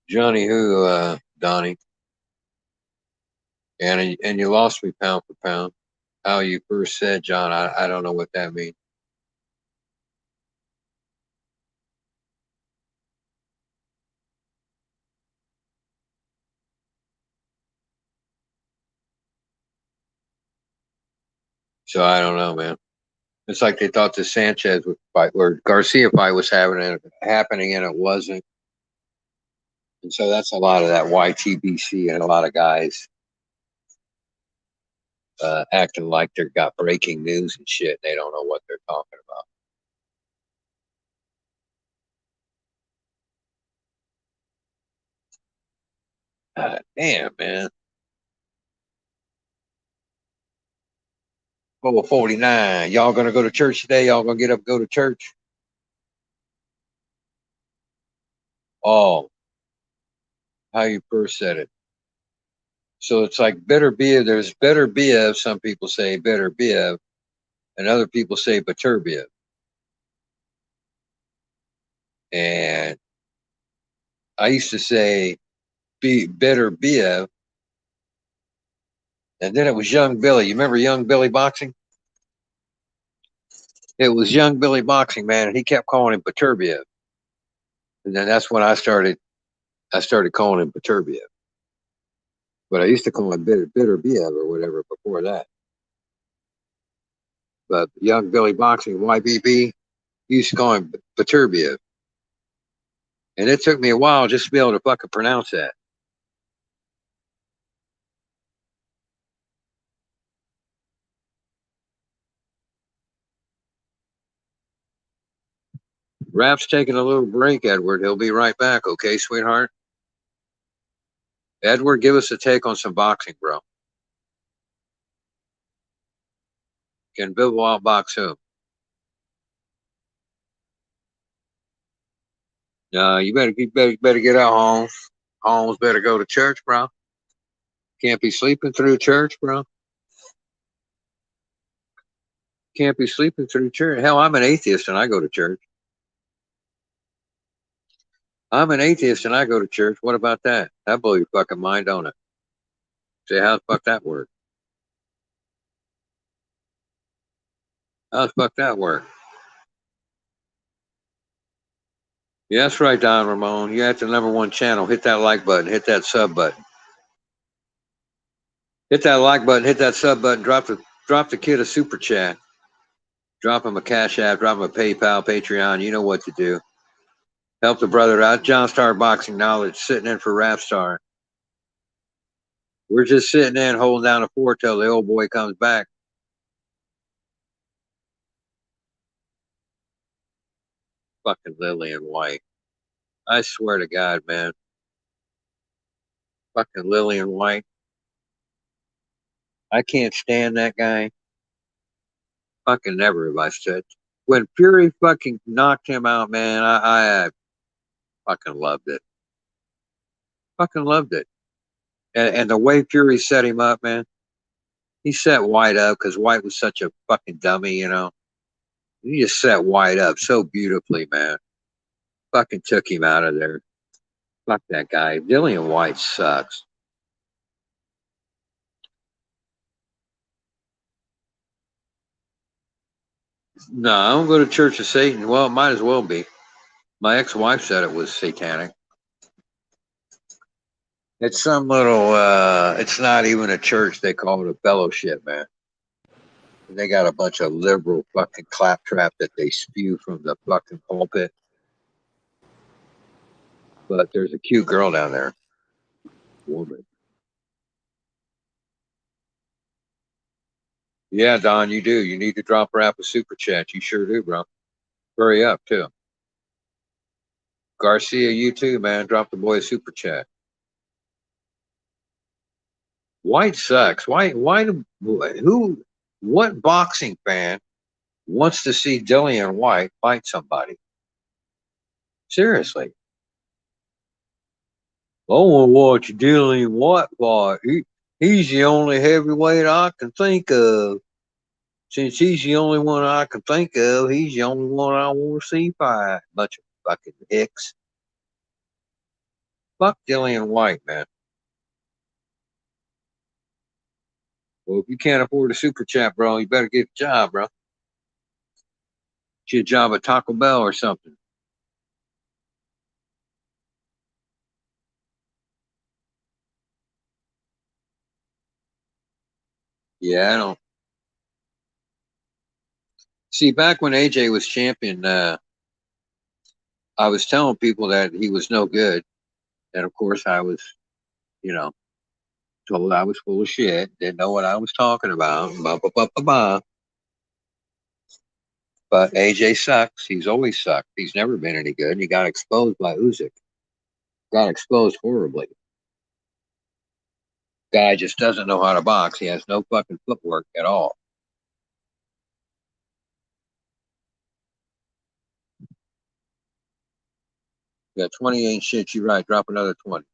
Johnny who, Donnie? And you lost me pound for pound. How you first said, John, I don't know what that means. So I don't know, man. It's like they thought the Sanchez fight or Garcia fight was happening and it wasn't. And so that's a lot of that YTBC and a lot of guys acting like they've got breaking news and shit. They don't know what they're talking about. Damn, man. 449. Y'all gonna go to church today? Y'all gonna get up and go to church? Oh, how you first said it. So it's like better Biev. There's better Biev. Some people say better Biev, and other people say better Biev. And I used to say better Biev, and then it was Young Billy. You remember Young Billy boxing? It was Young Billy boxing, man, and he kept calling him Baturbiev. And then that's when I started calling him Baturbiev. But I used to call him Biev or whatever before that. But Young Billy boxing, YBB, used to call him Baturbiev. And it took me a while just to be able to fucking pronounce that. Rap's taking a little break, Edward. He'll be right back, okay, sweetheart? Edward, give us a take on some boxing, bro. Can Bivol outbox who? You better get out, Holmes. Holmes better go to church, bro. Can't be sleeping through church, bro. Can't be sleeping through church. Hell, I'm an atheist and I go to church. I'm an atheist and I go to church. What about that? That blow your fucking mind, don't it? Say, how the fuck that work? How the fuck that work? Yeah, that's right, Don Ramon. You're at the #1 channel. Hit that like button. Hit that sub button. Hit that like button. Hit that sub button. Drop the kid a super chat. Drop him a Cash App. Drop him a PayPal, Patreon. You know what to do. Help the brother out. John Star Boxing Knowledge sitting in for Rap Star. We're just sitting in holding down the fort till the old boy comes back. Fucking Dillian White. I swear to God, man. Fucking Dillian White. I can't stand that guy. Fucking never have I said. When Fury fucking knocked him out, man, I fucking loved it. Fucking loved it. And the way Fury set him up, man. He set White up because White was such a fucking dummy, you know. He just set White up so beautifully, man. Fucking took him out of there. Fuck that guy. Dillian White sucks. No, I don't go to Church of Satan. Well, it might as well be. My ex-wife said it was satanic. It's some little, it's not even a church. They call it a fellowship, man. And they got a bunch of liberal fucking claptrap that they spew from the fucking pulpit. But there's a cute girl down there. Woman. Yeah, Don, you do. You need to drop Rap a super chat. You sure do, bro. Hurry up, too. Garcia, you too, man. Drop the boy a super chat. White sucks. What boxing fan wants to see Dillian White fight somebody? Seriously. I want to watch Dillian White fight. He's the only heavyweight I can think of. Since he's the only one I can think of, he's the only one I want to see fight. Bunch of fucking hicks. Fuck Dillian White, man. Well, if you can't afford a super chat, bro, you better get a job, bro. Get a job at Taco Bell or something. Yeah, I don't. See, back when AJ was champion, I was telling people that he was no good. And of course, I was, you know, told I was full of shit, didn't know what I was talking about. Bah, bah, bah, bah, bah. But AJ sucks. He's always sucked. He's never been any good. And he got exposed by Usyk. Got exposed horribly. Guy just doesn't know how to box. He has no fucking footwork at all. Yeah, 20 ain't shit. You're right. Drop another 20.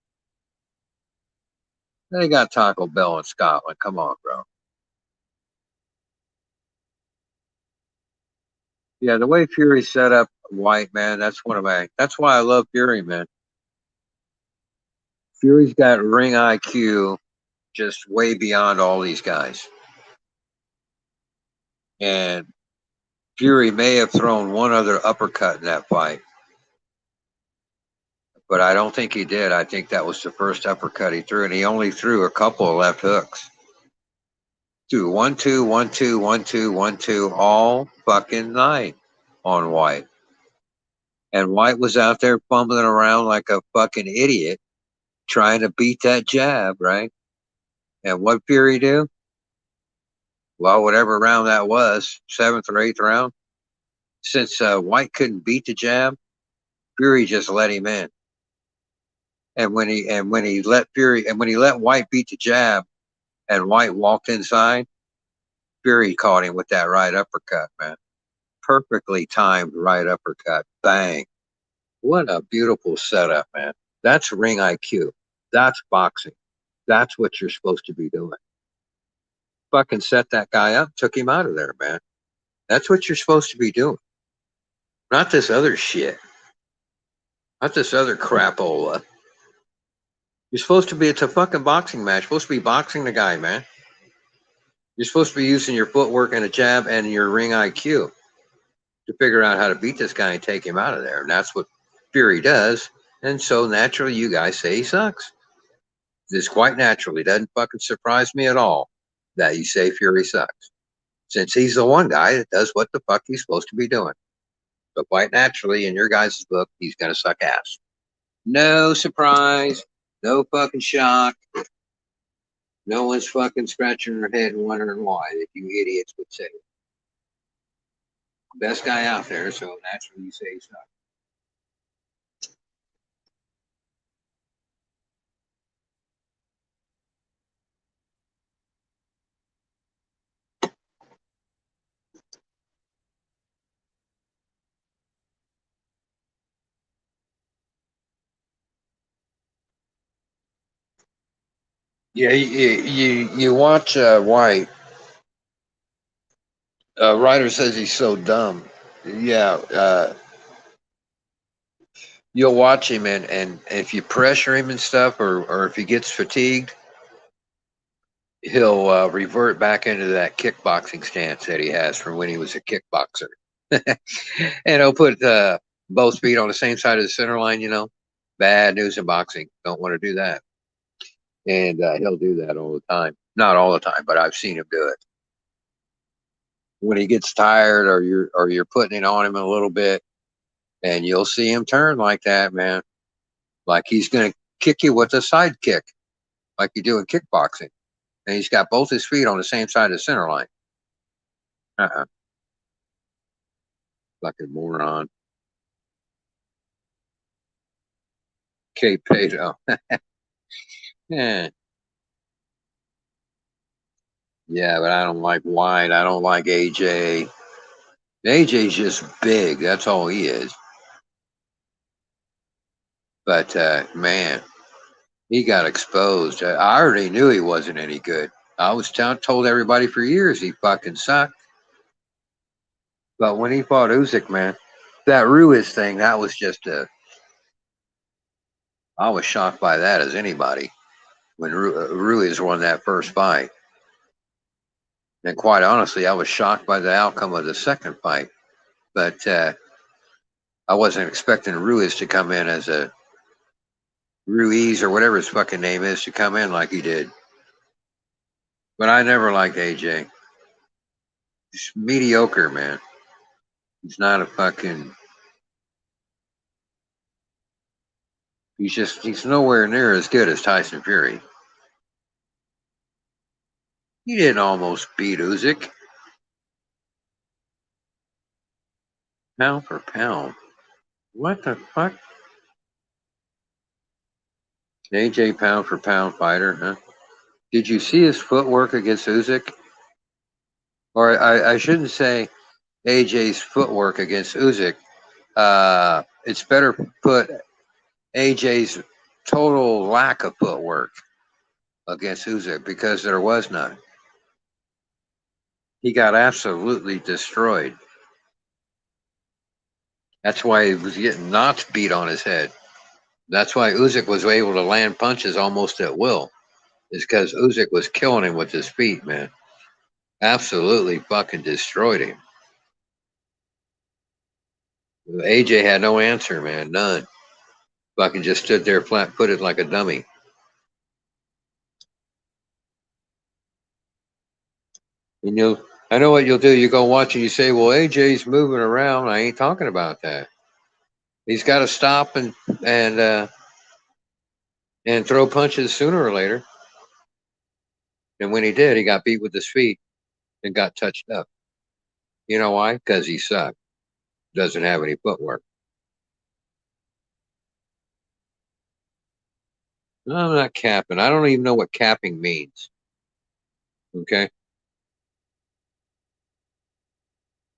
They got Taco Bell in Scotland. Come on, bro. Yeah, the way Fury set up White, man, that's why I love Fury, man. Fury's got ring IQ just way beyond all these guys. And Fury may have thrown one other uppercut in that fight. But I don't think he did. I think that was the first uppercut he threw, and he only threw a couple of left hooks. Threw 1-2, 1-2, 1-2, 1-2 all fucking night on White. And White was out there fumbling around like a fucking idiot trying to beat that jab, right? And what Fury do? Well, whatever round that was, 7th or 8th round, since White couldn't beat the jab, Fury just let him in. And when he let White beat the jab, and White walked inside, Fury caught him with that right uppercut, man. Perfectly timed right uppercut. Bang. What a beautiful setup, man. That's ring IQ. That's boxing. That's what you're supposed to be doing. Fucking set that guy up, took him out of there, man. That's what you're supposed to be doing. Not this other shit. Not this other crapola. You're supposed to be, it's a fucking boxing match. You're supposed to be boxing the guy, man. You're supposed to be using your footwork and a jab and your ring IQ to figure out how to beat this guy and take him out of there. And that's what Fury does. And so naturally, you guys say he sucks. It's quite naturally. Doesn't fucking surprise me at all that you say Fury sucks. Since he's the one guy that does what the fuck he's supposed to be doing. But quite naturally, in your guys' book, he's going to suck ass. No surprise. No fucking shock. No one's fucking scratching their head and wondering why, that you idiots would say it. Best guy out there, so naturally you say he sucks. Yeah, you watch White. Ryder says he's so dumb. Yeah, you'll watch him, and if you pressure him and stuff, or if he gets fatigued, he'll revert back into that kickboxing stance that he has from when he was a kickboxer. And he'll put both feet on the same side of the center line, you know. Bad news in boxing. Don't want to do that. And he'll do that all the time. Not all the time, but I've seen him do it. When he gets tired, or you're putting it on him a little bit, and you'll see him turn like that, man. Like he's going to kick you with a side kick, like you do in kickboxing. And he's got both his feet on the same side of the center line. Fucking moron. K. Pato. Yeah. Yeah, but I don't like White. I don't like AJ. AJ's just big. That's all he is. But, man, he got exposed. I already knew he wasn't any good. I was told everybody for years he fucking sucked. But when he fought Usyk, man, that Ruiz thing, that was just a... I was shocked by that as anybody when Ruiz won that first fight. And quite honestly, I was shocked by the outcome of the second fight. But I wasn't expecting Ruiz to come in as a Ruiz or whatever his fucking name is to come in like he did. But I never liked AJ. He's mediocre, man. He's not a fucking... He's nowhere near as good as Tyson Fury. He didn't almost beat Usyk. Pound for pound. What the fuck? AJ pound for pound fighter, huh? Did you see his footwork against Usyk? Or I shouldn't say AJ's footwork against Usyk. It's better put AJ's total lack of footwork against Usyk because there was none. He got absolutely destroyed. That's why he was getting knots beat on his head. That's why Usyk was able to land punches almost at will. It's because Usyk was killing him with his feet, man. Absolutely fucking destroyed him. AJ had no answer, man. None. Fucking just stood there flat-footed like a dummy. And I know what you'll do. You go watch and you say, well, AJ's moving around. I ain't talking about that. He's got to stop and throw punches sooner or later. And when he did, he got beat with his feet and got touched up. You know why? Because he sucked. Doesn't have any footwork. I'm not capping. I don't even know what capping means. Okay?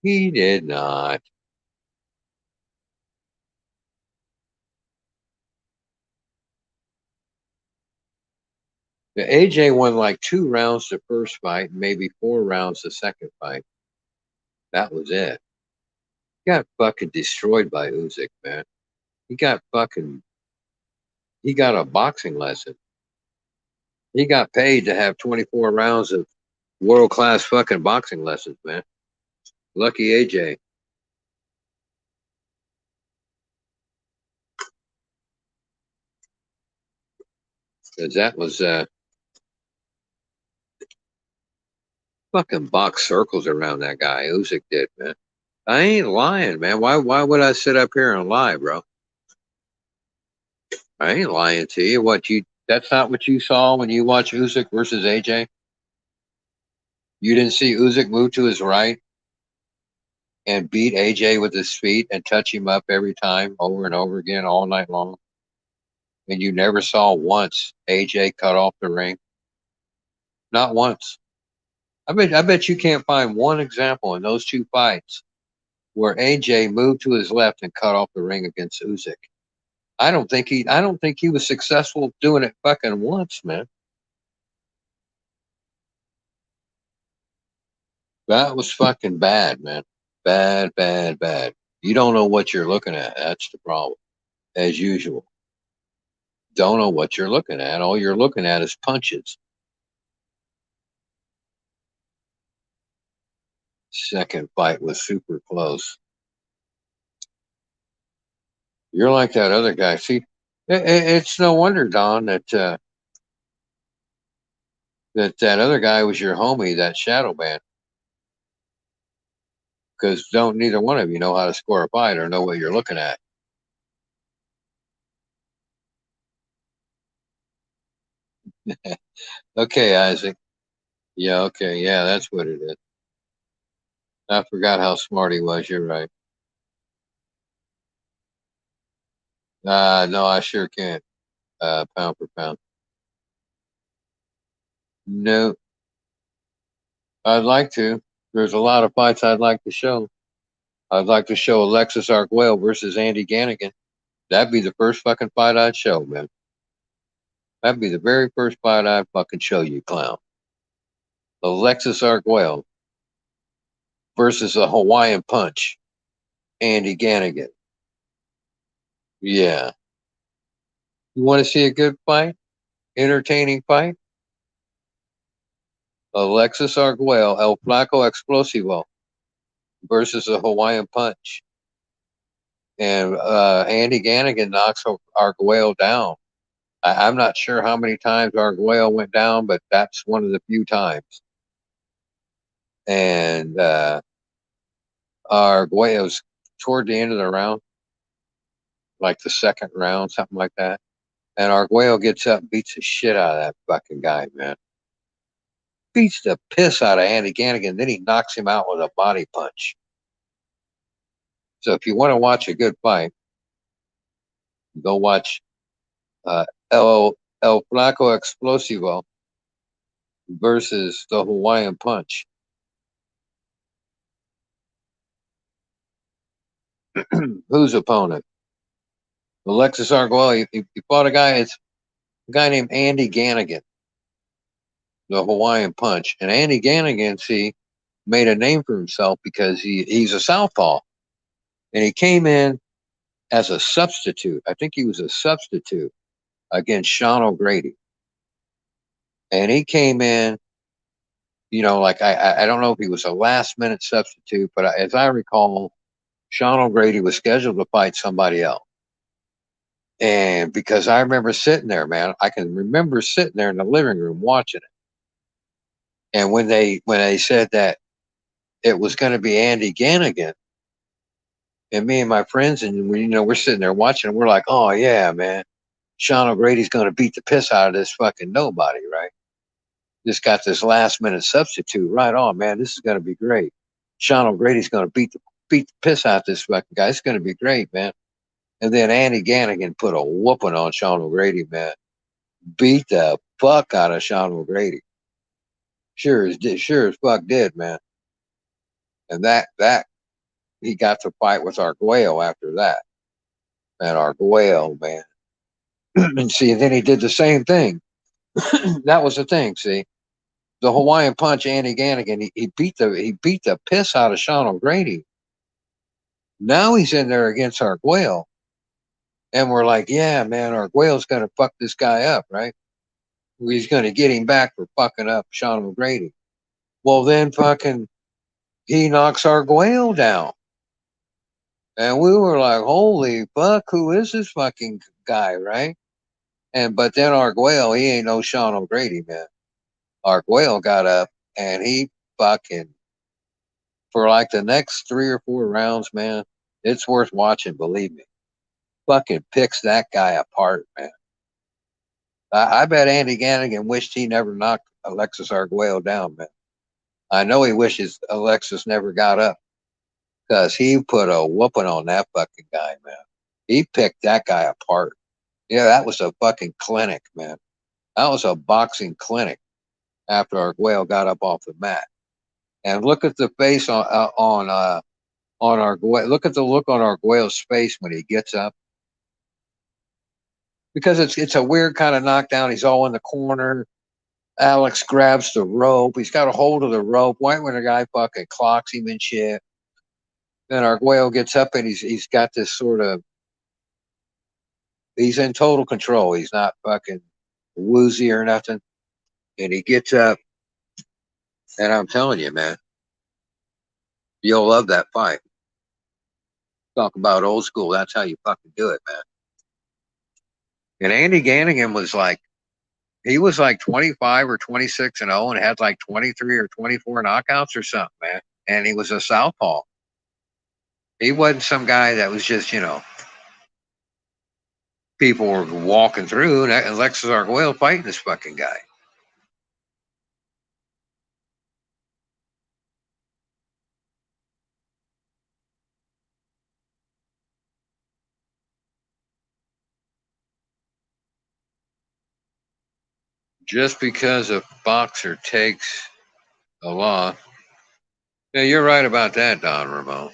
He did not. The AJ won like 2 rounds the first fight, maybe 4 rounds the second fight. That was it. He got fucking destroyed by Usyk, man. He got a boxing lesson. He got paid to have 24 rounds of world-class fucking boxing lessons, man. Lucky AJ. Because that was fucking box circles around that guy. Usyk did, man. I ain't lying, man. Why would I sit up here and lie, bro? I ain't lying to you. That's not what you saw when you watched Usyk versus AJ? You didn't see Usyk move to his right and beat AJ with his feet and touch him up every time over and over again all night long? And you never saw once AJ cut off the ring? Not once. I bet you can't find one example in those 2 fights where AJ moved to his left and cut off the ring against Usyk. I don't think he was successful doing it fucking once, man. That was fucking bad, man. Bad, bad, bad. You don't know what you're looking at. That's the problem. As usual. Don't know what you're looking at. All you're looking at is punches. Second fight was super close. You're like that other guy. See, it's no wonder, Don, that that other guy was your homie, that shadow band. Because neither one of you know how to score a fight or know what you're looking at. Okay, Isaac. Yeah, okay. Yeah, that's what it is. I forgot how smart he was. You're right. No, I sure can't. Pound for pound. No. I'd like to. There's a lot of fights I'd like to show. I'd like to show Alexis Arguello versus Andy Ganigan. That'd be the first fucking fight I'd show, man. That'd be the very first fight I'd fucking show you, clown. Alexis Arguello versus the Hawaiian Punch, Andy Ganigan. Yeah. You want to see a good fight? Entertaining fight? Alexis Arguello, El Flaco Explosivo versus the Hawaiian Punch. And Andy Gannigan knocks Arguello down. I'm not sure how many times Arguello went down, but that's one of the few times. And Arguello's toward the end of the round, like the second round, something like that. And Arguello gets up and beats the shit out of that fucking guy, man. Beats the piss out of Andy Gannigan. Then he knocks him out with a body punch. So if you want to watch a good fight, go watch El Flaco Explosivo versus the Hawaiian Punch. Whose opponent? Alexis Arguello. He fought a guy. It's a guy named Andy Gannigan, the Hawaiian Punch. And Andy Gannigan, see, made a name for himself because he's a southpaw, and he came in as a substitute. I think he was a substitute against Sean O'Grady, and he came in. You know, like I don't know if he was a last minute substitute, but as I recall, Sean O'Grady was scheduled to fight somebody else. And because I remember sitting there, man, I can remember sitting there in the living room watching it. And when they said that it was going to be Andy Gannigan, and me and my friends, and we're sitting there watching, and we're like, oh yeah, man, Sean O'Grady's going to beat the piss out of this fucking nobody, right? Just got this last minute substitute, right on, man. This is going to be great. Sean O'Grady's going to beat the piss out of this fucking guy. It's going to be great, man. And then Andy Gannigan put a whooping on Sean O'Grady, man. Beat the fuck out of Sean O'Grady. Sure as fuck did, man. And that he got to fight with Arguello after that. And Arguello, man. And see, then he did the same thing. That was the thing, see. The Hawaiian Punch, Andy Gannigan, he beat the piss out of Sean O'Grady. Now he's in there against Arguello. And we're like, yeah, man, Arguello's going to fuck this guy up, right? He's going to get him back for fucking up Sean O'Grady. Well, then fucking he knocks Arguello down. And we were like, holy fuck, who is this fucking guy, right? But then Arguello, he ain't no Sean O'Grady, man. Arguello got up and he fucking, for like the next 3 or 4 rounds, man, it's worth watching, believe me. Fucking picks that guy apart, man. I bet Andy Gannigan wished he never knocked Alexis Arguello down, man. I know he wishes Alexis never got up because he put a whooping on that fucking guy, man. He picked that guy apart. Yeah, that was a fucking clinic, man. That was a boxing clinic after Arguello got up off the mat. And look at the face on Arguello. Look at the look on Arguello's face when he gets up. Because it's a weird kind of knockdown. He's all in the corner. Alex grabs the rope. He's got a hold of the rope. Right when the guy fucking clocks him and shit. Then Arguello gets up and he's got this sort of, he's in total control. He's not fucking woozy or nothing. And he gets up. And I'm telling you, man, you'll love that fight. Talk about old school. That's how you fucking do it, man. And Andy Gannigan was like 25 or 26-0 and had like 23 or 24 knockouts or something, man. And he was a southpaw. He wasn't some guy that was just, people were walking through and Alexis Arguello fighting this fucking guy. Just because a boxer takes a loss. Yeah, you're right about that, Don Ramon.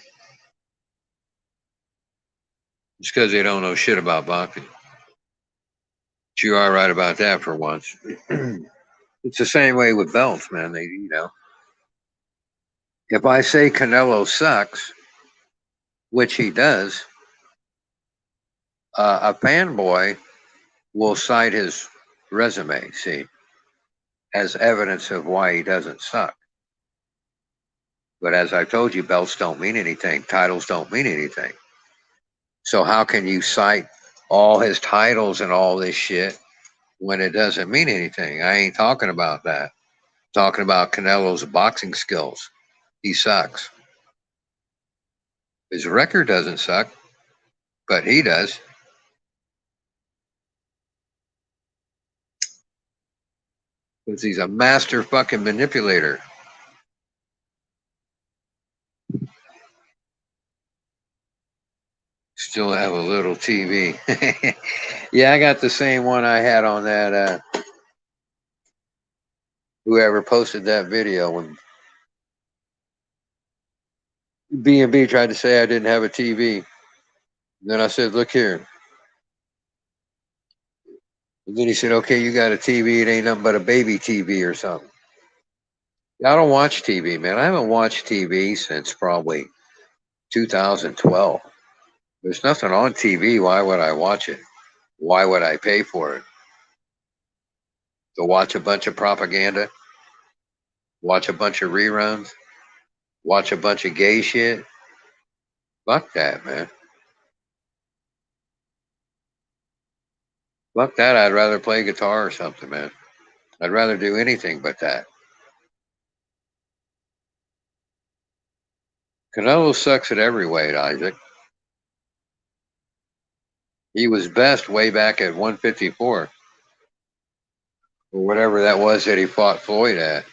Just because they don't know shit about boxing. But you are right about that for once. It's the same way with belts, man. If I say Canelo sucks, which he does, a fanboy will cite his resume, see, as evidence of why he doesn't suck. But as I told you, belts don't mean anything. Titles don't mean anything. So how can you cite all his titles and all this shit when it doesn't mean anything? I ain't talking about that. I'm talking about Canelo's boxing skills. He sucks. His record doesn't suck, but he does. Because he's a master fucking manipulator. Still have a little TV. Yeah, I got the same one I had on that. Whoever posted that video when B&B tried to say I didn't have a TV. Then I said, look here. And then he said, okay, you got a TV. It ain't nothing but a baby TV or something. I don't watch TV, man. I haven't watched TV since probably 2012. There's nothing on TV. Why would I watch it? Why would I pay for it? To watch a bunch of propaganda? Watch a bunch of reruns? Watch a bunch of gay shit? Fuck that, man. Fuck that. I'd rather play guitar or something, man. I'd rather do anything but that. Canelo sucks at every weight, Isaac. He was best way back at 154. Or whatever that was that he fought Floyd at.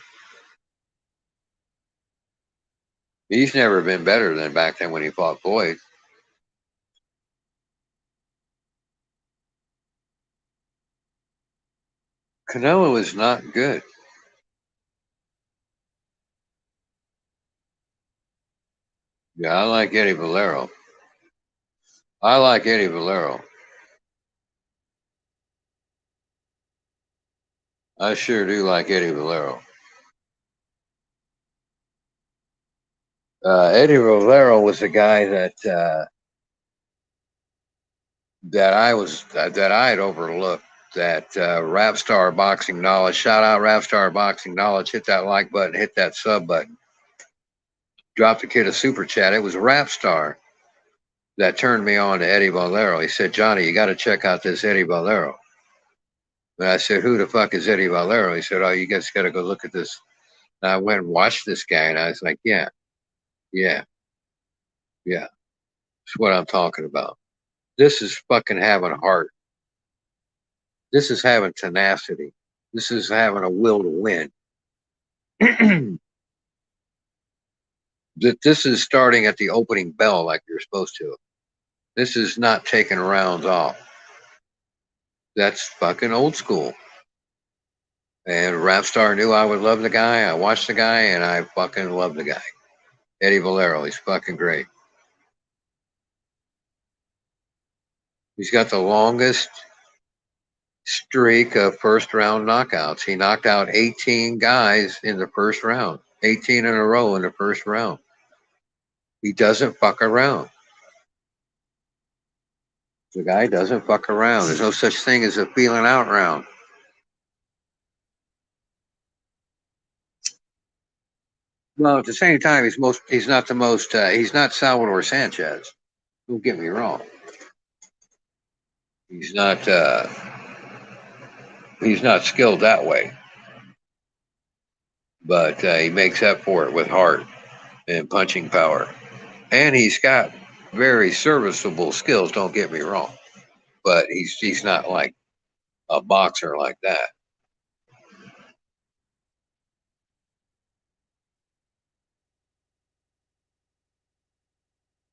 He's never been better than back then when he fought Floyd. Canelo is not good. Yeah, I like Eddie Valero. I like Eddie Valero. I sure do like Eddie Valero. Eddie Valero was the guy that I had overlooked. That Rap Star Boxing Knowledge. Shout out Rap Star Boxing Knowledge. Hit that like button. Hit that sub button. Drop the kid a super chat. It was Rap Star that turned me on to Eddie Valero. He said, Johnny, you got to check out this Eddie Valero. And I said, who the fuck is Eddie Valero? He said, oh, you guys got to go look at this. And I went and watched this guy, and I was like, yeah. That's what I'm talking about. This is fucking having heart. This is having tenacity. This is having a will to win. This is starting at the opening bell like you're supposed to. This is not taking rounds off. That's fucking old school. And Rapstar knew I would love the guy. I watched the guy, and I fucking love the guy. Eddie Valero, he's fucking great. He's got the longest streak of first-round knockouts. He knocked out 18 guys in the first round. 18 in a row in the first round. He doesn't fuck around. The guy doesn't fuck around. There's no such thing as a feeling out round. Well, at the same time, he's not Salvador Sanchez. Don't get me wrong. He's not skilled that way. But he makes up for it with heart and punching power. And he's got very serviceable skills, don't get me wrong. But he's not like a boxer like that.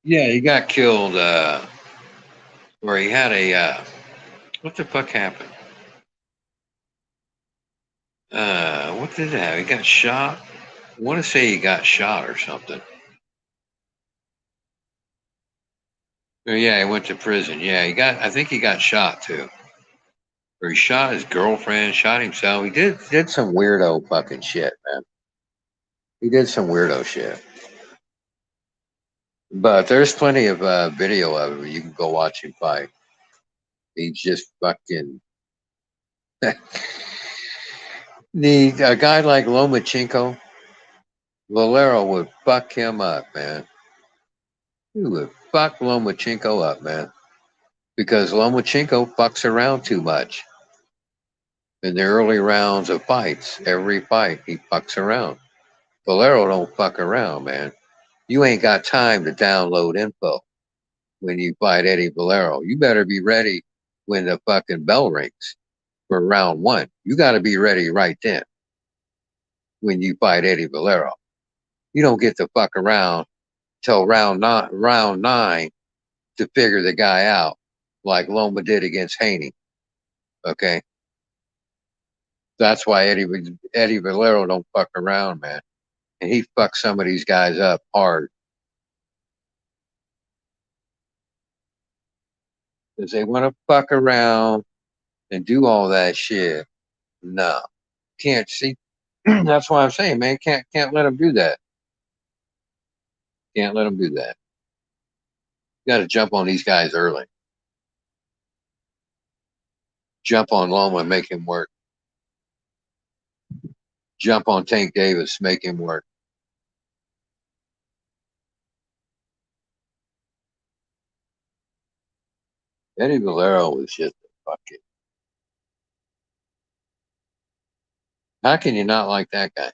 Yeah, he got killed where he had a what the fuck happened? What did it have? He got shot. I want to say he got shot or something. Oh, yeah, he went to prison. Yeah, I think he got shot too. Or he shot his girlfriend, shot himself. He did some weirdo fucking shit, man. He did some weirdo shit. But there's plenty of video of him. You can go watch him fight. He's just fucking A guy like Lomachenko, Valero would fuck him up, man. He would fuck Lomachenko up, man. Because Lomachenko fucks around too much. In the early rounds of fights, every fight, he fucks around. Valero don't fuck around, man. You ain't got time to download info when you fight Eddie Valero. You better be ready when the fucking bell rings for round one. You got to be ready right then when you fight Eddie Valero. You don't get to fuck around till round nine to figure the guy out like Loma did against Haney. Okay? That's why Eddie Valero don't fuck around, man. And he fucks some of these guys up hard. Because they want to fuck around and do all that shit. No. Can't see. That's why I'm saying, man, can't let them do that. Can't let them do that. You got to jump on these guys early. Jump on Loma and make him work. Jump on Tank Davis, make him work. Eddie Valero was just a fucking. How can you not like that guy?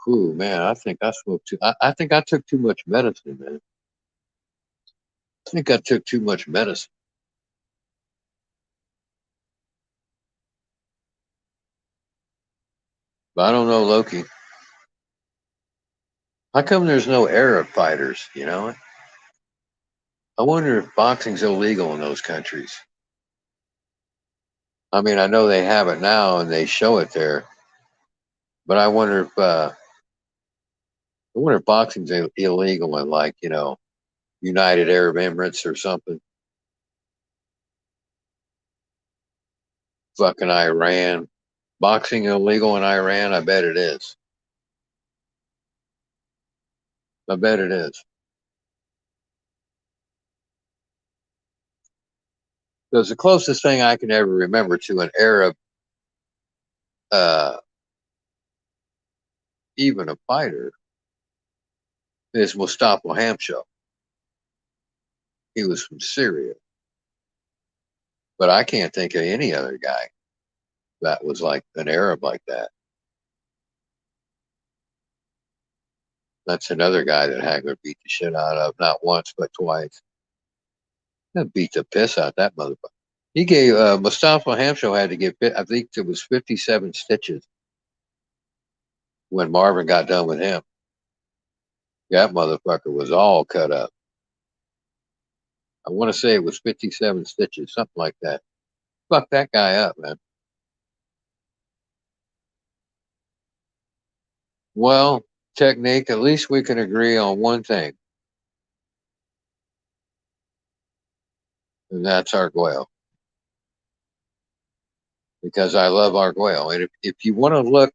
Ooh, man, I think I smoked too. I think I took too much medicine, man. I think I took too much medicine. But I don't know, Loki. How come there's no Arab fighters, you know? I wonder if boxing's illegal in those countries. I mean, I know they have it now and they show it there. But I wonder if boxing's illegal in, like, you know, United Arab Emirates or something. Fucking Iran. Boxing illegal in Iran? I bet it is. I bet it is. Because the closest thing I can ever remember to an Arab, even a fighter, is Mustafa Hamsho. He was from Syria. But I can't think of any other guy that was like an Arab like that. That's another guy that Hagler beat the shit out of, not once, but twice. That beat the piss out that motherfucker. He gave, Mustafa Hamsho had to get, I think it was 57 stitches when Marvin got done with him. That motherfucker was all cut up. I want to say it was 57 stitches, something like that. Fuck that guy up, man. Well, technique, at least we can agree on one thing. And that's Arguello. Because I love Arguello. And if you want to look,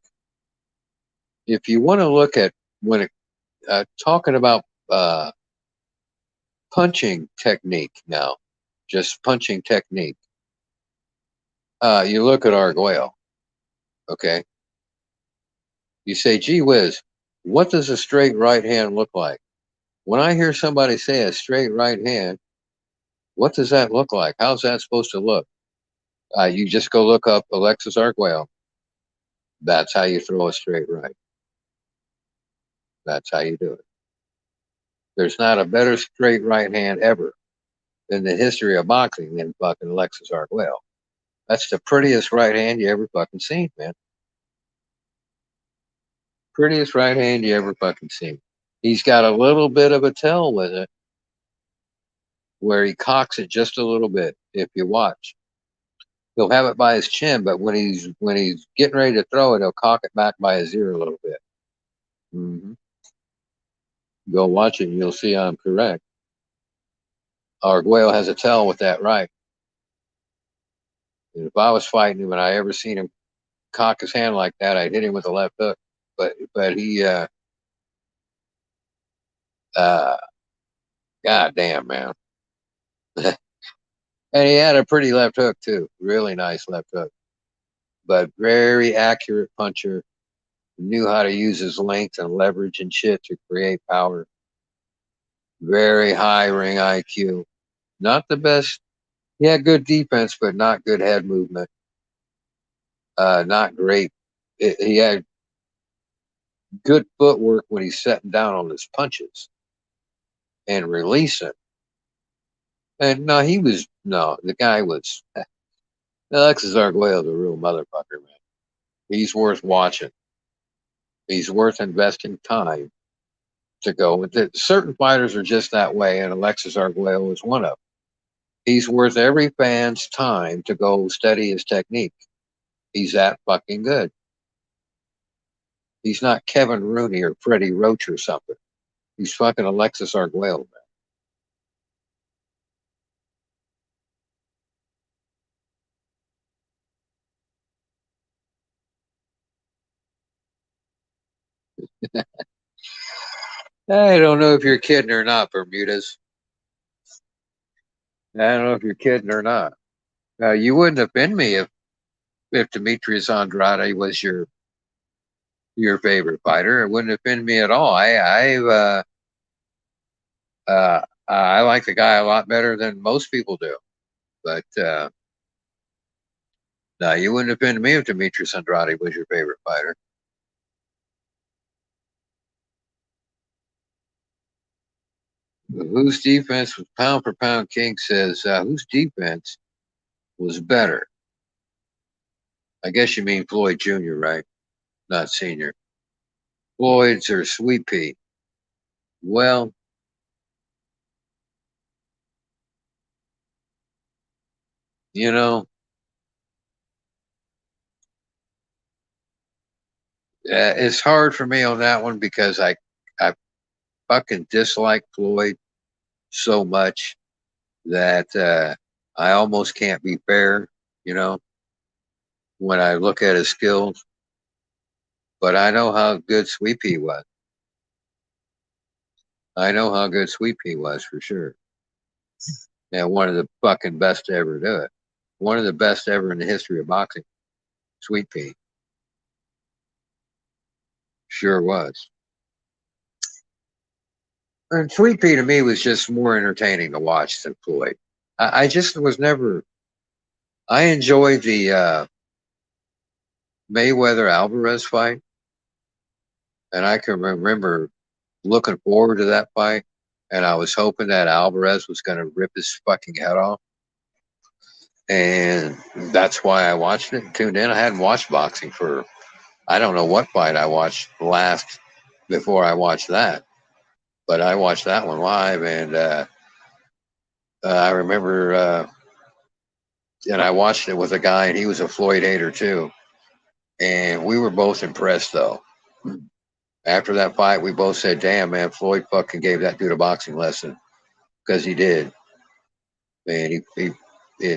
at when it, talking about punching technique now, just punching technique, you look at Arguello, okay? You say, gee whiz, what does a straight right hand look like? When I hear somebody say a straight right hand, what does that look like? How's that supposed to look? You just go look up Alexis Arguello. That's how you throw a straight right. That's how you do it. There's not a better straight right hand ever in the history of boxing than fucking Alexis Arguello. That's the prettiest right hand you ever fucking seen, man. Prettiest right hand you ever fucking seen. He's got a little bit of a tell with it where he cocks it just a little bit. If you watch, he'll have it by his chin, but when he's getting ready to throw it, he'll cock it back by his ear a little bit. Mm-hmm. Go watch it and you'll see I'm correct. Arguello has a tell with that right. And if I was fighting him and I ever seen him cock his hand like that, I'd hit him with a left hook. But he God damn, man. And he had a pretty left hook too. Really nice left hook. But very accurate puncher. Knew how to use his length and leverage and shit to create power. Very high ring IQ. Not the best. He had good defense, but not good head movement. Not great. He had good footwork when he's setting down on his punches and releasing. And no, the guy was, Alexis Arguello's a real motherfucker, man. He's worth watching. He's worth investing time to go with it. Certain fighters are just that way, and Alexis Arguello is one of them. He's worth every fan's time to go study his technique. He's that fucking good. He's not Kevin Rooney or Freddie Roach or something. He's fucking Alexis Arguello, man. I don't know if you're kidding or not, Bermudez. I don't know if you're kidding or not. You wouldn't offend me if Demetrius Andrade was your favorite fighter. It wouldn't offend me at all. I like the guy a lot better than most people do. But no, you wouldn't offend me if Demetrius Andrade was your favorite fighter. Whose defense was pound for pound king says, whose defense was better? I guess you mean Floyd Jr., right? Not Senior. Floyd's or Sweet Pea? Well, you know, it's hard for me on that one because I fucking dislike Floyd so much that I almost can't be fair, when I look at his skills. But I know how good Sweet Pea was. I know how good Sweet Pea was for sure. And one of the fucking best to ever do it. One of the best ever in the history of boxing. Sweet Pea. Sure was. And Sweet Pea to me was just more entertaining to watch than Floyd. I just was never. I enjoyed the Mayweather Alvarez fight, and I can remember looking forward to that fight, and I was hoping that Alvarez was going to rip his fucking head off, and that's why I watched it and tuned in. I hadn't watched boxing for I don't know what fight I watched last before I watched that, but I watched that one live, and I remember. And I watched it with a guy, and he was a Floyd hater too. And we were both impressed, though. After that fight, we both said, damn, man, Floyd fucking gave that dude a boxing lesson. Because he did. Man,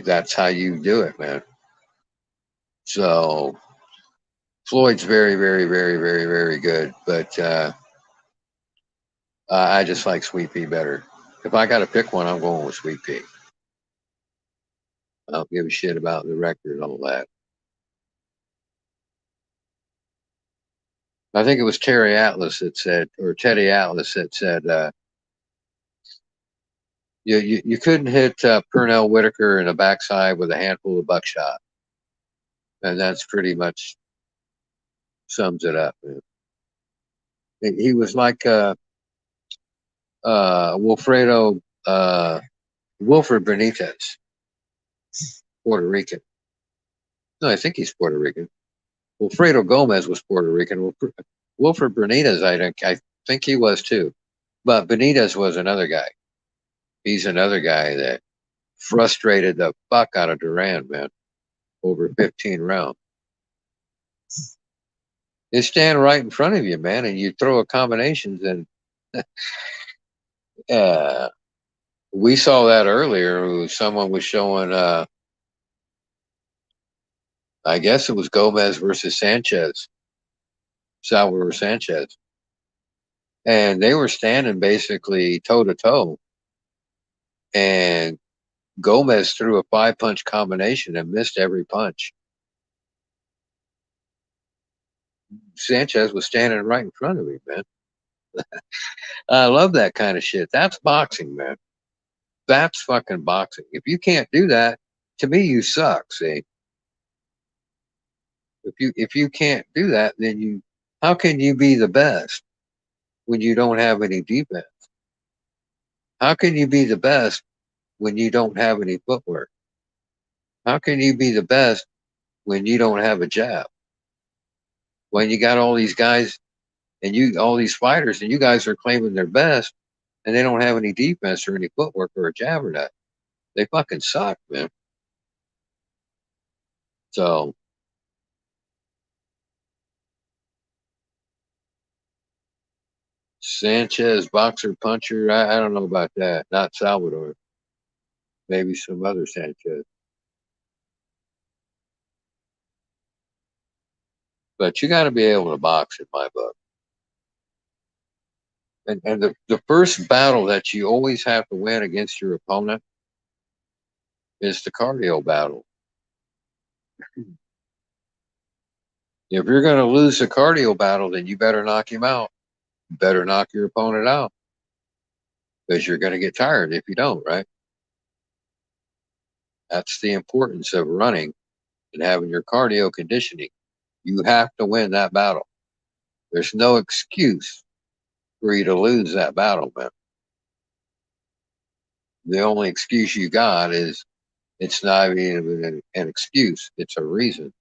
that's how you do it, man. So, Floyd's very, very, very, very, very good. But I just like Sweet Pea better. If I got to pick one, I'm going with Sweet Pea. I don't give a shit about the record and all that. I think it was Teddy Atlas that said, you couldn't hit Pernell Whitaker in the backside with a handful of buckshot. And that's pretty much sums it up. Man. He was like Wilfred Benitez, Puerto Rican. No, I think he's Puerto Rican. Wilfredo Gomez was Puerto Rican. Wilfred Benitez, I think he was too. But Benitez was another guy. He's another guy that frustrated the fuck out of Duran, man, over 15 rounds. They stand right in front of you, man, and you throw a combinations, and we saw that earlier. Someone was showing, I guess it was Gomez versus Sanchez. Salvador Sanchez. and they were standing basically toe to toe. And Gomez threw a 5-punch combination and missed every punch. Sanchez was standing right in front of him, man. I love that kind of shit. That's boxing, man. That's fucking boxing. If you can't do that, to me, you suck. See, if you can't do that, then how can you be the best when you don't have any defense? How can you be the best when you don't have any footwork? How can you be the best when you don't have a jab? When you got all these guys and all these fighters, and you guys are claiming they're best, and they don't have any defense or any footwork or a jab or that. They fucking suck, man. So Sanchez, boxer, puncher, I don't know about that. Not Salvador. Maybe some other Sanchez. But you got to be able to box in my book. And the first battle that you always have to win against your opponent is the cardio battle. If you're going to lose the cardio battle, then you better knock him out. You better knock your opponent out. Because you're going to get tired if you don't, right? That's the importance of running and having your cardio conditioning. You have to win that battle. There's no excuse for you to lose that battle, man. The only excuse you got is it's not even an excuse. It's a reason.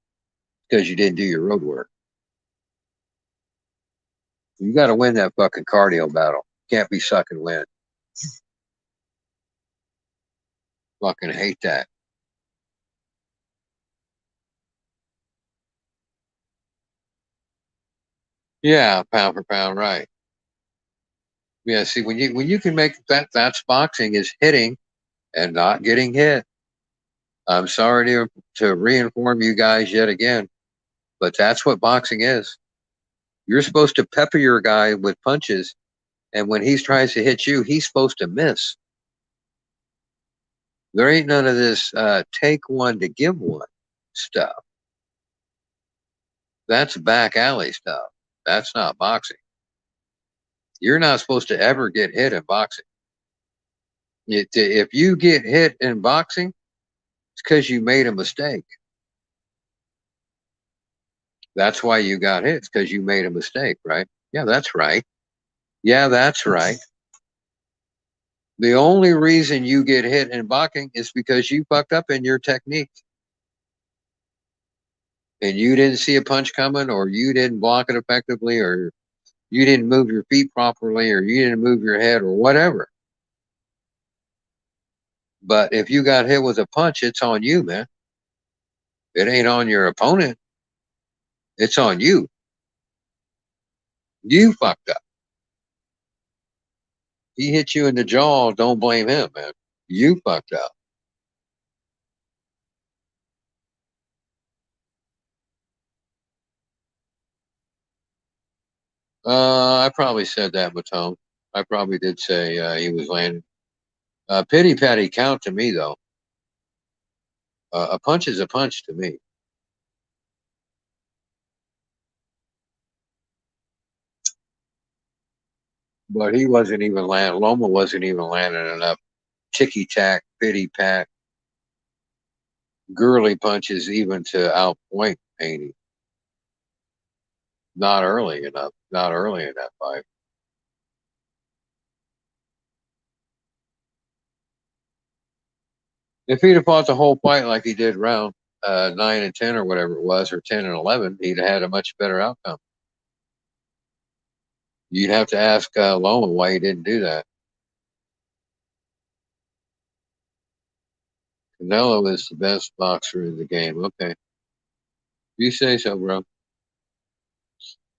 Because you didn't do your road work. You got to win that fucking cardio battle. Can't be suck and win. Fucking hate that. Yeah, pound for pound, right. Yeah, see, when you can make that's boxing is hitting and not getting hit. I'm sorry to reinform you guys yet again, but that's what boxing is. You're supposed to pepper your guy with punches, and when he tries to hit you, he's supposed to miss. There ain't none of this take one to give one stuff. That's back alley stuff. That's not boxing. You're not supposed to ever get hit in boxing. If you get hit in boxing, it's because you made a mistake. That's why you got hit. It's because you made a mistake, right? Yeah, that's right. Yeah, that's right. The only reason you get hit in boxing is because you fucked up in your technique. And you didn't see a punch coming, or you didn't block it effectively, or you didn't move your feet properly, or you didn't move your head, or whatever. But if you got hit with a punch, it's on you, man. It ain't on your opponent. It's on you. You fucked up. He hit you in the jaw. Don't blame him, man. You fucked up. I probably said that, Matone. I probably did say he was landing. Pity patty count to me, though. A punch is a punch to me. But he wasn't even landing. Loma wasn't even landing enough ticky-tack, pity-pat, girly punches even to outpoint Haney. Not early enough. Not early in that fight. If he'd have fought the whole fight like he did round 9 and 10 or whatever it was, or 10 and 11, he'd have had a much better outcome. You'd have to ask Loma why he didn't do that. Canelo is the best boxer in the game. Okay. You say so, bro.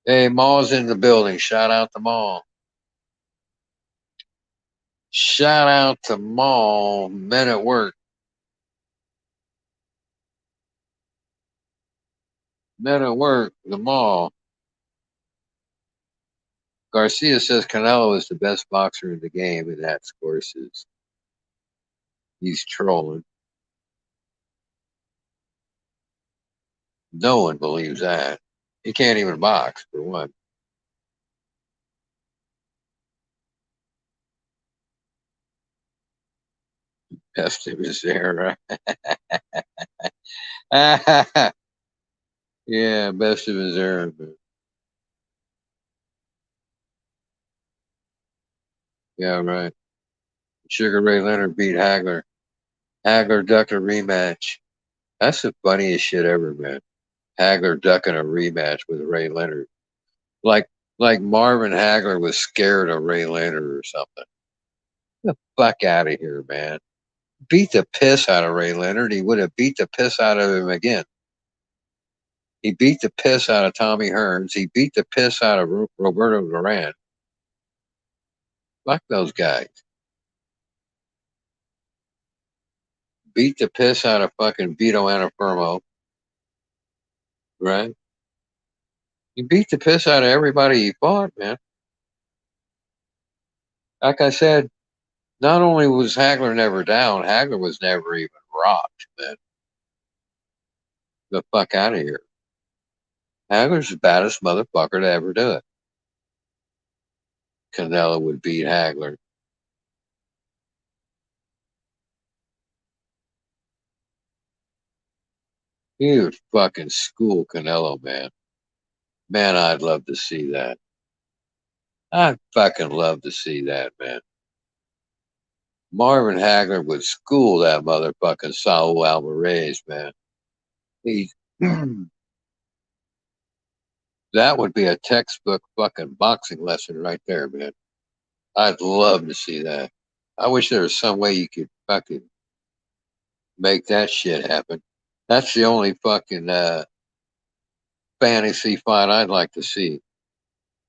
Hey, Maul's in the building. Shout out to Maul. Shout out to Maul. Men at work. Men at work. The Maul. Garcia says Canelo is the best boxer in the game, and that's, of course, he's trolling. No one believes that. He can't even box, for one. Best of his era. Yeah, best of his era. Yeah, right. Sugar Ray Leonard beat Hagler. Hagler ducked a rematch. That's the funniest shit ever, man. Hagler ducking a rematch with Ray Leonard. Like Marvin Hagler was scared of Ray Leonard or something. Get the fuck out of here, man. Beat the piss out of Ray Leonard. He would have beat the piss out of him again. He beat the piss out of Tommy Hearns. He beat the piss out of Roberto Duran. Fuck those guys. Beat the piss out of fucking Vito Antuofermo. Right? He beat the piss out of everybody he fought, man. Like I said, not only was Hagler never down, Hagler was never even rocked, man. The fuck out of here. Hagler's the baddest motherfucker to ever do it. Canelo would beat Hagler. He would fucking school Canelo, man. Man, I'd love to see that. I'd fucking love to see that, man. Marvin Hagler would school that motherfucking Saul Alvarez, man. That would be a textbook fucking boxing lesson right there, man. I'd love to see that. I wish there was some way you could fucking make that shit happen. That's the only fucking fantasy fight I'd like to see.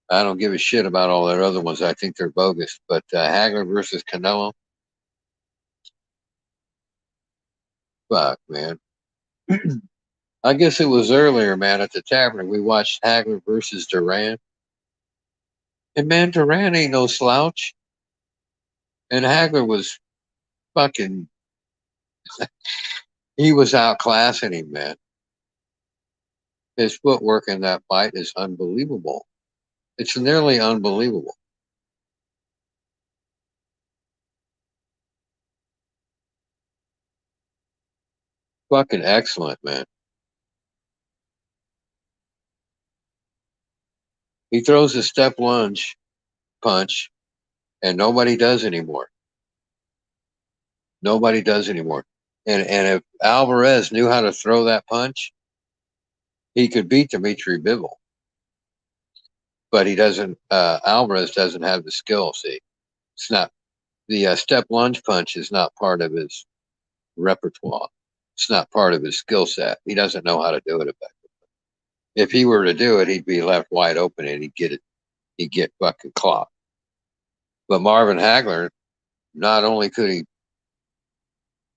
I don't give a shit about all their other ones. I think they're bogus. But Hagler versus Canelo, fuck, man. I guess it was earlier, man, at the tavern. We watched Hagler versus Duran. And, man, Duran ain't no slouch. And Hagler was fucking... he was outclassing him, man. His footwork in that fight is unbelievable. It's nearly unbelievable. Fucking excellent, man. He throws a step lunge punch, and nobody does anymore. Nobody does anymore. And if Alvarez knew how to throw that punch, he could beat Dimitri Bivol. But he doesn't. Alvarez doesn't have the skill. See, it's not the step lunge punch is not part of his repertoire. It's not part of his skill set. He doesn't know how to do it effectively. If he were to do it, he'd be left wide open and he'd get it. He'd get fucking clocked. But Marvin Hagler, not only could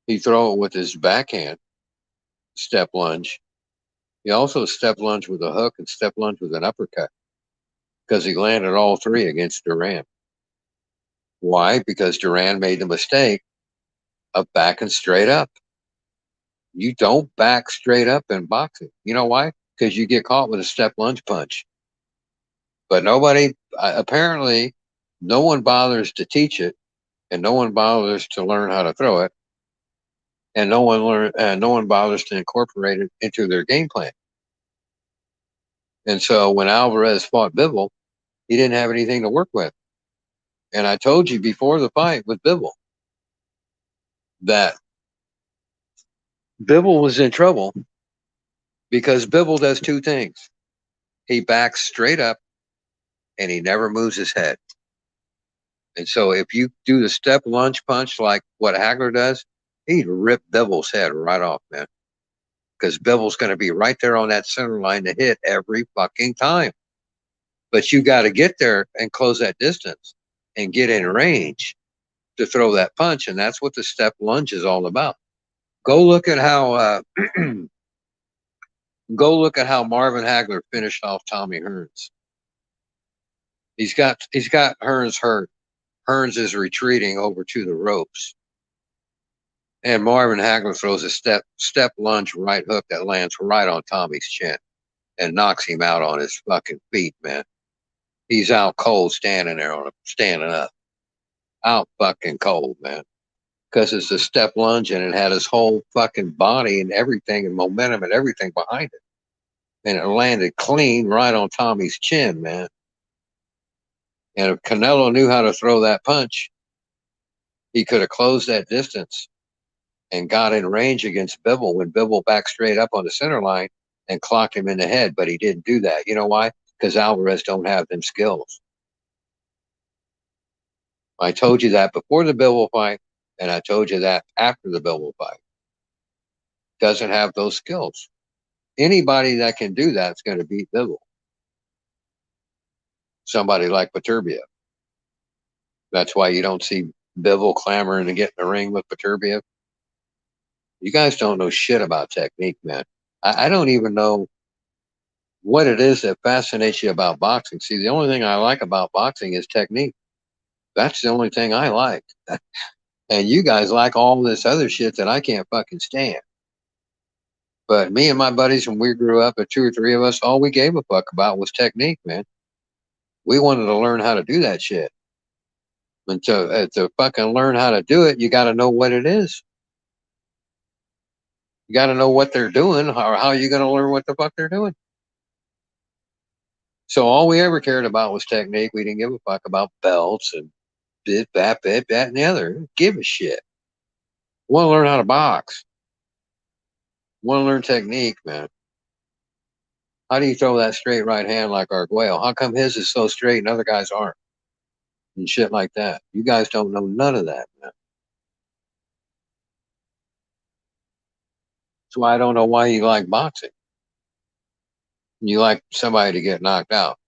he throw it with his backhand step lunge, he also step lunge with a hook and step lunge with an uppercut because he landed all three against Duran. Why? Because Duran made the mistake of backing straight up. You don't back straight up in boxing. You know why? Because you get caught with a step lunge punch. But nobody, apparently, no one bothers to teach it, and no one bothers to learn how to throw it, and no one bothers to incorporate it into their game plan. And so when Alvarez fought Bivol, he didn't have anything to work with. And I told you before the fight with Bivol that Bivol was in trouble because Bivol does two things. He backs straight up and he never moves his head. And so if you do the step lunge punch like what Hagler does, he'd rip Bivol's head right off, man. Because Bivol's going to be right there on that center line to hit every fucking time. But you got to get there and close that distance and get in range to throw that punch. And that's what the step lunge is all about. Go look at how Marvin Hagler finished off Tommy Hearns. He's got Hearns hurt. Hearns is retreating over to the ropes. And Marvin Hagler throws a step lunge right hook that lands right on Tommy's chin and knocks him out on his fucking feet, man. He's out cold standing up. Out fucking cold, man. Because it's a step lunge and it had his whole fucking body and everything and momentum and everything behind it. And it landed clean right on Tommy's chin, man. And if Canelo knew how to throw that punch, he could have closed that distance and got in range against Bivol when Bivol backed straight up on the center line and clocked him in the head. But he didn't do that. You know why? Because Alvarez don't have them skills. I told you that before the Bivol fight, and I told you that after the Bivol fight. Doesn't have those skills. Anybody that can do that is going to beat Bivol. Somebody like Beterbiev. That's why you don't see Bivol clamoring to get in the ring with Beterbiev. You guys don't know shit about technique, man. I don't even know what it is that fascinates you about boxing. See, the only thing I like about boxing is technique. That's the only thing I like. And you guys like all this other shit that I can't fucking stand. But me and my buddies, when we grew up, the 2 or 3 of us, all we gave a fuck about was technique, man. We wanted to learn how to do that shit. And to fucking learn how to do it, you got to know what it is. You got to know what they're doing, or how are you going to learn what the fuck they're doing? So all we ever cared about was technique. We didn't give a fuck about belts and this, that, and the other. Give a shit. Want to learn how to box. Want to learn technique, man. How do you throw that straight right hand like Arguello? How come his is so straight and other guys aren't? And shit like that. You guys don't know none of that, man. That's why I don't know why you like boxing. You like somebody to get knocked out.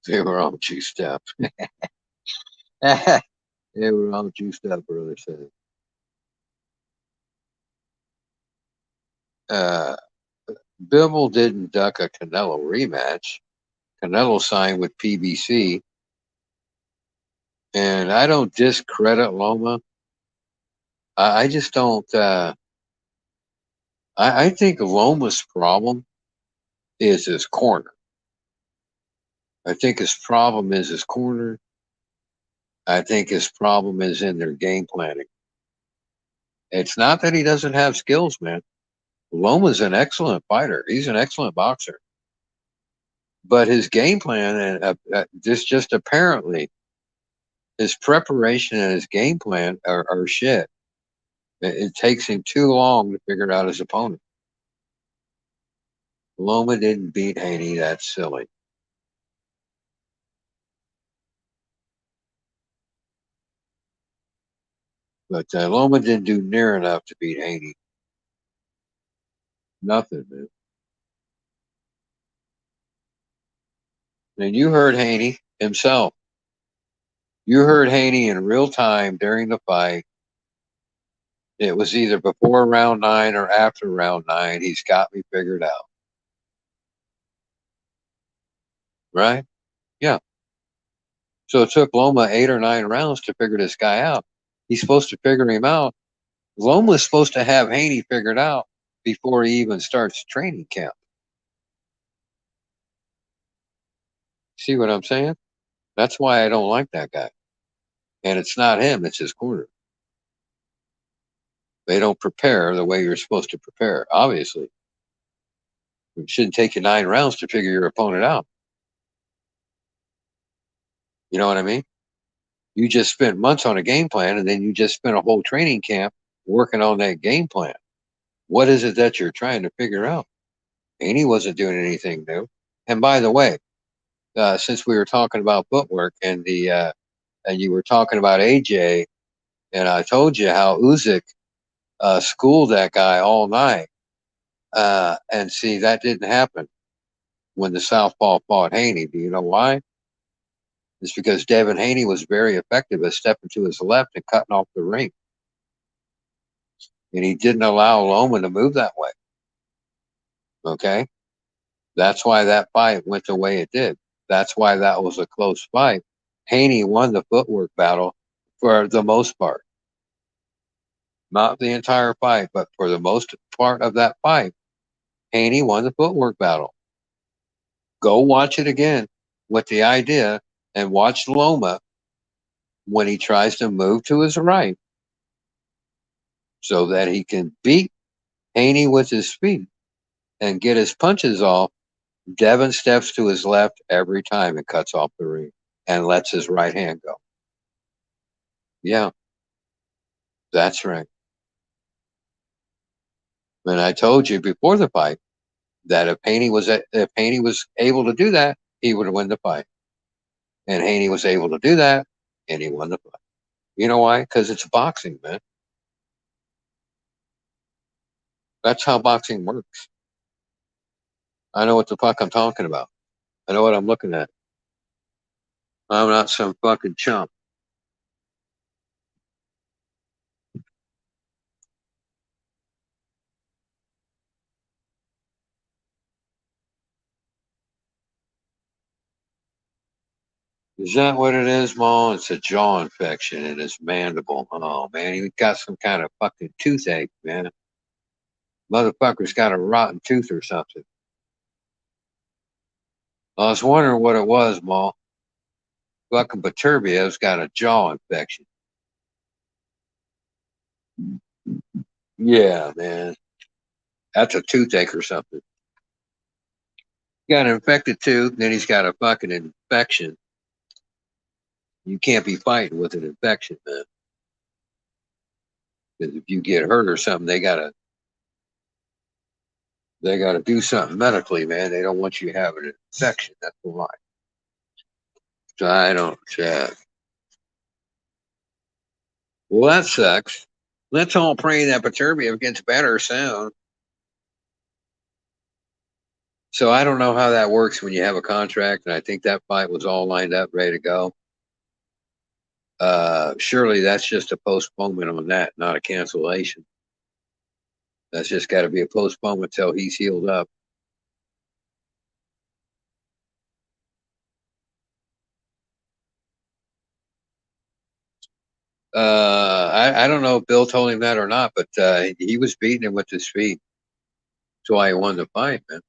They were all juiced up. They were all juiced up, brother said. Bivol didn't duck a Canelo rematch. Canelo signed with PBC. And I don't discredit Loma. I just don't. I think Loma's problem is his corner. I think his problem is his corner. I think his problem is in their game planning. It's not that he doesn't have skills, man. Loma's an excellent fighter. He's an excellent boxer. But his game plan, and just apparently, his preparation and his game plan are shit. It takes him too long to figure out his opponent. Loma didn't beat Haney. That's silly. But Loma didn't do near enough to beat Haney. Nothing, man. And you heard Haney himself. You heard Haney in real time during the fight. It was either before round 9 or after round 9. He's got me figured out. Right? Yeah. So it took Loma 8 or 9 rounds to figure this guy out. He's supposed to figure him out. Loma's supposed to have Haney figured out before he even starts training camp. See what I'm saying? That's why I don't like that guy. And it's not him, it's his corner. They don't prepare the way you're supposed to prepare, obviously. It shouldn't take you 9 rounds to figure your opponent out. You know what I mean? You just spent months on a game plan, and then you just spent a whole training camp working on that game plan. What is it that you're trying to figure out? Haney wasn't doing anything new. And by the way, since we were talking about footwork and and you were talking about AJ, and I told you how Usyk schooled that guy all night. And see, that didn't happen when the southpaw fought Haney. Do you know why? It's because Devin Haney was very effective at stepping to his left and cutting off the ring. And he didn't allow Loma to move that way. Okay? That's why that fight went the way it did. That's why that was a close fight. Haney won the footwork battle for the most part. Not the entire fight, but for the most part of that fight, Haney won the footwork battle. Go watch it again with the idea and watch Loma when he tries to move to his right so that he can beat Haney with his feet and get his punches off. Devin steps to his left every time and cuts off the ring and lets his right hand go. Yeah, that's right. And I told you before the fight that if Haney was able to do that, he would win the fight. And Haney was able to do that, and he won the fight. You know why? Because it's boxing, man. That's how boxing works. I know what the fuck I'm talking about. I know what I'm looking at. I'm not some fucking chump. Is that what it is, Ma? It's a jaw infection in his mandible. Oh, man, he got some kind of fucking toothache, man. Motherfucker's got a rotten tooth or something. I was wondering what it was, Ma. Fucking Baturbio's got a jaw infection. Yeah, man. That's a toothache or something. Got an infected tooth, then he's got a fucking infection. You can't be fighting with an infection, man. Because if you get hurt or something, they gotta do something medically, man. They don't want you having an infection. That's why. So I don't. Well, that sucks. Let's all pray that Baturbio gets better soon. So I don't know how that works when you have a contract, and I think that fight was all lined up, ready to go. Surely that's just a postponement on that, not a cancellation. That's just got to be a postponement until he's healed up. I don't know if Bill told him that or not, but he was beating him with his feet. That's why he won the fight, man.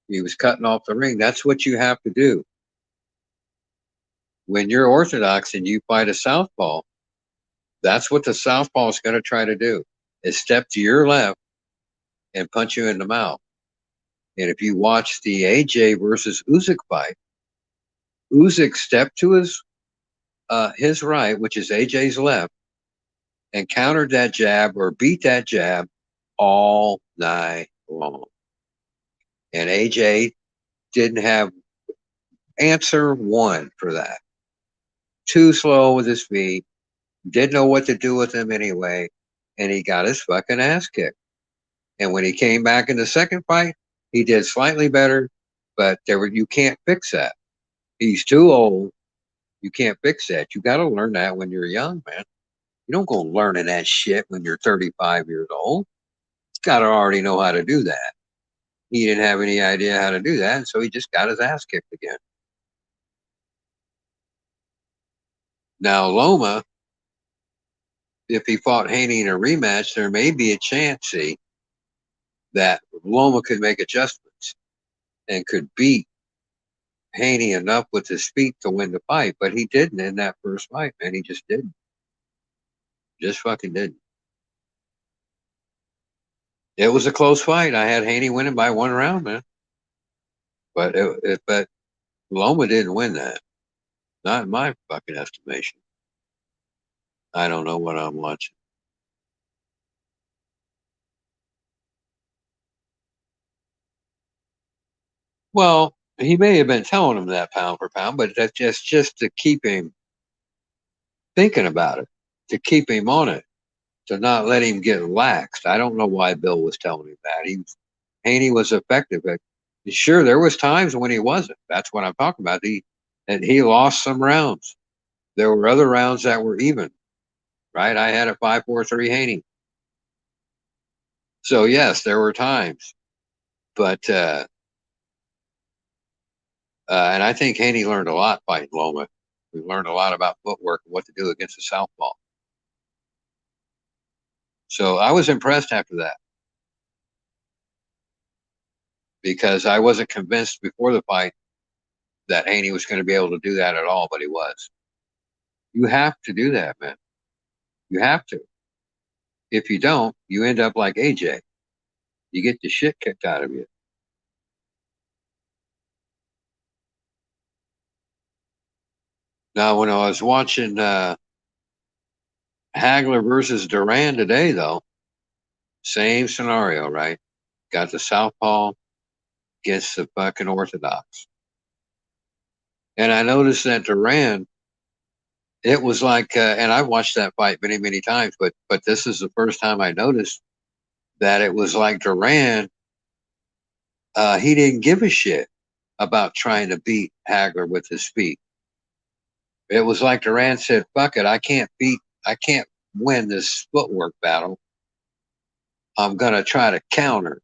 He was cutting off the ring. That's what you have to do. When you're orthodox and you fight a southpaw, that's what the southpaw is going to try to do, is step to your left and punch you in the mouth. And if you watch the AJ versus Usyk fight, Usyk stepped to his right, which is AJ's left, and countered that jab or beat that jab all night long. And AJ didn't have answer one for that. Too slow with his feet, didn't know what to do with him anyway, and he got his fucking ass kicked. And when he came back in the second fight, he did slightly better, but you can't fix that. He's too old. You can't fix that. You got to learn that when you're young, man. You don't go learning that shit when you're 35 years old. You got to already know how to do that. He didn't have any idea how to do that, so he just got his ass kicked again. Now, Loma, if he fought Haney in a rematch, there may be a chance, that Loma could make adjustments and could beat Haney enough with his feet to win the fight, but he didn't in that first fight, man. He just didn't. Just fucking didn't. It was a close fight. I had Haney winning by 1 round, man. But Loma didn't win that. Not in my fucking estimation. I don't know what I'm watching. Well, he may have been telling him that pound for pound, but that's just to keep him thinking about it, to keep him on it, to not let him get laxed. I don't know why Bill was telling him that. Haney was effective. Sure, there was times when he wasn't. That's what I'm talking about. He lost some rounds. There were other rounds that were even, right? I had a 5-4-3 Haney. So yes, there were times, but and I think Haney learned a lot fighting Loma. We learned a lot about footwork and what to do against a southpaw. So I was impressed after that because I wasn't convinced before the fight that Haney was going to be able to do that at all, but he was. You have to do that, man. You have to. If you don't, you end up like AJ. You get the shit kicked out of you. Now, when I was watching Hagler versus Duran today, though, same scenario, right? Got the southpaw, gets the fucking orthodox. And I noticed that Duran, it was like, and I've watched that fight many, many times, but this is the first time I noticed that it was like Duran, he didn't give a shit about trying to beat Hagler with his feet. It was like Duran said, fuck it, I can't win this footwork battle. I'm gonna try to counter.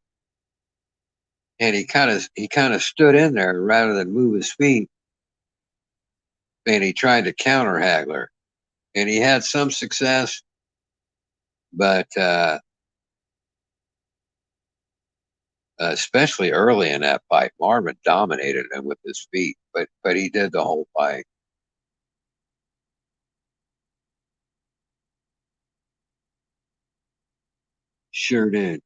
And he kind of stood in there rather than move his feet. And he tried to counter Hagler. And he had some success, but especially early in that fight, Marvin dominated him with his feet, but he did the whole fight. Sure did.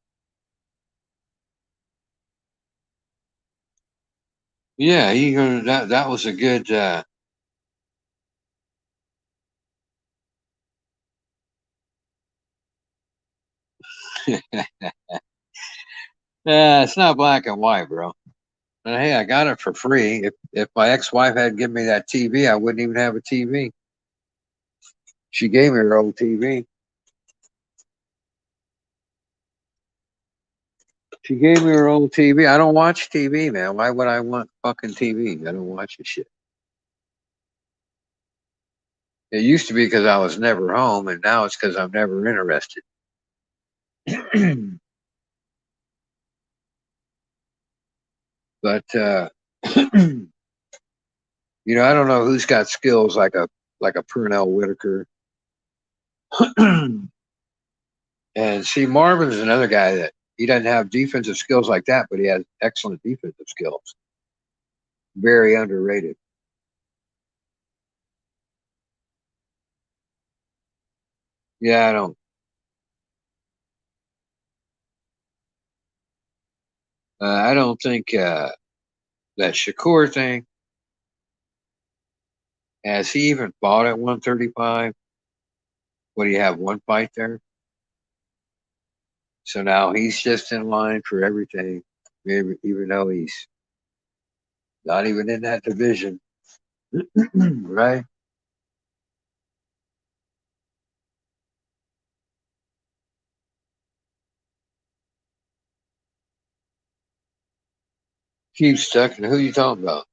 Yeah, that was a good it's not black and white, bro. And hey, I got it for free. If my ex-wife hadn't given me that TV, I wouldn't even have a TV. She gave me her old TV. She gave me her old TV. I don't watch TV, man. Why would I want fucking TV? I don't watch the shit. It used to be because I was never home, and now it's because I'm never interested. But you know, I don't know who's got skills like a Pernell Whitaker. And see, Marvin's another guy that he doesn't have defensive skills like that, but he has excellent defensive skills. Very underrated. Yeah, I don't think that Shakur thing. Has he even fought at 135? Would he have one fight there? So now he's just in line for everything, even though he's not even in that division, right? Keep stuck. And who you talking about?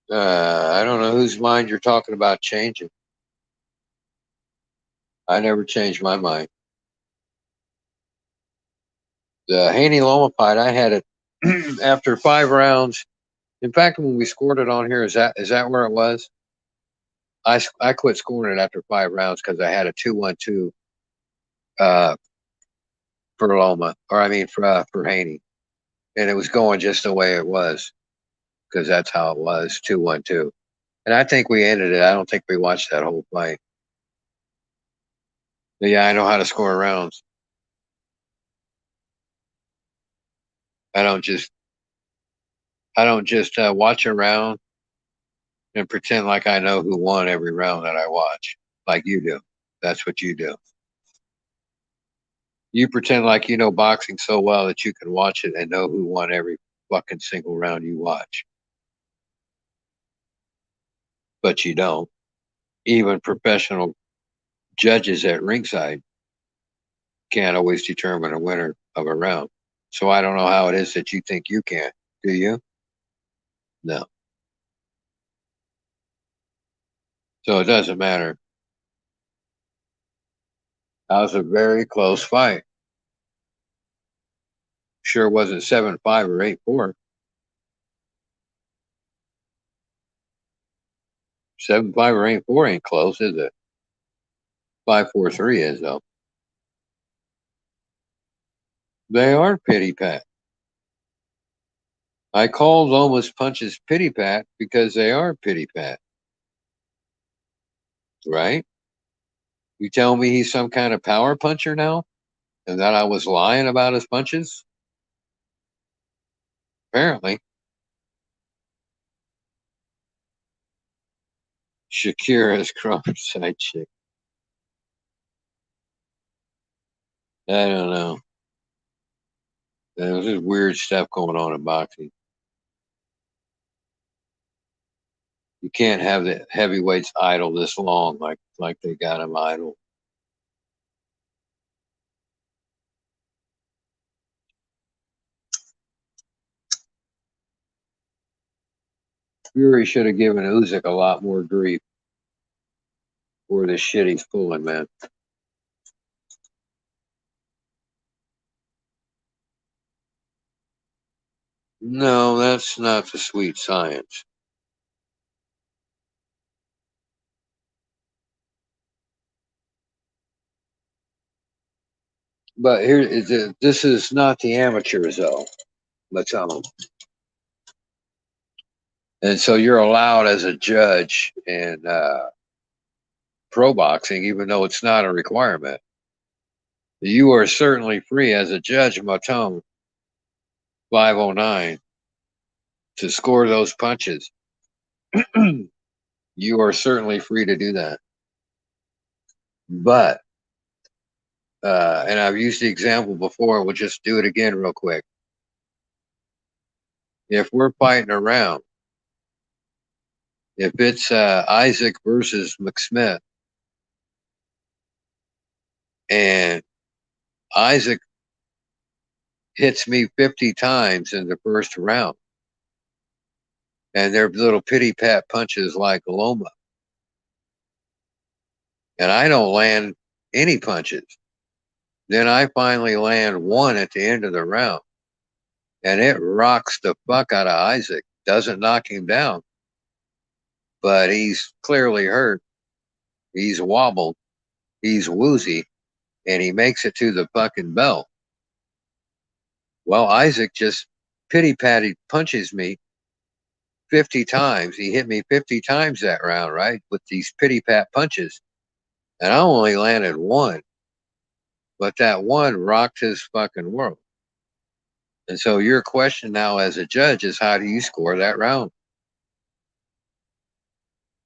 I don't know whose mind you're talking about changing. I never changed my mind. The Haney Loma fight, I had it after 5 rounds. In fact, when we scored it on here, is that where it was? I quit scoring it after 5 rounds because I had a 2-1-2 for Loma, or I mean for Haney, and it was going just the way it was because that's how it was, 2-1-2. And I think we ended it. I don't think we watched that whole fight. But yeah, I know how to score rounds. I don't just watch a round and pretend like I know who won every round that I watch, like you do. That's what you do. You pretend like you know boxing so well that you can watch it and know who won every fucking single round you watch. But you don't. Even professional judges at ringside can't always determine a winner of a round. So I don't know how it is that you think you can. Do you? No. So it doesn't matter. That was a very close fight. Sure wasn't 7-5 or 8-4. 7-5 or 8-4 ain't close, is it? 5-4-3 is, though. They are pity pat. I called Lomas punches pity pat because they are pity pat. Right? You tell me he's some kind of power puncher now? And that I was lying about his punches? Apparently. Shakur is Crawford's side chick. I don't know. There's just weird stuff going on in boxing. You can't have the heavyweights idle this long like they got him idle. Fury should have given Usyk a lot more grief for the shit he's pulling, man. No, that's not the sweet science. But this is not the amateur zone, let's tell them. And so you're allowed as a judge in pro boxing, even though it's not a requirement. You are certainly free as a judge, Matone 509, to score those punches. You are certainly free to do that. But, and I've used the example before, we'll just do it again real quick. If we're fighting around, if it's Isaac versus McSmith, and Isaac hits me 50 times in the first round, and they're little pity pat punches like Loma, and I don't land any punches, then I finally land one at the end of the round, and it rocks the fuck out of Isaac. Doesn't knock him down, but he's clearly hurt. He's wobbled. He's woozy, and he makes it to the fucking bell. Well, Isaac just pity-patty punches me 50 times. He hit me 50 times that round, right? With these pity-pat punches. And I only landed one. But that one rocked his fucking world. And so your question now as a judge is, how do you score that round?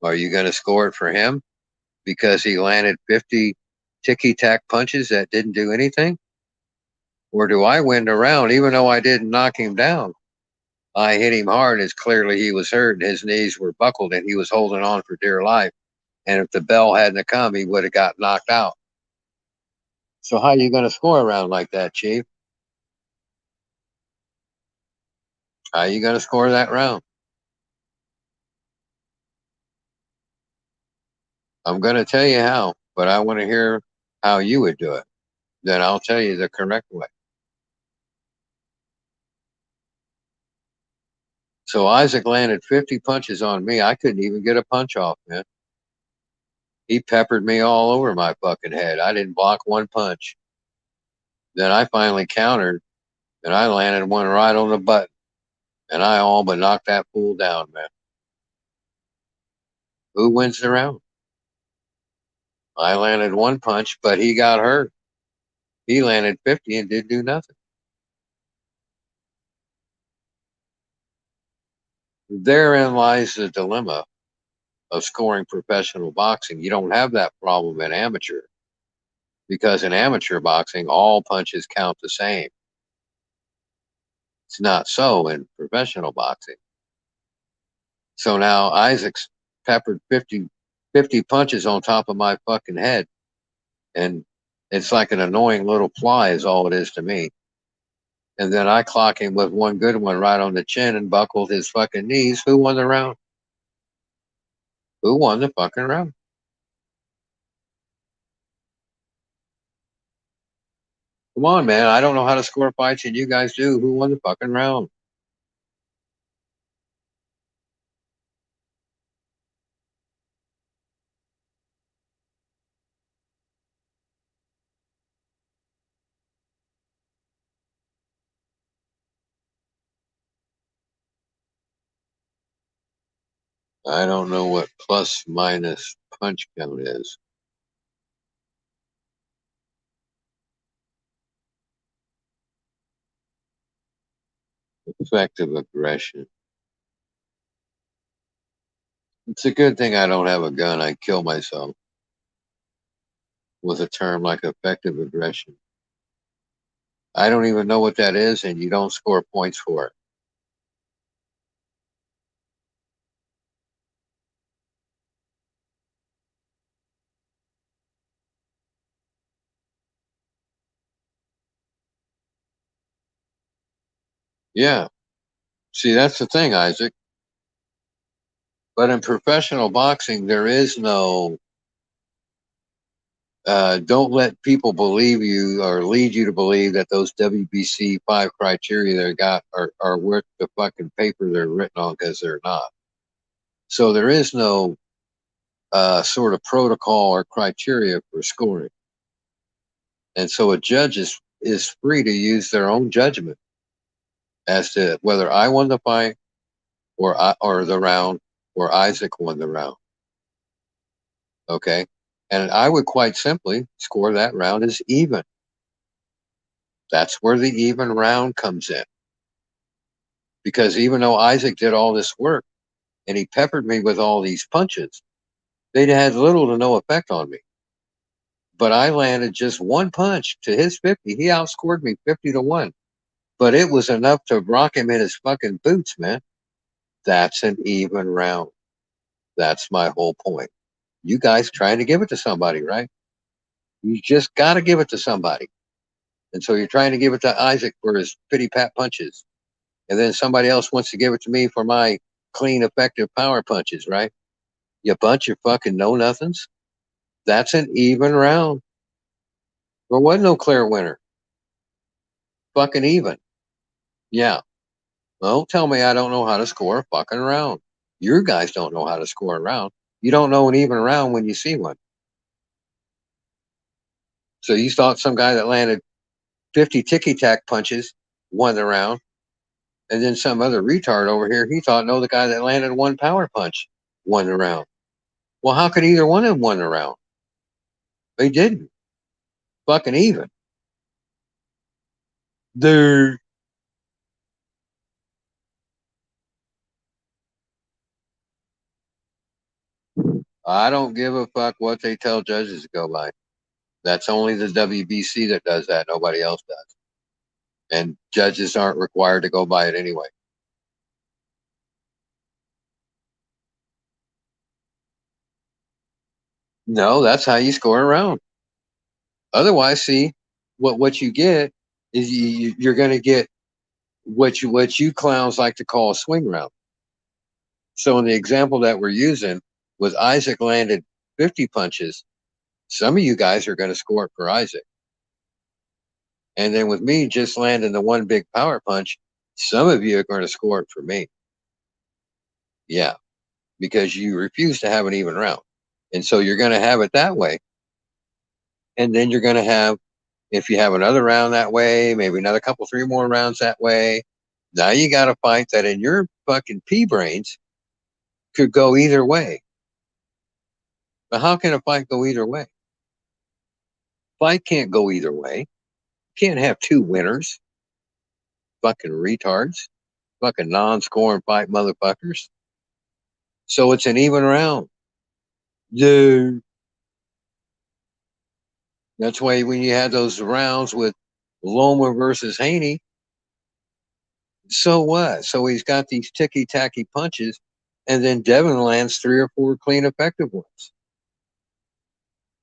Are you going to score it for him because he landed 50 ticky-tack punches that didn't do anything? Or do I win the round even though I didn't knock him down? I hit him hard, as clearly he was hurt, and his knees were buckled, and he was holding on for dear life. And if the bell hadn't come, he would have got knocked out. So how are you going to score a round like that, Chief? How are you going to score that round? I'm going to tell you how, but I want to hear how you would do it. Then I'll tell you the correct way. So Isaac landed 50 punches on me. I couldn't even get a punch off, man. He peppered me all over my fucking head. I didn't block one punch. Then I finally countered, and I landed one right on the button. And I all but knocked that fool down, man. Who wins the round? I landed one punch, but he got hurt. He landed 50 and didn't do nothing. Therein lies the dilemma of scoring professional boxing. You don't have that problem in amateur, because in amateur boxing, all punches count the same. It's not so in professional boxing. So now Isaac's peppered 50 punches on top of my fucking head, and it's like an annoying little fly is all it is to me. And then I clock him with one good one right on the chin and buckled his fucking knees. Who won the round? Who won the fucking round? Come on, man. I don't know how to score fights, and you guys do. Who won the fucking round? I don't know what plus minus punch count is. Effective aggression. It's a good thing I don't have a gun. I'd kill myself with a term like effective aggression. I don't even know what that is, and you don't score points for it. Yeah. See, that's the thing, Isaac. But in professional boxing, there is no don't let people believe you or lead you to believe that those WBC 5 criteria they got are worth the fucking paper they're written on, because they're not. So there is no sort of protocol or criteria for scoring. And so a judge is free to use their own judgment as to whether I won the fight or the round or Isaac won the round. Okay? And I would quite simply score that round as even. That's where the even round comes in. Because even though Isaac did all this work and he peppered me with all these punches, they'd had little to no effect on me. But I landed just one punch to his 50. He outscored me 50-1. But it was enough to rock him in his fucking boots, man. That's an even round. That's my whole point. You guys trying to give it to somebody, right? You just got to give it to somebody. And so you're trying to give it to Isaac for his pity pat punches. And then somebody else wants to give it to me for my clean, effective power punches, right? You bunch of fucking know-nothings. That's an even round. There wasn't no clear winner. Fucking even. Yeah. Don't tell me I don't know how to score a fucking round. You guys don't know how to score a round. You don't know an even round when you see one. So you thought some guy that landed 50 ticky-tack punches won the round. And then some other retard over here, he thought, no, the guy that landed one power punch won the round. Well, how could either one of them win the round? They didn't. Fucking even. Dude. I don't give a fuck what they tell judges to go by. That's only the WBC that does that. Nobody else does. And judges aren't required to go by it anyway. No, that's how you score a round. Otherwise, see, what you get is you're going to get what you clowns like to call a swing round. So in the example that we're using, with Isaac landed 50 punches, some of you guys are going to score it for Isaac. And then with me just landing the one big power punch, some of you are going to score it for me. Yeah, because you refuse to have an even round. And so you're going to have it that way. And then you're going to have, if you have another round that way, maybe another couple, 3 more rounds that way, now you got a fight that in your fucking pea brains could go either way. But how can a fight go either way? Fight can't go either way. You can't have 2 winners. Fucking retards. Fucking non-scoring fight motherfuckers. So it's an even round. Dude. That's why when you had those rounds with Loma versus Haney, so what? So he's got these ticky-tacky punches, and then Devin lands 3 or 4 clean, effective ones.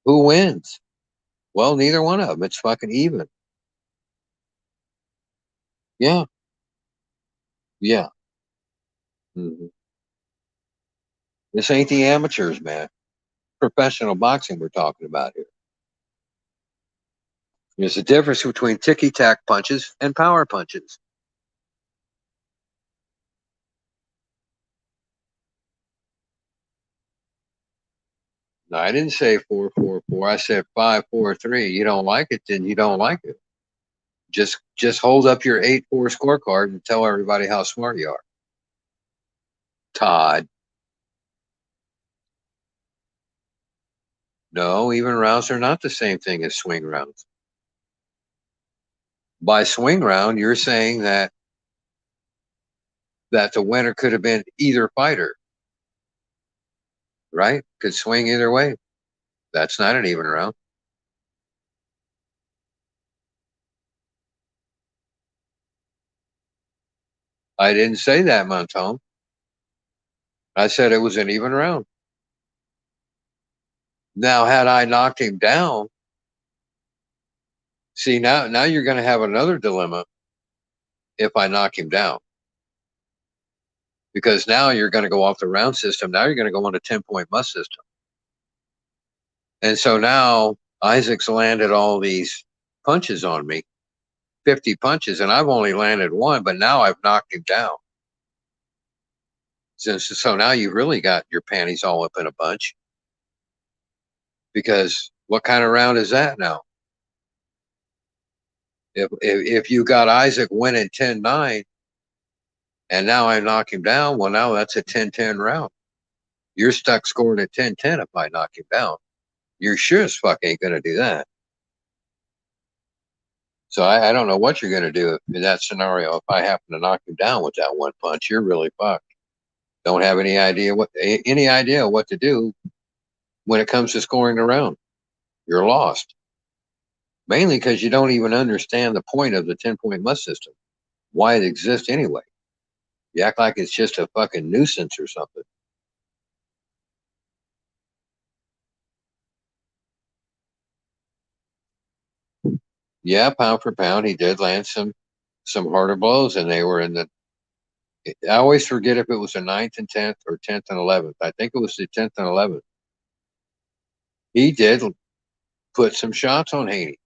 Who wins? Well, neither one of them. It's fucking even. Yeah. Yeah. This ain't the amateurs, man. Professional boxing we're talking about here. There's a difference between ticky-tack punches and power punches. No, I didn't say 4-4-4. I said 5-4-3. You don't like it, then you don't like it. Just hold up your 8-4 scorecard and tell everybody how smart you are. Todd. No, even rounds are not the same thing as swing rounds. By swing round, you're saying that the winner could have been either fighter, right? Could swing either way. That's not an even round. I didn't say that, Montone. I said it was an even round. Now, had I knocked him down, see, now you're going to have another dilemma if I knock him down. Because now you're going to go off the round system. Now you're going to go on a 10-point must system. And so now Isaac's landed all these punches on me, 50 punches, and I've only landed one, but now I've knocked him down. So now you've really got your panties all up in a bunch. Because what kind of round is that now? If you got Isaac winning 10-9, and now I knock him down, well, now that's a 10-10 round. You're stuck scoring at 10-10 if I knock him down. You're sure as fuck ain't going to do that. So I don't know what you're going to do in that scenario. If I happen to knock him down with that one punch, you're really fucked. Don't have any idea what to do when it comes to scoring the round. You're lost. Mainly because you don't even understand the point of the 10-point must system. Why it exists anyway. You act like it's just a fucking nuisance or something. Yeah, pound for pound, he did land some harder blows, and they were in the. I always forget if it was the 9th and 10th or 10th and 11th. I think it was the 10th and 11th. He did put some shots on Haney.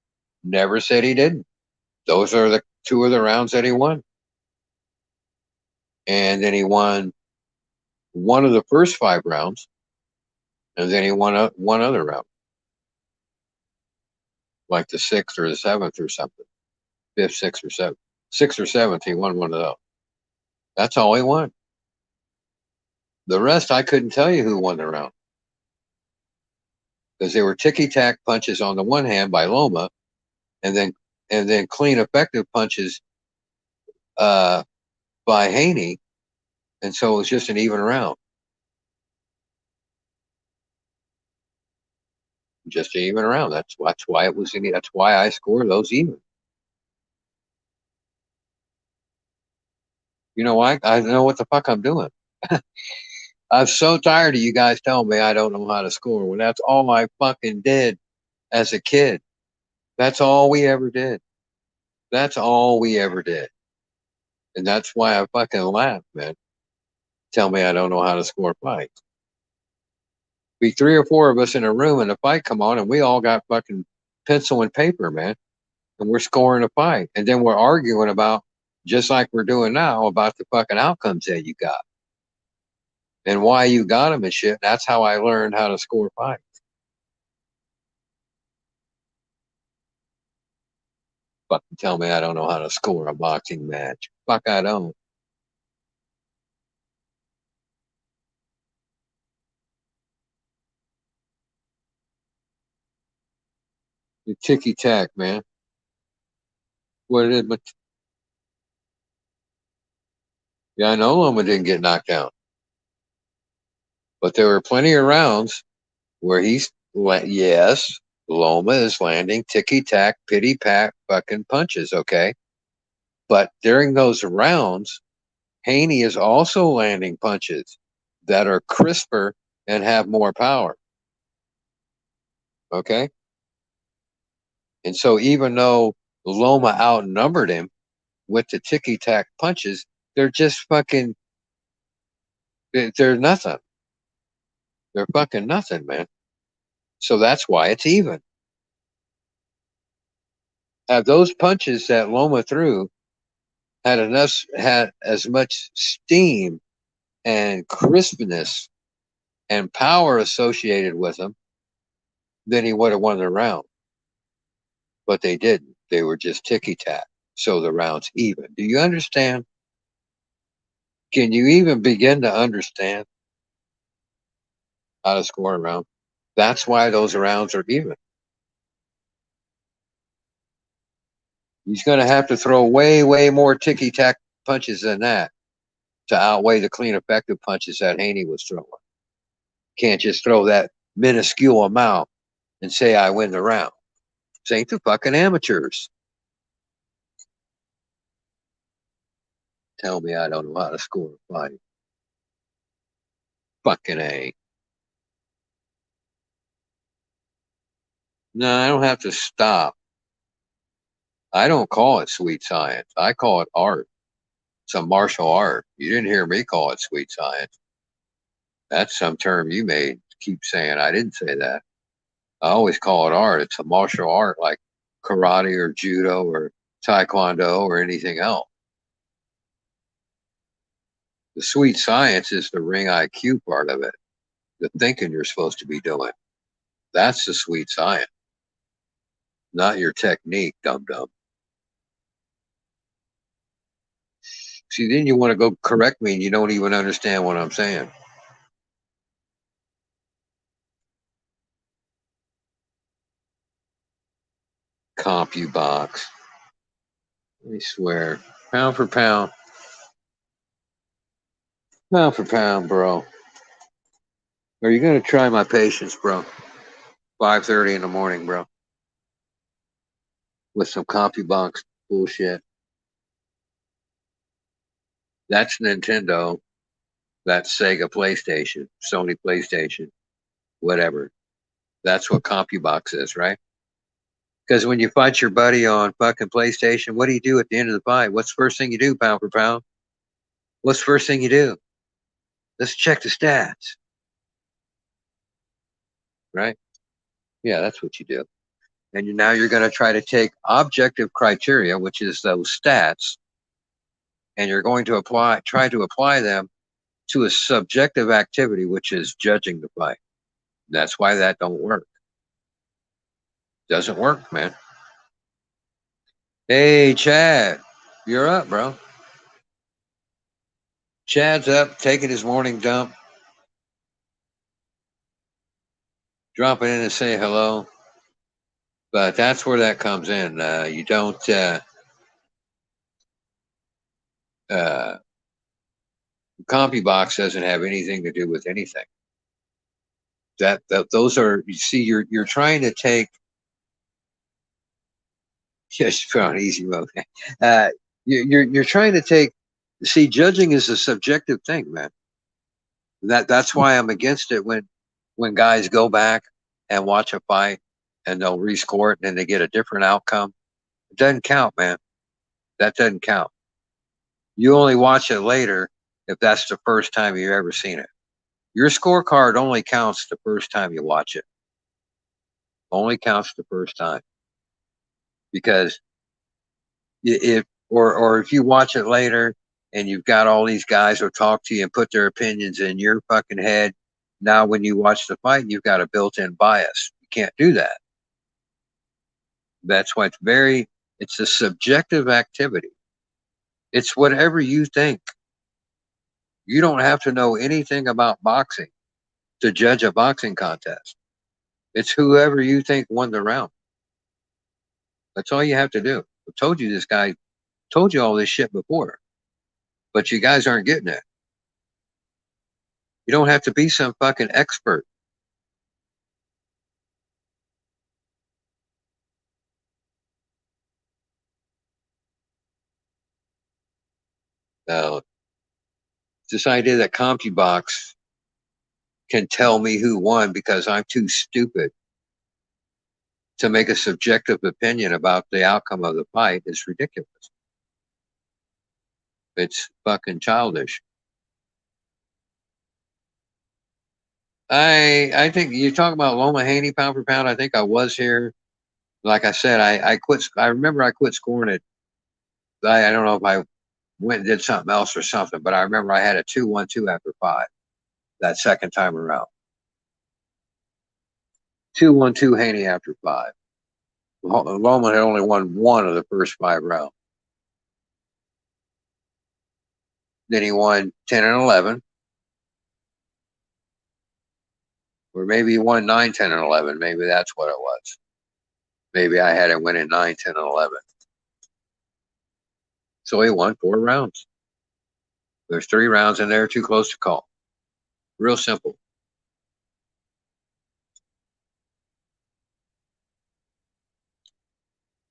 Never said he didn't. Those are the 2 of the rounds that he won. And then he won one of the first 5 rounds, and then he won one other round, like the 6th or the 7th or something. 5th, 6th, or 7th. 6th or 7th, he won one of those. That's all he won. The rest, I couldn't tell you who won the round. Because they were ticky-tack punches on the one hand by Loma, and then clean, effective punches by Haney, and so it was just an even round. Just an even round. That's why it was. That's why I score those even. You know why? I know what the fuck I'm doing. I'm so tired of you guys telling me I don't know how to score. Well, that's all I fucking did as a kid. That's all we ever did. That's all we ever did. And that's why I fucking laugh, man. Tell me I don't know how to score fights. Be 3 or 4 of us in a room and a fight come on, and we all got fucking pencil and paper, man. And we're scoring a fight. And then we're arguing about, just like we're doing now, about the fucking outcomes that you got. And why you got them and shit. That's how I learned how to score fights. Fucking tell me I don't know how to score a boxing match. Fuck, I don't. The ticky-tack, man. What it is, but yeah, I know Loma didn't get knocked out. But there were plenty of rounds where yes, Loma is landing ticky-tack, pity-pat fucking punches, okay? But during those rounds, Haney is also landing punches that are crisper and have more power. Okay? And so even though Loma outnumbered him with the ticky-tack punches, they're just fucking, they're nothing. They're fucking nothing, man. So that's why it's even. Those punches that Loma threw had as much steam and crispness and power associated with them, then he would have won the round. But they didn't. They were just ticky-tack. So the round's even. Do you understand? Can you even begin to understand how to score a round? That's why those rounds are even. He's going to have to throw way, way more ticky-tack punches than that to outweigh the clean, effective punches that Haney was throwing. Can't just throw that minuscule amount and say, I win the round. This ain't the fucking amateurs. Tell me I don't know how to score a fight. Fucking A. No, I don't have to stop. I don't call it sweet science. I call it art. It's a martial art. You didn't hear me call it sweet science. That's some term you made. Keep saying I didn't say that. I always call it art. It's a martial art like karate or judo or taekwondo or anything else. The sweet science is the ring IQ part of it. The thinking you're supposed to be doing. That's the sweet science. Not your technique, dum-dum. See, then you want to go correct me and you don't even understand what I'm saying. CompuBox. I swear. Pound for pound. Pound for pound, bro. Are you going to try my patience, bro? 5:30 in the morning, bro. With some CompuBox bullshit. That's Nintendo. That's Sega PlayStation. Sony PlayStation. Whatever. That's what CompuBox is, right? Because when you fight your buddy on fucking PlayStation, what do you do at the end of the fight? What's the first thing you do, pound for pound? What's the first thing you do? Let's check the stats. Right? Yeah, that's what you do. And now you're going to try to take objective criteria, which is those stats, and you're going to try to apply them to a subjective activity, which is judging the fight. That's why that don't work. Doesn't work, man. Hey, Chad, you're up, bro. Chad's up, taking his morning dump, dropping in to say hello. But that's where that comes in. You don't. CompuBox doesn't have anything to do with anything. Those are. You see, you're trying to take. Just found easy mode. You're trying to take. See, judging is a subjective thing, man. That's why I'm against it when guys go back and watch a fight and they'll rescore it and then they get a different outcome. It doesn't count, man. That doesn't count. You only watch it later if that's the first time you've ever seen it. Your scorecard only counts the first time you watch it. Only counts the first time. Because if you watch it later and you've got all these guys who talk to you and put their opinions in your fucking head, now when you watch the fight, you've got a built-in bias. You can't do that. That's why it's a subjective activity. It's whatever you think. You don't have to know anything about boxing to judge a boxing contest. It's whoever you think won the round. That's all you have to do. I told you this guy told you all this shit before, but you guys aren't getting it. You don't have to be some fucking expert. This idea that CompuBox can tell me who won because I'm too stupid to make a subjective opinion about the outcome of the fight is ridiculous. It's fucking childish. I think you talk about Loma Haney pound for pound. I think I was here. Like I said, I quit. I remember I quit scoring it. I don't know if I went and did something else or something, but I remember I had a 2-1-2 after 5 that second time around. 2-1-2 Haney after 5. Loma had only won 1 of the first 5 rounds. Then he won 10 and 11. Or maybe he won 9, 10, and 11. Maybe that's what it was. Maybe I had it winning 9, 10, and 11. So he won 4 rounds. There's 3 rounds in there too close to call. Real simple.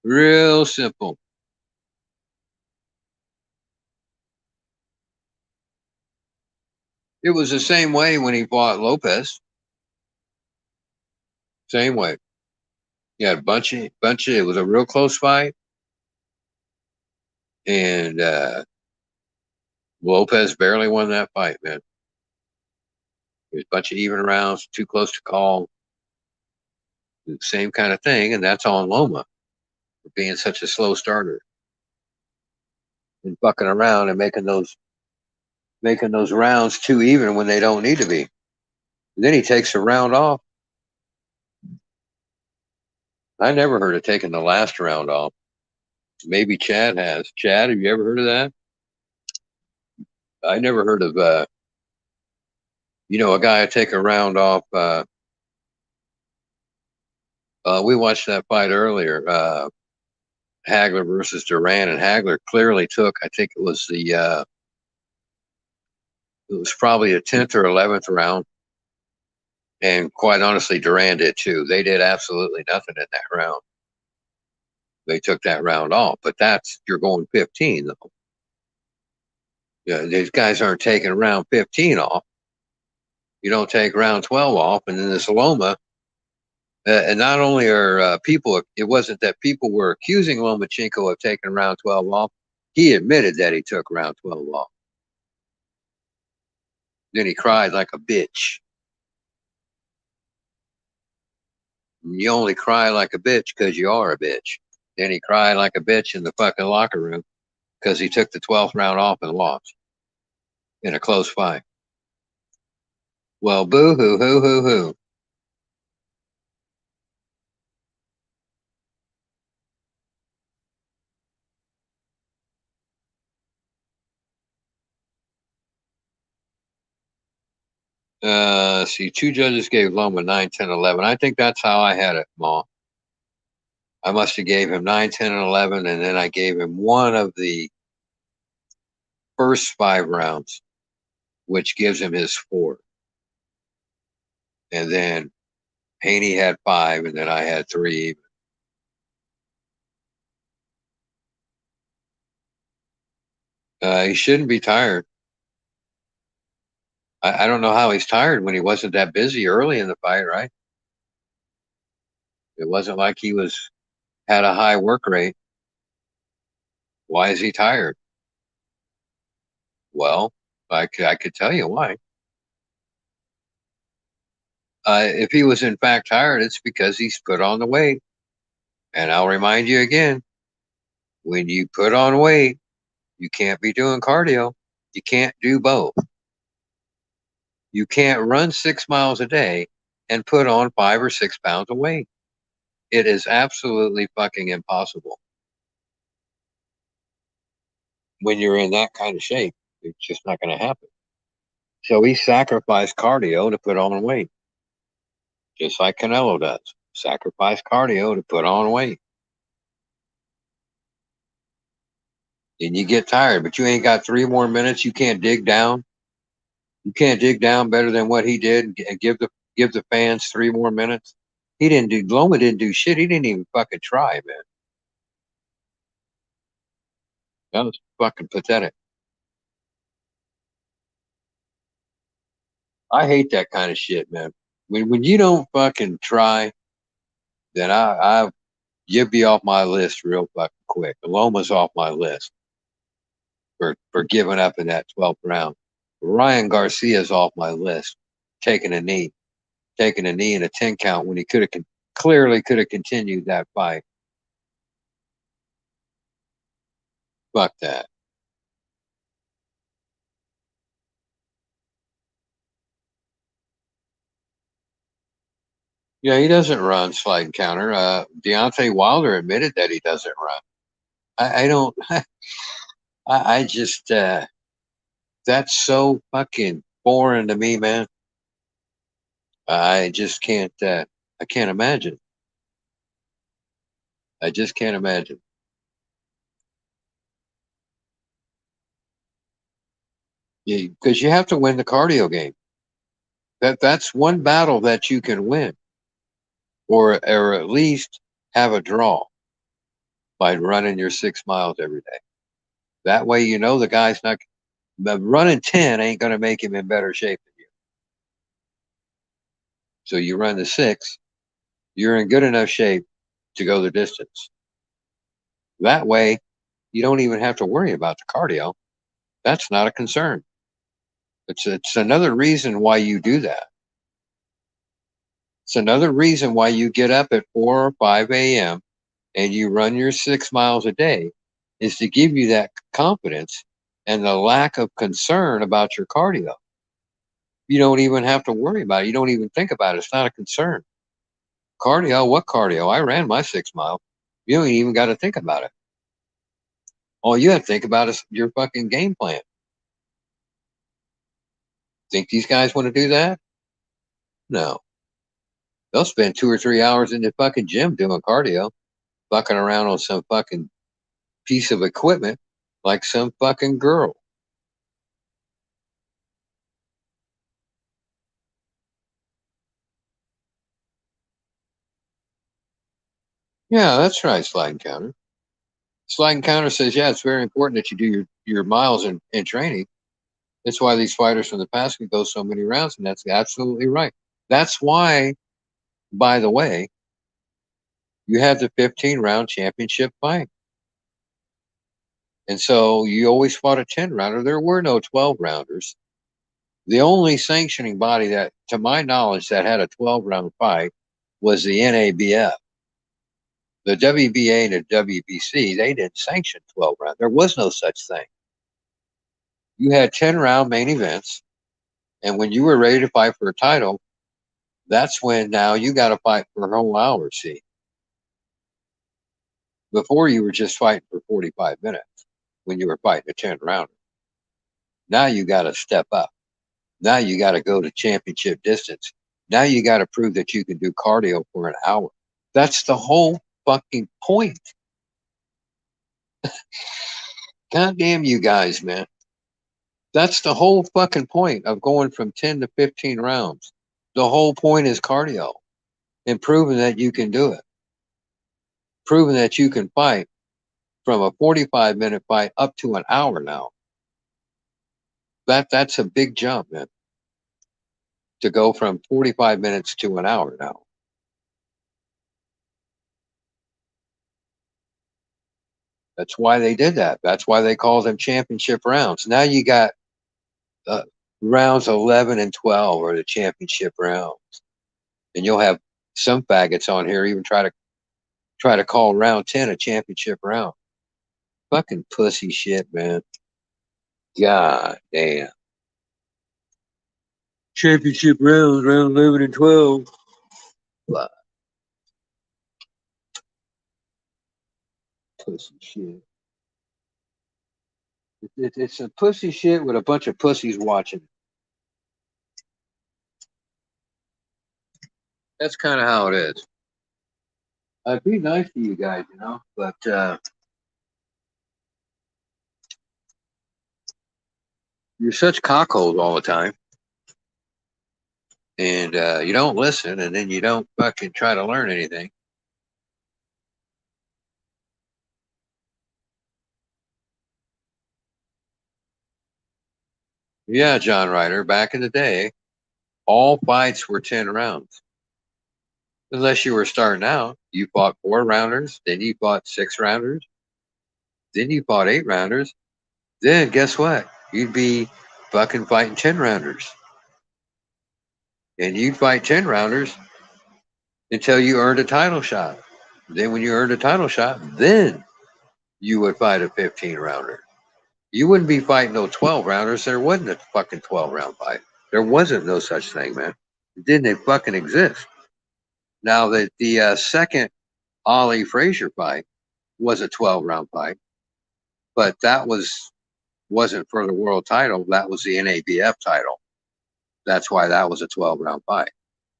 Real simple. It was the same way when he fought Lopez. Same way. He had a bunch of, it was a real close fight. And Lopez barely won that fight, man. It was a bunch of even rounds, too close to call. The same kind of thing, and that's on Loma for being such a slow starter. And fucking around and making those rounds too even when they don't need to be. And then he takes a round off. I never heard of taking the last round off. Maybe Chad has. Chad, have you ever heard of that? I never heard of, a guy take a round off. We watched that fight earlier, Hagler versus Duran, and Hagler clearly took, I think it was it was probably the 10th or 11th round. And quite honestly, Duran did too. They did absolutely nothing in that round. They took that round off, but you're going 15 though. Yeah, these guys aren't taking round 15 off. You don't take round 12 off, and then this Loma, and not only are people, it wasn't that people were accusing Lomachenko of taking round 12 off. He admitted that he took round 12 off. Then he cried like a bitch. You only cry like a bitch because you are a bitch. Then he cried like a bitch in the fucking locker room because he took the 12th round off and lost in a close fight. Well, boo-hoo, hoo-hoo-hoo. See, 2 judges gave Loma 9, 10, 11. I think that's how I had it, Ma. I must have gave him 9, 10, and 11, and then I gave him one of the first 5 rounds, which gives him his 4. And then Haney had 5, and then I had 3 even. He shouldn't be tired. I don't know how he's tired when he wasn't that busy early in the fight, right? It wasn't like he had a high work rate. Why is he tired? Well, I could tell you why. If he was in fact tired, it's because he's put on the weight. And I'll remind you again, when you put on weight, you can't be doing cardio. You can't do both. You can't run 6 miles a day and put on 5 or 6 pounds of weight. It is absolutely fucking impossible. When you're in that kind of shape, it's just not going to happen. So he sacrificed cardio to put on weight. Just like Canelo does. Sacrifice cardio to put on weight. And you get tired, but you ain't got 3 more minutes. You can't dig down. You can't dig down better than what he did and give the fans 3 more minutes. Loma didn't do shit. He didn't even fucking try, man. That was fucking pathetic. I hate that kind of shit, man. When you don't fucking try, then you'd be off my list real fucking quick. Loma's off my list. for giving up in that 12th round. Ryan Garcia's off my list, taking a knee in a 10 count when he clearly could have continued that fight. Fuck that. Yeah, he doesn't run sliding counter. Deontay Wilder admitted that he doesn't run. I don't. I just that's so fucking foreign to me, man. I just can't. I can't imagine. I just can't imagine. Because you have to win the cardio game. That's one battle that you can win, or at least have a draw by running your 6 miles every day. That way, you know the guy's not running 10 ain't going to make him in better shape than you. So you run the 6, you're in good enough shape to go the distance. That way, you don't even have to worry about the cardio. That's not a concern. It's another reason why you do that. It's another reason why you get up at 4 or 5 a.m. and you run your 6 miles a day, is to give you that confidence and the lack of concern about your cardio. You don't even have to worry about it. You don't even think about it. It's not a concern. Cardio, what cardio? I ran my 6 mile. You don't even got to think about it. All you have to think about is your fucking game plan. Think these guys want to do that? No. They'll spend 2 or 3 hours in the fucking gym doing cardio, fucking around on some fucking piece of equipment like some fucking girl. Yeah, that's right, sliding counter. Sliding counter says, yeah, it's very important that you do your miles in training. That's why these fighters from the past can go so many rounds, and that's absolutely right. That's why, by the way, you had the 15-round championship fight. And so you always fought a 10-rounder. There were no 12-rounders. The only sanctioning body that, to my knowledge, that had a 12-round fight was the NABF. The WBA and the WBC, they didn't sanction 12 rounds. There was no such thing. You had 10-round main events, and when you were ready to fight for a title, that's when now you got to fight for a whole hour, see. Before you were just fighting for 45 minutes when you were fighting a 10-rounder. Now you got to step up. Now you got to go to championship distance. Now you got to prove that you can do cardio for an hour. That's the whole fucking point. God damn you guys, man. That's the whole fucking point of going from 10 to 15 rounds. The whole point is cardio and proving that you can do it. Proving that you can fight from a 45-minute fight up to an hour now. That's a big jump, man. To go from 45 minutes to an hour now. That's why they did that. That's why they call them championship rounds. Now you got rounds 11 and 12 are the championship rounds. And you'll have some faggots on here even try to call round 10 a championship round. Fucking pussy shit, man. God damn. Championship rounds, round 11 and 12. What? Pussy shit. It's a pussy shit with a bunch of pussies watching. That's kind of how it is. I'd be nice to you guys, you know, but you're such cockholes all the time. And you don't listen, and then you don't fucking try to learn anything. Yeah, John Ryder, back in the day, all fights were 10 rounds. Unless you were starting out. You fought 4 rounders, then you fought 6 rounders, then you fought 8 rounders, then guess what? You'd be fucking fighting 10-rounders. And you'd fight 10-rounders until you earned a title shot. Then when you earned a title shot, then you would fight a 15-rounder. You wouldn't be fighting no 12-rounders. There wasn't a fucking 12-round fight. There wasn't no such thing, man. It didn't fucking exist. Now, the second Ali Frazier fight was a 12-round fight, but that wasn't for the world title. That was the NABF title. That's why that was a 12-round fight.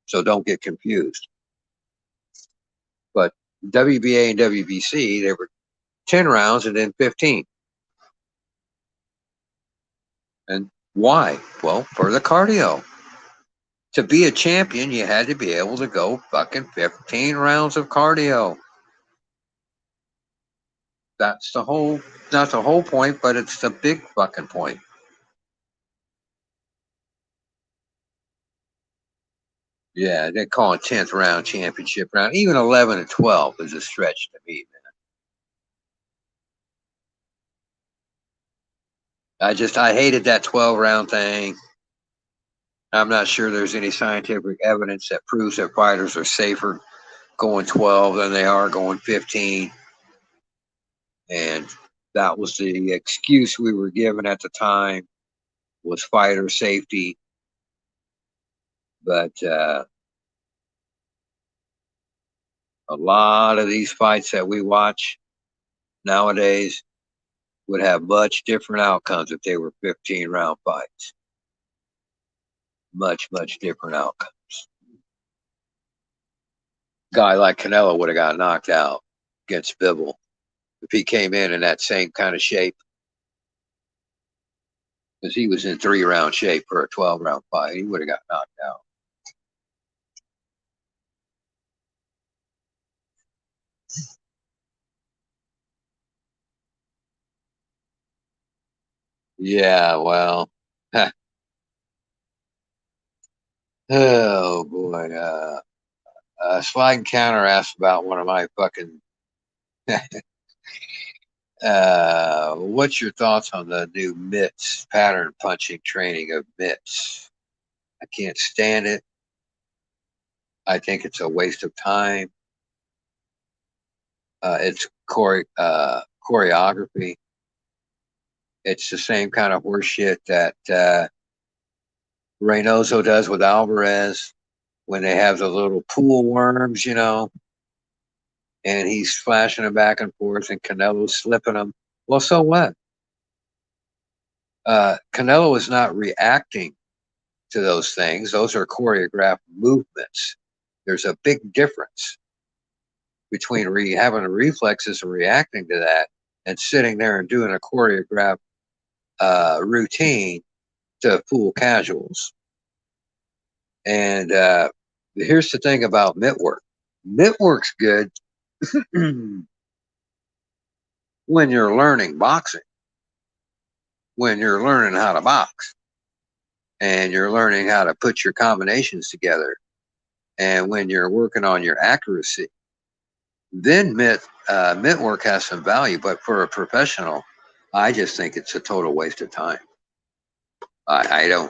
So don't get confused. But WBA and WBC, they were 10 rounds and then 15. And why? Well, for the cardio. To be a champion, you had to be able to go fucking 15 rounds of cardio. That's the whole, not the whole point, but it's the big fucking point. Yeah, they call it 10th round championship round. Even 11 and 12 is a stretch to me, man. I hated that 12-round thing. I'm not sure there's any scientific evidence that proves that fighters are safer going 12 than they are going 15. And that was the excuse we were given at the time, was fighter safety. But a lot of these fights that we watch nowadays would have much different outcomes if they were 15-round fights. Much, much different outcomes. Guy like Canelo would have got knocked out against Bivol if he came in that same kind of shape. Because he was in 3-round shape for a 12-round fight. He would have got knocked out. Yeah, well. Oh, boy. Slide Encounter asked about one of my fucking... what's your thoughts on the new mitts, pattern punching training of mitts? I can't stand it. I think it's a waste of time. It's choreography. It's the same kind of horseshit that Reynoso does with Alvarez when they have the little pool worms, you know, and he's flashing them back and forth and Canelo's slipping them. Well, so what? Canelo is not reacting to those things. Those are choreographed movements. There's a big difference between having the reflexes and reacting to that and sitting there and doing a choreographed routine to fool casuals. And here's the thing about mitt work. Mitt work's good when you're learning boxing, when you're learning how to box, and you're learning how to put your combinations together, and when you're working on your accuracy. Then mitt work has some value, but for a professional, I just think it's a total waste of time. I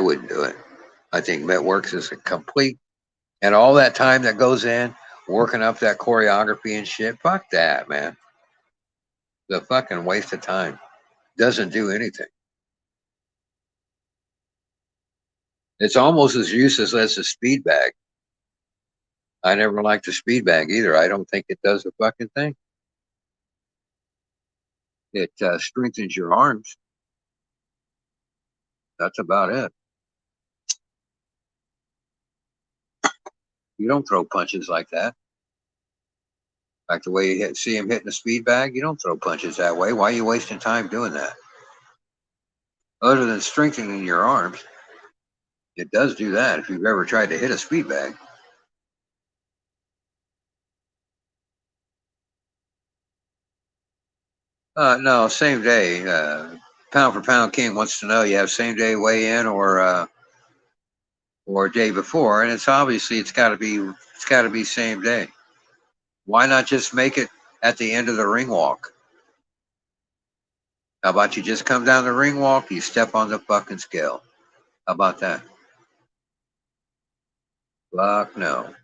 wouldn't do it. I think mitt works is a complete, and all that time that goes in working up that choreography and shit, fuck that, man. The fucking waste of time. Doesn't do anything. It's almost as useless as a speed bag. I never liked the speed bag either. I don't think it does a fucking thing. It strengthens your arms. That's about it. You don't throw punches like that. Like the way you see him hitting a speed bag, you don't throw punches that way. Why are you wasting time doing that? Other than strengthening your arms, it does do that if you've ever tried to hit a speed bag. No, same day. Pound for Pound King wants to know you have same day weigh in or day before, and it's obviously it's got to be same day. Why not just make it at the end of the ring walk? How about you just come down the ring walk, you step on the fucking scale? How about that? Fuck no.